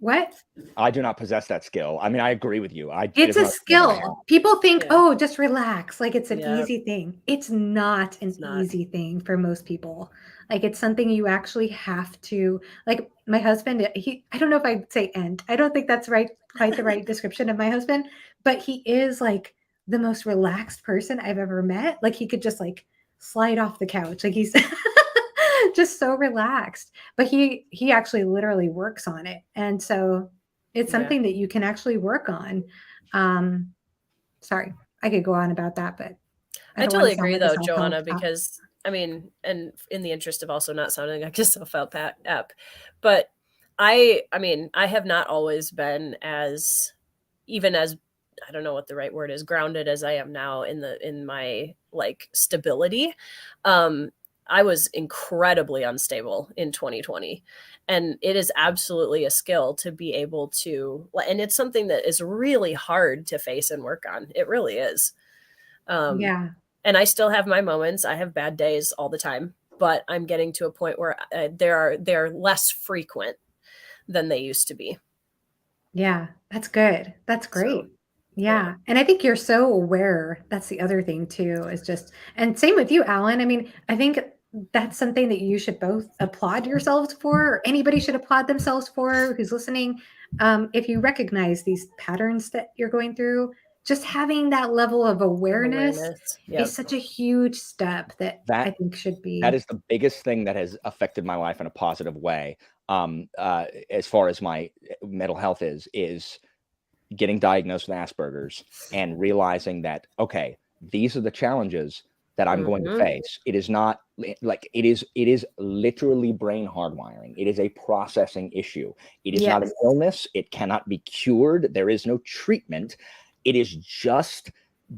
[SPEAKER 1] What?
[SPEAKER 6] I do not possess that skill. I mean, I agree with you.
[SPEAKER 1] It's a skill. People think, oh, just relax. Like it's an
[SPEAKER 2] Yeah.
[SPEAKER 1] easy thing. It's not an easy thing for most people. Like it's something you actually have to, like my husband, I don't know if I'd say I don't think that's quite the right description of my husband, but he is like the most relaxed person I've ever met. Like he could just like slide off the couch. Like he's just so relaxed, but he actually literally works on it. And so it's something that you can actually work on. Sorry, I could go on about that, but
[SPEAKER 2] I totally agree though, Joanna, because I mean, and in the interest of also not sounding like a self-help app, but I mean, I have not always been as, even as, I don't know what the right word is, grounded as I am now in my like stability. Um, I was incredibly unstable in 2020. And it is absolutely a skill to be able to, and it's something that is really hard to face and work on. It really is. Um,
[SPEAKER 1] Yeah.
[SPEAKER 2] and I still have my moments. I have bad days all the time, but I'm getting to a point where they're less frequent than they used to be.
[SPEAKER 1] Yeah, that's good. That's
[SPEAKER 2] So,
[SPEAKER 1] great. Yeah, and I think you're so aware. That's the other thing too, is just and same with you, Alan. I mean, I think that's something that you should both applaud yourselves for, or anybody should applaud themselves for who's listening. If you recognize these patterns that you're going through, just having that level of awareness
[SPEAKER 2] awareness.
[SPEAKER 1] is
[SPEAKER 2] Yep.
[SPEAKER 1] such a huge step that I
[SPEAKER 6] That
[SPEAKER 1] think should
[SPEAKER 6] that
[SPEAKER 1] be.
[SPEAKER 6] is the biggest thing that has affected my life in a positive way. As far as my mental health is getting diagnosed with Asperger's and realizing that, okay, these are the challenges that I'm going to
[SPEAKER 2] Mhm.
[SPEAKER 6] face. It is not like it is literally brain hardwiring. It is a processing issue. It is not an
[SPEAKER 1] Yes.
[SPEAKER 6] illness. It cannot be cured. There is no treatment. It is just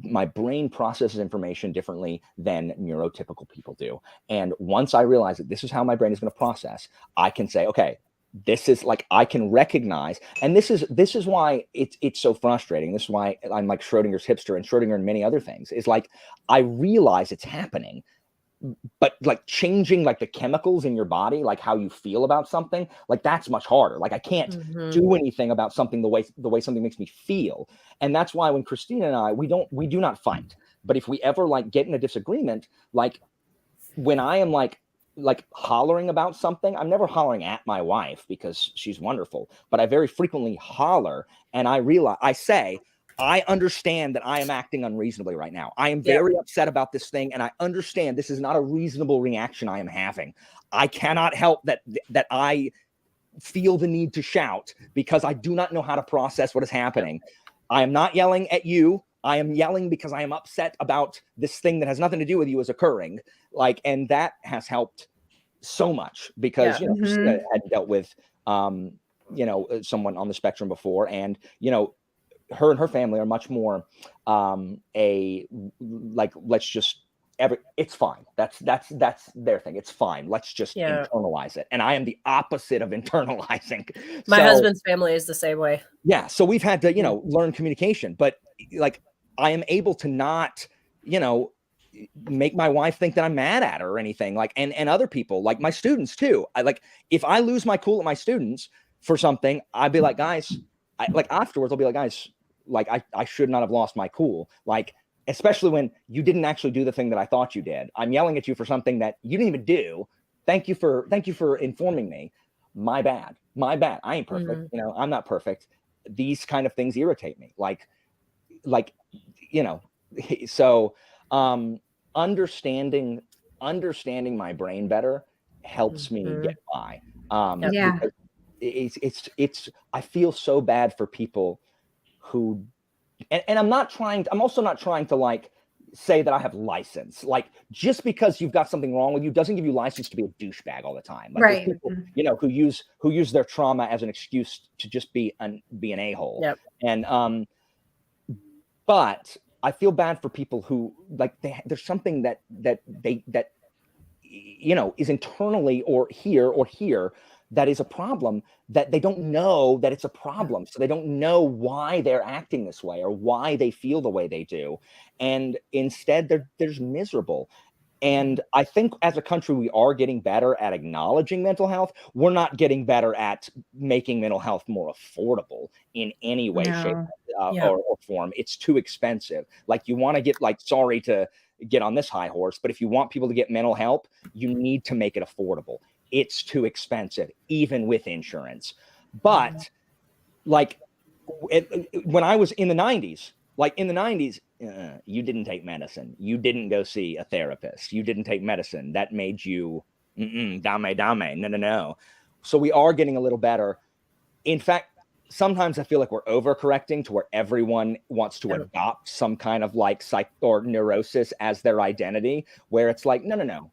[SPEAKER 6] my brain processes information differently than neurotypical people do. And once I realize that this is how my brain is going to process, I can say, okay, this is like I can recognize, and this is why it's so frustrating. This is why I'm like Schrodinger's hipster and Schrodinger and many other things. Is like I realize it's happening, but like changing like the chemicals in your body, like how you feel about something, like that's much harder. Like I can't
[SPEAKER 2] Mhm.
[SPEAKER 6] do anything about something the way something makes me feel, and that's why when Christina and I we do not fight. But if we ever like get in a disagreement, like when I am like hollering about something, I'm never hollering at my wife because she's wonderful, but I very frequently holler and I say, I understand that I am acting unreasonably right now. I am
[SPEAKER 2] Yep.
[SPEAKER 6] very upset about this thing, and I understand this is not a reasonable reaction I am having. I cannot help that I feel the need to shout because I do not know how to process what is happening. I am not yelling at you. I am yelling because I am upset about this thing that has nothing to do with you is occurring. Like, and that has helped so much because,
[SPEAKER 2] Yeah.
[SPEAKER 6] Christina
[SPEAKER 1] Mhm.
[SPEAKER 6] had dealt with, someone on the spectrum before, and, her and her family are much more let's just it's fine. That's their thing. It's fine. Let's just
[SPEAKER 2] Yeah.
[SPEAKER 6] internalize it. And I am the opposite of internalizing.
[SPEAKER 2] My
[SPEAKER 6] So
[SPEAKER 2] husband's family is the same way.
[SPEAKER 6] yeah, so we've had to, learn communication, but like I am able to not, make my wife think that I'm mad at her or anything. Like, and other people, like my students too. I like if I lose my cool at my students for something, I'd be like, guys, like afterwards, I'll be like, guys, like I should not have lost my cool. Like, especially when you didn't actually do the thing that I thought you did. I'm yelling at you for something that you didn't even do. Thank you for informing me. My bad. My bad. I ain't perfect.
[SPEAKER 2] Mhm.
[SPEAKER 6] I'm not perfect. These kind of things irritate me. Like, you know, so understanding my brain better helps me get
[SPEAKER 2] Mhm.
[SPEAKER 6] by.
[SPEAKER 2] Yep.
[SPEAKER 1] Yeah.
[SPEAKER 6] Because it's I feel so bad for people who and I'm also not trying to like say that I have license. Like just because you've got something wrong with you doesn't give you license to be a douchebag all the time. Like there's
[SPEAKER 1] Right.
[SPEAKER 6] people, who use their trauma as an excuse to just be an a-hole.
[SPEAKER 2] Yep.
[SPEAKER 6] And but I feel bad for people who like there's something that is internally or here that is a problem that they don't know that it's a problem. So they don't know why they're acting this way or why they feel the way they do. And instead they're just miserable. And I think as a country, we are getting better at acknowledging mental health. We're not getting better at making mental health more affordable in any way, shape,
[SPEAKER 1] No.
[SPEAKER 2] Yep.
[SPEAKER 6] or form. It's too expensive. Like you want to get sorry to get on this high horse, but if you want people to get mental help, you need to make it affordable. It's too expensive, even with insurance. But like when I was in the 90s, you didn't take medicine. You didn't go see a therapist. You didn't take medicine. That made you dame. No. So we are getting a little better. In fact, sometimes I feel like we're overcorrecting to where everyone wants to
[SPEAKER 2] Yep.
[SPEAKER 6] adopt some kind of like psych or neurosis as their identity, where it's like, no.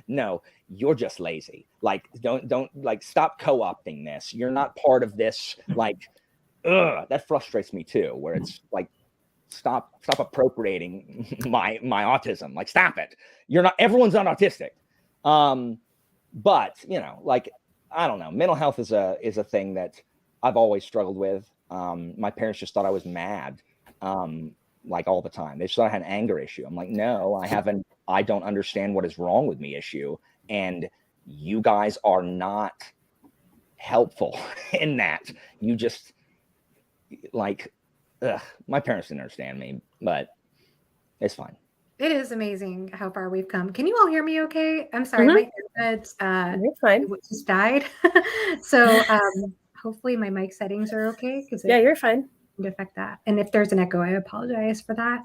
[SPEAKER 6] no, you're just lazy. Like, don't like stop co-opting this. You're not part of this. Like, that frustrates me too, where it's like, stop appropriating my autism. Like, stop it. Everyone's not autistic. But like, I don't know. Mental health is a thing that I've always struggled with. My parents just thought I was mad, like all the time. They just thought I had an anger issue. I'm like, no, I don't understand what is wrong with me issue. And you guys are not helpful in that. You just like, my parents didn't understand me, but it's fine.
[SPEAKER 1] It is amazing how far we've come. Can you all hear me okay? I'm sorry, my earbuds
[SPEAKER 2] You're fine.
[SPEAKER 1] just died. So hopefully my mic settings are okay, because
[SPEAKER 2] Yeah, you're fine.
[SPEAKER 1] Would affect that. And if there's an echo, I apologize for that.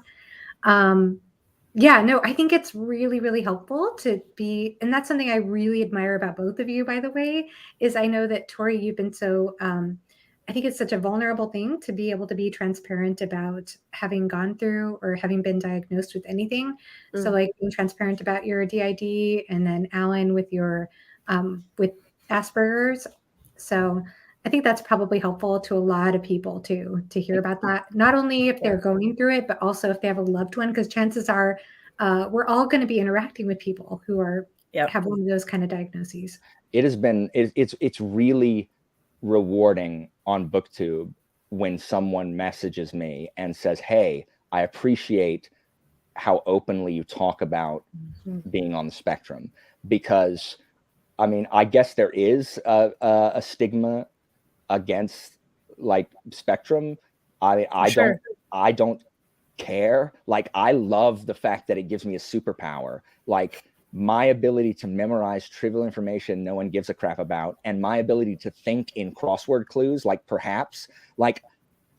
[SPEAKER 1] Yeah, no, I think it's really, really helpful to be, and that's something I really admire about both of you, by the way, is I know that Tori, you've been so, I think it's such a vulnerable thing to be able to be transparent about having gone through or having been diagnosed with anything. So like being transparent about your DID, and then Alan with your, with Asperger's. So I think that's probably helpful to a lot of people too, to hear about that. Not only if they're going through it, but also if they have a loved one, because chances are we're all going to be interacting with people who are have one of those kind of diagnoses.
[SPEAKER 6] It has been, it's really rewarding on BookTube when someone messages me and says, hey, I appreciate how openly you talk about being on the spectrum, because I mean, I guess there is a stigma against like spectrum. I don't care. Like, I love the fact that it gives me a superpower, like my ability to memorize trivial information no one gives a crap about, and my ability to think in crossword clues, like perhaps, like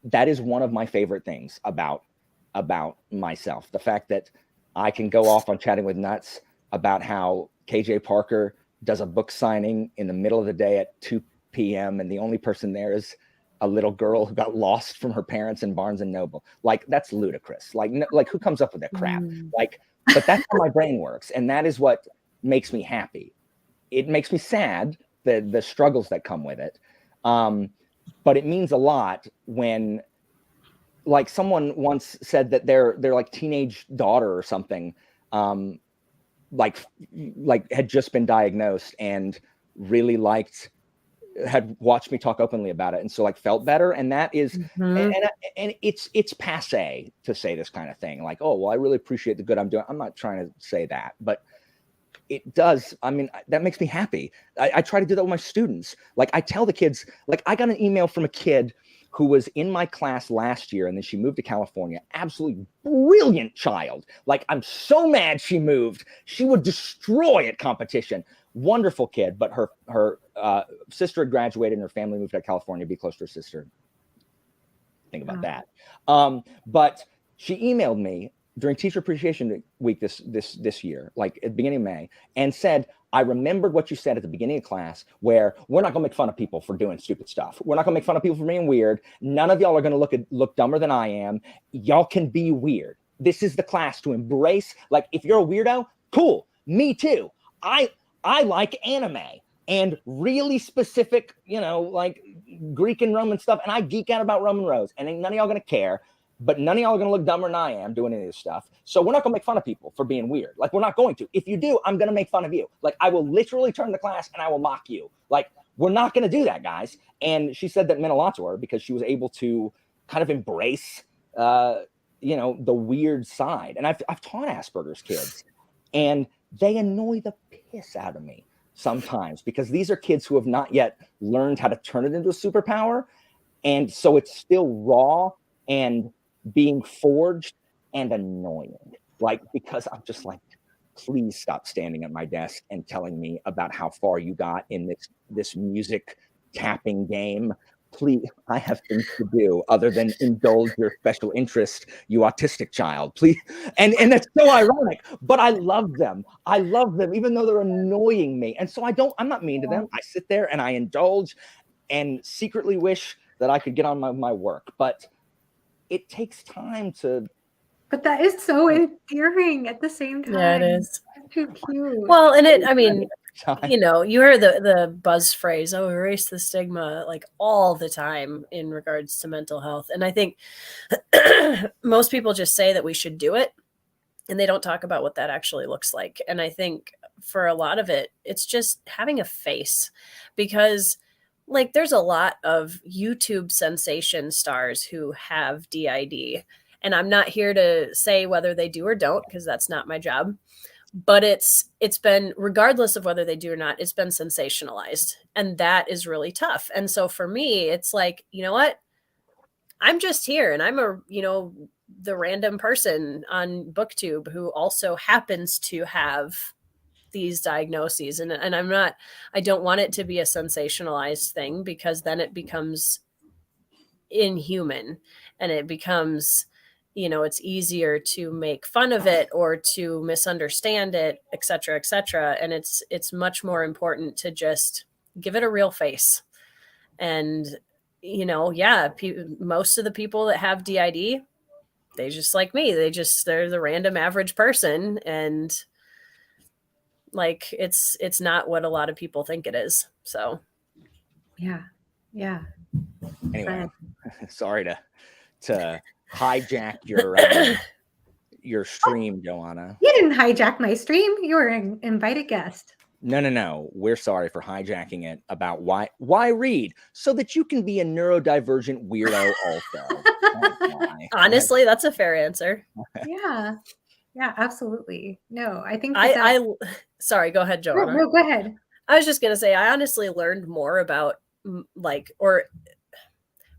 [SPEAKER 6] that is one of my favorite things about myself. The fact that I can go off on chatting with nuts about how KJ Parker does a book signing in the middle of the day at 2 p.m. and the only person there is a little girl who got lost from her parents in Barnes and Noble. Like, that's ludicrous. Like who comes up with that crap? Like, but that's how my brain works, and that is what makes me happy. It makes me sad, the struggles that come with it, but it means a lot when, like, someone once said that their like teenage daughter or something, like had just been diagnosed and really had watched me talk openly about it, and so like felt better. And that is, and it's passe to say this kind of thing, like, oh, well, I really appreciate the good I'm doing. I'm not trying to say that, but it does. I mean, that makes me happy. I try to do that with my students. Like, I tell the kids, like, I got an email from a kid who was in my class last year, and then she moved to California. Absolutely brilliant child. Like, I'm so mad she moved. She would destroy at competition. Wonderful kid, but her sister had graduated and her family moved to California to be close to her sister. Think about that. But she emailed me during Teacher Appreciation Week this year, like at the beginning of May, and said, I remembered what you said at the beginning of class, where we're not going to make fun of people for doing stupid stuff. We're not going to make fun of people for being weird. None of y'all are going to look dumber than I am. Y'all can be weird. This is the class to embrace. Like, if you're a weirdo, cool. Me too. I like anime and really specific, like Greek and Roman stuff. And I geek out about Roman roads, and ain't none of y'all going to care. But none of y'all are going to look dumber than I am doing any of this stuff. So we're not going to make fun of people for being weird. Like, we're not going to. If you do, I'm going to make fun of you. Like, I will literally turn the class and I will mock you. Like, we're not going to do that, guys. And she said that meant a lot to her, because she was able to kind of embrace, the weird side. And I've taught Asperger's kids, and they annoy the piss out of me sometimes, because these are kids who have not yet learned how to turn it into a superpower. And so it's still raw and being forged and annoying, like, because I'm just like, please stop standing at my desk and telling me about how far you got in this music tapping game. Please, I have things to do other than indulge your special interest, you autistic child, please. And that's so ironic, but I love them, even though they're annoying me. And so I'm not mean to them. I sit there and I indulge and secretly wish that I could get on my work, but it takes time to
[SPEAKER 1] But that is so endearing at the same time.
[SPEAKER 2] Yeah, it is.
[SPEAKER 1] Too cute.
[SPEAKER 2] Well, and I mean, you know, you hear the buzz phrase, "Oh, erase the stigma," like all the time in regards to mental health. And I think most people just say that we should do it, and they don't talk about what that actually looks like. And I think for a lot of it, it's just having a face, because like there's a lot of YouTube sensation stars who have DID. And I'm not here to say whether they do or don't, because that's not my job. But it's been, regardless of whether they do or not, it's been sensationalized. And that is really tough. And so for me, it's like, you know what? I'm just here, and I'm the random person on BookTube who also happens to have these diagnoses. And I don't want it to be a sensationalized thing, because then it becomes inhuman, and it becomes, it's easier to make fun of it or to misunderstand it, et cetera, et cetera. And it's much more important to just give it a real face. And, most of the people that have DID, they just like me, they're the random average person. And like, it's not what a lot of people think it is. So.
[SPEAKER 1] Yeah.
[SPEAKER 6] Anyway, sorry to hijack your stream, Joanna.
[SPEAKER 1] You didn't hijack my stream. You were an invited guest.
[SPEAKER 6] No. We're sorry for hijacking it about why read, so that you can be a neurodivergent weirdo also.
[SPEAKER 2] Honestly, that's a fair answer.
[SPEAKER 1] Yeah, absolutely. No, I think
[SPEAKER 2] sorry, go ahead, Joanna.
[SPEAKER 1] No, go ahead.
[SPEAKER 2] I was just going to say, I honestly learned more about or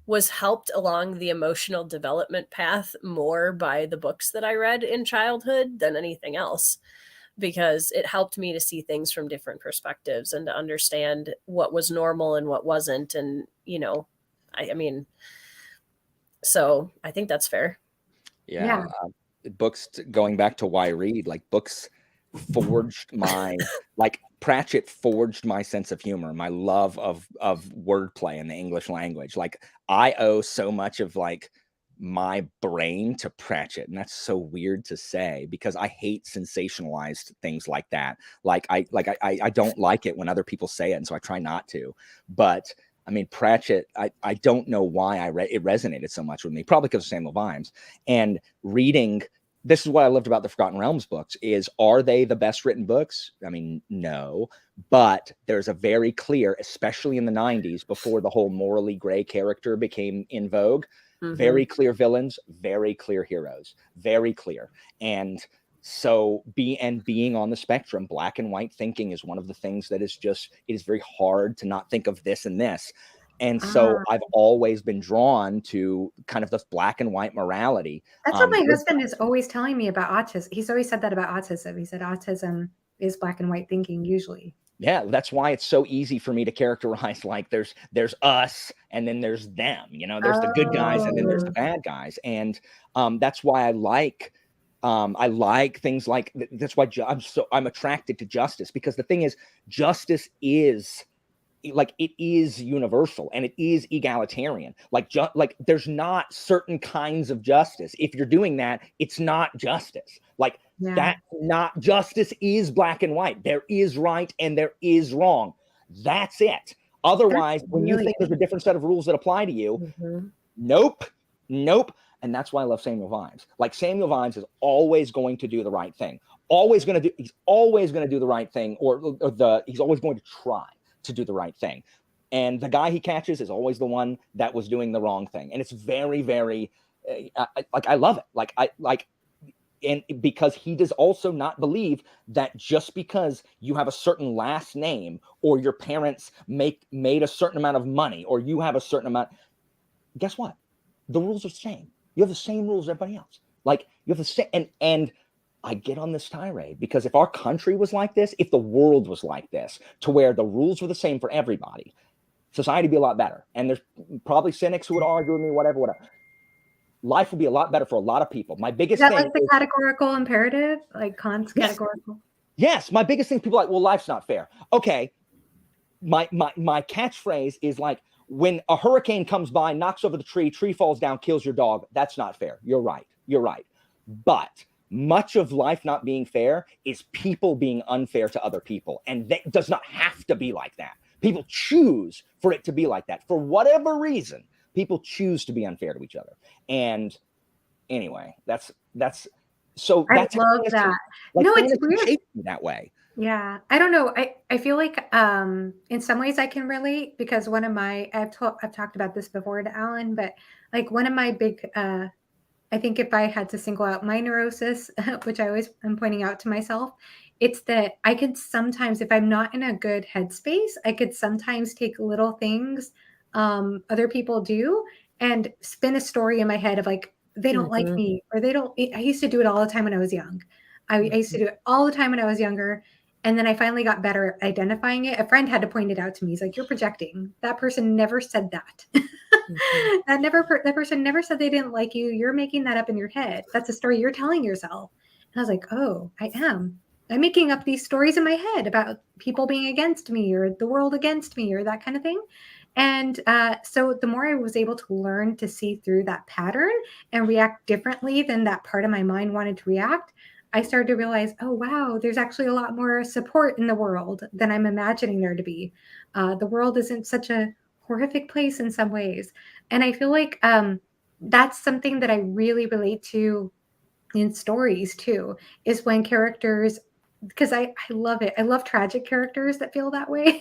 [SPEAKER 2] was helped along the emotional development path more by the books that I read in childhood than anything else, because it helped me to see things from different perspectives and to understand what was normal and what wasn't. And, I mean, so I think that's fair.
[SPEAKER 6] Yeah. Books, going back to why read, like books forged my, like Pratchett forged my sense of humor, my love of wordplay in the English language. Like I owe so much of like my brain to Pratchett, and that's so weird to say, because I hate sensationalized things like that. I don't like it when other people say it, and so I try not to. But I mean, Pratchett, I don't know why it resonated so much with me, probably because of Samuel Vimes. And reading, this is what I loved about the Forgotten Realms books, is, are they the best written books? I mean, no, but there's a very clear, especially in the 90s, before the whole morally gray character became in vogue, very clear villains, very clear heroes, very clear. And so being on the spectrum, black and white thinking is one of the things that it is very hard to not think of this and this. And so I've always been drawn to kind of this black and white morality.
[SPEAKER 1] That's what my husband is always telling me about autism. He's always said that about autism. He said autism is black and white thinking usually.
[SPEAKER 6] Yeah, that's why it's so easy for me to characterize, like there's us and then there's them, there's the good guys and then there's the bad guys. And that's why I like things like, that's why I'm attracted to justice, because the thing is, justice is like, it is universal and it is egalitarian. Like there's not certain kinds of justice. If you're doing that, it's not justice. Like that, not justice is black and white. There is right and there is wrong. That's it. Otherwise, when you think there's a different set of rules that apply to you, nope. And that's why I love Samuel Vimes. Like Samuel Vimes is always going to do the right thing. He's always going to do the right thing, he's always going to try to do the right thing. And the guy he catches is always the one that was doing the wrong thing. And it's very, very, I love it. And because he does also not believe that just because you have a certain last name, or your parents made a certain amount of money, or you have a certain amount, guess what? The rules are the same. You have the same rules as everybody else. Like you have the same, and I get on this tirade because if our country was like this, if the world was like this, to where the rules were the same for everybody, society would be a lot better. And there's probably cynics who would argue with me, whatever. Life would be a lot better for a lot of people. My biggest thing
[SPEAKER 1] like the categorical imperative, like Kant's categorical.
[SPEAKER 6] Yes, my biggest thing, people are like, well, life's not fair. Okay, my catchphrase is like, when a hurricane comes by, knocks over the tree falls down, kills your dog. That's not fair. You're right. But much of life not being fair is people being unfair to other people. And that does not have to be like that. People choose for it to be like that. For whatever reason, people choose to be unfair to each other. And anyway, that's so
[SPEAKER 1] I
[SPEAKER 6] that's
[SPEAKER 1] love that.
[SPEAKER 6] like
[SPEAKER 1] No, it's
[SPEAKER 6] fantasy
[SPEAKER 1] weird.
[SPEAKER 6] shaped me that way.
[SPEAKER 1] Yeah, I don't know. I feel like in some ways I can relate because one of my I've talked about this before to Alan, but like one of my big I think if I had to single out my neurosis, which I always am pointing out to myself, it's that I could sometimes, if I'm not in a good headspace, I could sometimes take little things other people do and spin a story in my head of like, they don't like me or they don't. I used to do it all the time when I was young. I used to do it all the time when I was younger. And then I finally got better at identifying it. A friend had to point it out to me. He's like, "You're projecting. That person never said that. That person never said they didn't like you. You're making that up in your head. That's a story you're telling yourself." And I was like, "Oh, I am. I'm making up these stories in my head about people being against me or the world against me or that kind of thing." And so the more I was able to learn to see through that pattern and react differently than that part of my mind wanted to react, I started to realize, oh, wow, there's actually a lot more support in the world than I'm imagining there to be. The world isn't such a horrific place in some ways. And I feel like that's something that I really relate to in stories too, is when characters, because I love it. I love tragic characters that feel that way.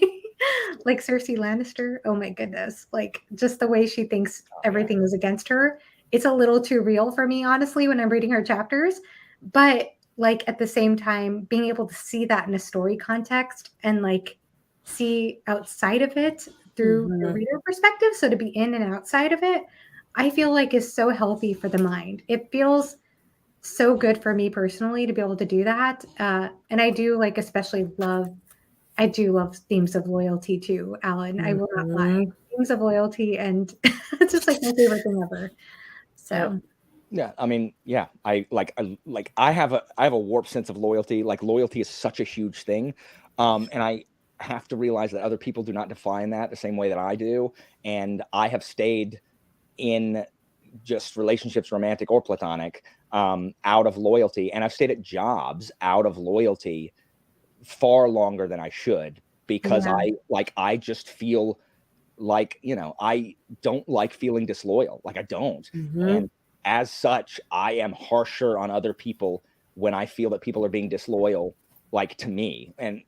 [SPEAKER 1] Like Cersei Lannister. Oh my goodness. Like just the way she thinks everything is against her. It's a little too real for me, honestly, when I'm reading her chapters. But like at the same time, being able to see that in a story context and like see outside of it through the reader perspective. So to be in and outside of it, I feel like is so healthy for the mind. It feels so good for me personally to be able to do that. And I do like especially I do love themes of loyalty too, Alan. I will not lie. Themes of loyalty and it's just like my favorite thing ever. So
[SPEAKER 6] Yeah, I mean, yeah, I have a warped sense of loyalty. Like loyalty is such a huge thing, and I have to realize that other people do not define that the same way that I do. And I have stayed in just relationships, romantic or platonic, out of loyalty, and I've stayed at jobs out of loyalty far longer than I should because
[SPEAKER 1] yeah,
[SPEAKER 6] I just feel like, I don't like feeling disloyal. Like I don't. And as such, I am harsher on other people when I feel that people are being disloyal, like to me. And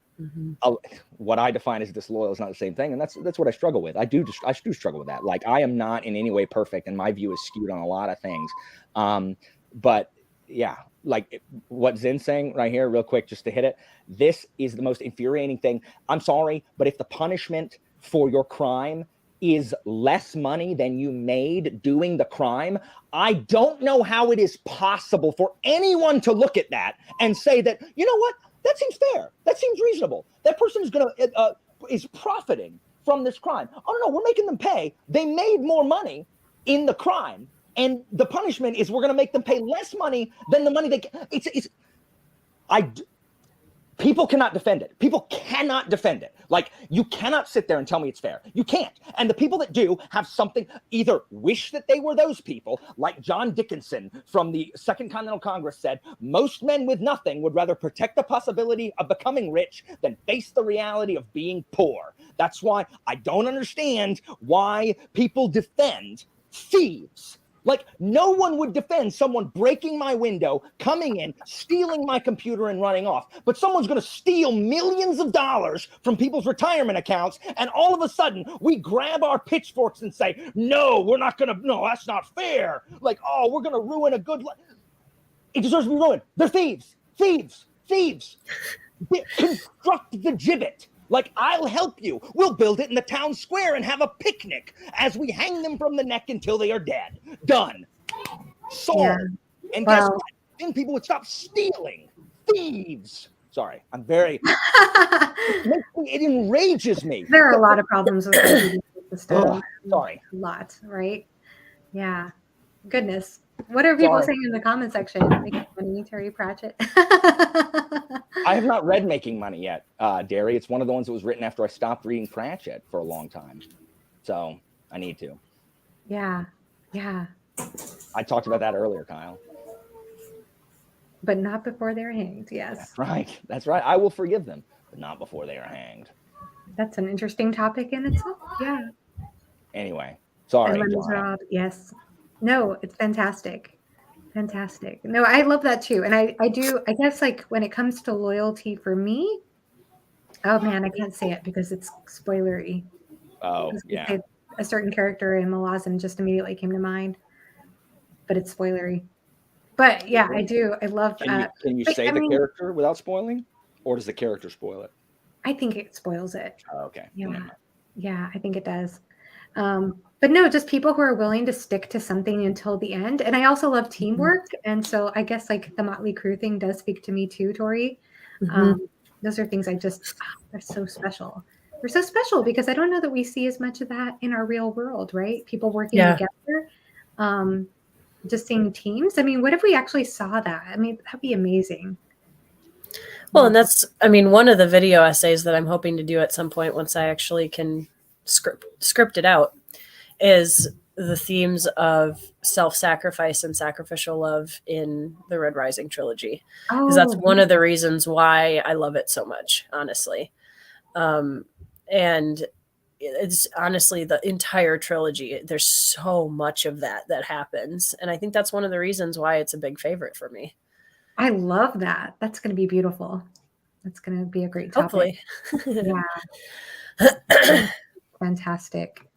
[SPEAKER 6] what I define as disloyal is not the same thing. And that's what I struggle with. I do struggle with that. Like I am not in any way perfect and my view is skewed on a lot of things. But yeah, like what Zen's saying right here, real quick, just to hit it. This is the most infuriating thing. I'm sorry, but if the punishment for your crime is less money than you made doing the crime, I don't know how it is possible for anyone to look at that and say that, you know what, that seems fair. That seems reasonable. That person is profiting from this crime. Oh no, we're making them pay. They made more money in the crime, and the punishment is we're going to make them pay less money than the money they. People cannot defend it. People cannot defend it. Like, you cannot sit there and tell me it's fair. You can't. And the people that do have something, either wish that they were those people, like John Dickinson from the Second Continental Congress said, most men with nothing would rather protect the possibility of becoming rich than face the reality of being poor. That's why I don't understand why people defend thieves. Like, no one would defend someone breaking my window, coming in, stealing my computer and running off. But someone's going to steal millions of dollars from people's retirement accounts. And all of a sudden, we grab our pitchforks and say, no, we're not going to, no, that's not fair. Like, oh, we're going to ruin a good life. It deserves to be ruined. They're thieves, thieves, thieves. Construct the gibbet. Like, I'll help you. We'll build it in the town square and have a picnic as we hang them from the neck until they are dead. Done. Sold.
[SPEAKER 1] yeah.
[SPEAKER 6] And guess
[SPEAKER 1] Wow.
[SPEAKER 6] what? Then people would stop stealing. Thieves. Sorry, I'm very. It enrages me.
[SPEAKER 1] There are a lot of problems with the system.
[SPEAKER 6] Sorry.
[SPEAKER 1] A lot, right? Yeah. Goodness. What are people saying in the comment section? Making money, Terry Pratchett.
[SPEAKER 6] I have not read Making Money yet, Derry. It's one of the ones that was written after I stopped reading Pratchett for a long time. So I need to.
[SPEAKER 1] Yeah. Yeah.
[SPEAKER 6] I talked about that earlier, Kyle.
[SPEAKER 1] but not before they're hanged. Yes.
[SPEAKER 6] That's right. That's right. I will forgive them, but not before they are hanged.
[SPEAKER 1] That's an interesting topic in itself. Yeah.
[SPEAKER 6] Anyway, sorry,
[SPEAKER 1] And Les
[SPEAKER 6] Joanna.
[SPEAKER 1] Miserables, yes. No, it's fantastic. Fantastic. No, I love that too. And I do, I guess like when it comes to loyalty for me, oh man, I can't say it because it's spoilery.
[SPEAKER 6] Oh, yeah.
[SPEAKER 1] A certain character in Malazan just immediately came to mind, but it's spoilery. But yeah, I do. I love.
[SPEAKER 6] Can you say the character without spoiling, or does the character spoil it?
[SPEAKER 1] I think it spoils it.
[SPEAKER 6] Oh, okay.
[SPEAKER 1] Yeah, I think it does. But no, just people who are willing to stick to something until the end. And I also love teamwork. And so I guess like the Motley Crue thing does speak to me too, Tori. Those are things I just, they're so special. They're so special because I don't know that we see as much of that in our real world, right? People working together, just seeing teams. I mean, what if we actually saw that? I mean, that'd be amazing.
[SPEAKER 2] Well, and that's, I mean, one of the video essays that I'm hoping to do at some point once I actually can script it out is the themes of self-sacrifice and sacrificial love in the Red Rising trilogy. Because that's one of the reasons why I love it so much, honestly. And it's honestly the entire trilogy. There's so much of that happens. And I think that's one of the reasons why it's a big favorite for me.
[SPEAKER 1] I love that. That's going to be beautiful. That's going to be a great topic.
[SPEAKER 2] Hopefully.
[SPEAKER 1] Yeah. Fantastic.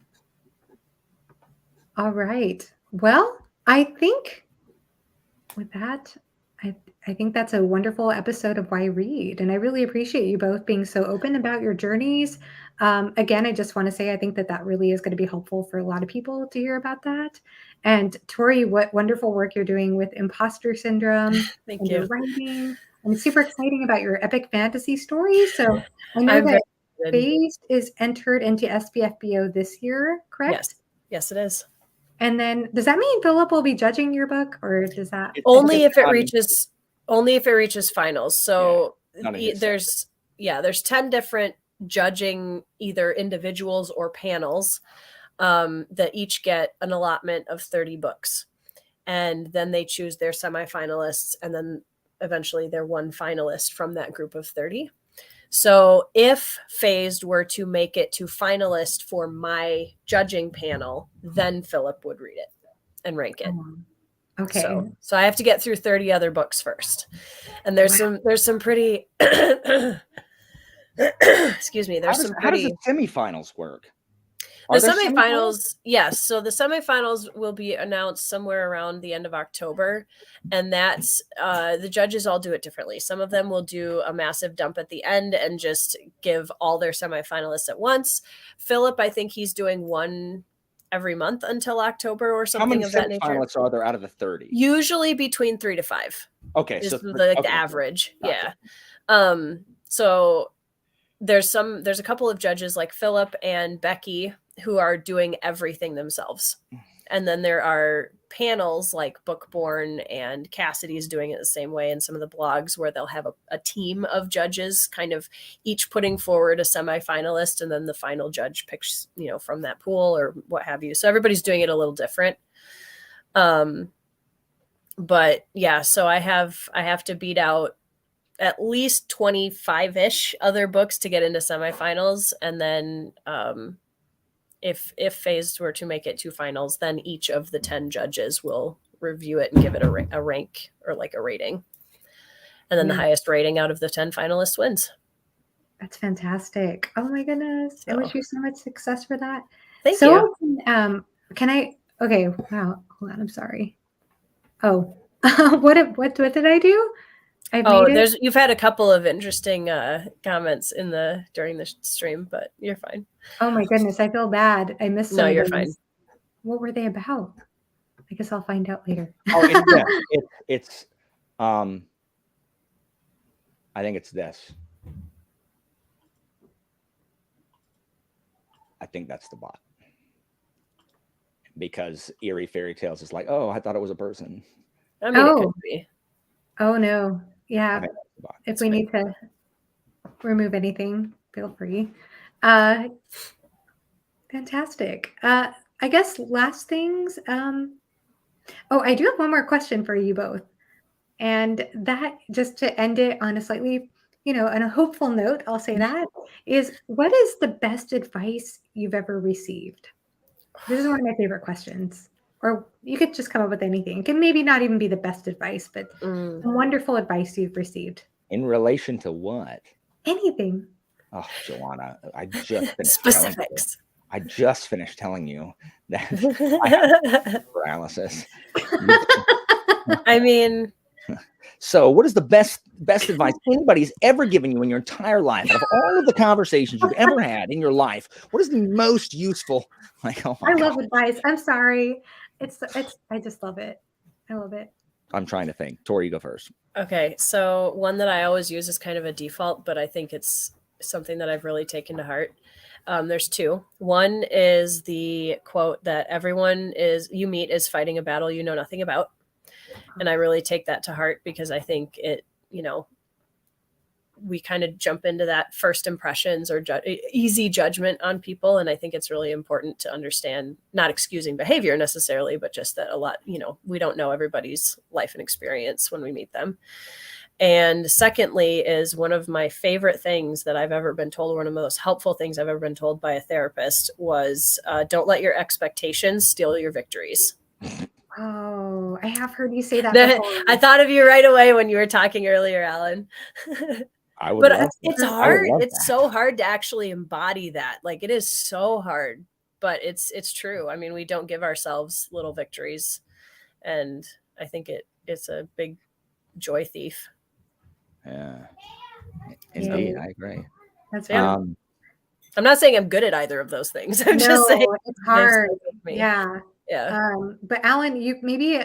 [SPEAKER 1] All right. Well, I think with that, I think that's a wonderful episode of Why Read. And I really appreciate you both being so open about your journeys. Again, I just want to say I think that really is going to be helpful for a lot of people to hear about that. And Tori, what wonderful work you're doing with imposter syndrome.
[SPEAKER 2] Thank
[SPEAKER 1] and
[SPEAKER 2] you.
[SPEAKER 1] Your writing. And it's super exciting about your epic fantasy story. So I know that Phased is entered into SPFBO this year, correct?
[SPEAKER 2] Yes, it is.
[SPEAKER 1] And then does that mean Philip will be judging your book, or does that
[SPEAKER 2] only if it reaches finals? So there's 10 different judging either individuals or panels that each get an allotment of 30 books, and then they choose their semifinalists, and then eventually they're one finalist from that group of 30. So if Phased were to make it to finalist for my judging panel, then Philip would read it and rank it.
[SPEAKER 1] Okay.
[SPEAKER 2] So I have to get through 30 other books first. And there's some pretty excuse me,
[SPEAKER 6] How does the semifinals work?
[SPEAKER 2] The semifinals, yes. So the semifinals will be announced somewhere around the end of October. And that's the judges all do it differently. Some of them will do a massive dump at the end and just give all their semifinalists at once. Philip, I think he's doing one every month until October or something of that nature.
[SPEAKER 6] How many semifinalists are there out of the 30?
[SPEAKER 2] Usually between 3 to 5.
[SPEAKER 6] Okay.
[SPEAKER 2] So the average. Gotcha. Yeah. So there's a couple of judges like Philip and Becky who are doing everything themselves. And then there are panels like Bookborn and Cassidy's doing it the same way, and some of the blogs where they'll have a team of judges kind of each putting forward a semifinalist, and then the final judge picks, from that pool or what have you. So everybody's doing it a little different. But yeah, so I have to beat out at least 25-ish other books to get into semifinals. And then if Phased were to make it to finals, then each of the 10 judges will review it and give it a rank or like a rating. And then the highest rating out of the 10 finalists wins.
[SPEAKER 1] That's fantastic. Oh my goodness. I wish you so much success for that.
[SPEAKER 2] Thank you.
[SPEAKER 1] Okay. Wow. Hold on. I'm sorry. Oh, what did I do?
[SPEAKER 2] You've had a couple of interesting comments during the stream, but you're fine.
[SPEAKER 1] Oh my goodness, I feel bad. I missed some.
[SPEAKER 2] No, you're fine.
[SPEAKER 1] What were they about? I guess I'll find out later.
[SPEAKER 6] It's I think it's this. I think that's the bot. Because Eerie Fairy Tales is like, oh, I thought it was a person.
[SPEAKER 2] I mean, it could be.
[SPEAKER 1] Oh no. Yeah. If we need to remove anything, feel free. Fantastic. I guess last things. I do have one more question for you both. And that, just to end it on a slightly, on a hopeful note, I'll say that, is what is the best advice you've ever received? This is one of my favorite questions. Or you could just come up with anything. It can maybe not even be the best advice, but some wonderful advice you've received.
[SPEAKER 6] In relation to what?
[SPEAKER 1] Anything.
[SPEAKER 6] Oh, Joanna, I just finished
[SPEAKER 2] Specifics.
[SPEAKER 6] I just finished telling you that I have paralysis.
[SPEAKER 2] I mean,
[SPEAKER 6] so what is the best advice anybody's ever given you in your entire life? Out of all of the conversations you've ever had in your life, what is the most useful? Like, oh my
[SPEAKER 1] I
[SPEAKER 6] God.
[SPEAKER 1] love advice. I'm sorry. I just love it. I love it.
[SPEAKER 6] I'm trying to think. Tori, you go first.
[SPEAKER 2] Okay, so one that I always use is kind of a default, but I think it's something that I've really taken to heart. There's two. One is the quote that everyone you meet is fighting a battle you know nothing about. And I really take that to heart because I think it, we kind of jump into that first impressions or easy judgment on people. And I think it's really important to understand, not excusing behavior necessarily, but just that a lot, we don't know everybody's life and experience when we meet them. And secondly is one of my favorite things that I've ever been told, one of the most helpful things I've ever been told by a therapist was don't let your expectations steal your victories.
[SPEAKER 1] Oh, I have heard you say that
[SPEAKER 2] before. I thought of you right away when you were talking earlier, Alan.
[SPEAKER 6] I would,
[SPEAKER 2] but it's hard. It's so hard to actually embody that. Like it is so hard, but it's true. I mean, we don't give ourselves little victories, and I think it's a big joy thief.
[SPEAKER 6] Yeah, indeed, I agree.
[SPEAKER 1] That's right.
[SPEAKER 2] I'm not saying I'm good at either of those things. I'm just saying
[SPEAKER 1] it's hard.
[SPEAKER 2] Yeah.
[SPEAKER 1] But Alan, you maybe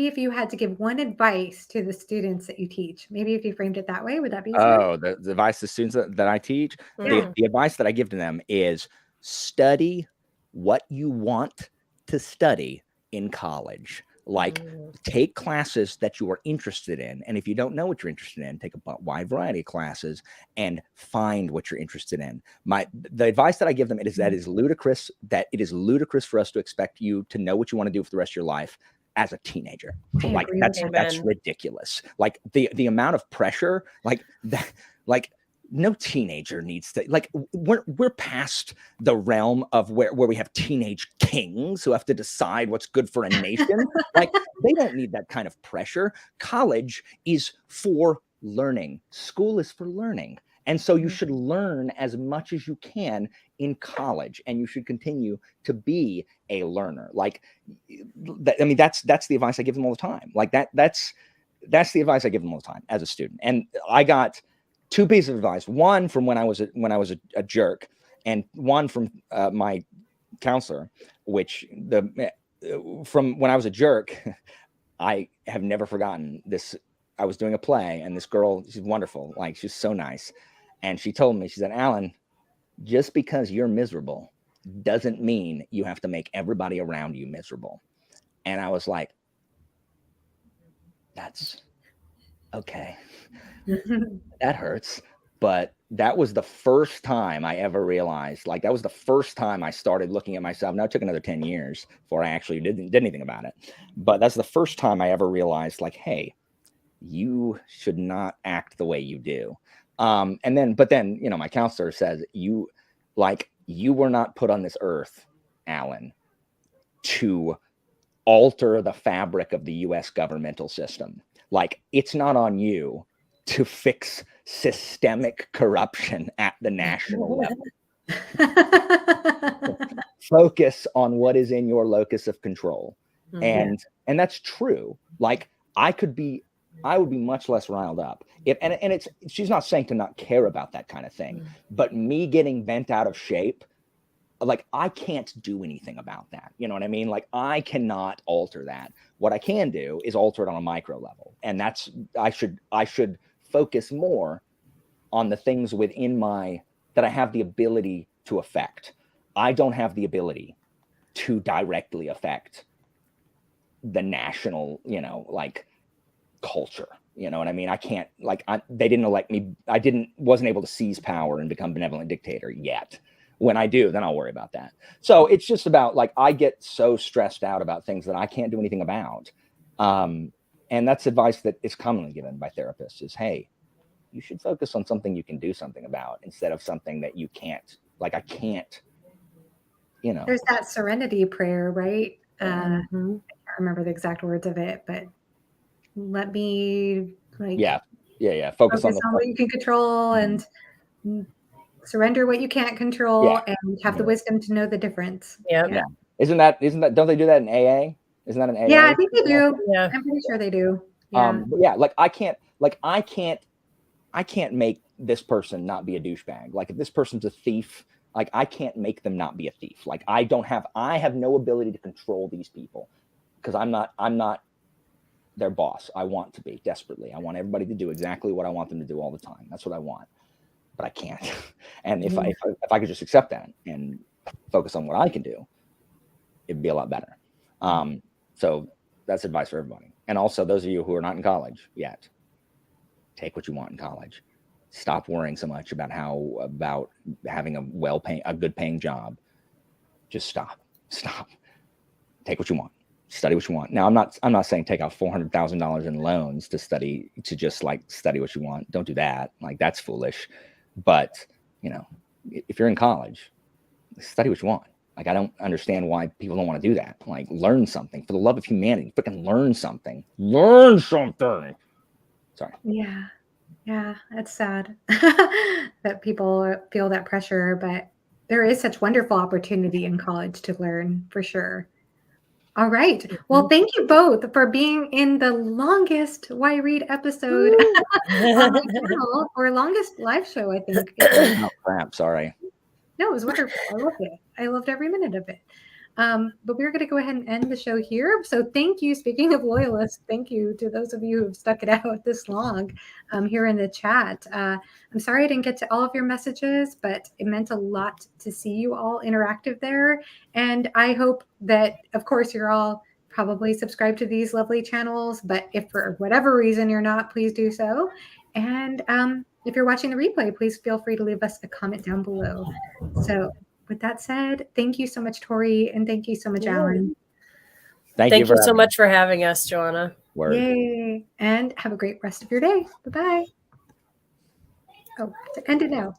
[SPEAKER 1] if you had to give one advice to the students that you teach, maybe if you framed it that way, would that be easier?
[SPEAKER 6] Oh, the advice to students that I teach, the advice that I give to them is study what you want to study in college. Like take classes that you are interested in. And if you don't know what you're interested in, take a wide variety of classes and find what you're interested in. The advice that I give them is that it is ludicrous for us to expect you to know what you want to do for the rest of your life as a teenager. Like that's ridiculous. Like the amount of pressure, like that, like no teenager needs to, like we're past the realm of where we have teenage kings who have to decide what's good for a nation. Like they don't need that kind of pressure. College is for learning. School is for learning. And so you should learn as much as you can in college, and you should continue to be a learner. Like, I mean, that's the advice I give them all the time. Like that's the advice I give them all the time as a student. And I got two pieces of advice. One from when I was a jerk, and one from my counselor, which from when I was a jerk, I have never forgotten this. I was doing a play, and this girl, she's wonderful. Like she's so nice. And she told me, she said, Alan, just because you're miserable doesn't mean you have to make everybody around you miserable. And I was like, that's okay. That hurts. But that was the first time I ever realized, like that was the first time I started looking at myself. Now it took another 10 years before I actually did anything about it. But that's the first time I ever realized, like, hey, you should not act the way you do. But then, my counselor says, you were not put on this earth, Alan, to alter the fabric of the US governmental system. Like, it's not on you to fix systemic corruption at the national level. Focus on what is in your locus of control. And that's true. Like, I would be much less riled up. She's not saying to not care about that kind of thing, but me getting bent out of shape, like I can't do anything about that. You know what I mean? Like I cannot alter that. What I can do is alter it on a micro level. And that's, I should focus more on the things within that I have the ability to affect. I don't have the ability to directly affect the national, culture. You know what I mean? I can't, they didn't elect me. Wasn't able to seize power and become benevolent dictator yet. When I do, then I'll worry about that. So it's just about I get so stressed out about things that I can't do anything about. And that's advice that is commonly given by therapists is, hey, you should focus on something you can do something about instead of something that you can't. Like, I can't, you know.
[SPEAKER 1] There's that serenity prayer, right? I
[SPEAKER 2] Mhm.
[SPEAKER 1] can't remember the exact words of it, but let me like
[SPEAKER 6] Yeah. Focus on
[SPEAKER 1] focus on what you can control and surrender what you can't control and have the wisdom to know the difference.
[SPEAKER 2] Yep.
[SPEAKER 6] Yeah. Isn't that, don't they do that in AA? Isn't that an AA?
[SPEAKER 1] Yeah, I think they do.
[SPEAKER 2] Yeah.
[SPEAKER 1] I'm pretty sure they do. Yeah.
[SPEAKER 6] But yeah, like I can't make this person not be a douchebag. Like if this person's a thief, like I can't make them not be a thief. Like I have no ability to control these people because I'm not their boss. I want to be desperately. I want everybody to do exactly what I want them to do all the time. That's what I want, but I can't. And if I could just accept that and focus on what I can do, it'd be a lot better. So that's advice for everybody. And also those of you who are not in college yet, take what you want in college. Stop worrying so much about having a good paying job. Just stop. Take what you want. Study what you want. Now, I'm not saying take out $400,000 in loans to study what you want. Don't do that. Like that's foolish. But if you're in college, study what you want. Like I don't understand why people don't want to do that. Like learn something for the love of humanity. Freaking learn something. Learn something. Sorry.
[SPEAKER 1] Yeah, that's sad that people feel that pressure, but there is such wonderful opportunity in college to learn for sure. All right. Well, thank you both for being in the longest Why Read episode on my channel, or longest live show, I think.
[SPEAKER 6] Oh, crap. Sorry.
[SPEAKER 1] No, it was wonderful. I loved it. I loved every minute of it. But we're going to go ahead and end the show here. So thank you. Speaking of loyalists, thank you to those of you who've stuck it out this long here in the chat. I'm sorry I didn't get to all of your messages, but it meant a lot to see you all interactive there. And I hope that, of course, you're all probably subscribed to these lovely channels. But if for whatever reason you're not, please do so. And if you're watching the replay, please feel free to leave us a comment down below. So with that said, thank you so much, Tori, and thank you so much, Alan.
[SPEAKER 2] Thank you so much for having us, Joanna.
[SPEAKER 6] Word.
[SPEAKER 1] Yay. And have a great rest of your day. Bye-bye. Oh, to end it now.